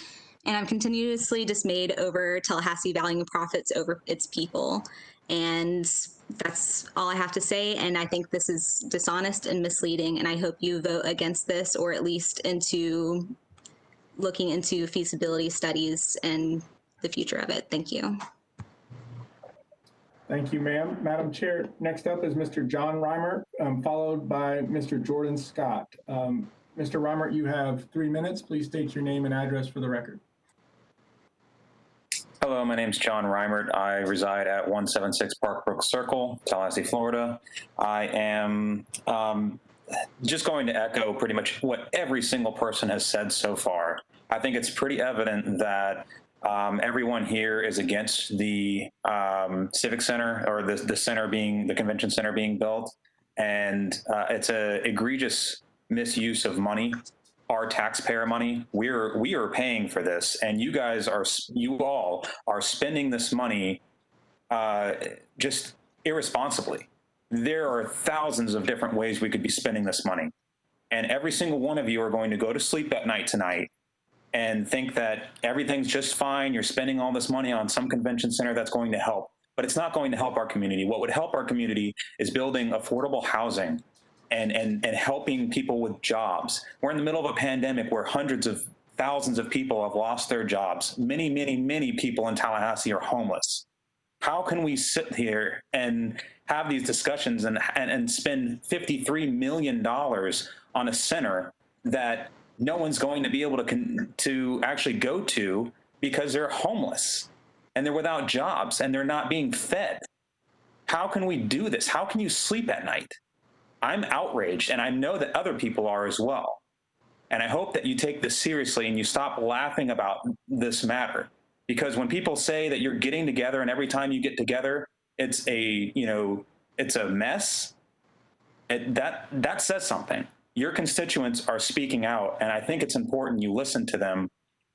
And I'm continuously dismayed over Tallahassee valuing profits over its people. And that's all I have to say. And I think this is dishonest and misleading. And I hope you vote against this, or at least into looking into feasibility studies and the future of it. Thank you. Thank you, ma'am. Madam Chair, next up is Mr. John Reimer, followed by Mr. Jordan Scott. Mr. Reimer, you have 3 minutes. Please state your name and address for the record. Hello, my name is John Reimert. I reside at 176 Parkbrook Circle, Tallahassee, Florida. I am just going to echo pretty much what every single person has said so far. I think it's pretty evident that everyone here is against the Civic Center, or the center being, the convention center being built. And it's an egregious misuse of money. Our taxpayer money. We are paying for this, and you all are spending this money just irresponsibly. There are thousands of different ways we could be spending this money, and every single one of you are going to go to sleep at night tonight and think that everything's just fine. You're spending all this money on some convention center that's going to help, but it's not going to help our community. What would help our community is building affordable housing and helping people with jobs. We're in the middle of a pandemic where hundreds of thousands of people have lost their jobs. Many, many, many people in Tallahassee are homeless. How can we sit here and have these discussions and spend $53 million on a center that no one's going to be able to actually go to because they're homeless and they're without jobs and they're not being fed? How can we do this? How can you sleep at night? I'm outraged, and I know that other people are as well. And I hope that you take this seriously and you stop laughing about this matter. Because when people say that you're getting together and every time you get together, it's a mess, that says something. Your constituents are speaking out, and I think it's important you listen to them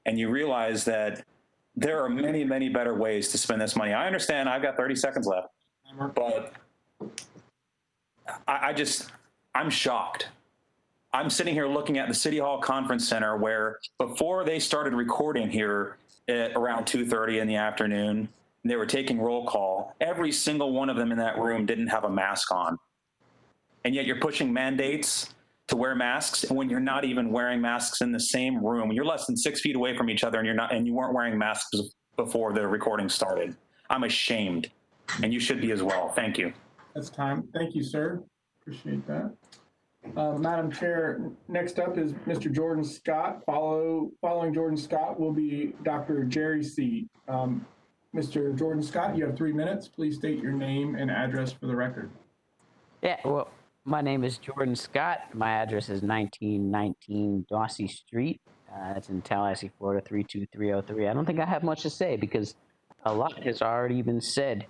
and you realize that there are many, many better ways to spend this money. I understand I've got 30 seconds left, but I'm shocked. I'm sitting here looking at the City Hall Conference Center where before they started recording here at around 2:30 in the afternoon, they were taking roll call. Every single one of them in that room didn't have a mask on. And yet you're pushing mandates to wear masks when you're not even wearing masks in the same room. You're less than 6 feet away from each other and you weren't wearing masks before the recording started. I'm ashamed, and you should be as well. Thank you. That's time. Thank you, sir. Appreciate that. Madam Chair, next up is Mr. Jordan Scott. Following Jordan Scott will be Dr. Jerry Seed. Mr. Jordan Scott, you have 3 minutes. Please state your name and address for the record. Yeah, well, my name is Jordan Scott. My address is 1919 Dawsey Street. That's in Tallahassee, Florida, 32303. I don't think I have much to say because a lot has already been said.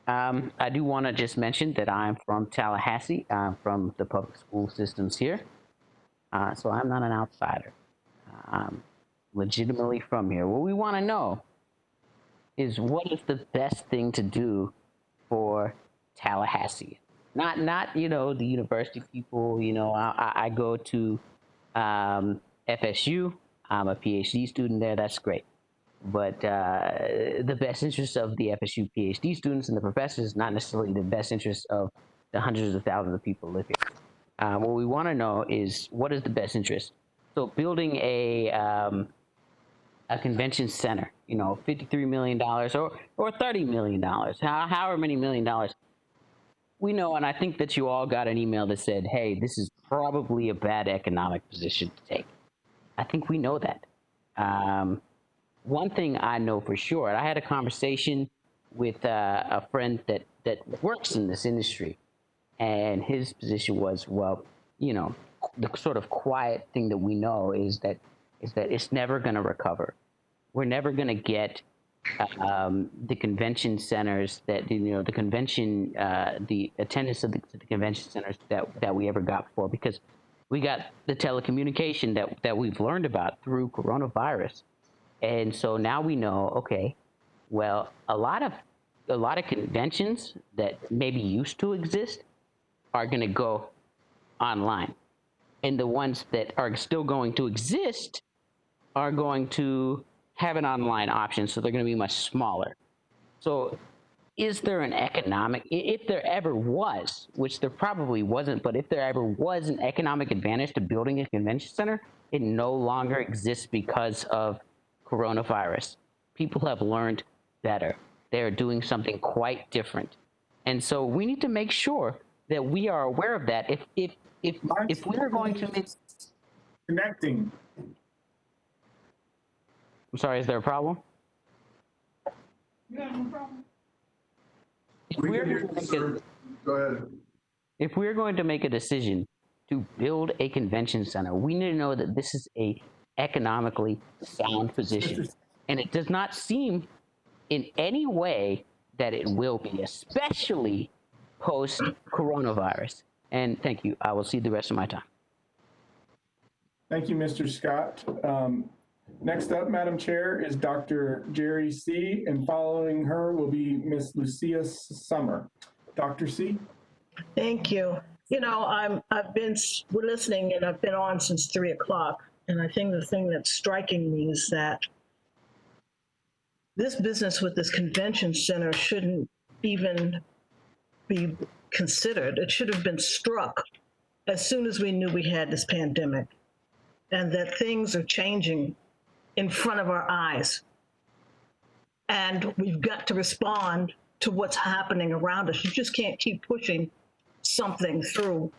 I do want to just mention that I'm from Tallahassee. I'm from the public school systems here. So I'm not an outsider. I'm legitimately from here. What we want to know is what is the best thing to do for Tallahassee? Not the university people. I go to FSU. I'm a PhD student there. That's great. But the best interest of the FSU PhD students and the professors is not necessarily the best interest of the hundreds of thousands of people who live here. What we want to know is what is the best interest. So building a convention center, $53 million or $30 million, however many $1 million. We know, and I think that you all got an email that said, hey, this is probably a bad economic position to take. I think we know that. One thing I know for sure, I had a conversation with a friend that works in this industry, and his position was, well, the sort of quiet thing that we know is that it's never going to recover. We're never going to get the convention centers the attendance of the convention centers that we ever got before, because we got the telecommunication that we've learned about through coronavirus. And so now we know, okay, well, a lot of conventions that maybe used to exist are going to go online. And the ones that are still going to exist are going to have an online option, so they're going to be much smaller. So is there an economic, if there ever was, which there probably wasn't, but if there ever was an economic advantage to building a convention center, it no longer exists because of coronavirus. People have learned better. They're doing something quite different. And so we need to make sure that we are aware of that. If we are going to make... Connecting. I'm sorry, is there a problem? Yeah, no problem. Go ahead. If we're going to make a decision to build a convention center, we need to know that this is a economically sound position. And it does not seem in any way that it will be, especially post-coronavirus. And thank you. I will see the rest of my time. Thank you, Mr. Scott. Next up, Madam Chair, is Dr. Jerry C., and following her will be Ms. Lucia Summer. Dr. C. Thank you. I've been listening, and I've been on since 3 o'clock. And I think the thing that's striking me is that this business with this convention center shouldn't even be considered. It should have been struck as soon as we knew we had this pandemic, and that things are changing in front of our eyes. And we've got to respond to what's happening around us. You just can't keep pushing something through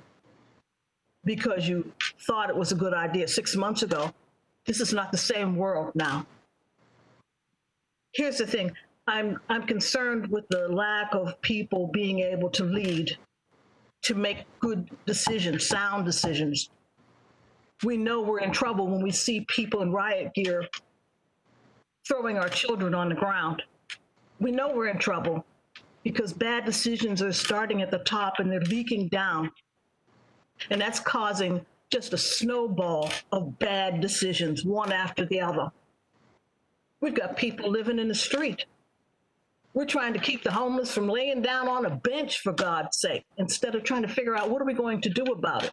because you thought it was a good idea 6 months ago. This is not the same world now. Here's the thing. I'm concerned with the lack of people being able to lead, to make good decisions, sound decisions. We know we're in trouble when we see people in riot gear throwing our children on the ground. We know we're in trouble because bad decisions are starting at the top and they're leaking down. And that's causing just a snowball of bad decisions, one after the other. We've got people living in the street. We're trying to keep the homeless from laying down on a bench, for God's sake, instead of trying to figure out what are we going to do about it.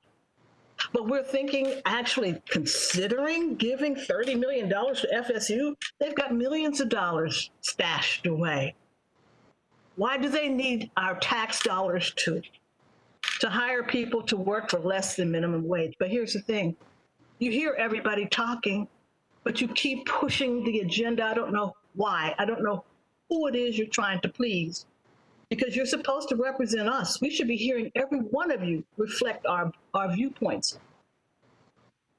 But we're thinking, actually considering giving $30 million to FSU. They've got millions of dollars stashed away. Why do they need our tax dollars to hire people to work for less than minimum wage? But here's the thing. You hear everybody talking, but you keep pushing the agenda. I don't know why. I don't know who it is you're trying to please, because you're supposed to represent us. We should be hearing every one of you reflect our viewpoints.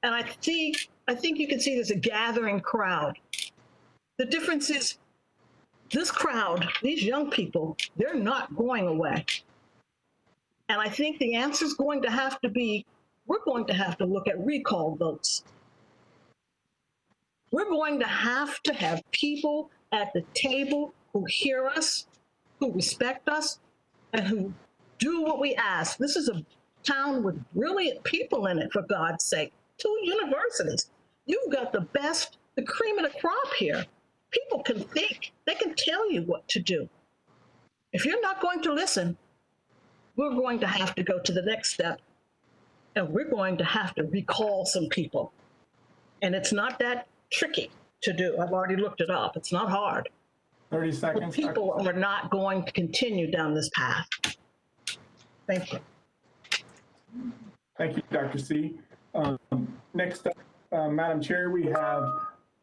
And I think you can see there's a gathering crowd. The difference is this crowd, these young people, they're not going away. And I think the answer is going to have to be, we're going to have to look at recall votes. We're going to have people at the table who hear us, who respect us, and who do what we ask. This is a town with brilliant people in it, for God's sake. 2 universities. You've got the best, the cream of the crop here. People can think, they can tell you what to do. If you're not going to listen, we're going to have to go to the next step, and we're going to have to recall some people. And it's not that tricky to do. I've already looked it up. It's not hard. 30 seconds. But people are not going to continue down this path. Thank you. Thank you, Dr. C. Next up, Madam Chair, we have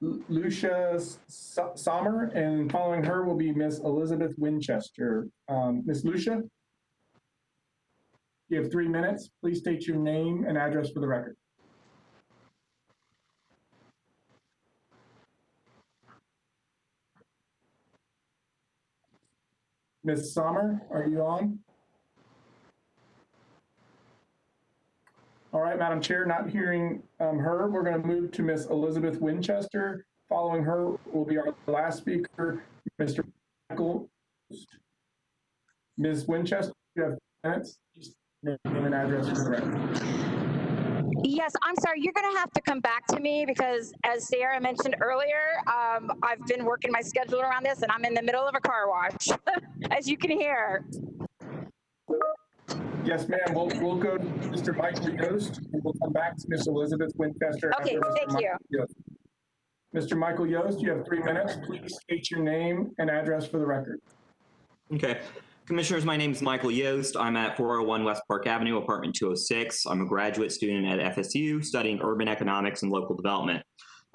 Lucia Sommer, and following her will be Ms. Elizabeth Winchester. Ms. Lucia, you have 3 minutes. Please state your name and address for the record. Ms. Sommer, are you on? All right, Madam Chair, not hearing her, we're going to move to Ms. Elizabeth Winchester. Following her will be our last speaker, Mr. Michael. Ms. Winchester, you have 10 minutes. Name and address for the record. Yes, I'm sorry, you're going to have to come back to me because, as Sarah mentioned earlier, I've been working my schedule around this and I'm in the middle of a car wash, as you can hear. Yes, ma'am. We'll go to Mr. Michael Yost, and we'll come back to Ms. Elizabeth Winchester. Okay, thank you. Yost. Mr. Michael Yost, you have 3 minutes. Please state your name and address for the record. Okay. Commissioners, my name is Michael Yost. I'm at 401 West Park Avenue, apartment 206. I'm a graduate student at FSU studying urban economics and local development.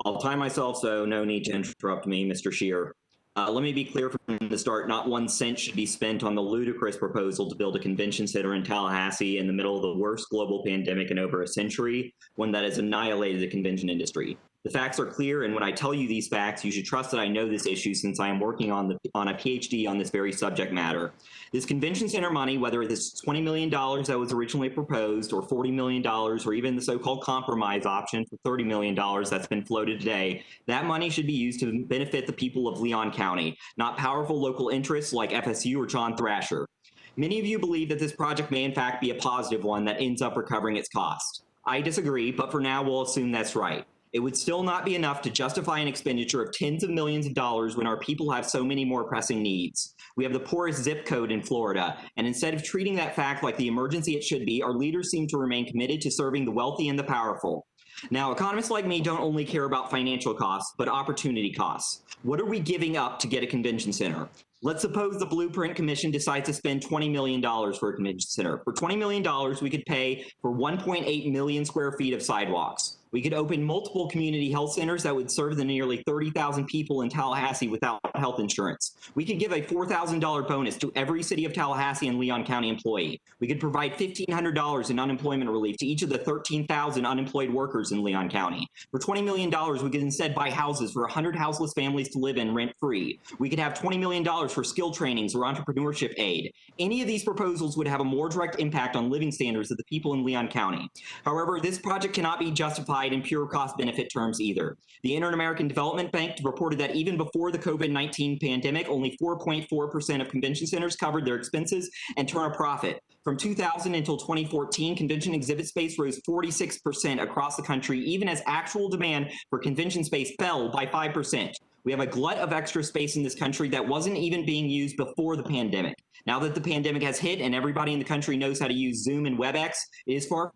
I'll time myself, so no need to interrupt me, Mr. Scheer. Let me be clear from the start, not 1 cent should be spent on the ludicrous proposal to build a convention center in Tallahassee in the middle of the worst global pandemic in over a century, one that has annihilated the convention industry. The facts are clear, and when I tell you these facts, you should trust that I know this issue since I am working on a PhD on this very subject matter. This convention center money, whether this $20 million that was originally proposed, or $40 million, or even the so-called compromise option for $30 million that's been floated today, that money should be used to benefit the people of Leon County, not powerful local interests like FSU or John Thrasher. Many of you believe that this project may in fact be a positive one that ends up recovering its cost. I disagree, but for now we'll assume that's right. It would still not be enough to justify an expenditure of tens of millions of dollars when our people have so many more pressing needs. We have the poorest zip code in Florida, and instead of treating that fact like the emergency it should be, our leaders seem to remain committed to serving the wealthy and the powerful. Now, economists like me don't only care about financial costs, but opportunity costs. What are we giving up to get a convention center? Let's suppose the Blueprint Commission decides to spend $20 million for a convention center. For $20 million, we could pay for 1.8 million square feet of sidewalks. We could open multiple community health centers that would serve the nearly 30,000 people in Tallahassee without health insurance. We could give a $4,000 bonus to every City of Tallahassee and Leon County employee. We could provide $1,500 in unemployment relief to each of the 13,000 unemployed workers in Leon County. For $20 million, we could instead buy houses for 100 houseless families to live in rent-free. We could have $20 million for skill trainings or entrepreneurship aid. Any of these proposals would have a more direct impact on living standards of the people in Leon County. However, this project cannot be justified in pure cost-benefit terms either. The Inter-American Development Bank reported that even before the COVID-19 pandemic, only 4.4% of convention centers covered their expenses and turn a profit. From 2000 until 2014, convention exhibit space rose 46% across the country, even as actual demand for convention space fell by 5%. We have a glut of extra space in this country that wasn't even being used before the pandemic. Now that the pandemic has hit and everybody in the country knows how to use Zoom and WebEx, it is far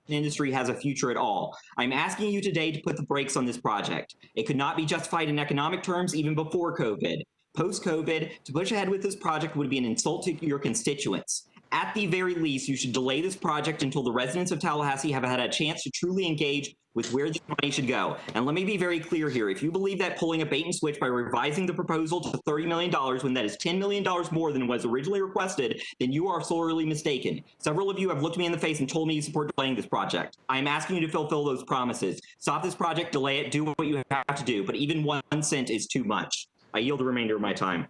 industry has a future at all. I'm asking you today to put the brakes on this project. It could not be justified in economic terms even before COVID. Post-COVID, to push ahead with this project would be an insult to your constituents. At the very least, you should delay this project until the residents of Tallahassee have had a chance to truly engage with where this money should go. And let me be very clear here. If you believe that pulling a bait and switch by revising the proposal to $30 million when that is $10 million more than was originally requested, then you are sorely mistaken. Several of you have looked me in the face and told me you support delaying this project. I am asking you to fulfill those promises. Stop this project, delay it, do what you have to do, but even 1 cent is too much. I yield the remainder of my time.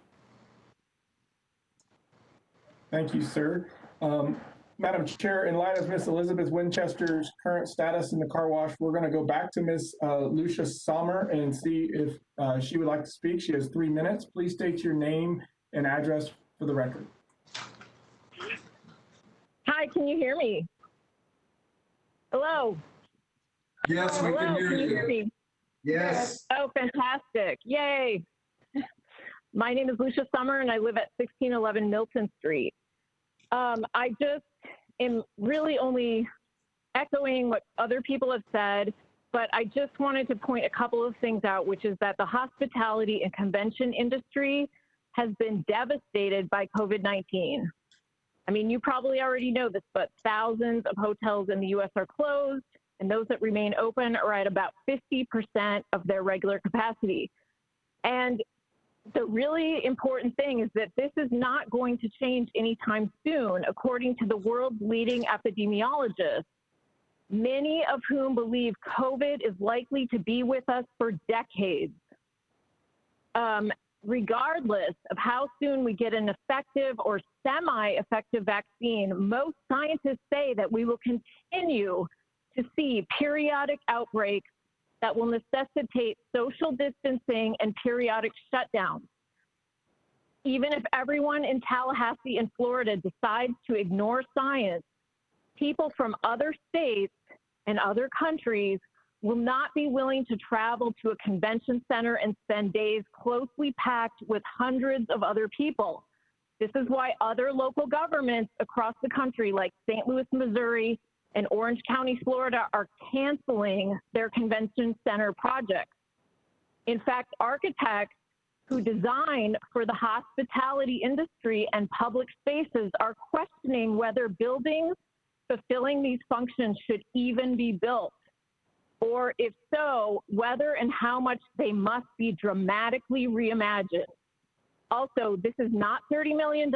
Thank you, sir. Madam Chair, in light of Miss Elizabeth Winchester's current status in the car wash, we're going to go back to Miss Lucia Sommer and see if she would like to speak. She has 3 minutes. Please state your name and address for the record. Hi, can you hear me? Hello? Yes, we can hear Can you you. hear me? Yes. Oh, fantastic. Yay. My name is Lucia Sommer, and I live at 1611 Milton Street. I just am really only echoing what other people have said, but I just wanted to point a couple of things out, which is that the hospitality and convention industry has been devastated by COVID-19. I mean, you probably already know this, but thousands of hotels in the U.S. are closed, and those that remain open are at about 50% of their regular capacity. And the really important thing is that this is not going to change anytime soon, according to the world's leading epidemiologists, many of whom believe COVID is likely to be with us for decades. Regardless of how soon we get an effective or semi-effective vaccine, most scientists say that we will continue to see periodic outbreaks that will necessitate social distancing and periodic shutdowns. Even if everyone in Tallahassee and Florida decides to ignore science, people from other states and other countries will not be willing to travel to a convention center and spend days closely packed with hundreds of other people. This is why other local governments across the country, like St. Louis, Missouri, and Orange County, Florida, are canceling their convention center projects. In fact, architects who design for the hospitality industry and public spaces are questioning whether buildings fulfilling these functions should even be built, or if so, whether and how much they must be dramatically reimagined. Also, this is not $30 million.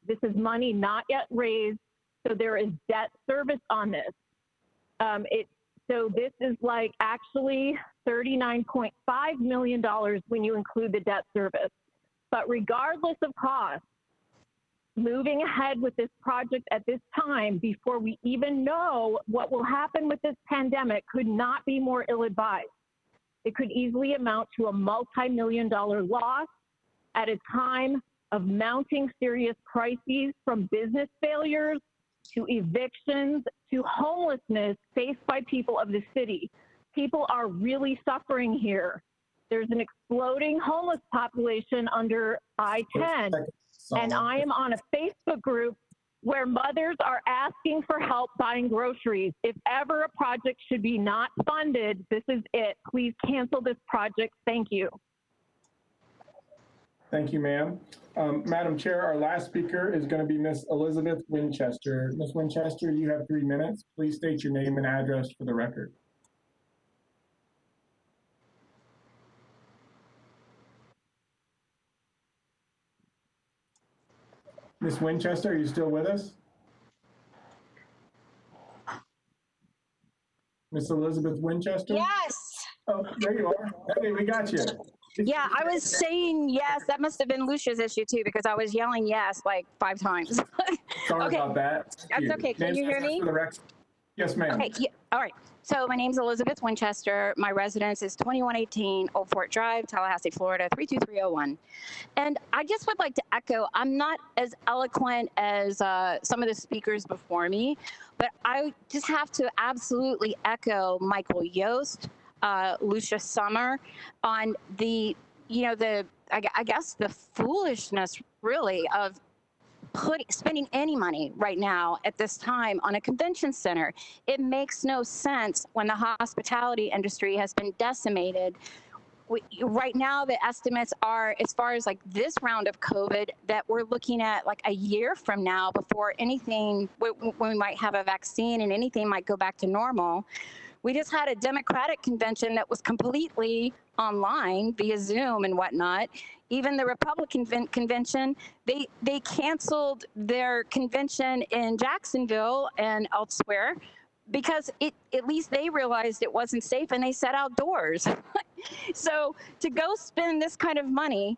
This is money not yet raised, so there is debt service on this. So this is like actually $39.5 million when you include the debt service. But regardless of cost, moving ahead with this project at this time, before we even know what will happen with this pandemic, could not be more ill-advised. It could easily amount to a multi-million-dollar loss at a time of mounting serious crises, from business failures to evictions to homelessness faced by people of the city. People are really suffering here. There's an exploding homeless population under I-10, and I am on a Facebook group where mothers are asking for help buying groceries. If ever a project should be not funded, this is it. Please cancel this project. Thank you. Thank you, ma'am. Madam Chair, our last speaker is going to be Miss Elizabeth Winchester. Miss Winchester, you have 3 minutes. Please state your name and address for the record. Miss Winchester, are you still with us? Miss Elizabeth Winchester? Yes. Oh, there you are. Hey, we got you. Yeah, I was saying yes. That must have been Lucia's issue too, because I was yelling yes like 5 times. Sorry Okay. about that. That's okay. Can you hear me? Yes, ma'am. Okay. Yeah. All right. So my name's Elizabeth Winchester. My residence is 2118 Old Fort Drive, Tallahassee, Florida, 32301. And I just would like to echo, I'm not as eloquent as some of the speakers before me, but I just have to absolutely echo Michael Yost, Lucia Sommer on the, I guess the foolishness really of spending any money right now at this time on a convention center. It makes no sense when the hospitality industry has been decimated. Right now, the estimates are, as far as like this round of COVID, that we're looking at like a year from now before anything, when we might have a vaccine and anything might go back to normal. We just had a Democratic convention that was completely online via Zoom and whatnot. Even the Republican convention, they canceled their convention in Jacksonville and elsewhere because at least they realized it wasn't safe and they said outdoors. So to go spend this kind of money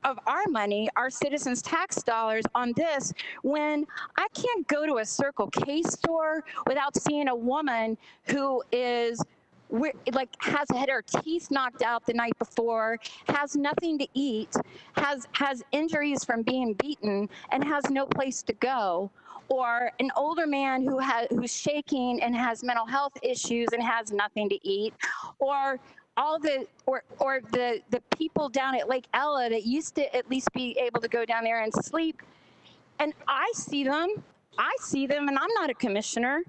our money, our citizens' tax dollars on this, when I can't go to a Circle K store without seeing a woman who is has had her teeth knocked out the night before, has nothing to eat, has injuries from being beaten, and has no place to go, or an older man who's shaking and has mental health issues and has nothing to eat, or the people down at Lake Ella that used to at least be able to go down there and sleep. And I see them, and I'm not a commissioner.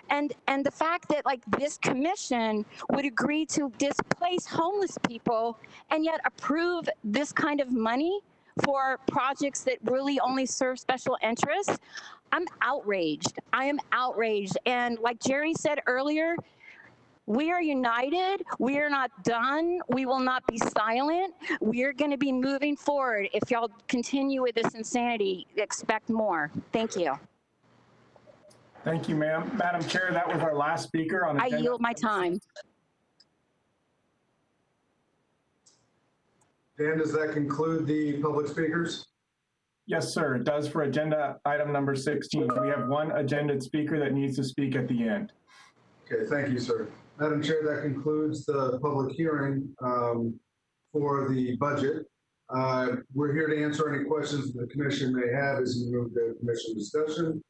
And the fact that like this commission would agree to displace homeless people and yet approve this kind of money for projects that really only serve special interests, I'm outraged. I am outraged. And like Jerry said earlier, we are united. We are not done. We will not be silent. We're going to be moving forward. If y'all continue with this insanity, expect more. Thank you. Thank you, ma'am. Madam Chair, that was our last speaker on agenda. I yield my time. Dan, does that conclude the public speakers? Yes, sir. It does for agenda item number 16. We have one agended speaker that needs to speak at the end. Okay, thank you, sir. Madam Chair, that concludes the public hearing for the budget. We're here to answer any questions the commission may have as we move to commission discussion.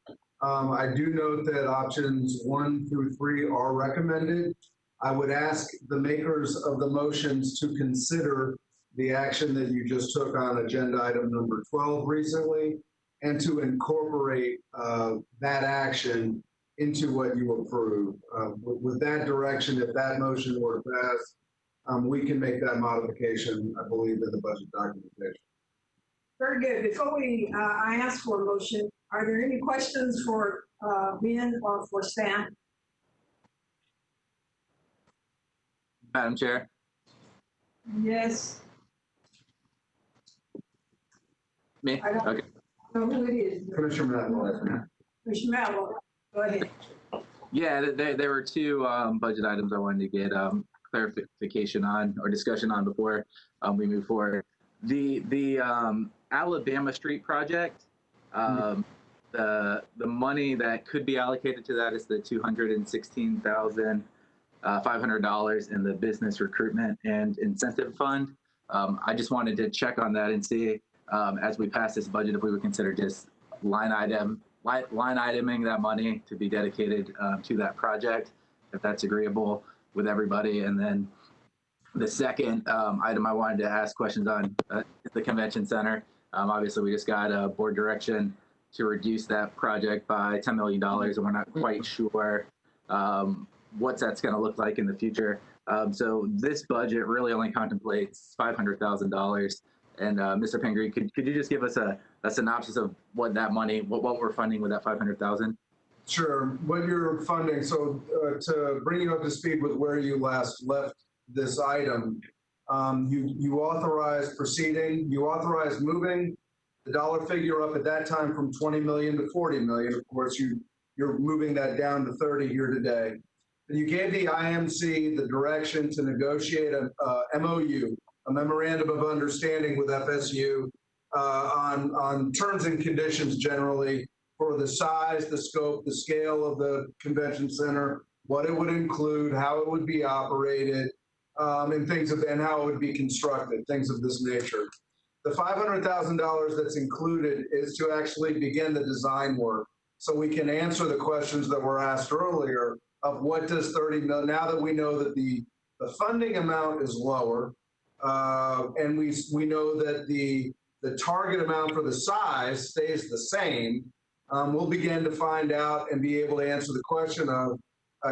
I do note that options 1 through 3 are recommended. I would ask the makers of the motions to consider the action that you just took on agenda item number 12 recently, and to incorporate that action into what you approve. With that direction, if that motion were passed, we can make that modification, I believe, in the budget documentation. Very good. Before I ask for a motion, are there any questions for Ben or for staff? Madam Chair. Yes. Me? Okay. Know who it is. Commissioner Matlow. Commissioner Matlow, go ahead. Yeah, there were two budget items I wanted to get clarification on or discussion on before we move forward. The Alabama Street project, the money that could be allocated to that is the $216,500 in the Business Recruitment and Incentive Fund. I just wanted to check on that and see, as we pass this budget, if we would consider just line iteming that money to be dedicated to that project, if that's agreeable with everybody. And then the second item I wanted to ask questions on is the convention center. Obviously, we just got a board direction to reduce that project by $10 million, and we're not quite sure what that's going to look like in the future. So this budget really only contemplates $500,000. And Mr. Pingree, could you just give us a synopsis of what that money, what we're funding with that $500,000? Sure. What you're funding, so to bring you up to speed with where you last left this item, you authorized proceeding, you authorized moving the dollar figure up at that time from 20 million to 40 million. Of course, you're moving that down to 30 here today. And you gave the IMC the direction to negotiate a MOU, a memorandum of understanding with FSU on terms and conditions generally for the size, the scope, the scale of the convention center, what it would include, how it would be operated, and how it would be constructed, things of this nature. The $500,000 that's included is to actually begin the design work, so we can answer the questions that were asked earlier of what does 30 million, now that we know that the funding amount is lower, and we know that the target amount for the size stays the same, we'll begin to find out and be able to answer the question of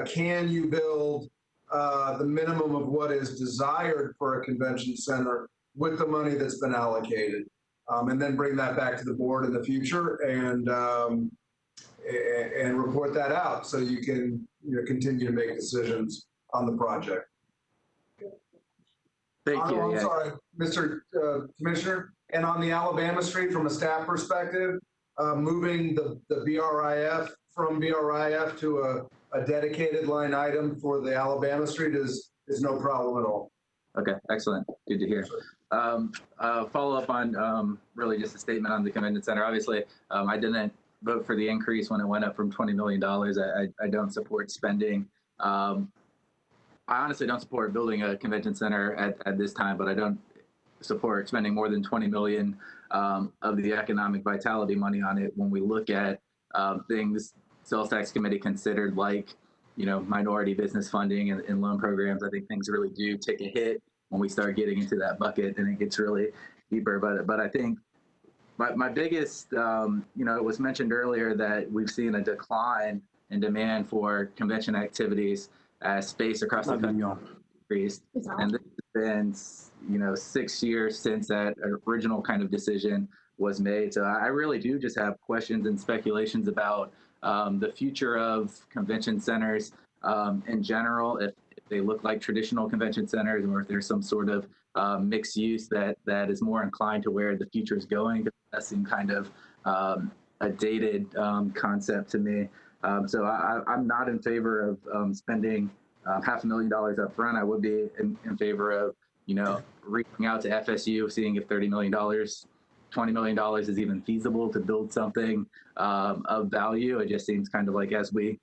can you build the minimum of what is desired for a convention center with the money that's been allocated, and then bring that back to the board in the future and report that out so you can continue to make decisions on the project. Thank you. I'm sorry, Mr. Commissioner. And on the Alabama Street, from a staff perspective, moving the BRIF from BRIF to a dedicated line item for the Alabama Street is no problem at all. Okay, excellent. Good to hear. Follow up on really just a statement on the convention center. Obviously, I didn't vote for the increase when it went up from $20 million. I don't support spending. I honestly don't support building a convention center at this time, but I don't support spending more than $20 million of the economic vitality money on it when we look at things sales tax committee considered, like, you know, minority business funding and loan programs. I think things really do take a hit when we start getting into that bucket, and it gets really deeper. But I think my biggest, you know, it was mentioned earlier that we've seen a decline in demand for convention activities as space across the country increased. And this has been, you know, 6 years since that original kind of decision was made. So I really do just have questions and speculations about the future of convention centers in general, if they look like traditional convention centers, or if there's some sort of mixed use that is more inclined to where the future is going. That seems kind of a dated concept to me. So I'm not in favor of spending $500,000 up front. I would be in favor of, you know, reaching out to FSU, seeing if $30 million, $20 million is even feasible to build something of value. It just seems kind of like, as we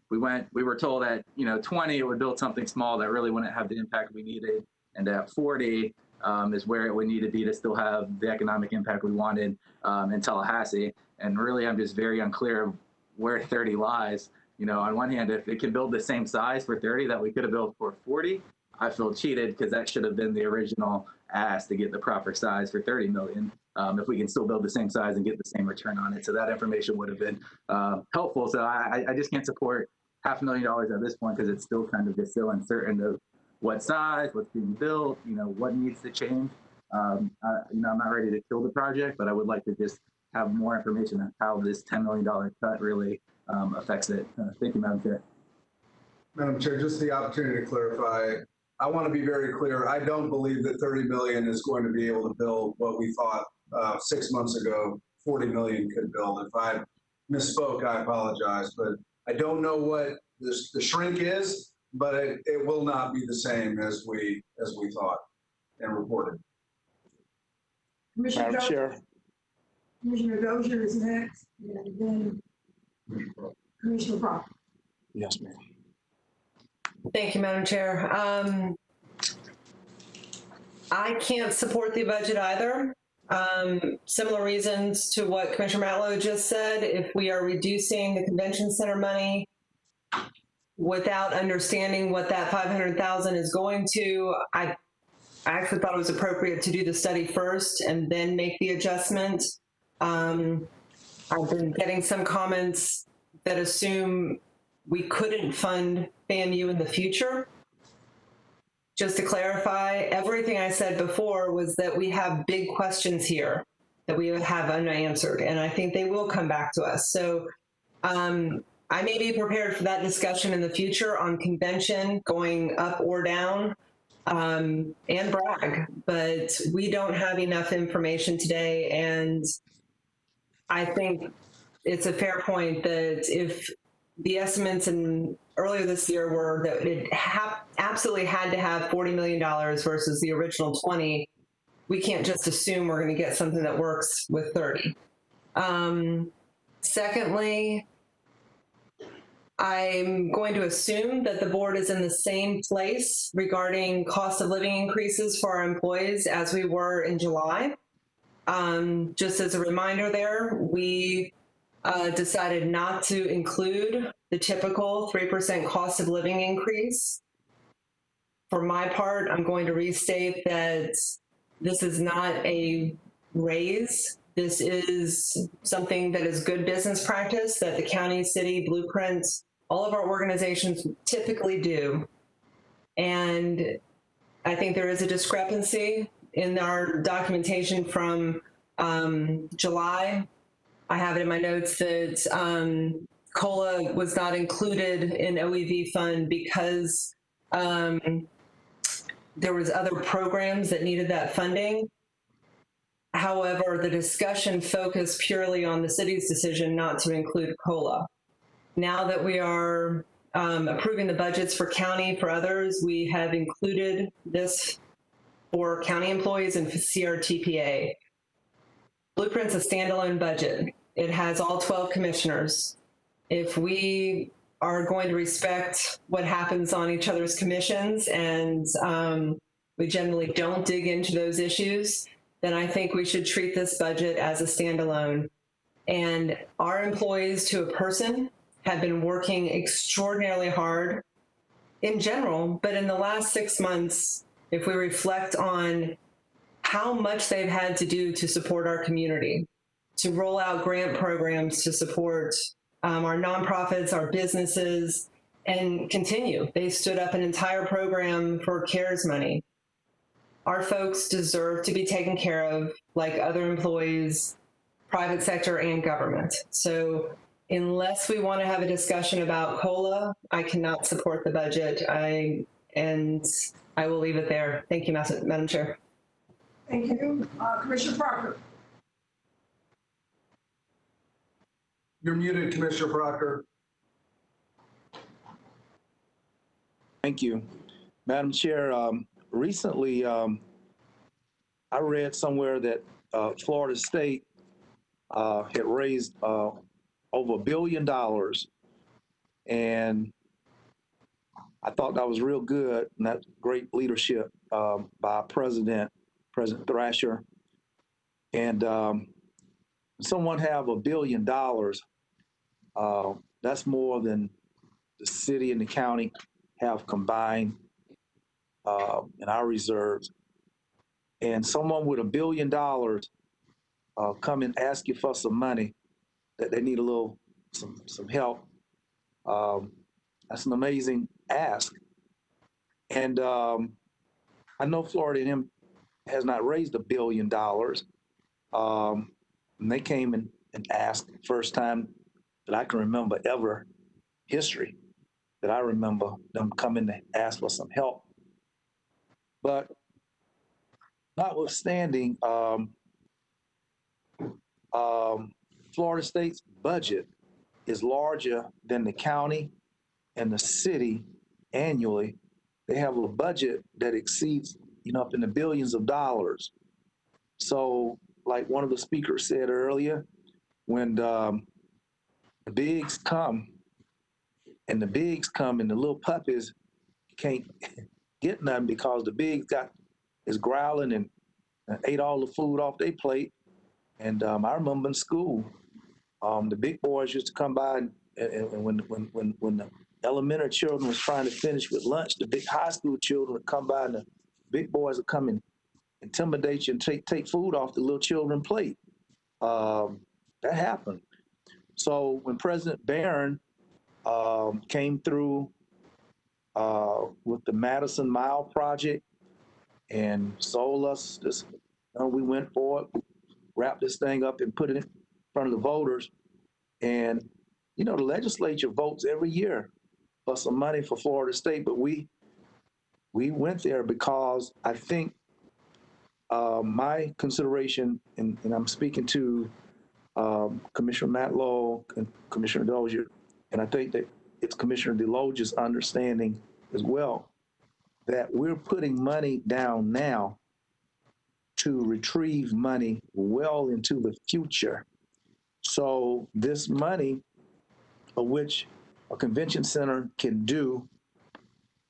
were told at, you know, 20, it would build something small that really wouldn't have the impact we needed. And at 40 is where it would need to be to still have the economic impact we wanted in Tallahassee. And really, I'm just very unclear of where 30 lies. You know, on one hand, if it can build the same size for 30 that we could have built for 40, I feel cheated, because that should have been the original ask to get the proper size for 30 million. If we can still build the same size and get the same return on it. So that information would have been helpful. So I just can't support $500,000 at this point, because it's still kind of just so uncertain of what size, what's being built, you know, what needs to change. You know, I'm not ready to kill the project, but I would like to just have more information on how this $10 million cut really affects it. Thank you, Madam Chair. Madam Chair, just the opportunity to clarify. I want to be very clear. I don't believe that 30 million is going to be able to build what we thought 6 months ago 40 million could build. If I misspoke, I apologize, but I don't know what the shrink is, but it will not be the same as we thought and reported. Commissioner Madam Chair. Commissioner Dozier is next, and then Commissioner Brock. Yes, ma'am. Thank you, Madam Chair. I can't support the budget either. Similar reasons to what Commissioner Matlow just said. If we are reducing the convention center money without understanding what that 500,000 is going to, I actually thought it was appropriate to do the study first and then make the adjustment. I've been getting some comments that assume we couldn't fund FAMU in the future. Just to clarify, everything I said before was that we have big questions here that we have unanswered, and I think they will come back to us. So I may be prepared for that discussion in the future on convention going up or down, and brag, but we don't have enough information today. And I think it's a fair point that if the estimates earlier this year were that it absolutely had to have $40 million versus the original 20, we can't just assume we're going to get something that works with 30. Secondly, I'm going to assume that the board is in the same place regarding cost of living increases for our employees as we were in July. Just as a reminder there, we decided not to include the typical 3% cost of living increase. For my part, I'm going to restate that this is not a raise. This is something that is good business practice that the county, city, blueprints, all of our organizations typically do. And I think there is a discrepancy in our documentation from July. I have it in my notes that COLA was not included in OEV fund because there was other programs that needed that funding. However, the discussion focused purely on the city's decision not to include COLA. Now that we are approving the budgets for county, for others, we have included this for county employees and CRTPA. Blueprint's a standalone budget. It has all 12 commissioners. If we are going to respect what happens on each other's commissions and we generally don't dig into those issues, then I think we should treat this budget as a standalone. And our employees to a person have been working extraordinarily hard in general, but in the last 6 months, if we reflect on how much they've had to do to support our community, to roll out grant programs to support our nonprofits, our businesses, and continue. They stood up an entire program for CARES money. Our folks deserve to be taken care of like other employees, private sector and government. So unless we want to have a discussion about COLA, I cannot support the budget. I will leave it there. Thank you, Madam Chair. Thank you. Commissioner Proctor. You're muted, Commissioner Proctor. Thank you. Madam Chair, recently I read somewhere that Florida State had raised over $1 billion, and I thought that was real good, and that's great leadership by President Thrasher. And someone have $1 billion, that's more than the city and the county have combined in our reserves. And someone with $1 billion come and ask you for some money, that they need some help. That's an amazing ask. And I know Florida A&M has not raised $1 billion. And they came and asked, first time that I can remember ever history, that I remember them coming to ask for some help. But notwithstanding, Florida State's budget is larger than the county and the city annually. They have a budget that exceeds, up in the billions of dollars. So, like one of the speakers said earlier, when the bigs come and the little puppies can't get nothing because the bigs is growling and ate all the food off their plate. And I remember in school, the big boys used to come by, and when the elementary children was trying to finish with lunch, the big high school children would come by, and the big boys would come and intimidate you and take food off the little children's plate. That happened. So when President Barron came through with the Madison Mile project and sold us this, we went for it, wrapped this thing up and put it in front of the voters. And, the legislature votes every year for some money for Florida State, but we went there because I think my consideration, and I'm speaking to Commissioner Matlow and Commissioner Dozier, and I think that it's Commissioner DeLoge's understanding as well, that we're putting money down now to retrieve money well into the future. So this money, of which a convention center can do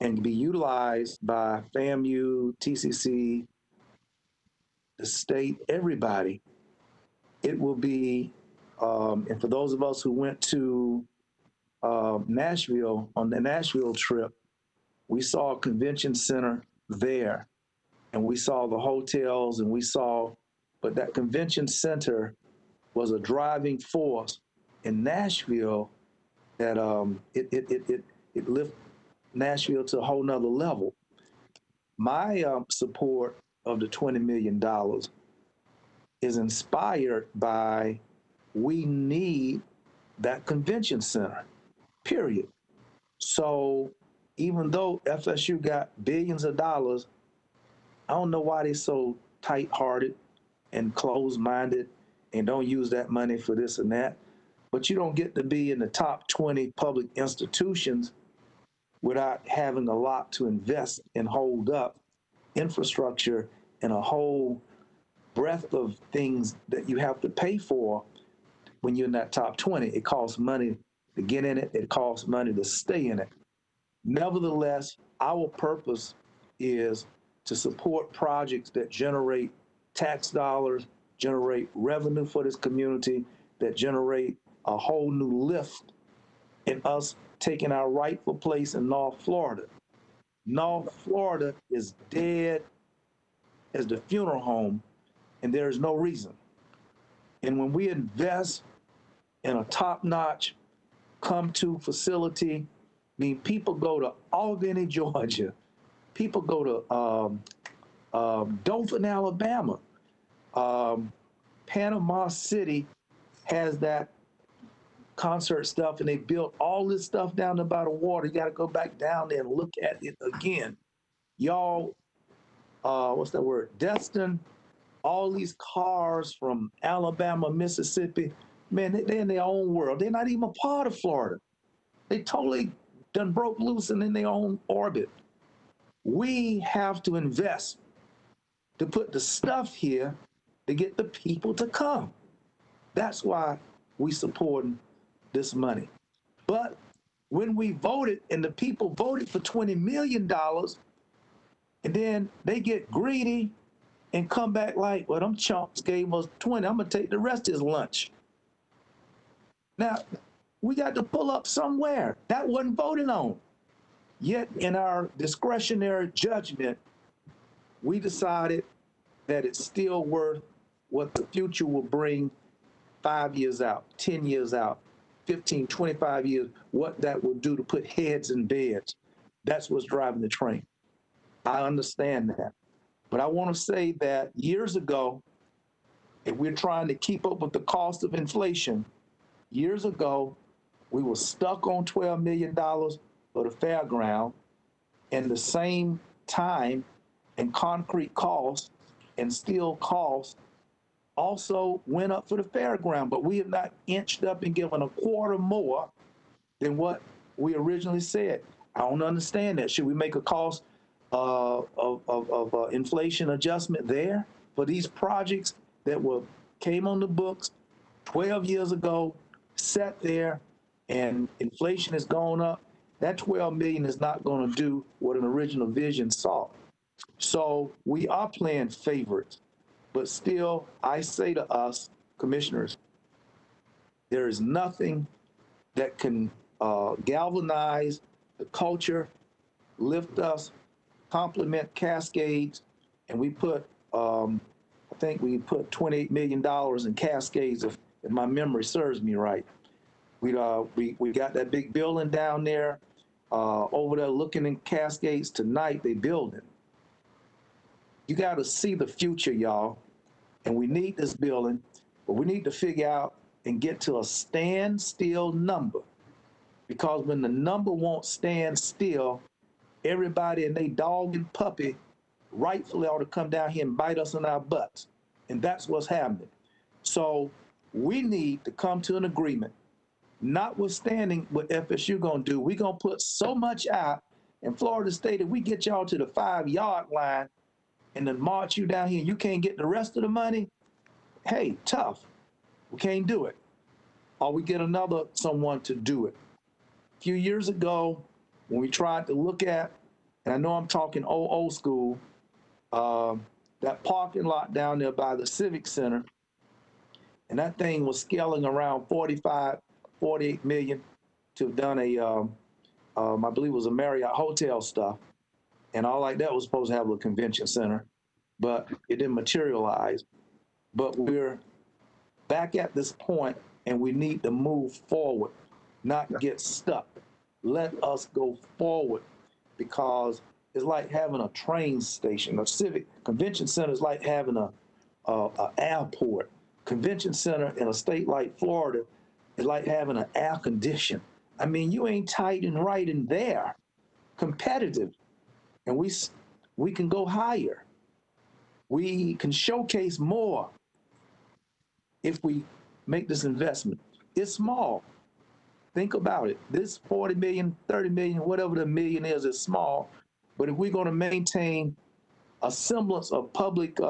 and be utilized by FAMU, TCC, the state, everybody, it will be, and for those of us who went to Nashville, on the Nashville trip, we saw a convention center there, and we saw the hotels, and but that convention center was a driving force in Nashville that it lifted Nashville to a whole nother level. My support of the $20 million is inspired by, we need that convention center, period. So even though FSU got billions of dollars, I don't know why they're so tight-hearted and closed-minded and don't use that money for this and that. But you don't get to be in the top 20 public institutions without having a lot to invest and hold up infrastructure and a whole breadth of things that you have to pay for when you're in that top 20. It costs money to get in it. It costs money to stay in it. Nevertheless, our purpose is to support projects that generate tax dollars, generate revenue for this community, that generate a whole new lift in us taking our rightful place in North Florida. North Florida is dead as the funeral home, and there is no reason. And when we invest in a top-notch come-to facility, I mean, people go to Albany, Georgia. People go to Dothan, Alabama. Panama City has that concert stuff, and they built all this stuff down there by the water. You got to go back down there and look at it again. Y'all, what's that word? Destin, all these cars from Alabama, Mississippi, man, they're in their own world. They're not even a part of Florida. They totally done broke loose and in their own orbit. We have to invest to put the stuff here to get the people to come. That's why we support this money. But when we voted and the people voted for $20 million, and then they get greedy and come back like, well, them chumps gave us 20, I'm gonna take the rest of his lunch. Now, we got to pull up somewhere. That wasn't voted on. Yet in our discretionary judgment, we decided that it's still worth what the future will bring 5 years out, 10 years out, 15, 25 years, what that will do to put heads in beds. That's what's driving the train. I understand that. But I want to say that years ago, if we're trying to keep up with the cost of inflation, years ago, we were stuck on $12 million for the fairground, and the same time and concrete costs and steel costs also went up for the fairground, but we have not inched up and given a quarter more than what we originally said. I don't understand that. Should we make a cost of inflation adjustment there for these projects that came on the books 12 years ago, sat there, and inflation has gone up? That 12 million is not going to do what an original vision saw. So we are playing favorites, but still, I say to us, commissioners, there is nothing that can galvanize the culture, lift us, complement Cascades, and we put, I think we put $28 million in Cascades, if my memory serves me right. We got that big building down there, over there looking in Cascades tonight, they building. You got to see the future, y'all, and we need this building, but we need to figure out and get to a standstill number, because when the number won't stand still, everybody and they dog and puppy rightfully ought to come down here and bite us in our butts, and that's what's happening. So we need to come to an agreement. Notwithstanding what FSU gonna do, we gonna put so much out in Florida State, if we get y'all to the 5-yard line and then march you down here and you can't get the rest of the money, hey, tough, we can't do it. Or we get another someone to do it. A few years ago, when we tried to look at, and I know I'm talking old school, that parking lot down there by the Civic Center, and that thing was scaling around 45, 48 million to have done a, I believe it was a Marriott hotel stuff. And all like that was supposed to have a convention center, but it didn't materialize. But we're back at this point and we need to move forward, not get stuck. Let us go forward, because it's like having a train station. A civic convention center is like having a airport. Convention center in a state like Florida is like having an air condition. I mean, you ain't tight and right in there. Competitive. And we can go higher. We can showcase more if we make this investment. It's small. Think about it. This 40 million, 30 million, whatever the million is small. But if we're going to maintain a semblance of public, we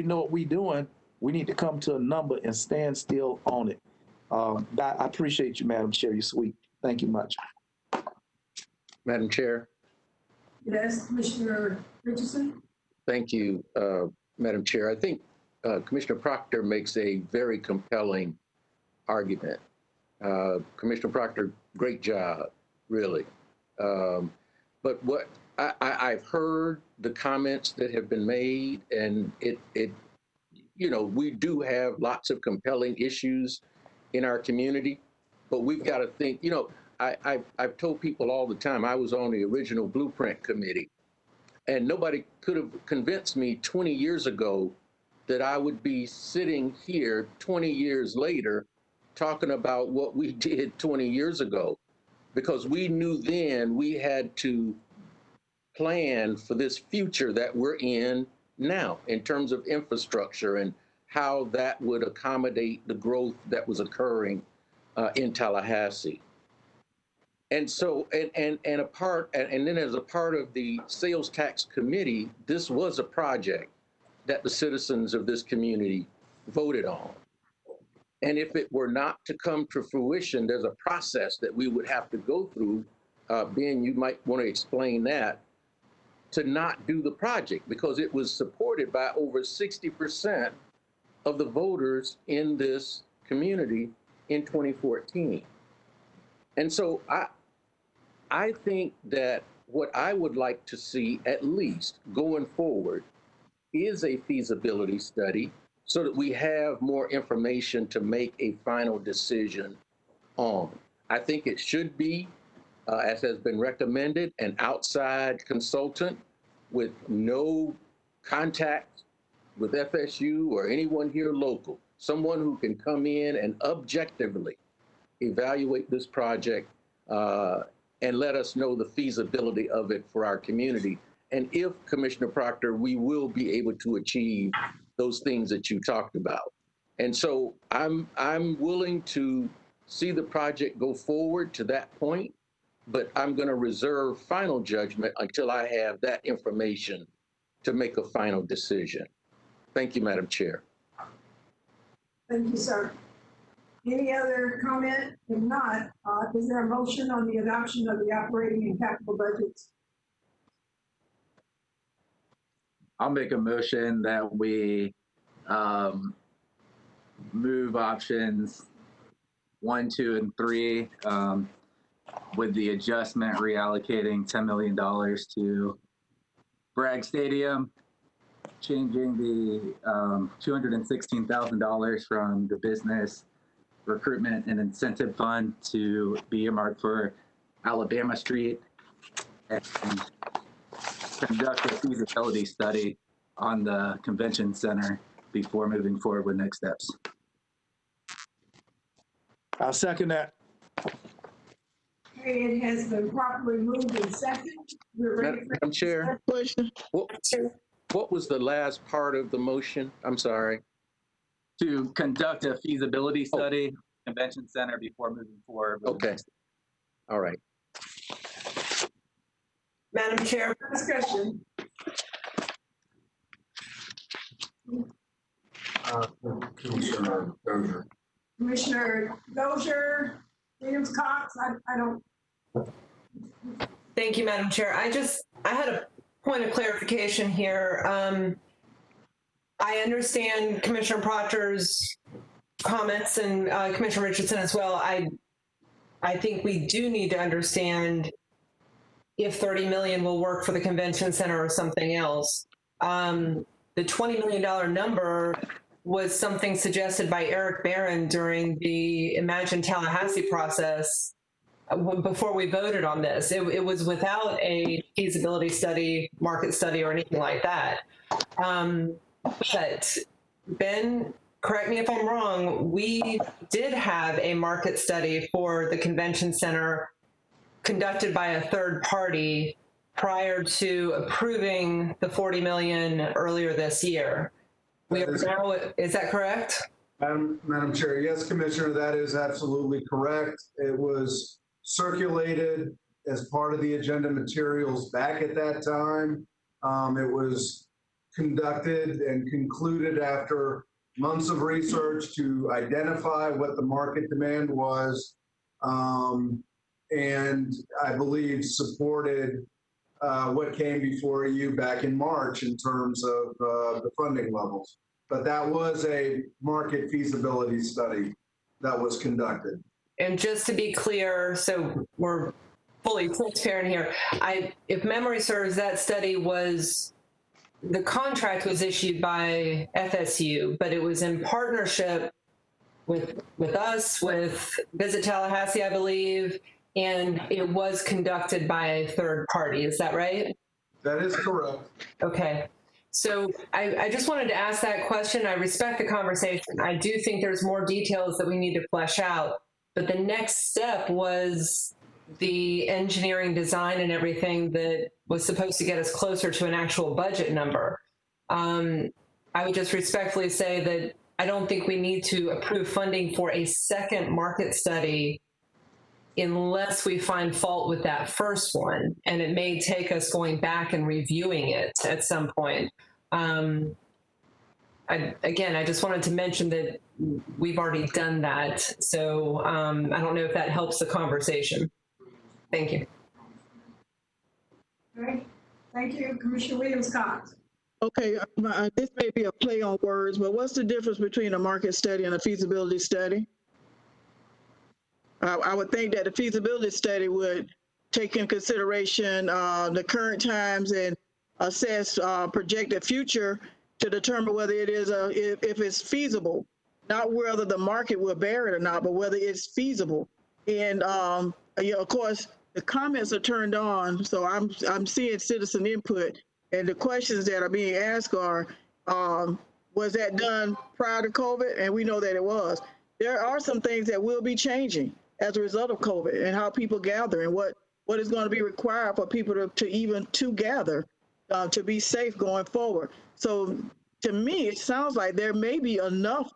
know what we're doing. We need to come to a number and stand still on it. I appreciate you, Madam Chair. You're sweet. Thank you much. Madam Chair. Yes, Commissioner Richardson. Thank you, Madam Chair. I think Commissioner Proctor makes a very compelling argument. Commissioner Proctor, great job, really. But what I've heard the comments that have been made, and you know, we do have lots of compelling issues in our community, but we've got to think, you know, I've told people all the time, I was on the original Blueprint Committee, and nobody could have convinced me 20 years ago that I would be sitting here 20 years later talking about what we did 20 years ago, because we knew then we had to plan for this future that we're in now in terms of infrastructure and how that would accommodate the growth that was occurring in Tallahassee. And so, and then as a part of the sales tax committee, this was a project that the citizens of this community voted on. And if it were not to come to fruition, there's a process that we would have to go through. Ben, you might want to explain that, to not do the project, because it was supported by over 60% of the voters in this community in 2014. And so I think that what I would like to see, at least going forward, is a feasibility study so that we have more information to make a final decision on. I think it should be, as has been recommended, an outside consultant with no contact with FSU or anyone here local, someone who can come in and objectively evaluate this project and let us know the feasibility of it for our community. And if, Commissioner Proctor, we will be able to achieve those things that you talked about. And so I'm willing to see the project go forward to that point, but I'm going to reserve final judgment until I have that information to make a final decision. Thank you, Madam Chair. Thank you, sir. Any other comment? If not, is there a motion on the adoption of the operating and capital budgets? I'll make a motion that we move options 1, 2, and 3 with the adjustment reallocating $10 million to Bragg Stadium, changing the $216,000 from the business recruitment and incentive fund to be earmarked for Alabama Street, and conduct a feasibility study on the convention center before moving forward with next steps. I'll second that. Okay, it has been properly moved and seconded. We're ready for Madam Chair, what was the last part of the motion? I'm sorry. To conduct a feasibility study, convention center, before moving forward. Okay. All right. Madam Chair. Discussion. Commissioner Dozier. Commissioner Dozier, Williams Cox, I don't. Thank you, Madam Chair. I had a point of clarification here. I understand Commissioner Proctor's comments and Commissioner Richardson as well. I think we do need to understand if 30 million will work for the convention center or something else. The $20 million number was something suggested by Eric Barron during the Imagine Tallahassee process before we voted on this. It was without a feasibility study, market study, or anything like that. But Ben, correct me if I'm wrong, we did have a market study for the convention center conducted by a third party prior to approving the 40 million earlier this year. We are now, is that correct? Madam Chair, yes, Commissioner, that is absolutely correct. It was circulated as part of the agenda materials back at that time. It was conducted and concluded after months of research to identify what the market demand was, and I believe supported what came before you back in March in terms of the funding levels. But that was a market feasibility study that was conducted. And just to be clear, so we're fully transparent here, if memory serves, that study was, the contract was issued by FSU, but it was in partnership with us, with Visit Tallahassee, I believe, and it was conducted by a third party. Is that right? That is correct. Okay. So I just wanted to ask that question. I respect the conversation. I do think there's more details that we need to flesh out. But the next step was the engineering design and everything that was supposed to get us closer to an actual budget number. I would just respectfully say that I don't think we need to approve funding for a second market study unless we find fault with that first one. And it may take us going back and reviewing it at some point. Again, I just wanted to mention that we've already done that. So I don't know if that helps the conversation. Thank you. Okay. Thank you, Commissioner Williams-Cox. Okay, this may be a play on words, but what's the difference between a market study and a feasibility study? I would think that the feasibility study would take in consideration the current times and assess projected future to determine whether it is if it's feasible, not whether the market will bear it or not, but whether it's feasible. And you know, of course, the comments are turned on, so I'm seeing citizen input, and the questions that are being asked are, was that done prior to COVID? And we know that it was. There are some things that will be changing as a result of COVID and how people gather and what is going to be required for people to gather to be safe going forward. So to me, it sounds like there may be enough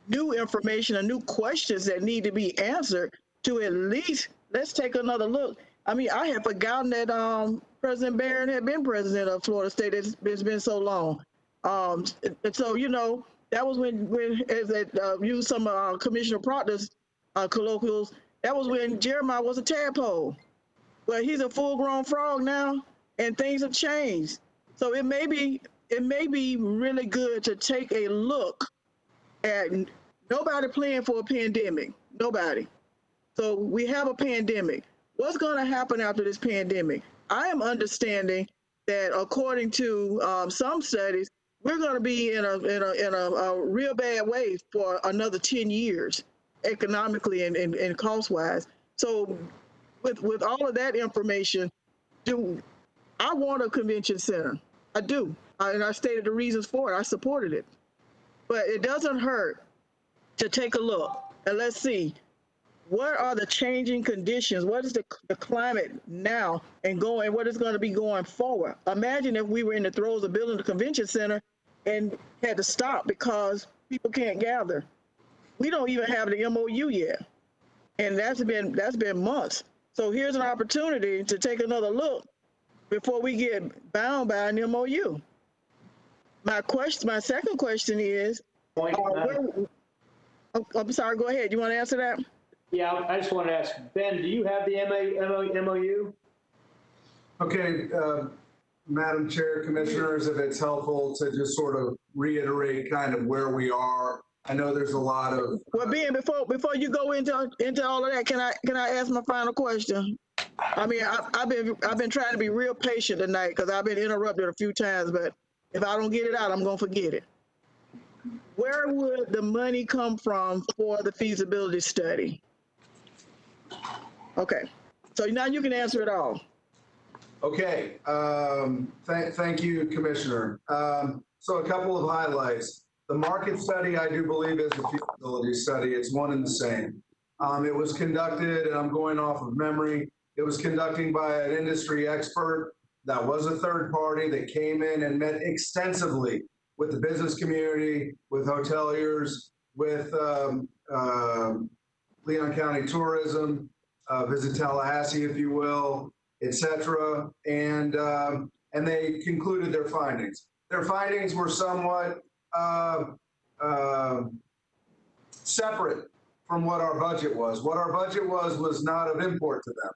new information and new questions that need to be answered to at least, let's take another look. I mean, I had forgotten that President Barron had been president of Florida State. It's been so long. And so, you know, that was when as used some of Commissioner Proctor's colloquials, that was when Jeremiah was a tadpole. Well, he's a full-grown frog now, and things have changed. So it may be really good to take a look at nobody playing for a pandemic, nobody. So we have a pandemic. What's going to happen after this pandemic? I am understanding that according to some studies, we're going to be in a real bad way for another 10 years, economically and cost-wise. So with all of that information, I want a convention center. I do. And I stated the reasons for it. I supported it. But it doesn't hurt to take a look and let's see, what are the changing conditions? What is the climate now and what is going to be going forward? Imagine if we were in the throes of building a convention center and had to stop because people can't gather. We don't even have the MOU yet. And that's been months. So here's an opportunity to take another look before we get bound by an MOU. My second question is, I'm sorry, go ahead. You want to answer that? Yeah, I just want to ask, Ben, do you have the MOU? Okay, Madam Chair, Commissioners, if it's helpful to just sort of reiterate kind of where we are. I know there's a lot of. Well, Ben, before you go into all of that, can I ask my final question? I mean, I've been trying to be real patient tonight because I've been interrupted a few times, but if I don't get it out, I'm gonna forget it. Where would the money come from for the feasibility study? Okay, so now you can answer it all. Okay, thank you, Commissioner. So a couple of highlights. The market study, I do believe, is a feasibility study. It's one and the same. It was conducted, and I'm going off of memory, it was conducted by an industry expert that was a third party that came in and met extensively with the business community, with hoteliers, with Leon County Tourism, Visit Tallahassee, if you will, et cetera. And they concluded their findings. Their findings were somewhat separate from what our budget was. What our budget was not of import to them.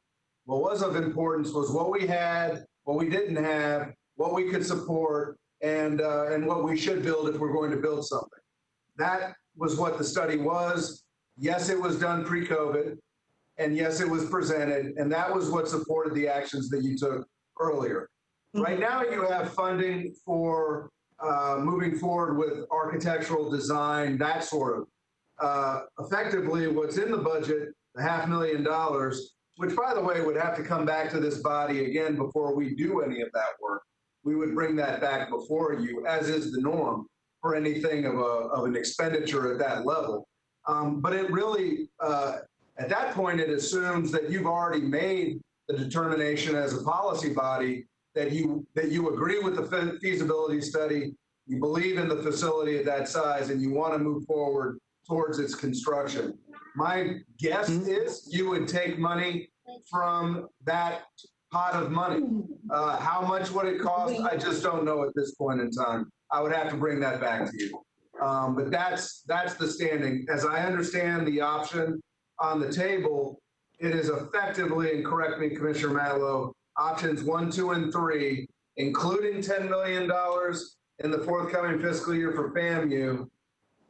What was of importance was what we had, what we didn't have, what we could support, and what we should build if we're going to build something. That was what the study was. Yes, it was done pre-COVID, and yes, it was presented, and that was what supported the actions that you took earlier. Right now, you have funding for moving forward with architectural design, that sort of. Effectively, what's in the budget, the $500,000, which, by the way, would have to come back to this body again before we do any of that work. We would bring that back before you, as is the norm for anything of an expenditure at that level. But it really, at that point, it assumes that you've already made the determination as a policy body that you agree with the feasibility study, you believe in the facility at that size, and you want to move forward towards its construction. My guess is you would take money from that pot of money. How much would it cost? I just don't know at this point in time. I would have to bring that back to you. But that's the standing. As I understand the option on the table, it is effectively, and correct me, Commissioner Matlow, options 1, 2, and 3, including $10 million in the forthcoming fiscal year for FAMU,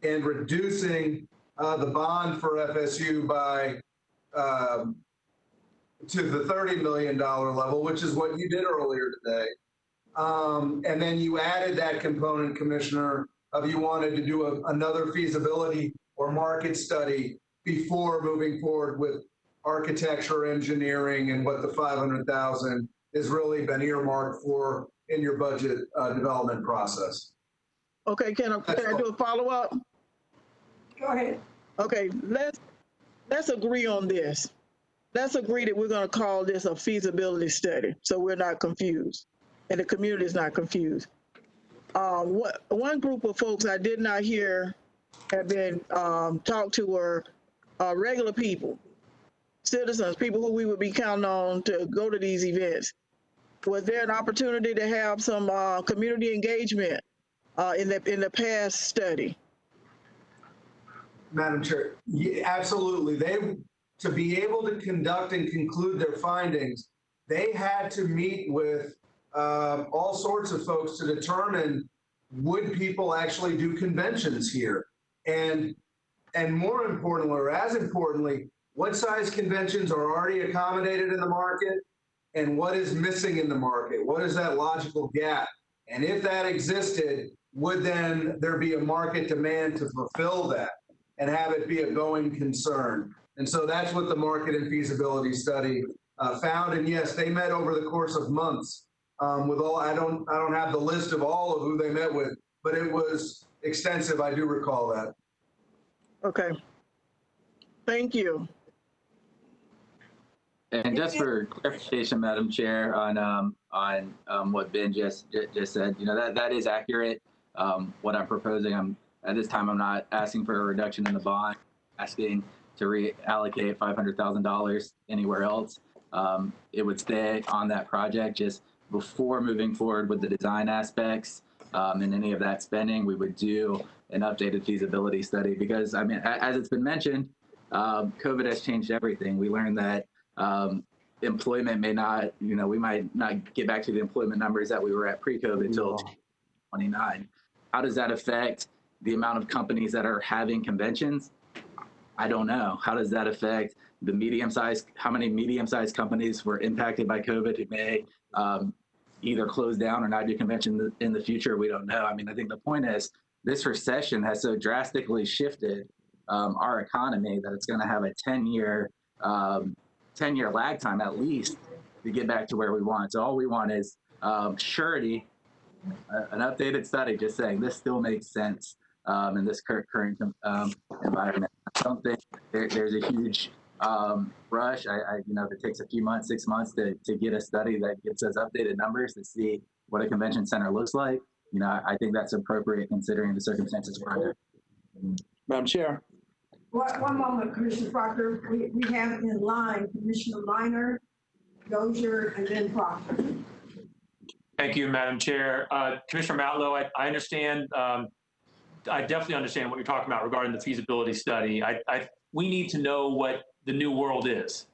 and reducing the bond for FSU by to the $30 million level, which is what you did earlier today. And then you added that component, Commissioner, of you wanted to do another feasibility or market study before moving forward with architecture, engineering, and what the $500,000 has really been earmarked for in your budget development process. Okay, can I do a follow-up? Go ahead. Okay, let's agree on this. Let's agree that we're going to call this a feasibility study, so we're not confused, and the community is not confused. One group of folks I did not hear have been talked to were regular people, citizens, people who we would be counting on to go to these events. Was there an opportunity to have some community engagement in the past study? Madam Chair, yeah, absolutely. To be able to conduct and conclude their findings, they had to meet with all sorts of folks to determine, would people actually do conventions here? And more importantly, or as importantly, what size conventions are already accommodated in the market and what is missing in the market? What is that logical gap? And if that existed, would then there be a market demand to fulfill that and have it be a going concern? And so that's what the market and feasibility study found. And yes, they met over the course of months with all, I don't have the list of all of who they met with, but it was extensive. I do recall that. Okay. Thank you. And just for clarification, Madam Chair, on what Ben just said, that is accurate. What I'm proposing, at this time, I'm not asking for a reduction in the bond, asking to reallocate $500,000 anywhere else. It would stay on that project. Just before moving forward with the design aspects and any of that spending, we would do an updated feasibility study because, I mean, as it's been mentioned, COVID has changed everything. We learned that employment may not, we might not get back to the employment numbers that we were at pre-COVID until 2029. How does that affect the amount of companies that are having conventions? I don't know. How does that affect the how many medium-sized companies were impacted by COVID who may either close down or not do conventions in the future? We don't know. I mean, I think the point is this recession has so drastically shifted our economy that it's going to have a 10-year lag time at least to get back to where we want. So all we want is surety, an updated study just saying this still makes sense in this current environment. I don't think there's a huge rush. If it takes a few months, 6 months to get a study that gives us updated numbers to see what a convention center looks like, I think that's appropriate considering the circumstances we're under. Madam Chair. One moment, Commissioner Proctor. We have in line Commissioner Minor, Dozier, and then Proctor. Thank you, Madam Chair. Commissioner Matlow, I understand, I definitely understand what you're talking about regarding the feasibility study. We need to know what the new world is.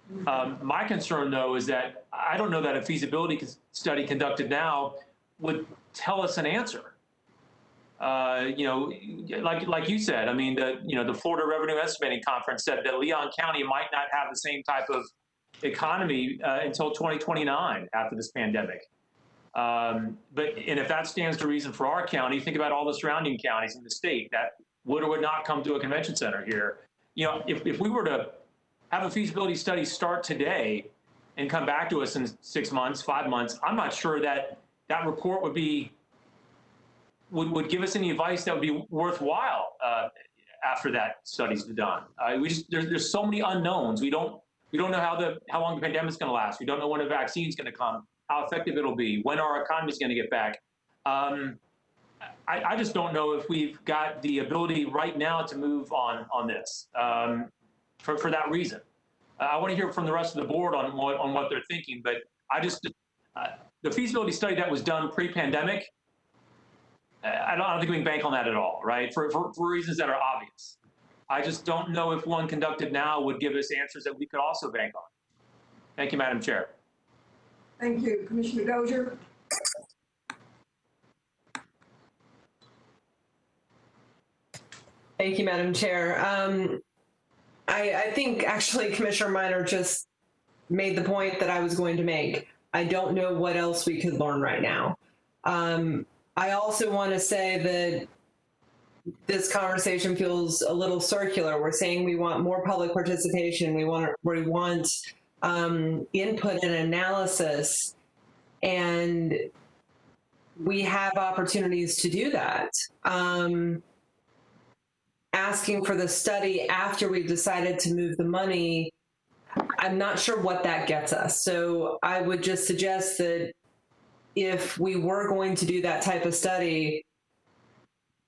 My concern, though, is that I don't know that a feasibility study conducted now would tell us an answer. You know, like you said, I mean, the Florida Revenue Estimating Conference said that Leon County might not have the same type of economy until 2029 after this pandemic. And if that stands to reason for our county, think about all the surrounding counties in the state that would or would not come to a convention center here. You know, if we were to have a feasibility study start today and come back to us in 6 months, 5 months, I'm not sure that that report would give us any advice that would be worthwhile after that study's done. There's so many unknowns. We don't know how long the pandemic's going to last. We don't know when a vaccine's going to come, how effective it'll be, when our economy's going to get back. I just don't know if we've got the ability right now to move on this for that reason. I want to hear from the rest of the board on what they're thinking, but the feasibility study that was done pre-pandemic, I don't think we can bank on that at all, right? For reasons that are obvious. I just don't know if one conducted now would give us answers that we could also bank on. Thank you, Madam Chair. Thank you. Commissioner Dozier. Thank you, Madam Chair. I think actually Commissioner Minor just made the point that I was going to make. I don't know what else we could learn right now. I also want to say that this conversation feels a little circular. We're saying we want more public participation. We want input and analysis, and we have opportunities to do that. Asking for the study after we've decided to move the money, I'm not sure what that gets us. So I would just suggest that if we were going to do that type of study,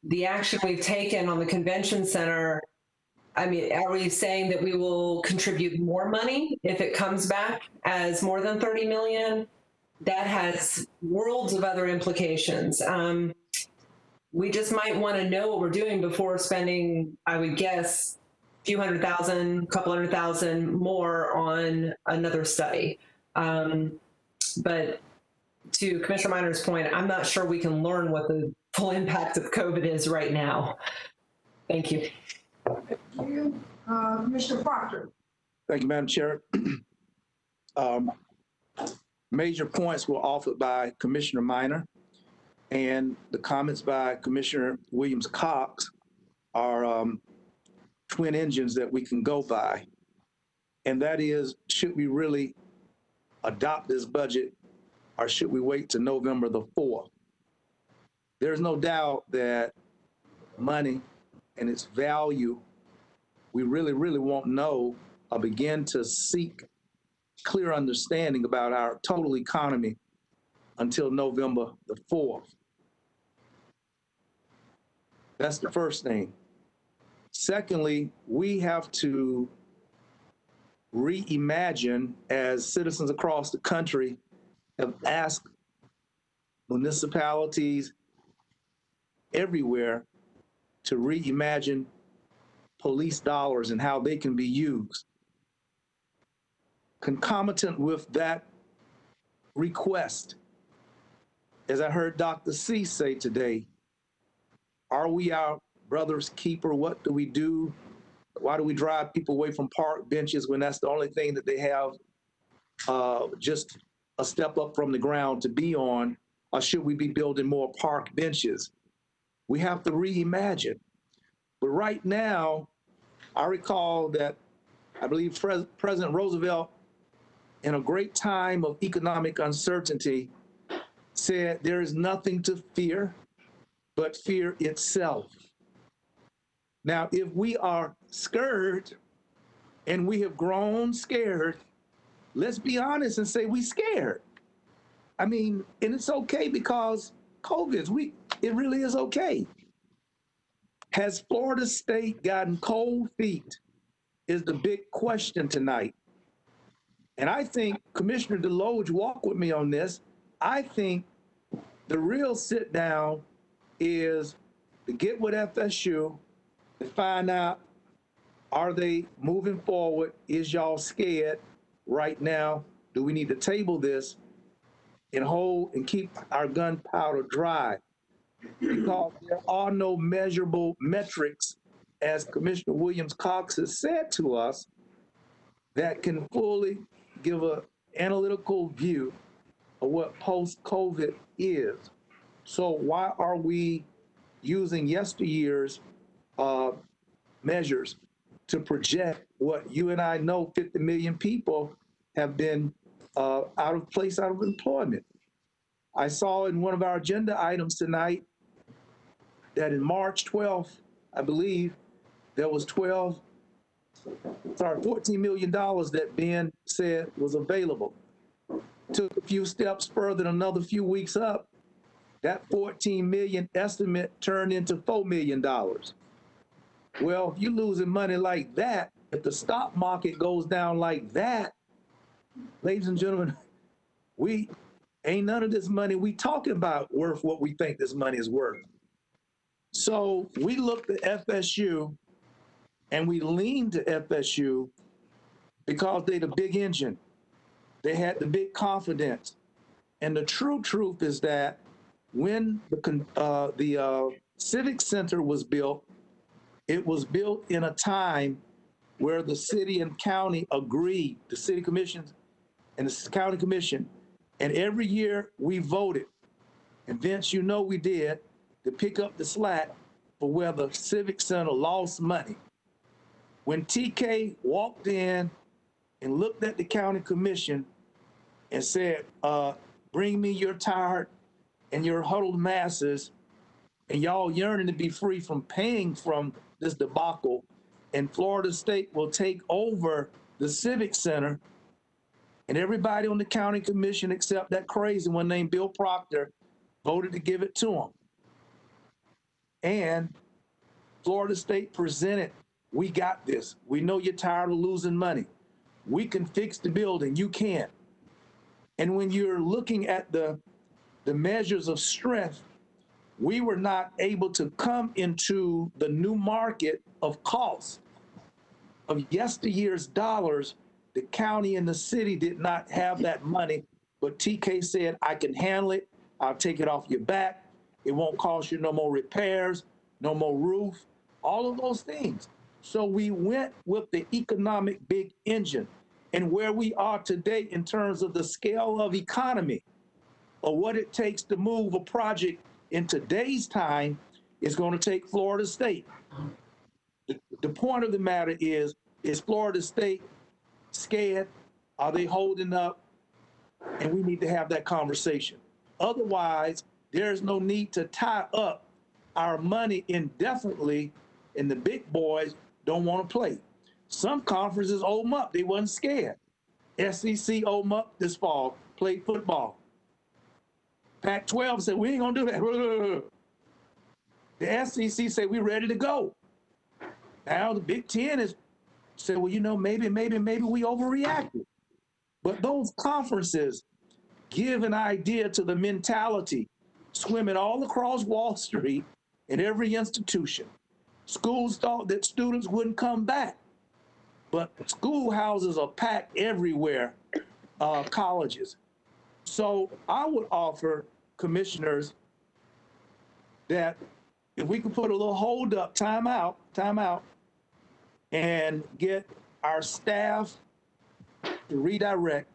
the action we've taken on the convention center, I mean, are we saying that we will contribute more money if it comes back as more than 30 million? That has worlds of other implications. We just might want to know what we're doing before spending, I would guess, a few $100,000, a couple $100,000 more on another study. But to Commissioner Minor's point, I'm not sure we can learn what the full impact of COVID is right now. Thank you. Thank you. Commissioner Proctor. Thank you, Madam Chair. Major points were offered by Commissioner Minor, and the comments by Commissioner Williams-Cox are twin engines that we can go by. And that is, should we really adopt this budget, or should we wait to November the 4th? There's no doubt that money and its value, we really, really won't know or begin to seek clear understanding about our total economy until November the 4th. That's the first thing. Secondly, we have to reimagine, as citizens across the country have asked municipalities everywhere to reimagine police dollars and how they can be used. Concomitant with that request, as I heard Dr. C say today, are we our brother's keeper? What do we do? Why do we drive people away from park benches when that's the only thing that they have just a step up from the ground to be on? Or should we be building more park benches? We have to reimagine. But right now, I recall that I believe President Roosevelt, in a great time of economic uncertainty, said there is nothing to fear but fear itself. Now, if we are scared and we have grown scared, let's be honest and say we scared. I mean, and it's okay because COVID, it really is okay. Has Florida State gotten cold feet is the big question tonight. And I think Commissioner Deloge walked with me on this. I think the real sit down is to get with FSU to find out, are they moving forward? Is y'all scared right now? Do we need to table this and hold and keep our gunpowder dry? Because there are no measurable metrics, as Commissioner Williams-Cox has said to us, that can fully give an analytical view of what post-COVID is. So why are we using yesteryear's measures to project what you and I know 50 million people have been out of place, out of employment? I saw in one of our agenda items tonight that in March 12th, I believe, there was $14 million that Ben said was available. Took a few steps further, another few weeks up, that 14 million estimate turned into $4 million. Well, if you're losing money like that, if the stock market goes down like that, ladies and gentlemen, we ain't none of this money we talking about worth what we think this money is worth. So we looked at FSU and we leaned to FSU because they're the big engine. They had the big confidence. And the true truth is that when the Civic Center was built, it was built in a time where the city and county agreed, the city commissions and the county commission, and every year we voted, and Vince, you know we did, to pick up the slack for where the Civic Center lost money. When TK walked in and looked at the county commission and said, bring me your tired and your huddled masses, and y'all yearning to be free from paying from this debacle, and Florida State will take over the Civic Center, and everybody on the county commission except that crazy one named Bill Proctor voted to give it to him. And Florida State presented, we got this. We know you're tired of losing money. We can fix the building, you can't. And when you're looking at the measures of strength, we were not able to come into the new market of cost. Of yesteryear's dollars, the county and the city did not have that money, but TK said, I can handle it. I'll take it off your back. It won't cost you no more repairs, no more roof, all of those things. So we went with the economic big engine. And where we are today in terms of the scale of economy, or what it takes to move a project in today's time, is going to take Florida State. The point of the matter is Florida State scared? Are they holding up? And we need to have that conversation. Otherwise, there's no need to tie up our money indefinitely, and the big boys don't want to play. Some conferences owe them up. They wasn't scared. SEC owe them up this fall, played football. Pac-12 said, we ain't going to do that. The SEC said, we're ready to go. Now the Big Ten is said, well, you know, maybe we overreacted. But those conferences give an idea to the mentality swimming all across Wall Street in every institution. Schools thought that students wouldn't come back, but schoolhouses are packed everywhere, colleges. So I would offer commissioners that if we could put a little hold up, time out, and get our staff to redirect,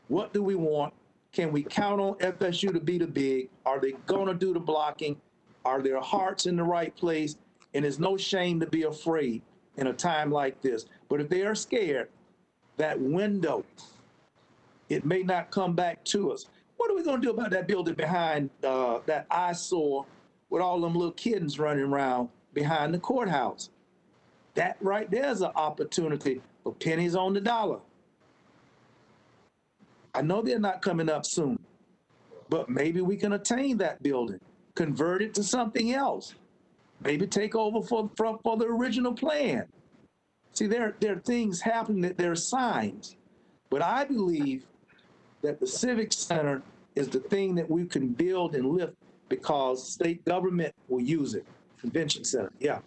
what do we want? Can we count on FSU to be the big? Are they gonna do the blocking? Are their hearts in the right place? And it's no shame to be afraid in a time like this. But if they are scared, that window, it may not come back to us. What are we gonna do about that building behind that eyesore with all them little kittens running around behind the courthouse? That right there is an opportunity for pennies on the dollar. I know they're not coming up soon, but maybe we can attain that building, convert it to something else. maybe take over for the original plan. See, there are things happening, that there are signs. But I believe that the Civic Center is the thing that we can build and lift because state government will use it. Convention Center, yeah.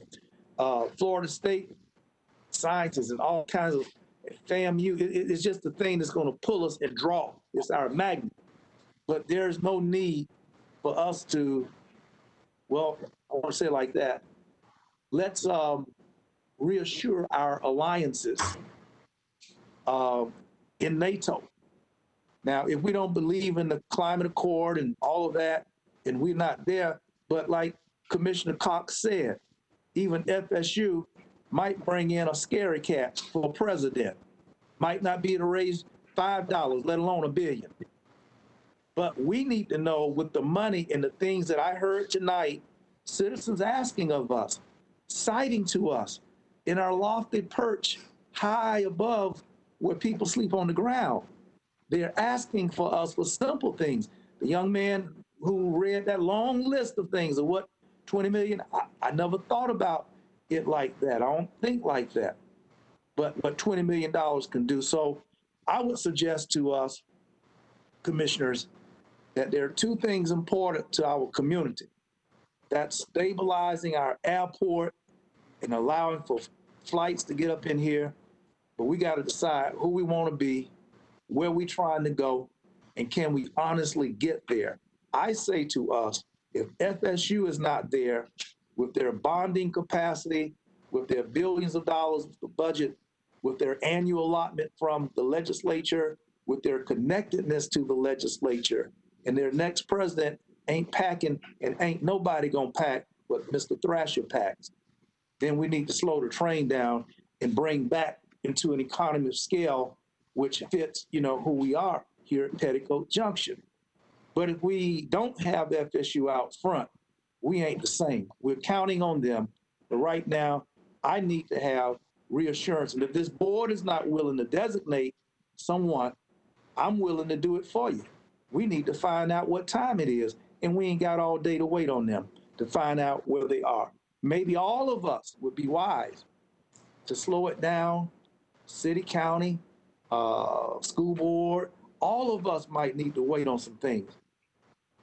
Florida State scientists and all kinds of FAMU, it's just the thing that's going to pull us and draw. It's our magnet. But there's no need for us to, well, I want to say it like that. Let's reassure our alliances in NATO. Now, if we don't believe in the climate accord and all of that, and we're not there, but like Commissioner Cox said, even FSU might bring in a scary cat for president. Might not be able to raise $5, let alone $1 billion. But we need to know with the money and the things that I heard tonight, citizens asking of us, citing to us in our lofty perch high above where people sleep on the ground. They're asking for us for simple things. The young man who read that long list of things of what 20 million, I never thought about it like that. I don't think like that. But what $20 million can do. So I would suggest to us, commissioners, that there are two things important to our community. That's stabilizing our airport and allowing for flights to get up in here. But we got to decide who we want to be, where we're trying to go, and can we honestly get there? I say to us, if FSU is not there with their bonding capacity, with their billions of dollars of budget, with their annual allotment from the legislature, with their connectedness to the legislature, and their next president ain't packing, and ain't nobody gonna pack what Mr. Thrasher packs, then we need to slow the train down and bring back into an economy of scale which fits, who we are here at Petticoat Junction. But if we don't have FSU out front, we ain't the same. We're counting on them. But right now, I need to have reassurance. And if this board is not willing to designate someone, I'm willing to do it for you. We need to find out what time it is, and we ain't got all day to wait on them to find out where they are. Maybe all of us would be wise to slow it down. City, county, school board, all of us might need to wait on some things.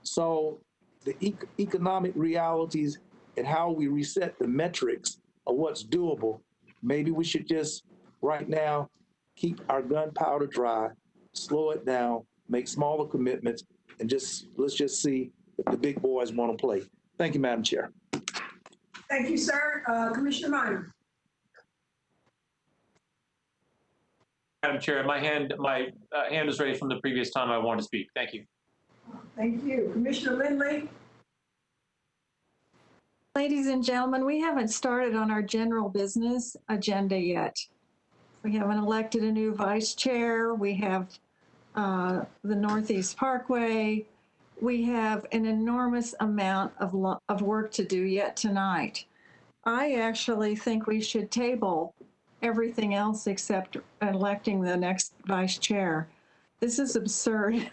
So the economic realities and how we reset the metrics of what's doable, maybe we should just right now keep our gunpowder dry, slow it down, make smaller commitments, and let's just see if the big boys want to play. Thank you, Madam Chair. Thank you, sir. Commissioner Minor. Madam Chair, my hand is raised from the previous time I wanted to speak. Thank you. Thank you. Commissioner Lindley. Ladies and gentlemen, we haven't started on our general business agenda yet. We haven't elected a new vice chair. We have the Northeast Parkway. We have an enormous amount of work to do yet tonight. I actually think we should table everything else except electing the next vice chair. This is absurd.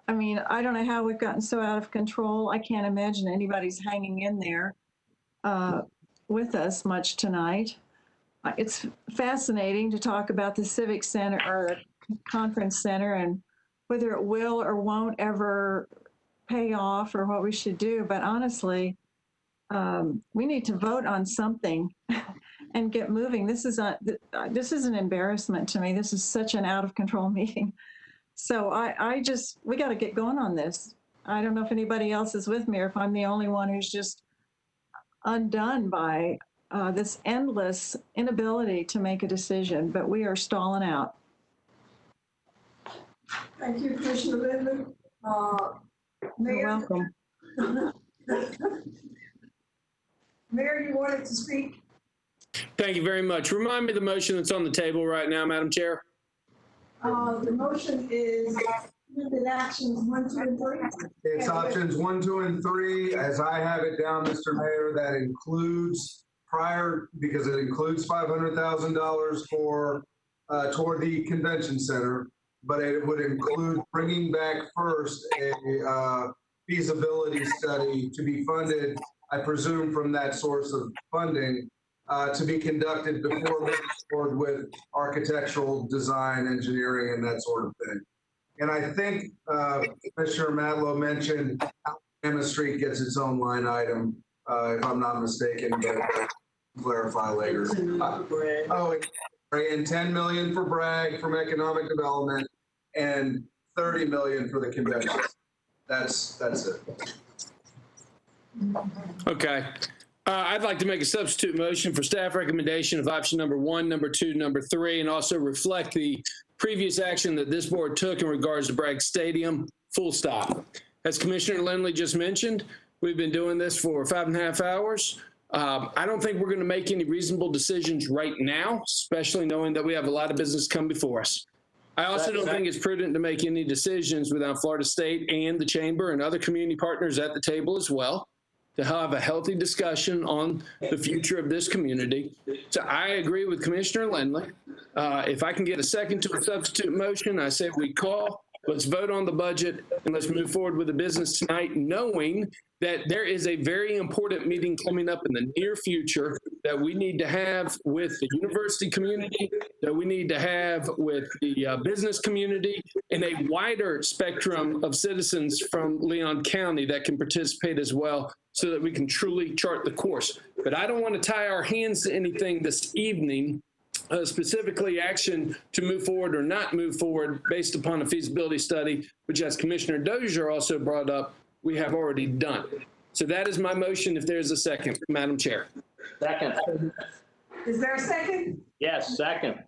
I mean, I don't know how we've gotten so out of control. I can't imagine anybody's hanging in there with us much tonight. It's fascinating to talk about the Civic Center or the Conference Center and whether it will or won't ever pay off or what we should do. But honestly, we need to vote on something and get moving. This is an embarrassment to me. This is such an out of control meeting. So we got to get going on this. I don't know if anybody else is with me or if I'm the only one who's just undone by this endless inability to make a decision, but we are stalling out. Thank you, Commissioner Lindley. Mayor. You're welcome. Mayor, you wanted to speak? Thank you very much. Remind me the motion that's on the table right now, Madam Chair. The motion is actions 1, 2, and 3. It's options 1, 2, and 3. As I have it down, Mr. Mayor, that includes because it includes $500,000 for toward the convention center, but it would include bringing back first a feasibility study to be funded. I presume from that source of funding, to be conducted before moving forward with architectural design, engineering, and that sort of thing. And I think Commissioner Matlow mentioned Alabama Street gets its own line item, if I'm not mistaken, but clarify later. And 10 million for Bragg from economic development and 30 million for the convention. That's it. Okay. I'd like to make a substitute motion for staff recommendation of option number 1, number 2, number 3, and also reflect the previous action that this board took in regards to Bragg Stadium, full stop. As Commissioner Lindley just mentioned, we've been doing this for 5.5 hours. I don't think we're going to make any reasonable decisions right now, especially knowing that we have a lot of business come before us. I also don't think it's prudent to make any decisions without Florida State and the Chamber and other community partners at the table as well, to have a healthy discussion on the future of this community. So I agree with Commissioner Lindley. If I can get a second to a substitute motion, I say we call, let's vote on the budget, and let's move forward with the business tonight, knowing that there is a very important meeting coming up in the near future that we need to have with the university community, that we need to have with the business community, and a wider spectrum of citizens from Leon County that can participate as well, so that we can truly chart the course. But I don't want to tie our hands to anything this evening, specifically action to move forward or not move forward based upon a feasibility study, which, as Commissioner Dozier also brought up, we have already done. So that is my motion, if there's a second, Madam Chair. Second. Is there a second? Yes, second.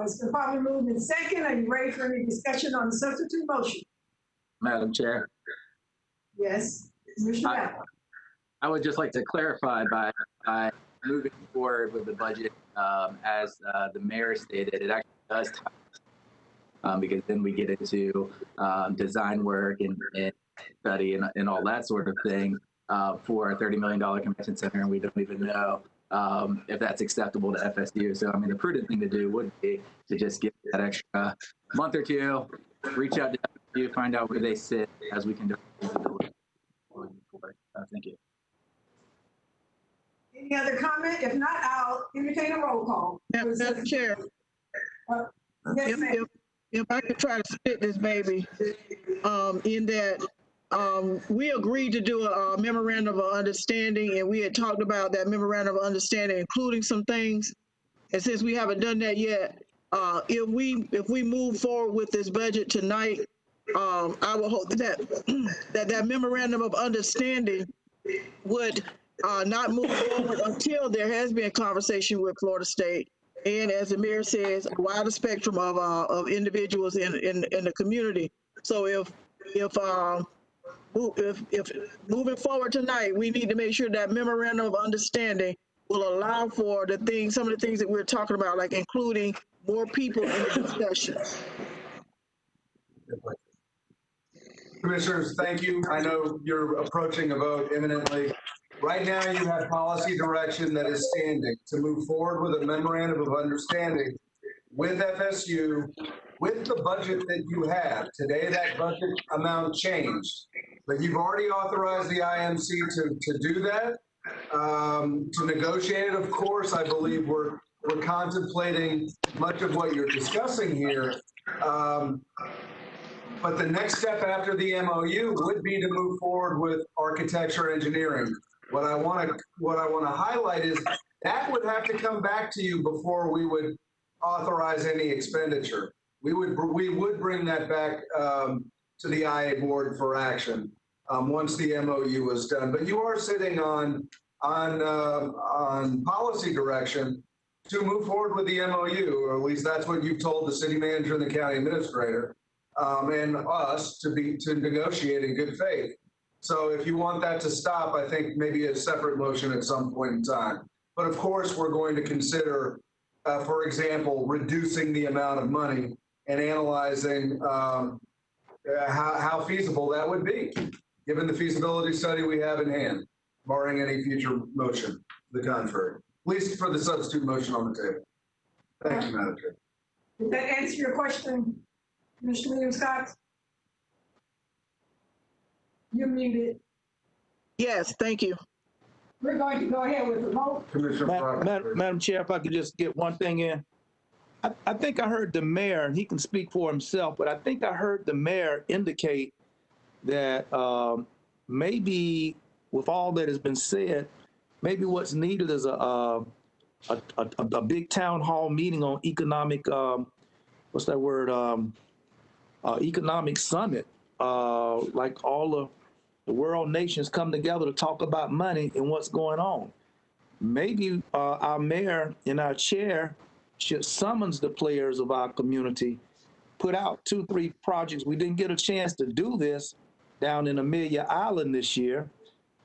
It's been probably moved in second. Are you ready for any discussion on the substitute motion? Madam Chair. Yes. I would just like to clarify by moving forward with the budget, as the mayor stated, it actually does tie, because then we get into design work and study and all that sort of thing for a $30 million convention center, and we don't even know if that's acceptable to FSU. So, I mean, the prudent thing to do would be to just give that extra month or two, reach out to FSU, find out where they sit as we can do feasibility. Thank you. Any other comment? If not, I'll entertain a roll call. Madam Chair. Yes, ma'am. If I could try to split this baby, in that we agreed to do a memorandum of understanding, and we had talked about that memorandum of understanding, including some things. And since we haven't done that yet, if we move forward with this budget tonight, I will hope that memorandum of understanding would not move forward until there has been a conversation with Florida State, and, as the mayor says, a wider spectrum of individuals in the community. So if moving forward tonight, we need to make sure that memorandum of understanding will allow for some of the things that we're talking about, like including more people in the discussion. Commissioners, thank you. I know you're approaching a vote imminently. Right now, you have policy direction that is standing to move forward with a memorandum of understanding with FSU, with the budget that you have. Today, that budget amount changed, but you've already authorized the IMC to do that, to negotiate it. Of course, I believe we're contemplating much of what you're discussing here. But the next step after the MOU would be to move forward with architecture engineering. What I want to highlight is that would have to come back to you before we would authorize any expenditure. We would bring that back to the IA board for action once the MOU was done. But you are sitting on policy direction to move forward with the MOU, or at least that's what you've told the city manager and the county administrator. And us to negotiate in good faith. So if you want that to stop, I think maybe a separate motion at some point in time. But of course, we're going to consider, for example, reducing the amount of money and analyzing how feasible that would be, given the feasibility study we have in hand, barring any future motion to the contrary. At least for the substitute motion on the table. Thank you, Madam Chair. Did that answer your question, Mr. Williams-Cox? You're muted. Yes, thank you. We're going to go ahead with the vote. Madam Chair, if I could just get one thing in. I think I heard the mayor, and he can speak for himself, but I think I heard the mayor indicate that maybe with all that has been said, maybe what's needed is a big town hall meeting on economic, what's that word? Economic summit, like all of the world nations come together to talk about money and what's going on. Maybe our mayor and our chair should summons the players of our community, put out 2-3 projects. We didn't get a chance to do this down in Amelia Island this year,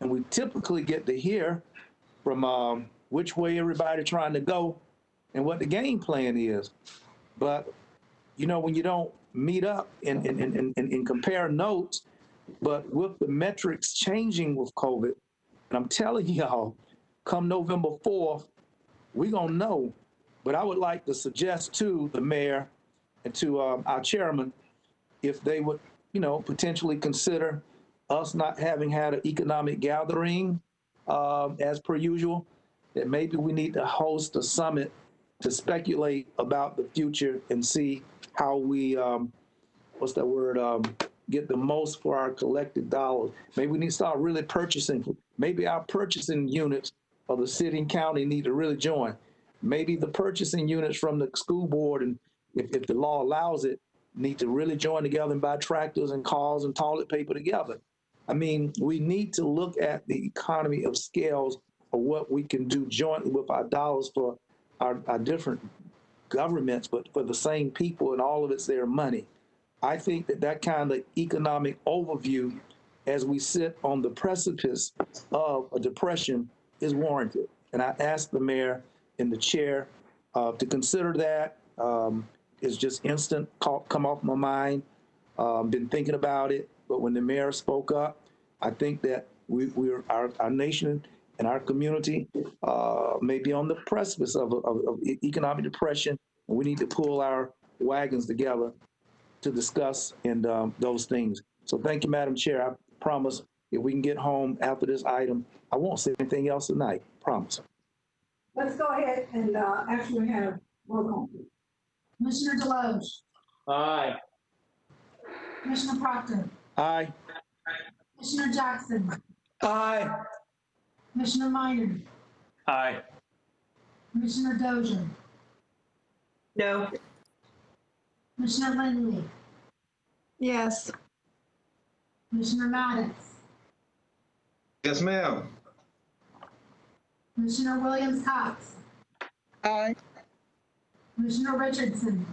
and we typically get to hear from which way everybody trying to go and what the game plan is. But you know, when you don't meet up and compare notes, but with the metrics changing with COVID, and I'm telling y'all, come November 4th, we're gonna know. But I would like to suggest to the mayor and to our chairman, if they would, you know, potentially consider us not having had an economic gathering as per usual, that maybe we need to host a summit to speculate about the future and see how we, what's that word, get the most for our collected dollars. Maybe we need to start really purchasing. Maybe our purchasing units of the city and county need to really join. Maybe the purchasing units from the school board, and if the law allows it, need to really join together and buy tractors and cars and toilet paper together. I mean, we need to look at the economy of scales of what we can do jointly with our dollars for our different governments, but for the same people, and all of it's their money. I think that kind of economic overview as we sit on the precipice of a depression is warranted. And I asked the mayor and the chair to consider that. It's just instant, come off my mind. Been thinking about it, but when the mayor spoke up, I think that our nation and our community may be on the precipice of economic depression, and we need to pull our wagons together to discuss and those things. So thank you, Madam Chair. I promise if we can get home after this item, I won't say anything else tonight. Promise. Let's go ahead and actually have roll call. Commissioner Deloge. Aye. Commissioner Proctor. Aye. Commissioner Jackson. Aye. Commissioner Minor. Aye. Commissioner Dozier. No. Commissioner Lindley. Yes. Commissioner Maddox. Yes, ma'am. Commissioner Williams Cox. Aye. Commissioner Richardson.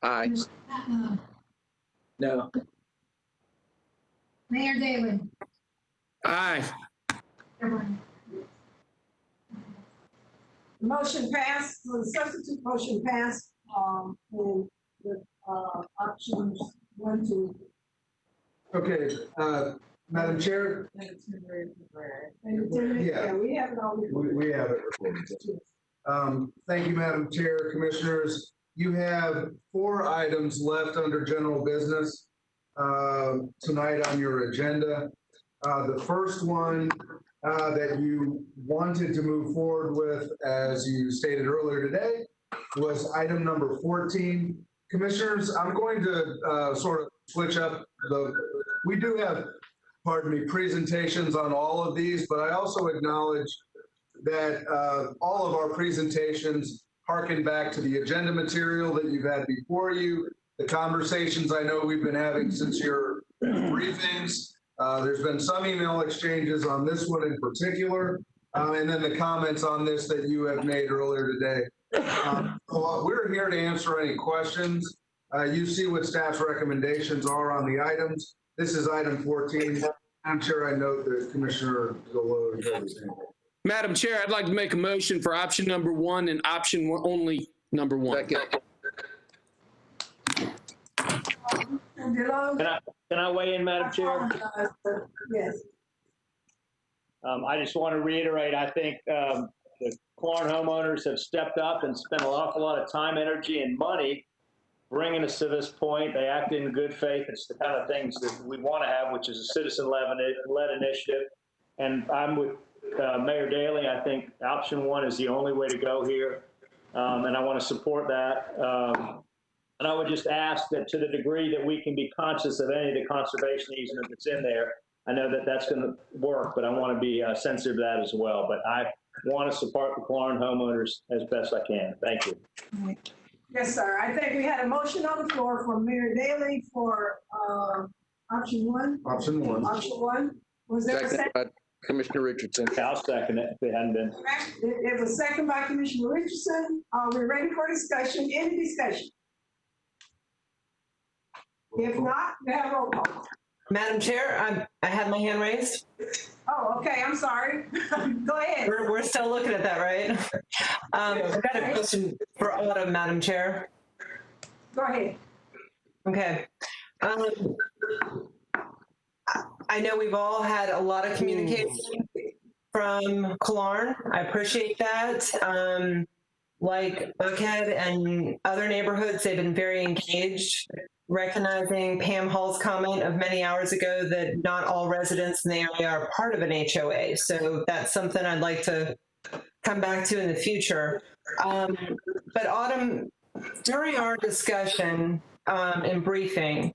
Aye. No. Mayor Daley. Aye. The motion passed, the substitute motion passed, with options 1, 2. Okay, Madam Chair. Yeah, we have it all. We have it recorded. Thank you, Madam Chair, Commissioners. You have 4 items left under general business tonight on your agenda. The first one that you wanted to move forward with, as you stated earlier today, was item number 14. Commissioners, I'm going to sort of switch up we do have, pardon me, presentations on all of these, but I also acknowledge that all of our presentations harken back to the agenda material that you've had before you, the conversations I know we've been having since your briefings. There's been some email exchanges on this one in particular, and then the comments on this that you have made earlier today. We're here to answer any questions. You see what staff's recommendations are on the items. This is item 14. I'm sure I note that Commissioner Deloge has his hand up. Madam Chair, I'd like to make a motion for option number 1 and option only number 1. Second. Can I weigh in, Madam Chair? Yes. I just want to reiterate, I think the corn homeowners have stepped up and spent an awful lot of time, energy, and money bringing us to this point. They acted in good faith. It's the kind of things that we want to have, which is a citizen-led initiative. And I'm with Mayor Daley. I think option one is the only way to go here. And I want to support that. And I would just ask that to the degree that we can be conscious of any of the conservation easement that's in there, I know that that's going to work, but I want to be sensitive to that as well. But I want to support the Killearn homeowners as best I can. Thank you. Yes, sir. I think we had a motion on the floor from Mayor Daley for option one. Option one. Option one. Was there a second? By Commissioner Richardson. I'll second it if it hadn't been. It was second by Commissioner Richardson. We're ready for discussion. Any discussion? If not, we have roll call. Madam Chair, I had my hand raised. Oh, okay. I'm sorry. Go ahead. We're still looking at that, right? I've got a question for Autumn, Madam Chair. Go ahead. Okay. I know we've all had a lot of communication from Killearn. I appreciate that. Like Buckhead and other neighborhoods, they've been very engaged, recognizing Pam Hall's comment of many hours ago that not all residents in the area are part of an HOA. So that's something I'd like to come back to in the future. But Autumn, during our discussion and briefing,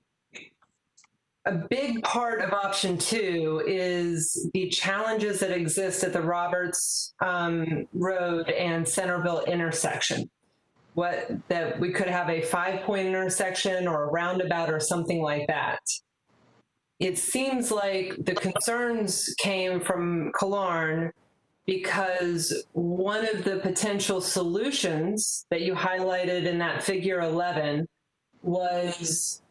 a big part of option two is the challenges that exist at the Roberts Road and Centerville intersection. That we could have a 5-point intersection or a roundabout or something like that. It seems like the concerns came from Killearn because one of the potential solutions that you highlighted in that figure 11 was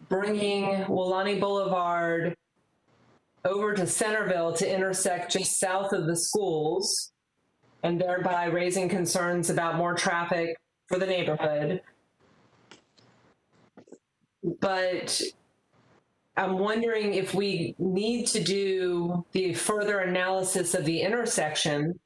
bringing Wilani Boulevard over to Centerville to intersect just south of the schools, and thereby raising concerns about more traffic for the neighborhood. But I'm wondering if we need to do the further analysis of the intersection,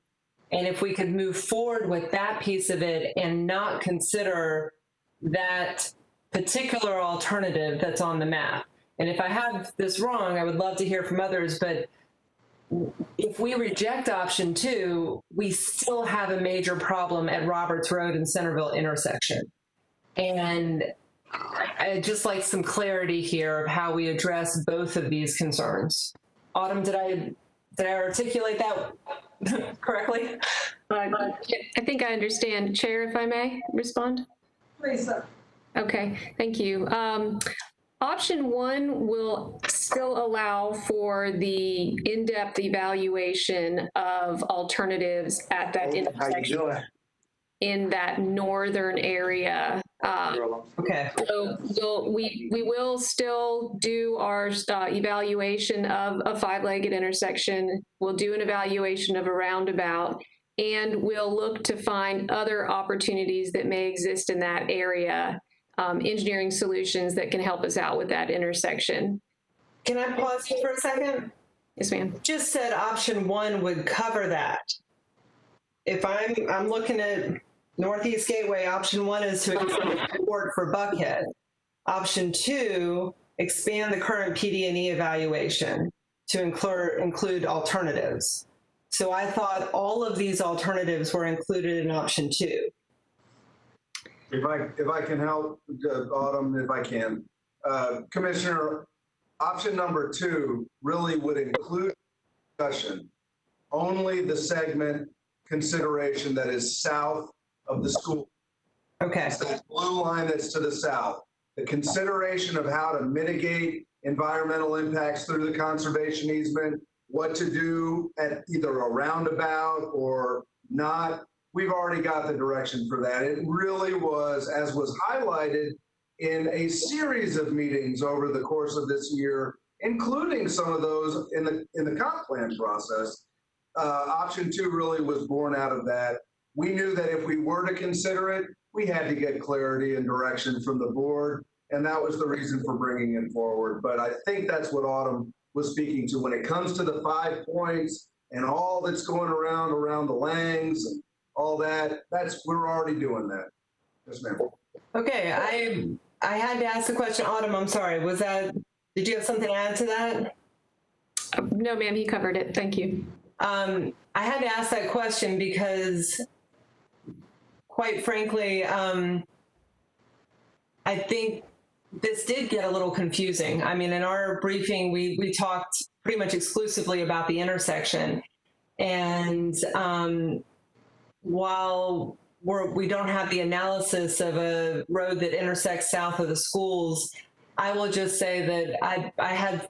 and if we could move forward with that piece of it and not consider that particular alternative that's on the map. And if I have this wrong, I would love to hear from others, but if we reject option two, we still have a major problem at Roberts Road and Centerville intersection. And I'd just like some clarity here of how we address both of these concerns. Autumn, did I articulate that correctly? I think I understand. Chair, if I may respond? Please, sir. Okay, thank you. Option one will still allow for the in-depth evaluation of alternatives at that intersection in that northern area. Okay. So we will still do our evaluation of a 5-legged intersection. We'll do an evaluation of a roundabout, and we'll look to find other opportunities that may exist in that area. Engineering solutions that can help us out with that intersection. Can I pause you for a second? Yes, ma'am. Just said option one would cover that. If I'm looking at Northeast Gateway, option one is to expand support for Buckhead. Option two, expand the current PD&E evaluation to include alternatives. So I thought all of these alternatives were included in option two. If I can help, Autumn, if I can. Commissioner, option number two really would include discussion only the segment consideration that is south of the school. Okay. It's the blue line that's to the south. The consideration of how to mitigate environmental impacts through the conservation easement, what to do at either a roundabout or not. We've already got the direction for that. It really was, as was highlighted in a series of meetings over the course of this year, including some of those in the comp plan process. Option two really was born out of that. We knew that if we were to consider it, we had to get clarity and direction from the board, and that was the reason for bringing it forward. But I think that's what Autumn was speaking to when it comes to the 5 points and all that's going around the Langs and all that. We're already doing that. Yes, ma'am. Okay, I had to ask the question. Autumn, I'm sorry. Did you have something to add to that? No, ma'am, he covered it. Thank you. I had to ask that question because, quite frankly, I think this did get a little confusing. I mean, in our briefing, we talked pretty much exclusively about the intersection. And while we don't have the analysis of a road that intersects south of the schools, I will just say that I had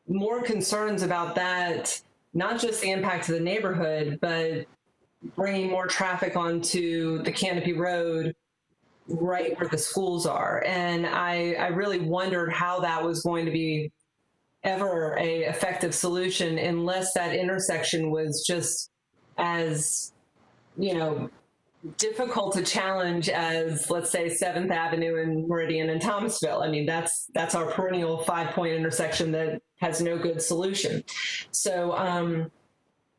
more concerns about that, not just the impact to the neighborhood, but bringing more traffic onto the Canopy Road right where the schools are. And I really wondered how that was going to be ever a effective solution unless that intersection was just as, difficult to challenge as, let's say, 7th Avenue and Meridian and Thomasville. I mean, that's our perennial 5-point intersection that has no good solution. So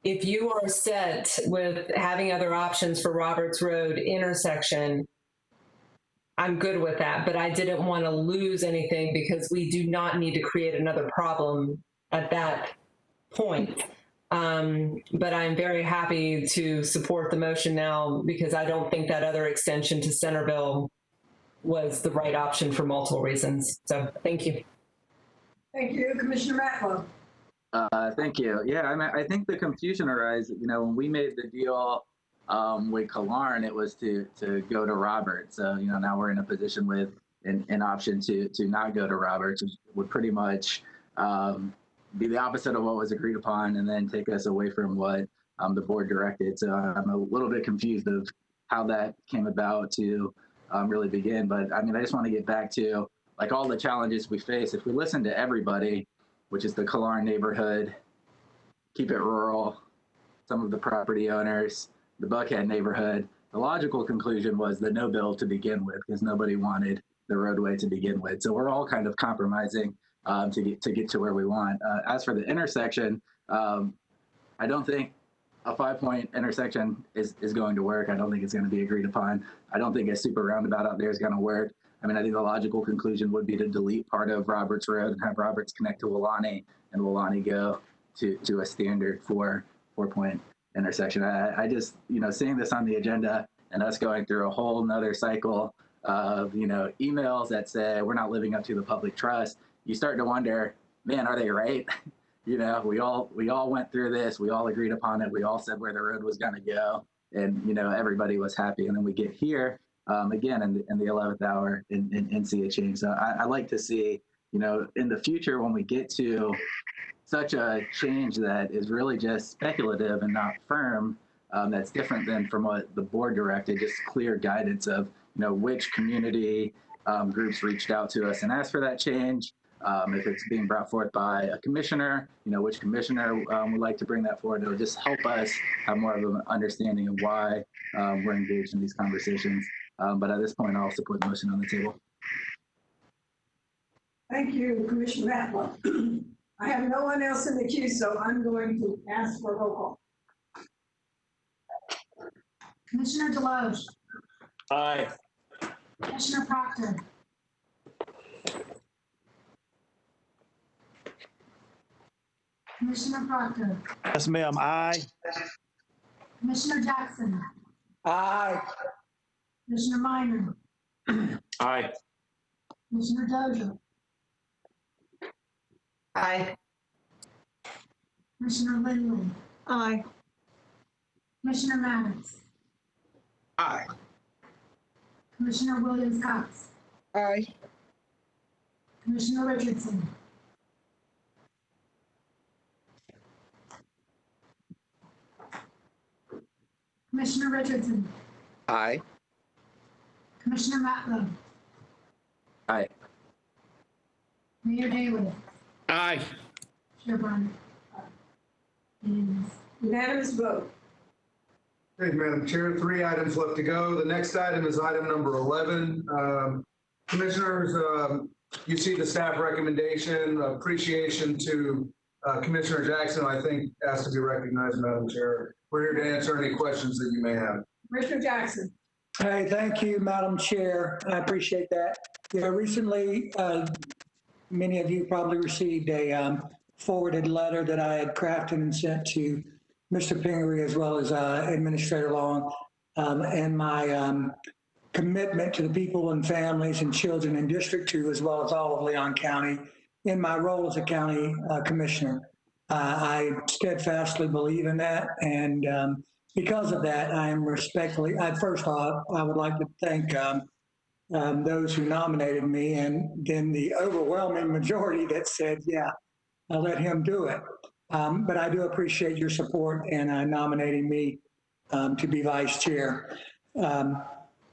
if you are set with having other options for Roberts Road intersection, I'm good with that, but I didn't want to lose anything because we do not need to create another problem at that point. But I'm very happy to support the motion now because I don't think that other extension to Centerville was the right option for multiple reasons. So thank you. Thank you, Commissioner Matlow. Thank you. Yeah, I mean, I think the confusion arises, when we made the deal with Killearn, it was to go to Roberts. So, now we're in a position with an option to not go to Roberts, which would pretty much be the opposite of what was agreed upon and then take us away from what the board directed. So I'm a little bit confused of how that came about to really begin. But I mean, I just want to get back to like all the challenges we face. If we listen to everybody, which is the Killearn neighborhood, Keep It Rural, some of the property owners, the Buckhead neighborhood, the logical conclusion was the no bill to begin with because nobody wanted the roadway to begin with. So we're all kind of compromising to get to where we want. As for the intersection, I don't think a 5-point intersection is going to work. I don't think it's going to be agreed upon. I don't think a super roundabout out there is going to work. I mean, I think the logical conclusion would be to delete part of Roberts Road and have Roberts connect to Wulani and Wulani go to a standard 4-point intersection. I just, seeing this on the agenda and us going through a whole nother cycle of, emails that say we're not living up to the public trust, you start to wonder, man, are they right? We all went through this. We all agreed upon it. We all said where the road was going to go, and everybody was happy. And then we get here again in the 11th hour and see a change. So I like to see, in the future when we get to such a change that is really just speculative and not firm, that's different than from what the board directed, just clear guidance of which community groups reached out to us and asked for that change. If it's being brought forth by a commissioner, which commissioner would like to bring that forward. It'll just help us have more of an understanding of why we're engaged in these conversations. But at this point, I'll support the motion on the table. Thank you, Commissioner Matlow. I have no one else in the queue, so I'm going to ask for a roll call. Commissioner Deloge. Aye. Commissioner Proctor. Commissioner Proctor. Yes, ma'am. Aye. Commissioner Jackson. Aye. Commissioner Minor. Aye. Commissioner Dozier. Aye. Commissioner Lindley. Aye. Commissioner Maddox. Aye. Commissioner Williams Cox. Aye. Commissioner Richardson. Commissioner Richardson. Aye. Commissioner Matlow. Aye. Mayor Daley. Aye. Chair Brown. Unanimous vote. Thank you, Madam Chair. 3 items left to go. The next item is item number 11. Commissioners, you see the staff recommendation. Appreciation to Commissioner Jackson, I think, has to be recognized, Madam Chair. We're here to answer any questions that you may have. Commissioner Jackson. Hey, thank you, Madam Chair. I appreciate that. Yeah, recently, many of you probably received a forwarded letter that I had crafted and sent to Mr. Pingree as well as Administrator Long, and my commitment to the people and families and children in District 2 as well as all of Leon County in my role as a county commissioner. I steadfastly believe in that, and because of that, I am respectfully, first off, I would like to thank those who nominated me, and then the overwhelming majority that said, yeah, I'll let him do it. But I do appreciate your support in nominating me to be vice chair.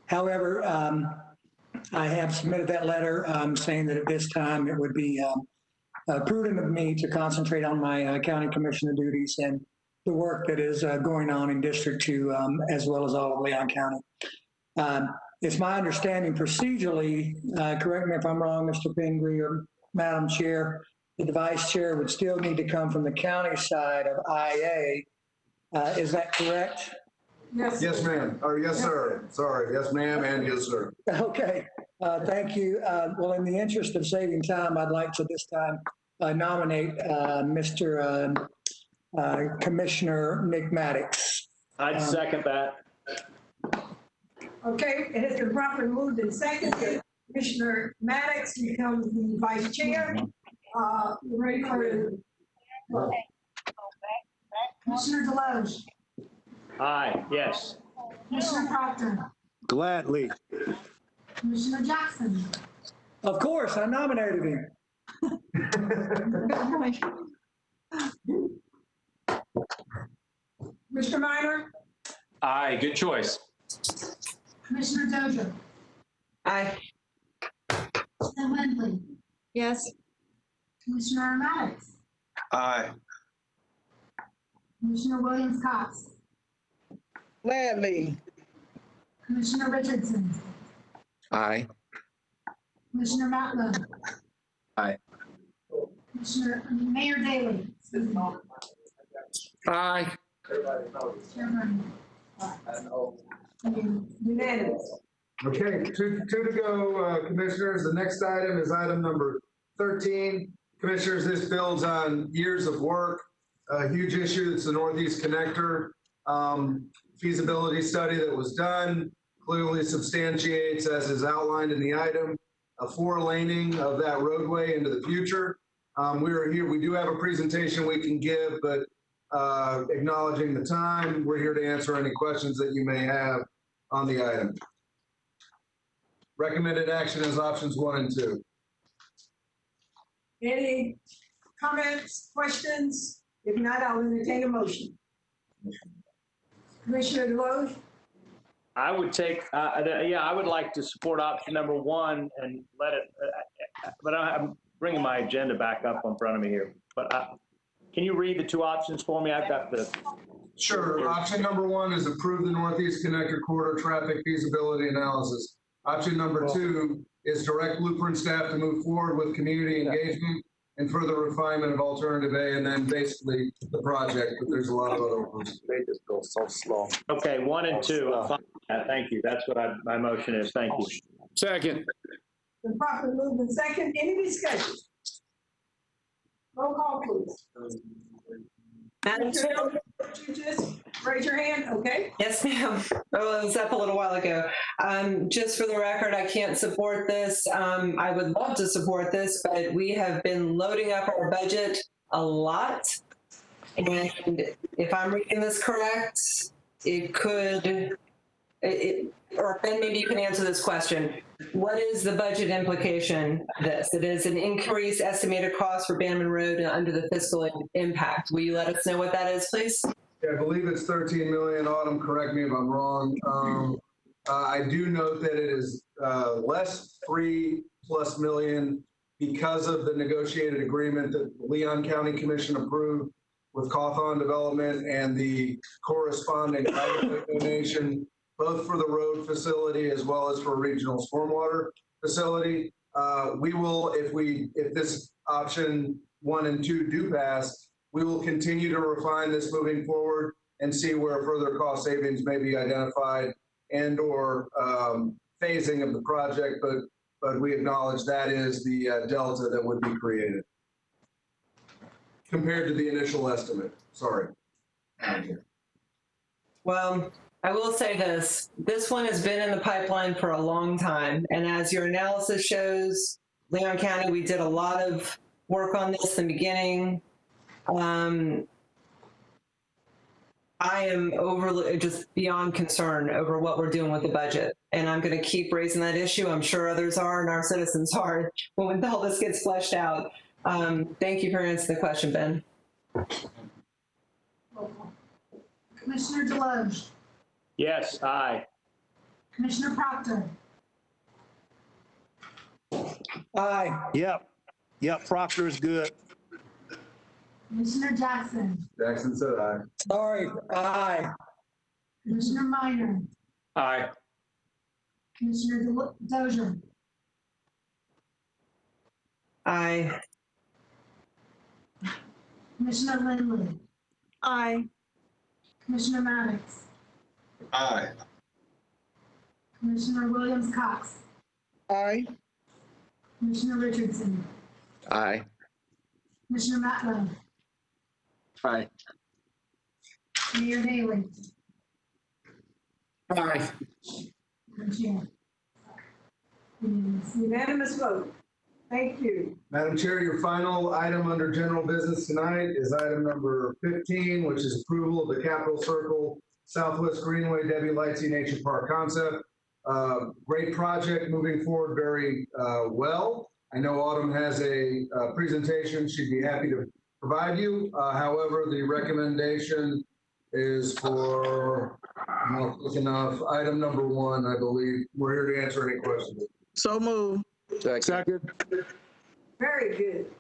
However, I have submitted that letter saying that at this time it would be prudent of me to concentrate on my county commissioner duties and the work that is going on in District 2 as well as all of Leon County. It's my understanding procedurally, correct me if I'm wrong, Mr. Pingree or Madam Chair, that the vice chair would still need to come from the county side of IA. Is that correct? Yes. Yes, ma'am. Or yes, sir. Sorry. Yes, ma'am, and yes, sir. Okay. Thank you. Well, in the interest of saving time, I'd like to this time nominate Mr. Commissioner Nick Maddox. I'd second that. Okay, it has been properly moved and seconded. Commissioner Maddox becomes the vice chair. You ready for it? Commissioner Deloge, Aye, yes. Commissioner Proctor, Gladly. Commissioner Jackson, Of course, I nominated him. Mr. Minor? Aye, good choice. Commissioner Dozier, Aye. Ms. Lindley, Yes. Commissioner Maddox, Aye. Commissioner Williams Cox, Gladly. Commissioner Richardson, Aye. Commissioner Matlow, Aye. Mayor Daley. Aye. Chairman. Unanimous. Okay, two to go, commissioners. The next item is item number 13. Commissioners, this builds on years of work, a huge issue. It's the Northeast Connector feasibility study that was done, clearly substantiates, as is outlined in the item, a 4-laning of that roadway into the future. We are here, we do have a presentation we can give, but acknowledging the time, we're here to answer any questions that you may have on the item. Recommended action is options 1 and 2. Any comments, questions? If not, I'll entertain a motion. Commissioner Deloge? I would take, I would like to support option number 1 and let it, but I'm bringing my agenda back up in front of me here. But can you read the 2 options for me? I've got the. Sure. Option number 1 is approve the Northeast Connector Corridor traffic feasibility analysis. Option number 2 is direct blueprint staff to move forward with community engagement and further refinement of alternative A, and then basically the project, but there's a lot of other ones. They just go so slow. Okay, 1 and 2. I'm fine with that. Thank you. That's what my motion is. Thank you. Second. Been properly moved and second. Any discussion? Roll call, please. Madam Chair? You just raise your hand, okay? Yes, ma'am. Oh, it was up a little while ago. Just for the record, I can't support this. I would love to support this, but we have been loading up our budget a lot. And if I'm reading this correct, it could, or Ben, maybe you can answer this question. What is the budget implication of this? It is an increased estimated cost for Bannerman Road under the fiscal impact. Will you let us know what that is, please? Yeah, I believe it's 13 million. Autumn, correct me if I'm wrong. I do note that it is less 3+ million because of the negotiated agreement that the Leon County Commission approved with Cawthon Development and the corresponding donation, both for the road facility as well as for regional stormwater facility. We will, if this option 1 and 2 do pass, we will continue to refine this moving forward and see where further cost savings may be identified and or phasing of the project. But but we acknowledge that is the delta that would be created compared to the initial estimate. Sorry. Well, I will say this one has been in the pipeline for a long time. And as your analysis shows, Leon County, we did a lot of work on this in the beginning. I am just beyond concerned over what we're doing with the budget. And I'm going to keep raising that issue. I'm sure others are, and our citizens are, when all this gets fleshed out. Thank you for answering the question, Ben. Commissioner Deloge, Yes, aye. Commissioner Proctor, Aye. Yep, Proctor is good. Commissioner Jackson, Jackson said aye. Sorry, aye. Commissioner Minor, Aye. Commissioner Dozier, Aye. Commissioner Lindley, Aye. Commissioner Maddox, Aye. Commissioner Williams Cox, Aye. Commissioner Richardson, Aye. Commissioner Matlow, Aye. Mayor Daley, Aye. and Chair. Unanimous vote. Thank you. Madam Chair, your final item under general business tonight is item number 15, which is approval of the Capitol Circle Southwest Greenway Debbie Lightsey Nature Park concept. Great project moving forward very well. I know Autumn has a presentation she'd be happy to provide you. However, the recommendation is for, not quick enough, item number 1, I believe. We're here to answer any questions. So moved. Second. Very good.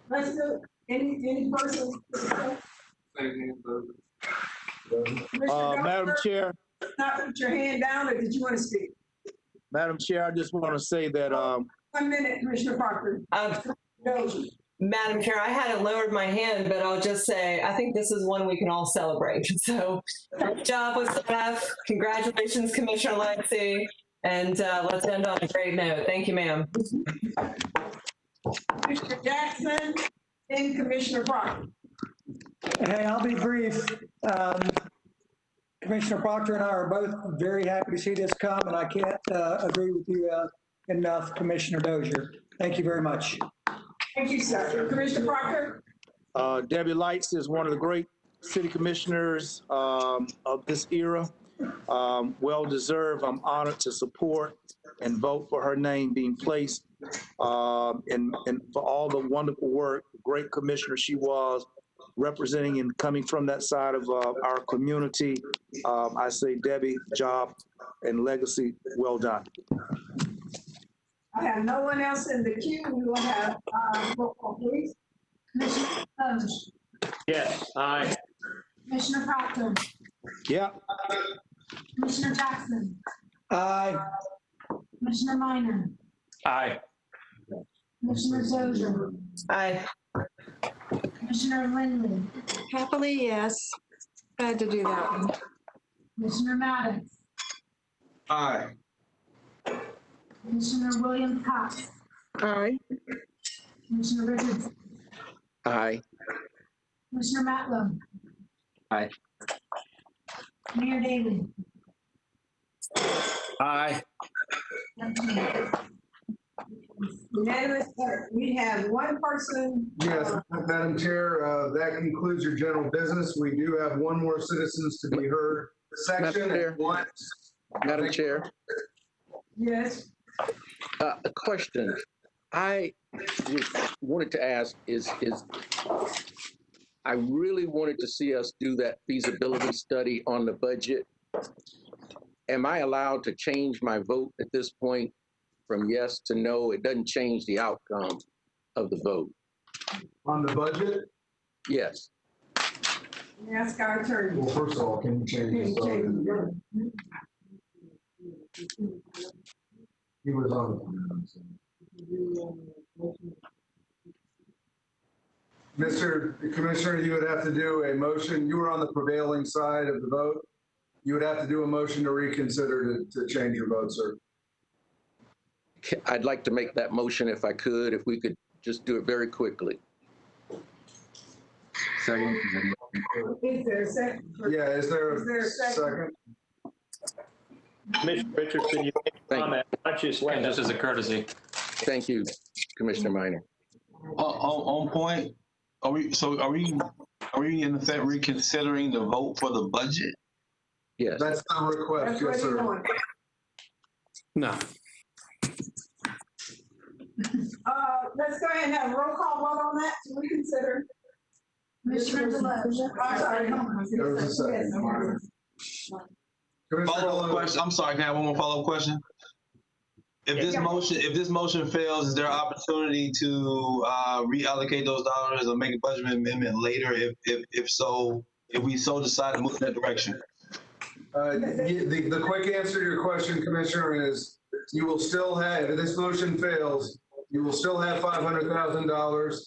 Let's do, any person? Madam Chair. Not put your hand down, or did you want to speak? Madam Chair, I just want to say that 1 minute, Commissioner Parker. Madam Chair, I hadn't lowered my hand, but I'll just say, I think this is one we can all celebrate. So good job with staff. Congratulations, Commissioner Lightsey. And let's end on a great note. Thank you, ma'am. Commissioner Jackson and Commissioner Proctor. Hey, I'll be brief. Commissioner Proctor and I are both very happy to see this come, and I can't agree with you enough, Commissioner Dozier. Thank you very much. Thank you, sir. Commissioner Proctor. Debbie Lights is one of the great city commissioners of this era. Well-deserved. I'm honored to support and vote for her name being placed, and for all the wonderful work, great commissioner she was, representing and coming from that side of our community. I say, Debbie, job and legacy, well done. I have no one else in the queue. We will have roll call, please. Commissioner Deloge, Yes, aye. Commissioner Proctor, Yeah. Commissioner Jackson, Aye. Commissioner Minor, Aye. Commissioner Dozier, Aye. Commissioner Lindley, Happily, yes. Glad to do that one. Commissioner Maddox, Aye. Commissioner Williams Cox, Aye. Commissioner Richardson, Aye. Commissioner Matlow, Aye. Mayor Daley. Aye. Unanimous vote. We have one person. Yes, Madam Chair, that concludes your general business. We do have one more citizens to be heard section. Madam Chair. Yes. A question I just wanted to ask is I really wanted to see us do that feasibility study on the budget. Am I allowed to change my vote at this point from yes to no? It doesn't change the outcome of the vote. On the budget? Yes. Ask our attorney. Well, first of all, can you change the vote? He was on. Mr. Commissioner, you would have to do a motion. You were on the prevailing side of the vote. You would have to do a motion to reconsider to change your vote, sir. I'd like to make that motion if I could, if we could just do it very quickly. Second. Is there a second? Yeah, is there Is there a a second? second? Commissioner Richardson, you made a comment. Why don't you just let Just as a courtesy. Thank you, Commissioner Minor. On point, are we in effect reconsidering the vote for the budget? Yes. That's the request, yes, sir. No. Let's go ahead and have a roll call vote on that to reconsider. Commissioner Deloach. I'm sorry. There was a second. Follow-up question. I'm sorry, can I have one more follow-up question? If this motion fails, is there an opportunity to reallocate those dollars or make a budget amendment later? If so, if we so decide to move in that direction? The quick answer to your question, Commissioner, is you will still have, if this motion fails, you will still have $500,000.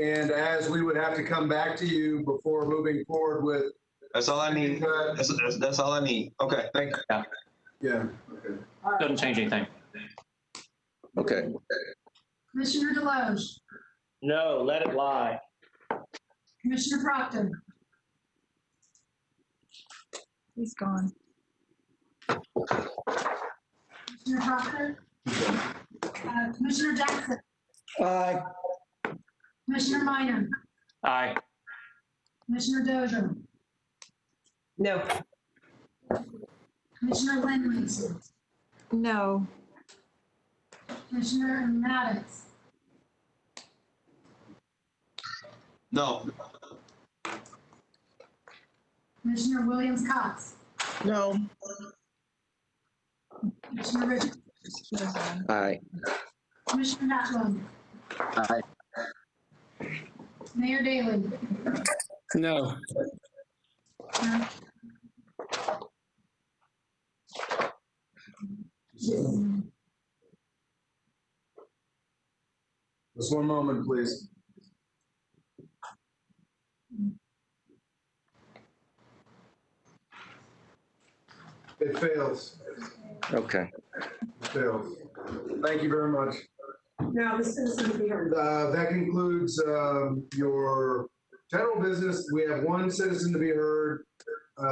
And as we would have to come back to you before moving forward with. That's all I need. That's all I need. Okay, thank you. Yeah. Okay. Doesn't change anything. Okay. Commissioner Deloach, No, let it lie. Commissioner Proctor, He's gone. Commissioner Proctor, Commissioner Jackson, Aye. Commissioner Minor, Aye. Commissioner Dozier, No. Commissioner Lindley, No. Commissioner Maddox, No. Commissioner Williams Cox, No. Commissioner Richards, Aye. Commissioner Matlow, Aye. Mayor Daley. No. Just one moment, please. It fails. Okay. It fails. Thank you very much. Now, the citizen to be heard. That concludes your general business. We have one citizen to be heard,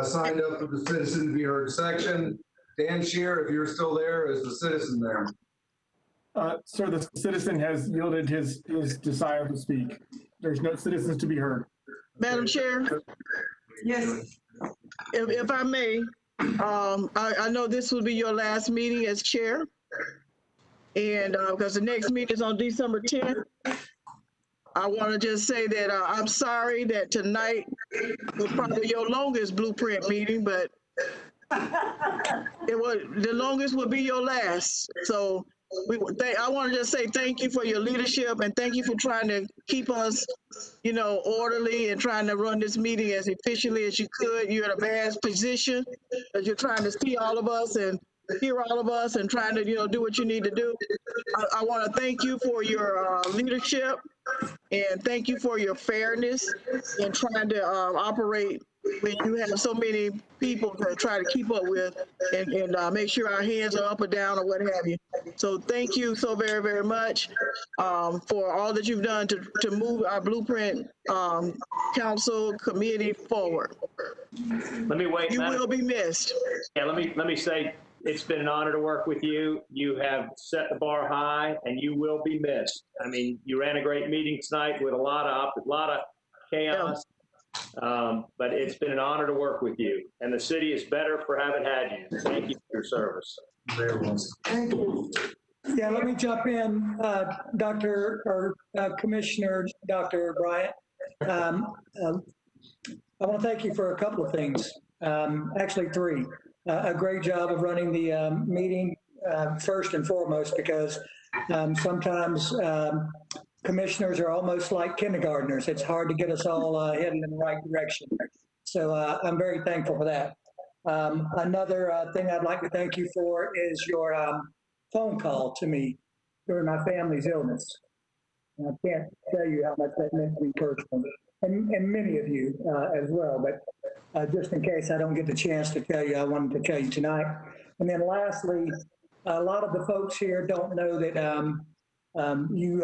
signed up for the citizen to be heard section. Dan Shear, if you're still there, is the citizen there? Sir, the citizen has yielded his desire to speak. There's no citizens to be heard. Madam Chair, Yes. if I may, I know this will be your last meeting as chair. And because the next meeting is on December 10th, I want to just say that I'm sorry that tonight was probably your longest blueprint meeting, but the longest will be your last. So I want to just say thank you for your leadership and thank you for trying to keep us, orderly and trying to run this meeting as efficiently as you could. You're in a bad position because you're trying to see all of us and hear all of us and trying to, do what you need to do. I want to thank you for your leadership and thank you for your fairness in trying to operate when you have so many people to try to keep up with and make sure our hands are up or down or what have you. So thank you so very, very much for all that you've done to move our Blueprint Council committee forward. Let me wait. You will be missed. Yeah, let me say, it's been an honor to work with you. You have set the bar high and you will be missed. I mean, you ran a great meeting tonight with a lot of chaos. But it's been an honor to work with you, and the city is better for having had you. Thank you for your service. Thank you. Yeah, let me jump in, Commissioner Dr. Bryant. I want to thank you for a couple of things, actually three. A great job of running the meeting, first and foremost, because sometimes commissioners are almost like kindergartners. It's hard to get us all heading in the right direction. So I'm very thankful for that. Another thing I'd like to thank you for is your phone call to me during my family's illness. And I can't tell you how much that meant to me personally, and many of you as well. But just in case I don't get the chance to tell you, I wanted to tell you tonight. And then lastly, A lot of the folks here don't know that you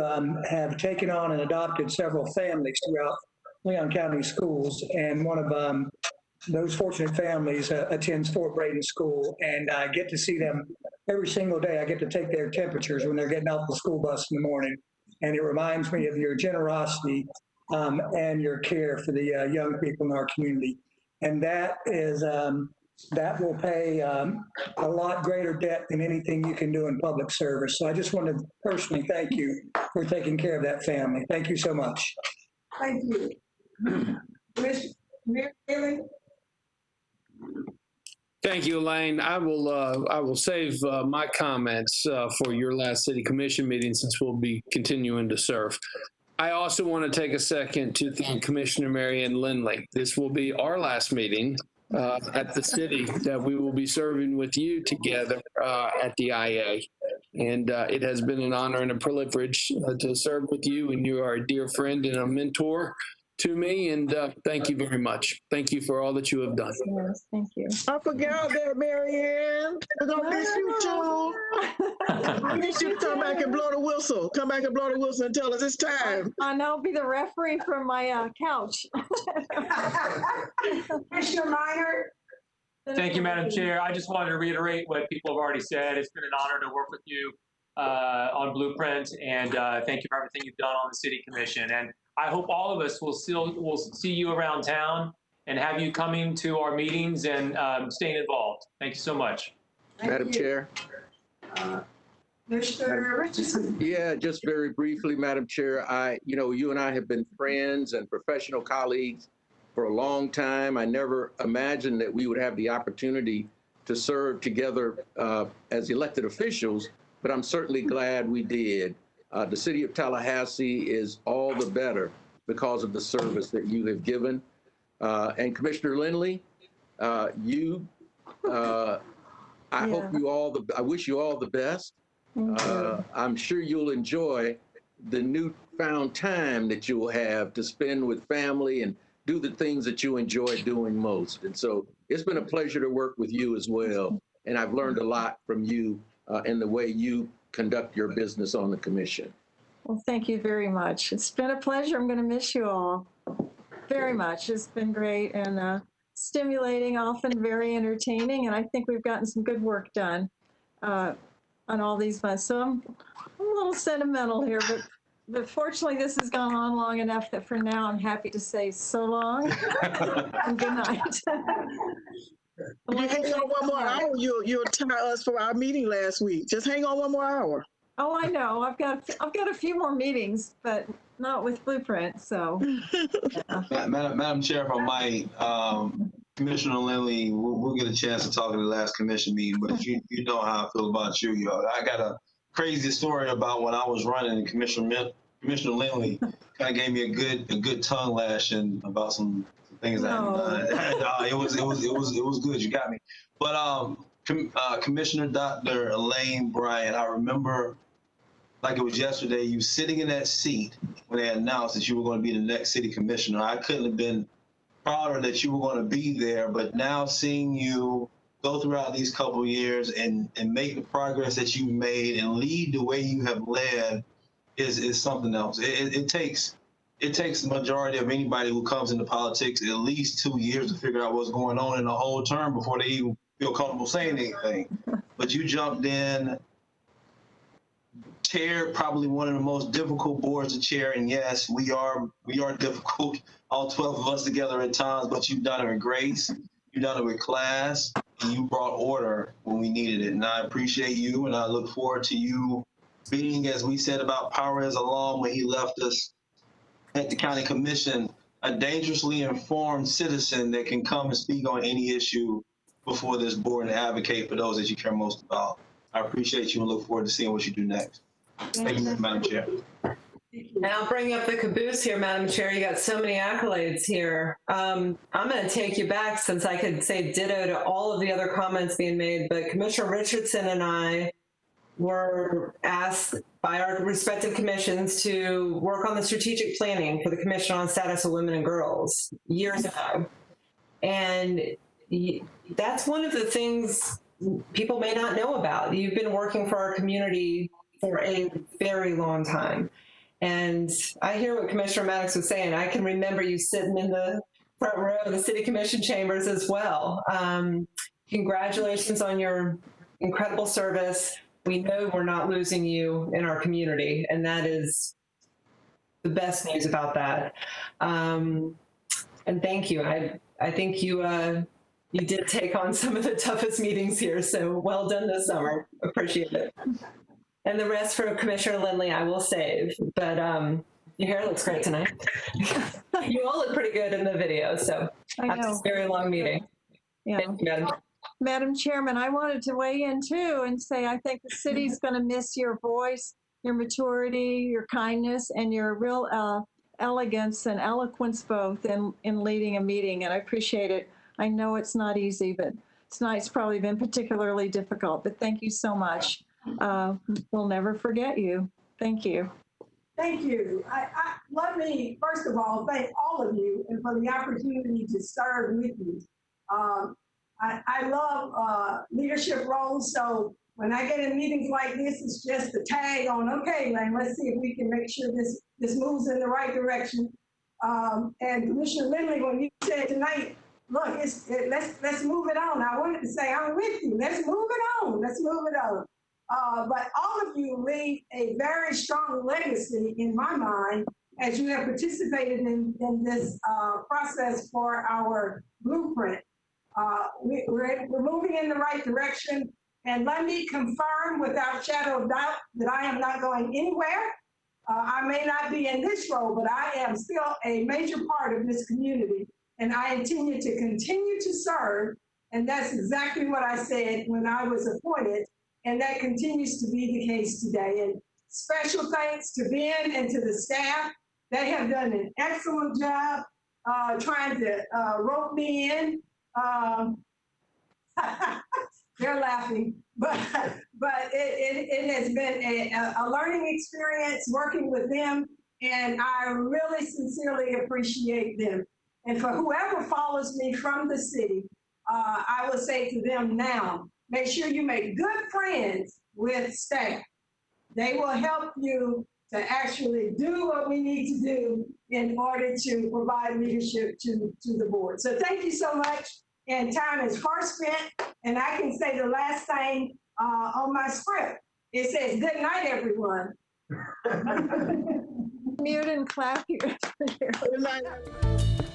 have taken on and adopted several families throughout Leon County schools, and one of those fortunate families attends Fort Braden School, and I get to see them every single day. I get to take their temperatures when they're getting off the school bus in the morning, and it reminds me of your generosity and your care for the young people in our community. And that is that will pay a lot greater debt than anything you can do in public service. So I just want to personally thank you for taking care of that family. Thank you so much. Thank you. Mayor Daley? Thank you, Elaine. I will save my comments for your last city commission meeting, since we'll be continuing to serve. I also want to take a second to thank Commissioner Mary Ann Lindley. This will be our last meeting at the city that we will be serving with you together at the IA. And it has been an honor and a privilege to serve with you, and you are a dear friend and a mentor to me, and thank you very much. Thank you for all that you have done. Yes, thank you. I forgot that, Marianne. We're gonna miss you too. I need you to come back and blow the whistle. Come back and blow the whistle and tell us it's time. I know, I'll be the referee from my couch. Commissioner Minor? Thank you, Madam Chair. I just wanted to reiterate what people have already said. It's been an honor to work with you on Blueprint, and thank you for everything you've done on the City Commission. And I hope all of us will see you around town and have you coming to our meetings and staying involved. Thank you so much. Madam Chair. Mr. Richardson? Yeah, just very briefly, Madam Chair. You and I have been friends and professional colleagues for a long time. I never imagined that we would have the opportunity to serve together as elected officials, but I'm certainly glad we did. The City of Tallahassee is all the better because of the service that you have given. And Commissioner Lindley, I wish you all the best. I'm sure you'll enjoy the newfound time that you will have to spend with family and do the things that you enjoy doing most. And so it's been a pleasure to work with you as well. And I've learned a lot from you in the way you conduct your business on the commission. Well, thank you very much. It's been a pleasure. I'm going to miss you all very much. It's been great and stimulating, often very entertaining, and I think we've gotten some good work done on all these months. So I'm a little sentimental here, but fortunately this has gone on long enough that for now I'm happy to say so long and good night. You hang on one more hour, you'll tie us for our meeting last week. Just hang on one more hour. Oh, I know. I've got a few more meetings, but not with Blueprint. So, yeah. Madam Chair, if I might, Commissioner Lindley, we'll get a chance to talk at the last commission meeting. But you know how I feel about you. I got a crazy story about when I was running, and Commissioner Lindley kind of gave me a good tongue lashing about some things I hadn't done. It was good. You got me. But Commissioner Dr. Elaine Bryant, I remember like it was yesterday, you sitting in that seat when they announced that you were going to be the next city commissioner. I couldn't have been prouder that you were going to be there. But now seeing you go throughout these couple of years and make the progress that you've made and lead the way you have led is something else. It takes the majority of anybody who comes into politics at least 2 years to figure out what's going on in the whole term before they even feel comfortable saying anything. But you jumped in, chaired probably one of the most difficult boards to chair. And yes, we are difficult, all 12 of us together at times, but you've done it with grace, you've done it with class, and you brought order when we needed it. And I appreciate you, and I look forward to you being, as we said about Power as alum when he left us at the county commission, a dangerously informed citizen that can come and speak on any issue before this board and advocate for those that you care most about. I appreciate you and look forward to seeing what you do next. Thank you, Madam Chair. And I'll bring up the caboose here, Madam Chair. You got so many accolades here. I'm going to take you back since I could say ditto to all of the other comments being made, but Commissioner Richardson and I were asked by our respective commissions to work on the strategic planning for the Commission on Status of Women and Girls years ago. And that's one of the things people may not know about. You've been working for our community for a very long time. And I hear what Commissioner Maddox was saying. I can remember you sitting in the front row of the City Commission chambers as well. Congratulations on your incredible service. We know we're not losing you in our community, and that is the best news about that. And thank you. I think you did take on some of the toughest meetings here, so well done this summer. Appreciate it. And the rest for Commissioner Lindley, I will save. But your hair looks great tonight. You all look pretty good in the video, so after this very long meeting. Yeah. Thank you, Madam. Madam Chairman, I wanted to weigh in too and say I think the city's going to miss your voice, your maturity, your kindness, and your real elegance and eloquence both in leading a meeting, and I appreciate it. I know it's not easy, but tonight's probably been particularly difficult, but thank you so much. We'll never forget you. Thank you. Thank you. Let me, first of all, thank all of you and for the opportunity to serve with you. I love leadership roles, so when I get in meetings like this, it's just a tag on, okay, Lane, let's see if we can make sure this moves in the right direction. And Commissioner Lindley, when you said tonight, look, let's move it on. I wanted to say, I'm with you. Let's move it on. Let's move it on. But all of you leave a very strong legacy in my mind as you have participated in this process for our blueprint. We're moving in the right direction. And let me confirm without shadow of doubt that I am not going anywhere. I may not be in this role, but I am still a major part of this community. And I intend to continue to serve. And that's exactly what I said when I was appointed. And that continues to be the case today. And special thanks to Ben and to the staff. They have done an excellent job trying to rope me in. They're laughing, but it has been a learning experience working with them, and I really sincerely appreciate them. And for whoever follows me from the city, I will say to them now, make sure you make good friends with staff. They will help you to actually do what we need to do in order to provide leadership to the board. So thank you so much. And time is far spent. And I can say the last thing on my script. It says, good night, everyone. Mute and clap here. Good night, everyone.